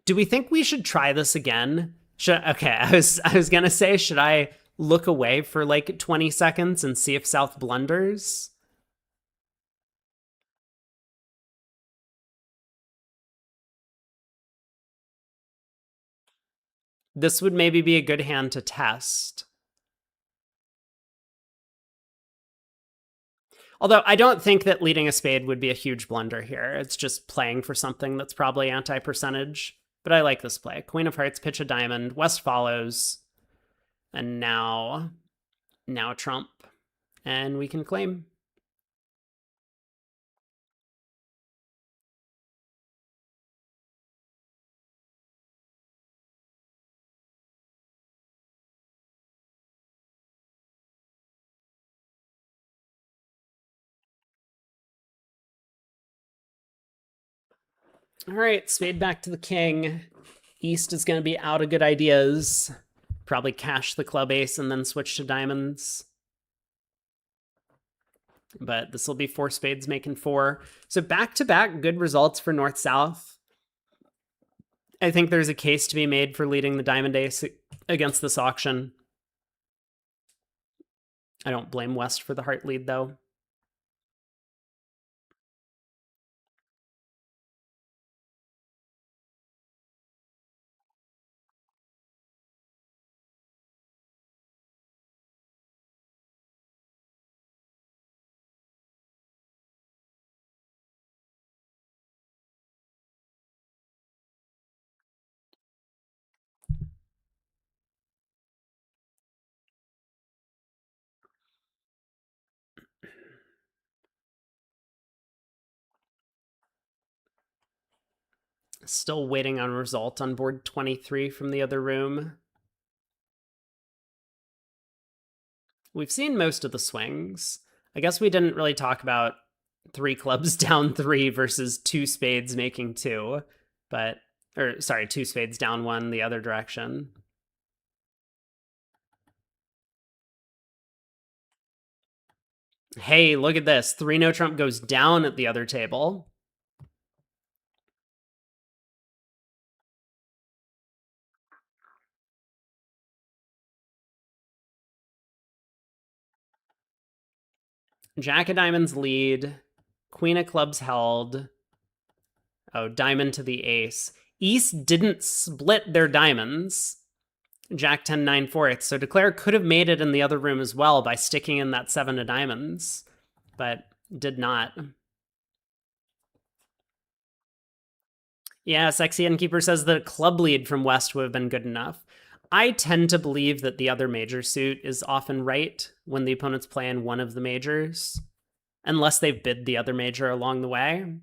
Do we think we should try this again? I was gonna say, should I look away for like 20 seconds and see if South blunders? This would maybe be a good hand to test. Although I don't think that leading a spade would be a huge blunder here. It's just playing for something that's probably anti-percentage. But I like this play. Queen of hearts, pitch a diamond, West follows, and now trump, and we can claim. All right, spade back to the king. East is going to be out of good ideas. Probably cash the club ace and then switch to diamonds. But this will be 4 spades making 4. So back to back good results for North South. I think there's a case to be made for leading the diamond ace against this auction. I don't blame West for the heart lead though. Still waiting on result on board 23 from the other room. We've seen most of the swings. I guess we didn't really talk about 3 clubs down 3 versus 2 spades making 2, but, or sorry, 2 spades down 1 the other direction. Hey, look at this. 3 no trump goes down at the other table. Jack of diamonds lead. Queen of clubs held. Oh, diamond to the ace. East didn't split their diamonds. Jack 10, 9 fourths. So Declare could have made it in the other room as well by sticking in that 7 of diamonds, but did not. Yeah, Sexy Innkeeper says that a club lead from West would have been good enough. I tend to believe that the other major suit is often right when the opponents play in one of the majors, unless they've bid the other major along the way.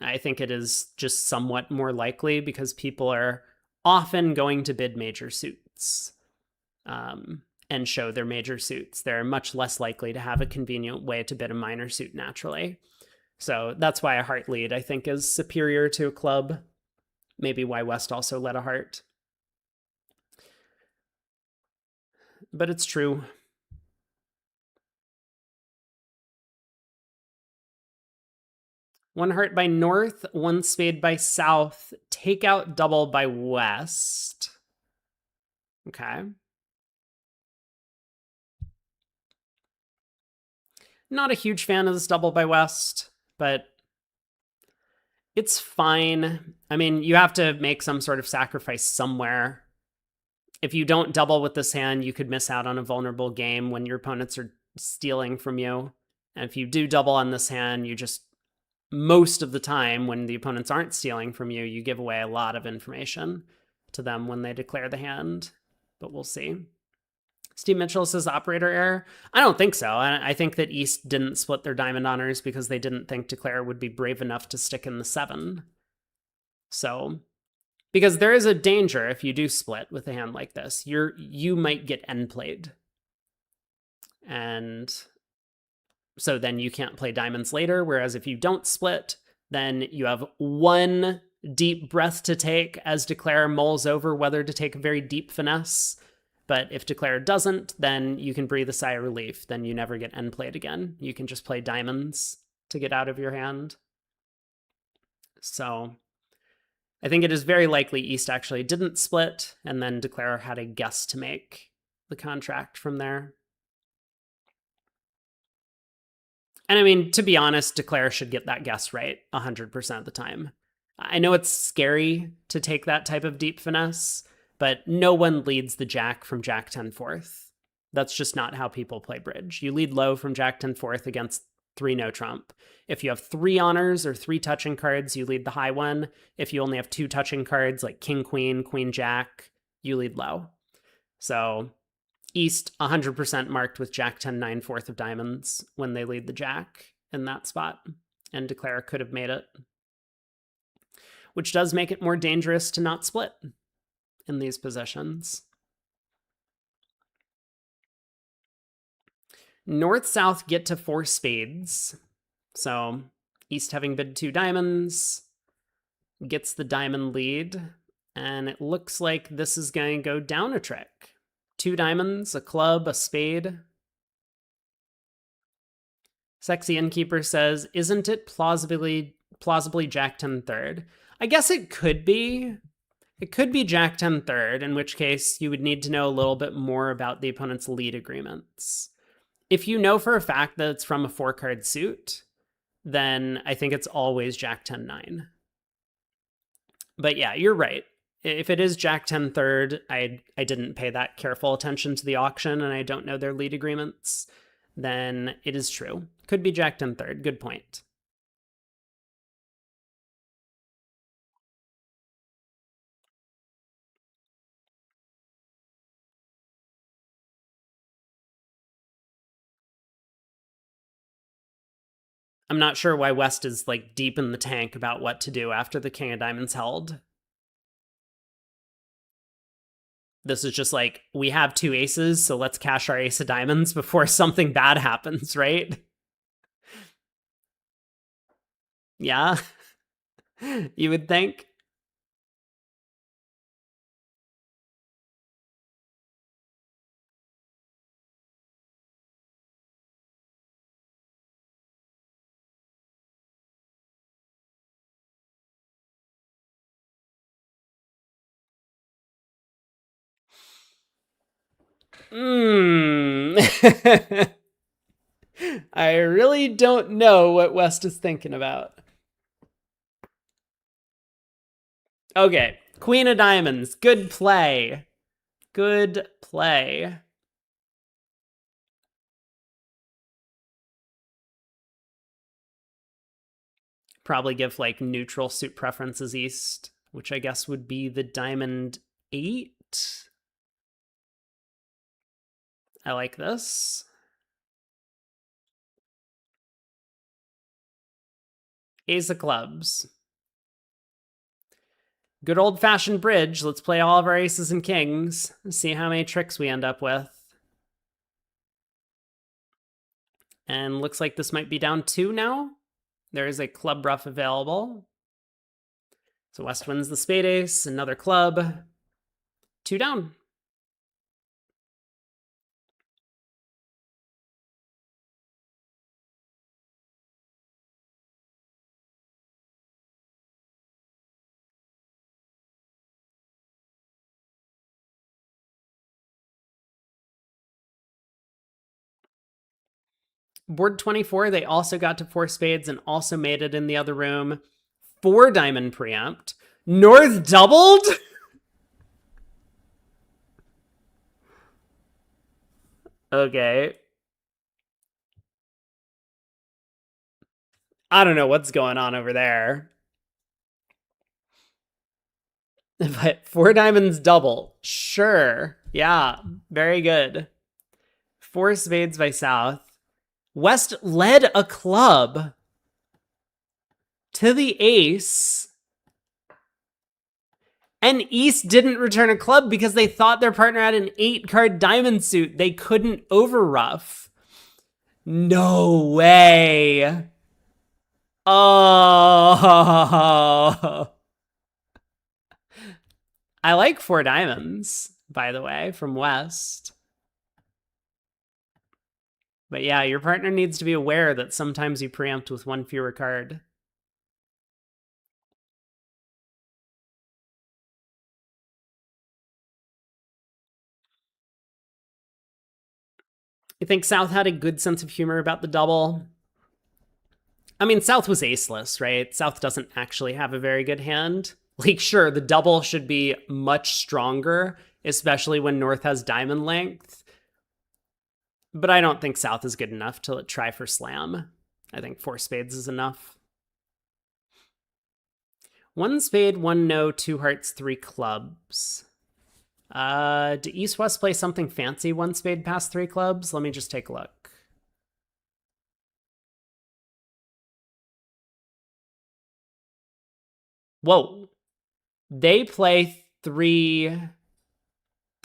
I think it is just somewhat more likely because people are often going to bid major suits and show their major suits. They're much less likely to have a convenient way to bid a minor suit naturally. So that's why a heart lead, I think, is superior to a club. Maybe why West also led a heart. But it's true. One heart by North, one spade by South, takeout double by West. Okay. Not a huge fan of this double by West, but it's fine. I mean, you have to make some sort of sacrifice somewhere. If you don't double with this hand, you could miss out on a vulnerable game when your opponents are stealing from you. And if you do double on this hand, you just, most of the time when the opponents aren't stealing from you, you give away a lot of information to them when they declare the hand. But we'll see. Steve Mitchell says operator error. I don't think so. I think that East didn't split their diamond honors because they didn't think Declare would be brave enough to stick in the 7. So, because there is a danger if you do split with a hand like this, you might get end played. And so then you can't play diamonds later. Whereas if you don't split, then you have one deep breath to take as Declare mulls over whether to take a very deep finesse. But if Declare doesn't, then you can breathe a sigh of relief. Then you never get end played again. You can just play diamonds to get out of your hand. So I think it is very likely East actually didn't split, and then Declare had a guess to make the contract from there. And I mean, to be honest, Declare should get that guess right 100% of the time. I know it's scary to take that type of deep finesse, but no one leads the Jack from Jack 10 fourth. That's just not how people play bridge. You lead low from Jack 10 fourth against 3 no trump. If you have 3 honors or 3 touching cards, you lead the high one. If you only have 2 touching cards like King Queen, Queen Jack, you lead low. So East 100% marked with Jack 10 9 fourth of diamonds when they lead the Jack in that spot, and Declare could have made it, which does make it more dangerous to not split in these positions. North-South get to 4 spades. So East having bid 2 diamonds gets the diamond lead. And it looks like this is going to go down a trick. 2 diamonds, a club, a spade. Sexy Innkeeper says, isn't it plausibly Jack 10 third? I guess it could be. It could be Jack 10 third, in which case you would need to know a little bit more about the opponent's lead agreements. If you know for a fact that it's from a 4-card suit, then I think it's always Jack 10 9. But yeah, you're right. If it is Jack 10 third, I didn't pay that careful attention to the auction and I don't know their lead agreements, then it is true. Could be Jack 10 third. Good point. I'm not sure why West is like deep in the tank about what to do after the King of Diamonds held. This is just like, we have two aces, so let's cash our ace of diamonds before something bad happens, right? Yeah, you would think. I really don't know what West is thinking about. Okay, Queen of Diamonds. Good play. Good play. Probably give like neutral suit preferences east, which I guess would be the Diamond 8. I like this. Ace of clubs. Good old-fashioned bridge. Let's play all of our aces and kings. See how many tricks we end up with. And looks like this might be down 2 now. There is a club ruff available. So West wins the spade ace, another club. 2 down. Board 24, they also got to 4 spades and also made it in the other room. 4 diamond preempt. North doubled? Okay. I don't know what's going on over there. But 4 diamonds double. Sure. Yeah. Very good. 4 spades by South. West led a club to the ace. And East didn't return a club because they thought their partner had an 8-card diamond suit. They couldn't overruff. No way. Oh. I like 4 diamonds, by the way, from West. But yeah, your partner needs to be aware that sometimes you preempt with 1 fewer card. You think South had a good sense of humor about the double? I mean, South was aceless, right? South doesn't actually have a very good hand. Like, sure, the double should be much stronger, especially when North has diamond length. But I don't think South is good enough to try for slam. I think 4 spades is enough. 1 spade, 1 no, 2 hearts, 3 clubs. Do East-West play something fancy 1 spade past 3 clubs? Let me just take a look. Whoa. They play 3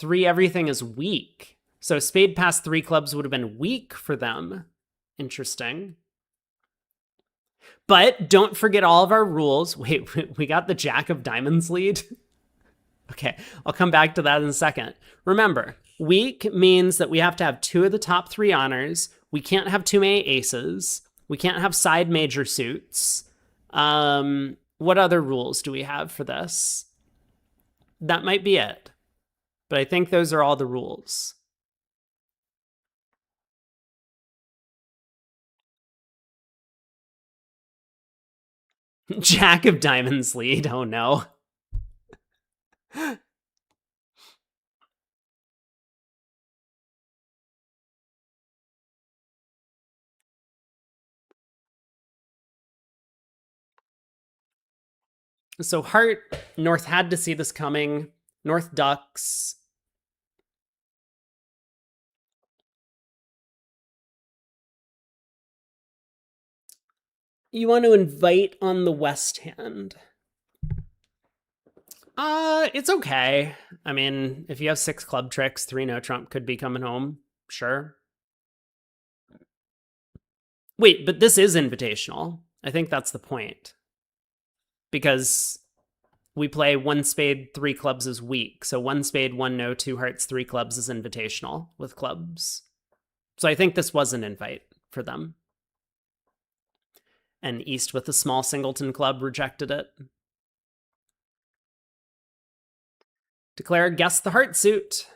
everything is weak. So spade past 3 clubs would have been weak for them. Interesting. But don't forget all of our rules. Wait, we got the Jack of Diamonds lead? Okay, I'll come back to that in a second. Remember, weak means that we have to have 2 of the top 3 honors. We can't have too many aces. We can't have side major suits. What other rules do we have for this? That might be it. But I think those are all the rules. Jack of Diamonds lead. Oh no. So heart, North had to see this coming. North ducks. You want to invite on the West hand. It's okay. I mean, if you have 6 club tricks, 3 no trump could be coming home. Sure. Wait, but this is invitational. I think that's the point. Because we play 1 spade, 3 clubs is weak. So 1 spade, 1 no, 2 hearts, 3 clubs is invitational with clubs. So I think this was an invite for them. And East with a small singleton club rejected it. Declare guess the heart suit.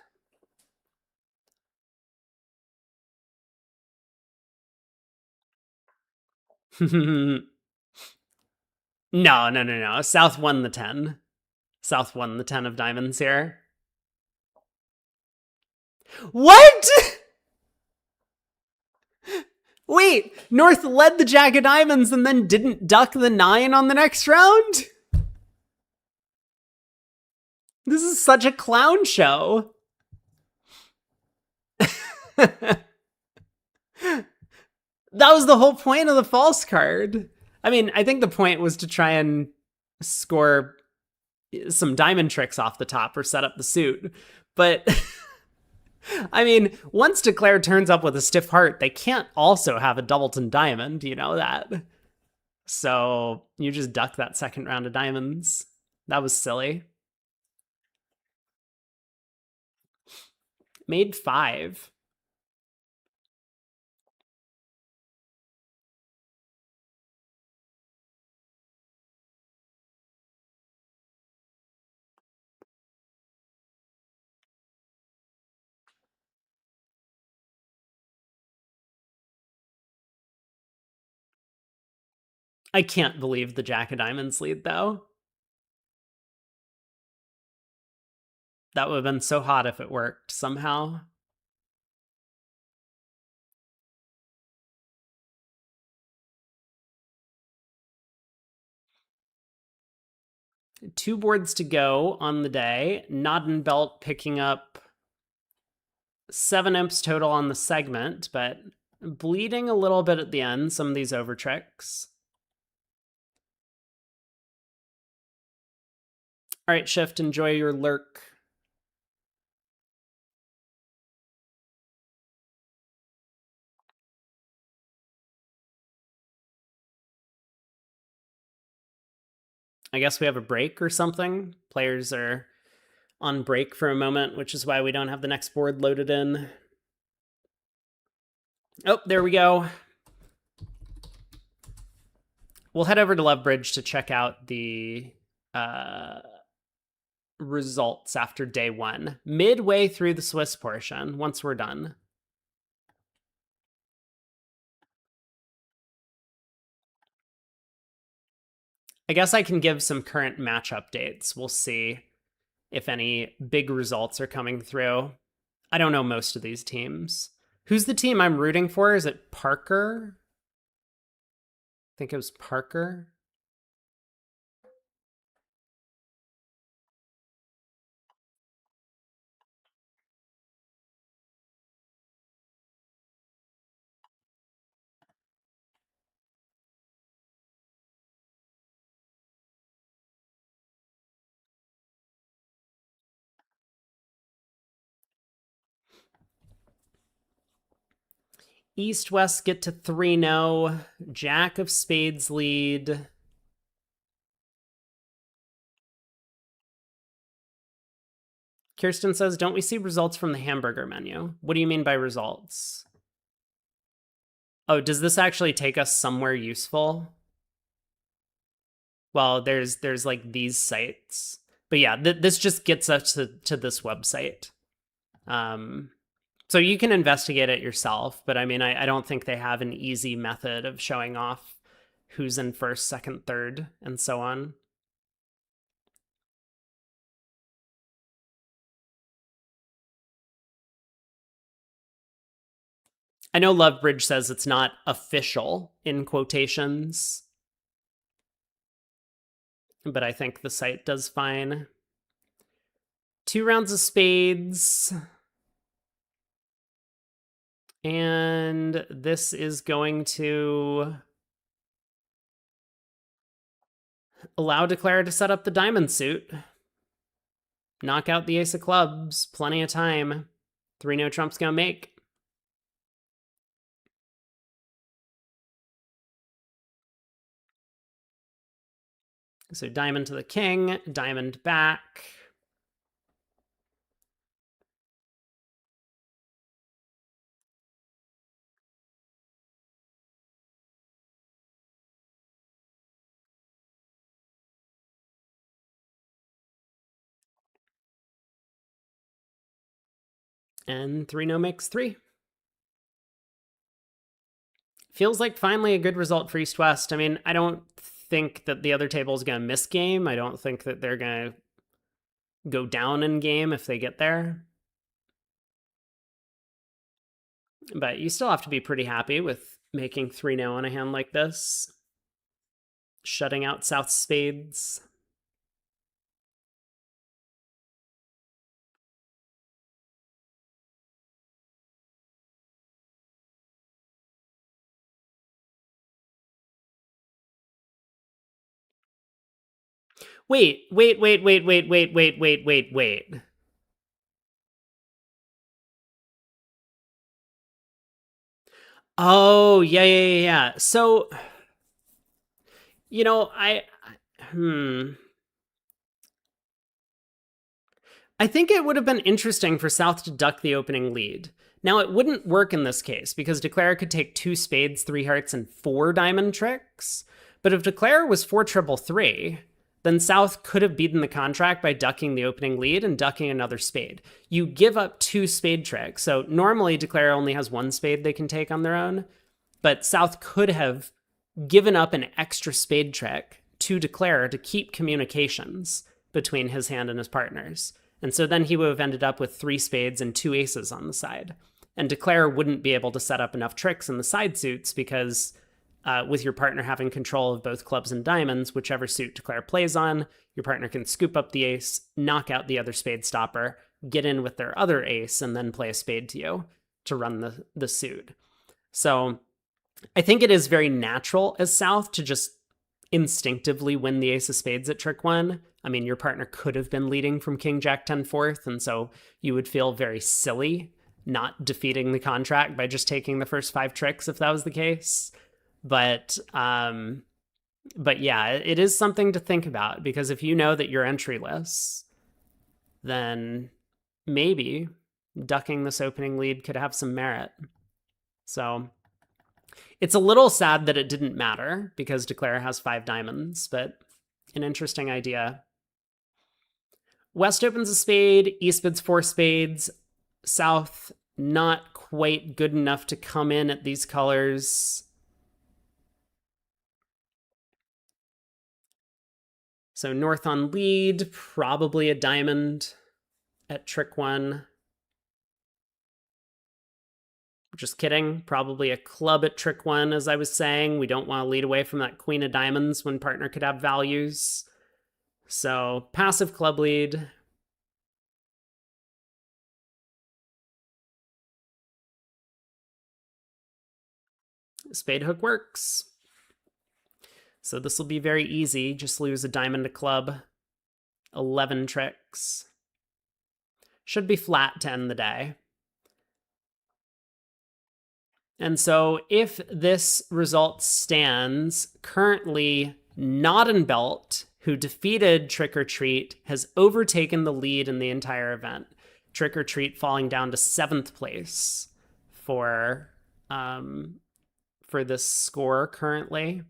No. South won the 10. South won the 10 of diamonds here. What? Wait, North led the jack of diamonds and then didn't duck the 9 on the next round? This is such a clown show. That was the whole point of the false card. I mean, I think the point was to try and score some diamond tricks off the top or set up the suit. But I mean, once Declare turns up with a stiff heart, they can't also have a doubleton diamond, you know that. So you just duck that second round of diamonds. That was silly. Made 5. I can't believe the jack of diamonds lead, though. That would have been so hot if it worked somehow. Two boards to go on the day. Noddenbelt picking up 7 imps total on the segment, but bleeding a little bit at the end, some of these over tricks. All right, Shift, enjoy your lurk. I guess we have a break or something. Players are on break for a moment, which is why we don't have the next board loaded in. Oh, there we go. We'll head over to Lovebridge to check out the results after day 1. Midway through the Swiss portion, once we're done. I guess I can give some current match updates. We'll see if any big results are coming through. I don't know most of these teams. Who's the team I'm rooting for? Is it Parker? I think it was Parker. East-West get to 3-0. Jack of spades lead. Kirsten says, don't we see results from the hamburger menu? What do you mean by results? Oh, does this actually take us somewhere useful? Well, there's like these sites. But yeah, this just gets us to this website. So you can investigate it yourself, but I mean, I don't think they have an easy method of showing off who's in first, second, third, and so on. I know Lovebridge says it's not official in quotations, but I think the site does fine. 2 rounds of spades. And this is going to allow Declare to set up the diamond suit. Knock out the ace of clubs. Plenty of time. 3-no trump's gonna make. So diamond to the king, diamond back. And 3-no makes 3. Feels like finally a good result for East West. I mean, I don't think that the other table is going to miss game. I don't think that they're going to go down in game if they get there. But you still have to be pretty happy with making 3-no on a hand like this. Shutting out South spades. Wait. Oh, yeah. So, you know, I think it would have been interesting for South to duck the opening lead. Now, it wouldn't work in this case because Declare could take 2 spades, 3 hearts, and 4 diamond tricks. But if Declare was 4 triple 3, then South could have beaten the contract by ducking the opening lead and ducking another spade. You give up 2 spade tricks. So normally Declare only has 1 spade they can take on their own. But South could have given up an extra spade trick to Declare to keep communications between his hand and his partners. And so then he would have ended up with 3 spades and 2 aces on the side. And Declare wouldn't be able to set up enough tricks in the side suits because with your partner having control of both clubs and diamonds, whichever suit Declare plays on, your partner can scoop up the ace, knock out the other spade stopper, get in with their other ace, and then play a spade to you to run the suit. So I think it is very natural as South to just instinctively win the ace of spades at trick 1. I mean, your partner could have been leading from king jack 10 4th, and so you would feel very silly not defeating the contract by just taking the first 5 tricks if that was the case. But yeah, it is something to think about because if you know that you're entryless, then maybe ducking this opening lead could have some merit. So it's a little sad that it didn't matter because Declare has 5 diamonds, but an interesting idea. West opens a spade, East bids 4 spades, South not quite good enough to come in at these colors. So North on lead, probably a diamond at trick 1. Just kidding. Probably a club at trick 1, as I was saying. We don't want to lead away from that queen of diamonds when partner could have values. So passive club lead. Spade hook works. So this will be very easy. Just lose a diamond to club. 11 tricks. Should be flat to end the day. And so if this result stands, currently Belt, who defeated Trick or Treat, has overtaken the lead in the entire event. Trick or Treat falling down to 7th place for this score currently.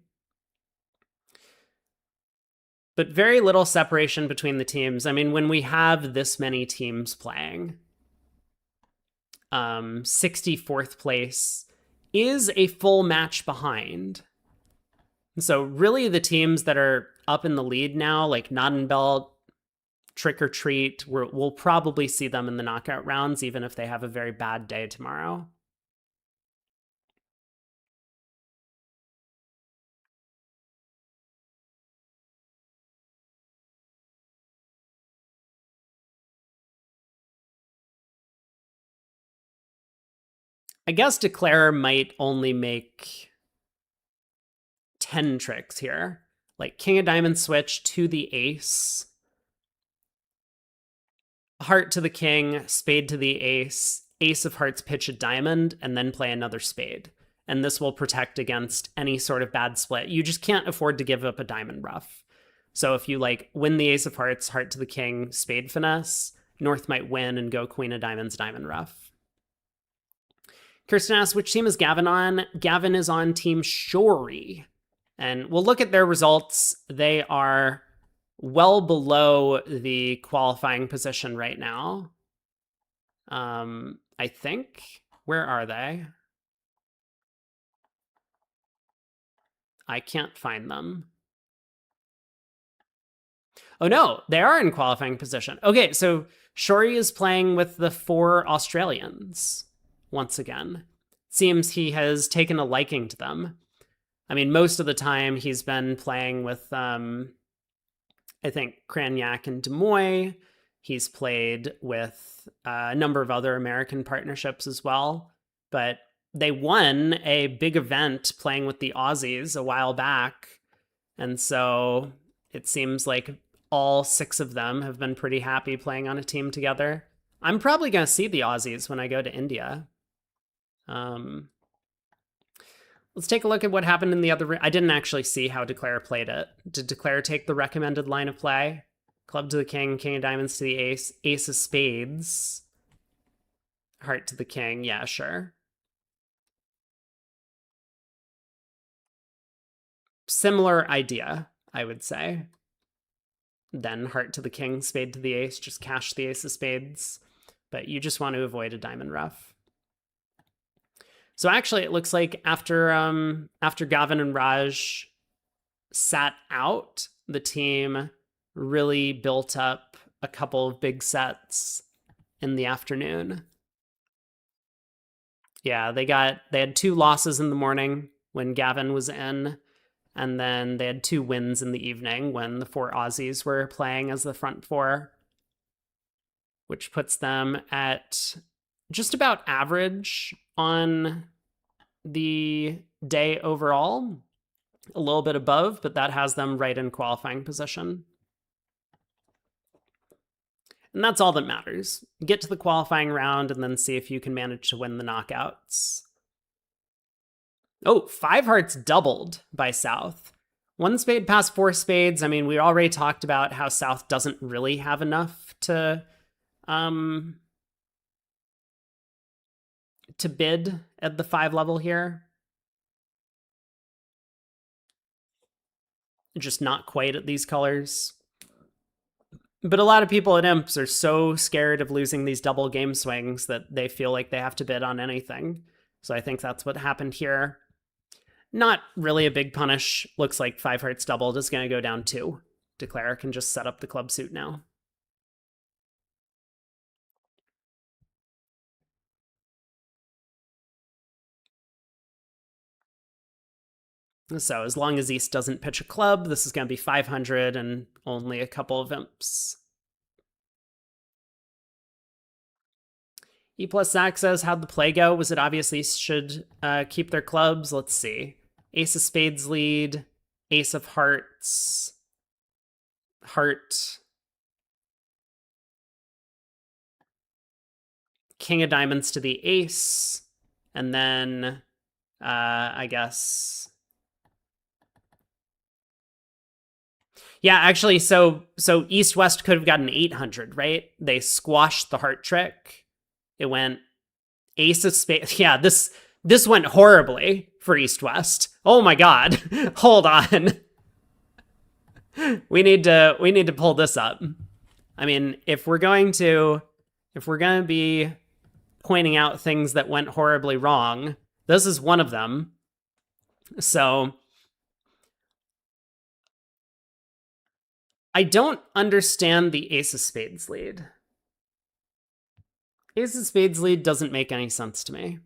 But very little separation between the teams. I mean, when we have this many teams playing, 64th place is a full match behind. So really the teams that are up in the lead now, like Belt, Trick or Treat, we'll probably see them in the knockout rounds, even if they have a very bad day tomorrow. I guess Declare might only make 10 tricks here. Like King of Diamonds switch to the ace. heart to the king, spade to the ace, ace of hearts pitch a diamond, and then play another spade. And this will protect against any sort of bad split. You just can't afford to give up a diamond ruff. So if you like win the ace of hearts, heart to the king, spade finesse, North might win and go queen of diamonds, diamond ruff. Kirsten asks, which team is Gavin on? Gavin is on Team Shory. And we'll look at their results. They are well below the qualifying position right now. I think. Where are they? I can't find them. Oh no, they are in qualifying position. Okay, so Shory is playing with the 4 Australians once again. Seems he has taken a liking to them. I mean, most of the time he's been playing with, I think, Cranyak and Demoy. He's played with a number of other American partnerships as well. But they won a big event playing with the Aussies a while back. And so it seems like all 6 of them have been pretty happy playing on a team together. I'm probably going to see the Aussies when I go to India. Let's take a look at what happened in the other. I didn't actually see how Declare played it. Did Declare take the recommended line of play? Club to the king, king of diamonds to the ace, ace of spades, heart to the king. Yeah, sure. Similar idea, I would say. Then heart to the king, spade to the ace, just cash the ace of spades. But you just want to avoid a diamond ruff. So actually, it looks like after Gavin and Raj sat out, the team really built up a couple of big sets in the afternoon. Yeah, they had 2 losses in the morning when Gavin was in, and then they had 2 wins in the evening when the 4 Aussies were playing as the front 4, which puts them at just about average on the day overall. A little bit above, but that has them right in qualifying position. And that's all that matters. Get to the qualifying round and then see if you can manage to win the knockouts. Oh, 5 hearts doubled by South. 1 spade past 4 spades. I mean, we already talked about how South doesn't really have enough to bid at the 5 level here. Just not quite at these colors. But a lot of people at Imps are so scared of losing these double game swings that they feel like they have to bid on anything. So I think that's what happened here. Not really a big punish. Looks like 5 hearts doubled is going to go down 2. Declare can just set up the club suit now. So as long as East doesn't pitch a club, this is going to be 500 and only a couple of Imps. E plus Zach says, how'd the play go? Was it obvious East should keep their clubs? Let's see. Ace of spades lead, ace of hearts, heart, king of diamonds to the ace, and then I guess... Yeah, actually, so East-West could have gotten 800, right? They squashed the heart trick. It went ace of spades. Yeah, this went horribly for East-West. Oh my god. Hold on. We need to pull this up. I mean, if we're going to be pointing out things that went horribly wrong, this is one of them. So I don't understand the ace of spades lead. Ace of spades lead doesn't make any sense to me.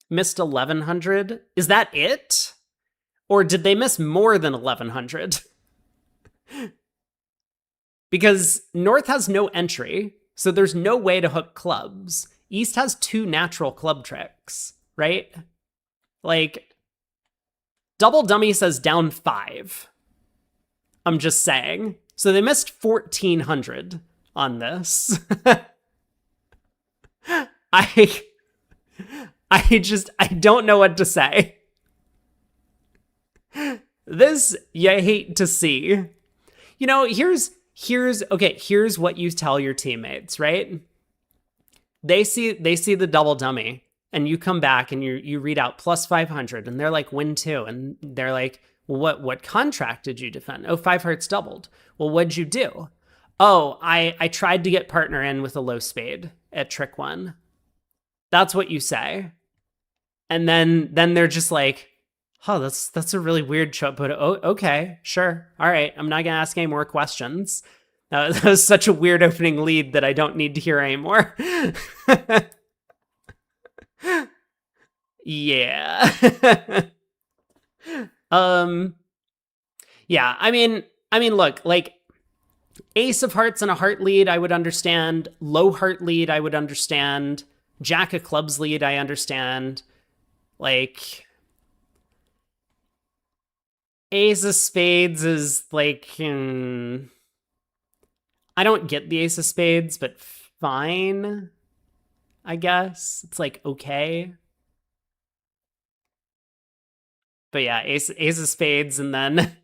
Missed 1100? Is that it? Or did they miss more than 1100? Because North has no entry, so there's no way to hook clubs. East has 2 natural club tricks, right? Like, Double Dummy says down 5. I'm just saying. So they missed 1,400 on this. I don't know what to say. This you hate to see. You know, here's what you tell your teammates, right? They see the Double Dummy, and you come back and you read out plus 500, and they're like, win 2, and they're like, well, what contract did you defend? Oh, 5 hearts doubled. Well, what'd you do? Oh, I tried to get partner in with a low spade at trick 1. That's what you say. And then they're just like, oh, that's a really weird chop, but okay, sure. All right, I'm not going to ask any more questions. That was such a weird opening lead that I don't need to hear anymore. Yeah. Yeah, I mean, look, like, ace of hearts and a heart lead, I would understand. Low heart lead, I would understand. Jack of clubs lead, I understand. Like, ace of spades is like, I don't get the ace of spades, but fine, I guess. It's like, okay. But yeah, ace of spades, and then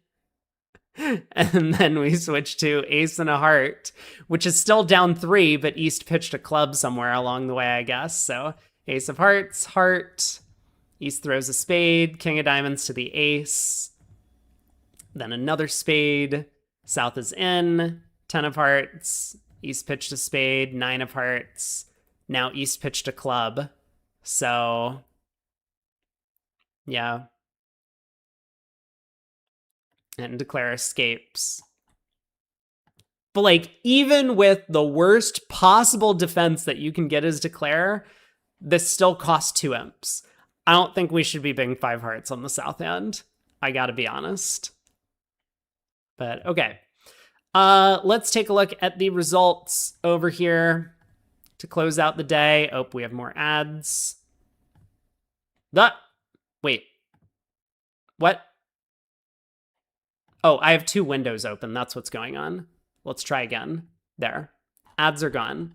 and then we switch to ace and a heart, which is still down 3, but East pitched a club somewhere along the way, I guess. So ace of hearts, heart. East throws a spade, king of diamonds to the ace. Then another spade. South is in. 10 of hearts. East pitched a spade, 9 of hearts. Now East pitched a club. So, yeah. And Declare escapes. But like, even with the worst possible defense that you can get as Declare, this still costs 2 imps. I don't think we should be bidding 5 hearts on the south end. I gotta be honest. But okay. Let's take a look at the results over here to close out the day. Oh, we have more ads. Wait. What? Oh, I have 2 windows open. That's what's going on. Let's try again. There. Ads are gone.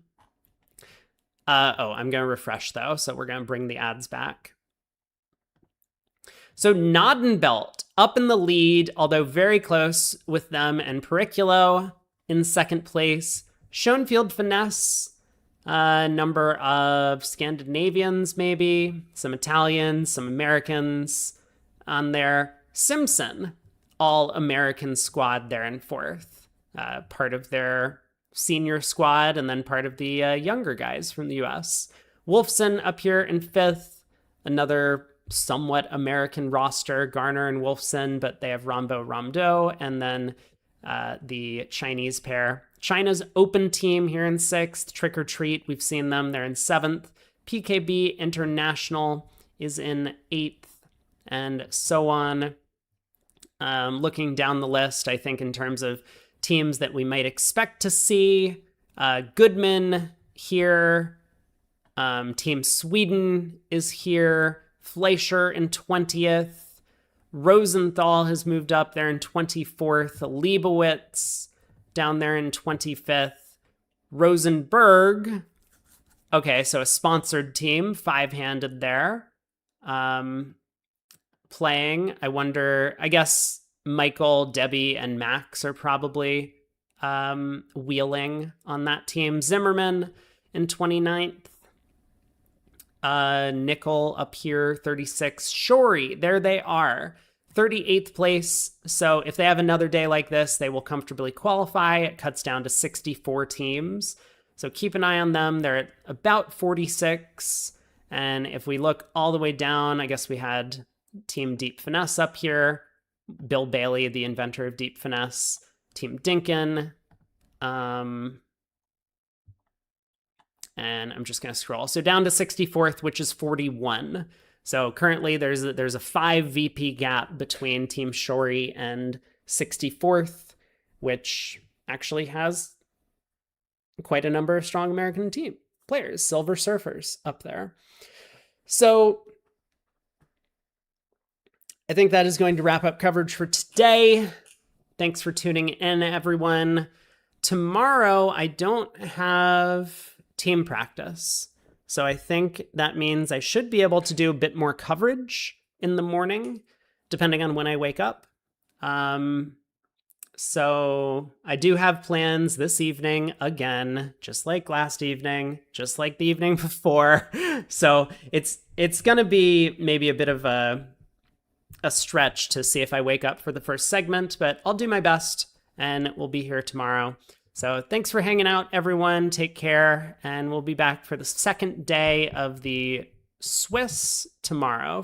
I'm going to refresh, though, so we're going to bring the ads back. So Noddenbelt up in the lead, although very close with them, and Periculo in second place. Schoenfield Finesse, a number of Scandinavians, maybe, some Italians, some Americans on there. Simpson, all-American squad there in fourth, part of their senior squad, and then part of the younger guys from the US. Wolfson up here in fifth, another somewhat American roster, Garner and Wolfson, but they have Rambo Ramdo, and then the Chinese pair. China's open team here in sixth, Trick or Treat, we've seen them, they're in seventh. PKB International is in eighth, and so on. Looking down the list, I think in terms of teams that we might expect to see, Goodman here, Team Sweden is here, Fleischer in 20th, Rosenthal has moved up there in 24th, Leibowitz down there in 25th, Rosenberg, okay, so a sponsored team, 5-handed there, playing. I wonder, I guess Michael, Debbie, and Max are probably wheeling on that team. Zimmerman in 29th. Nickel up here, 36. Shorey, there they are, 38th place. So if they have another day like this, they will comfortably qualify. It cuts down to 64 teams. So keep an eye on them. They're at about 46. And if we look all the way down, I guess we had Team Deep Finesse up here. Bill Bailey, the inventor of Deep Finesse. Team Dinkin. And I'm just going to scroll. So down to 64th, which is 41. So currently there's a 5 VP gap between Team Shorey and 64th, which actually has quite a number of strong American team players, Silver Surfers up there. So I think that is going to wrap up coverage for today. Thanks for tuning in, everyone. Tomorrow, I don't have team practice. So I think that means I should be able to do a bit more coverage in the morning, depending on when I wake up. So I do have plans this evening again, just like last evening, just like the evening before. So it's gonna be maybe a bit of a stretch to see if I wake up for the first segment, but I'll do my best and we'll be here tomorrow. So thanks for hanging out, everyone. Take care, and we'll be back for the second day of the Swiss tomorrow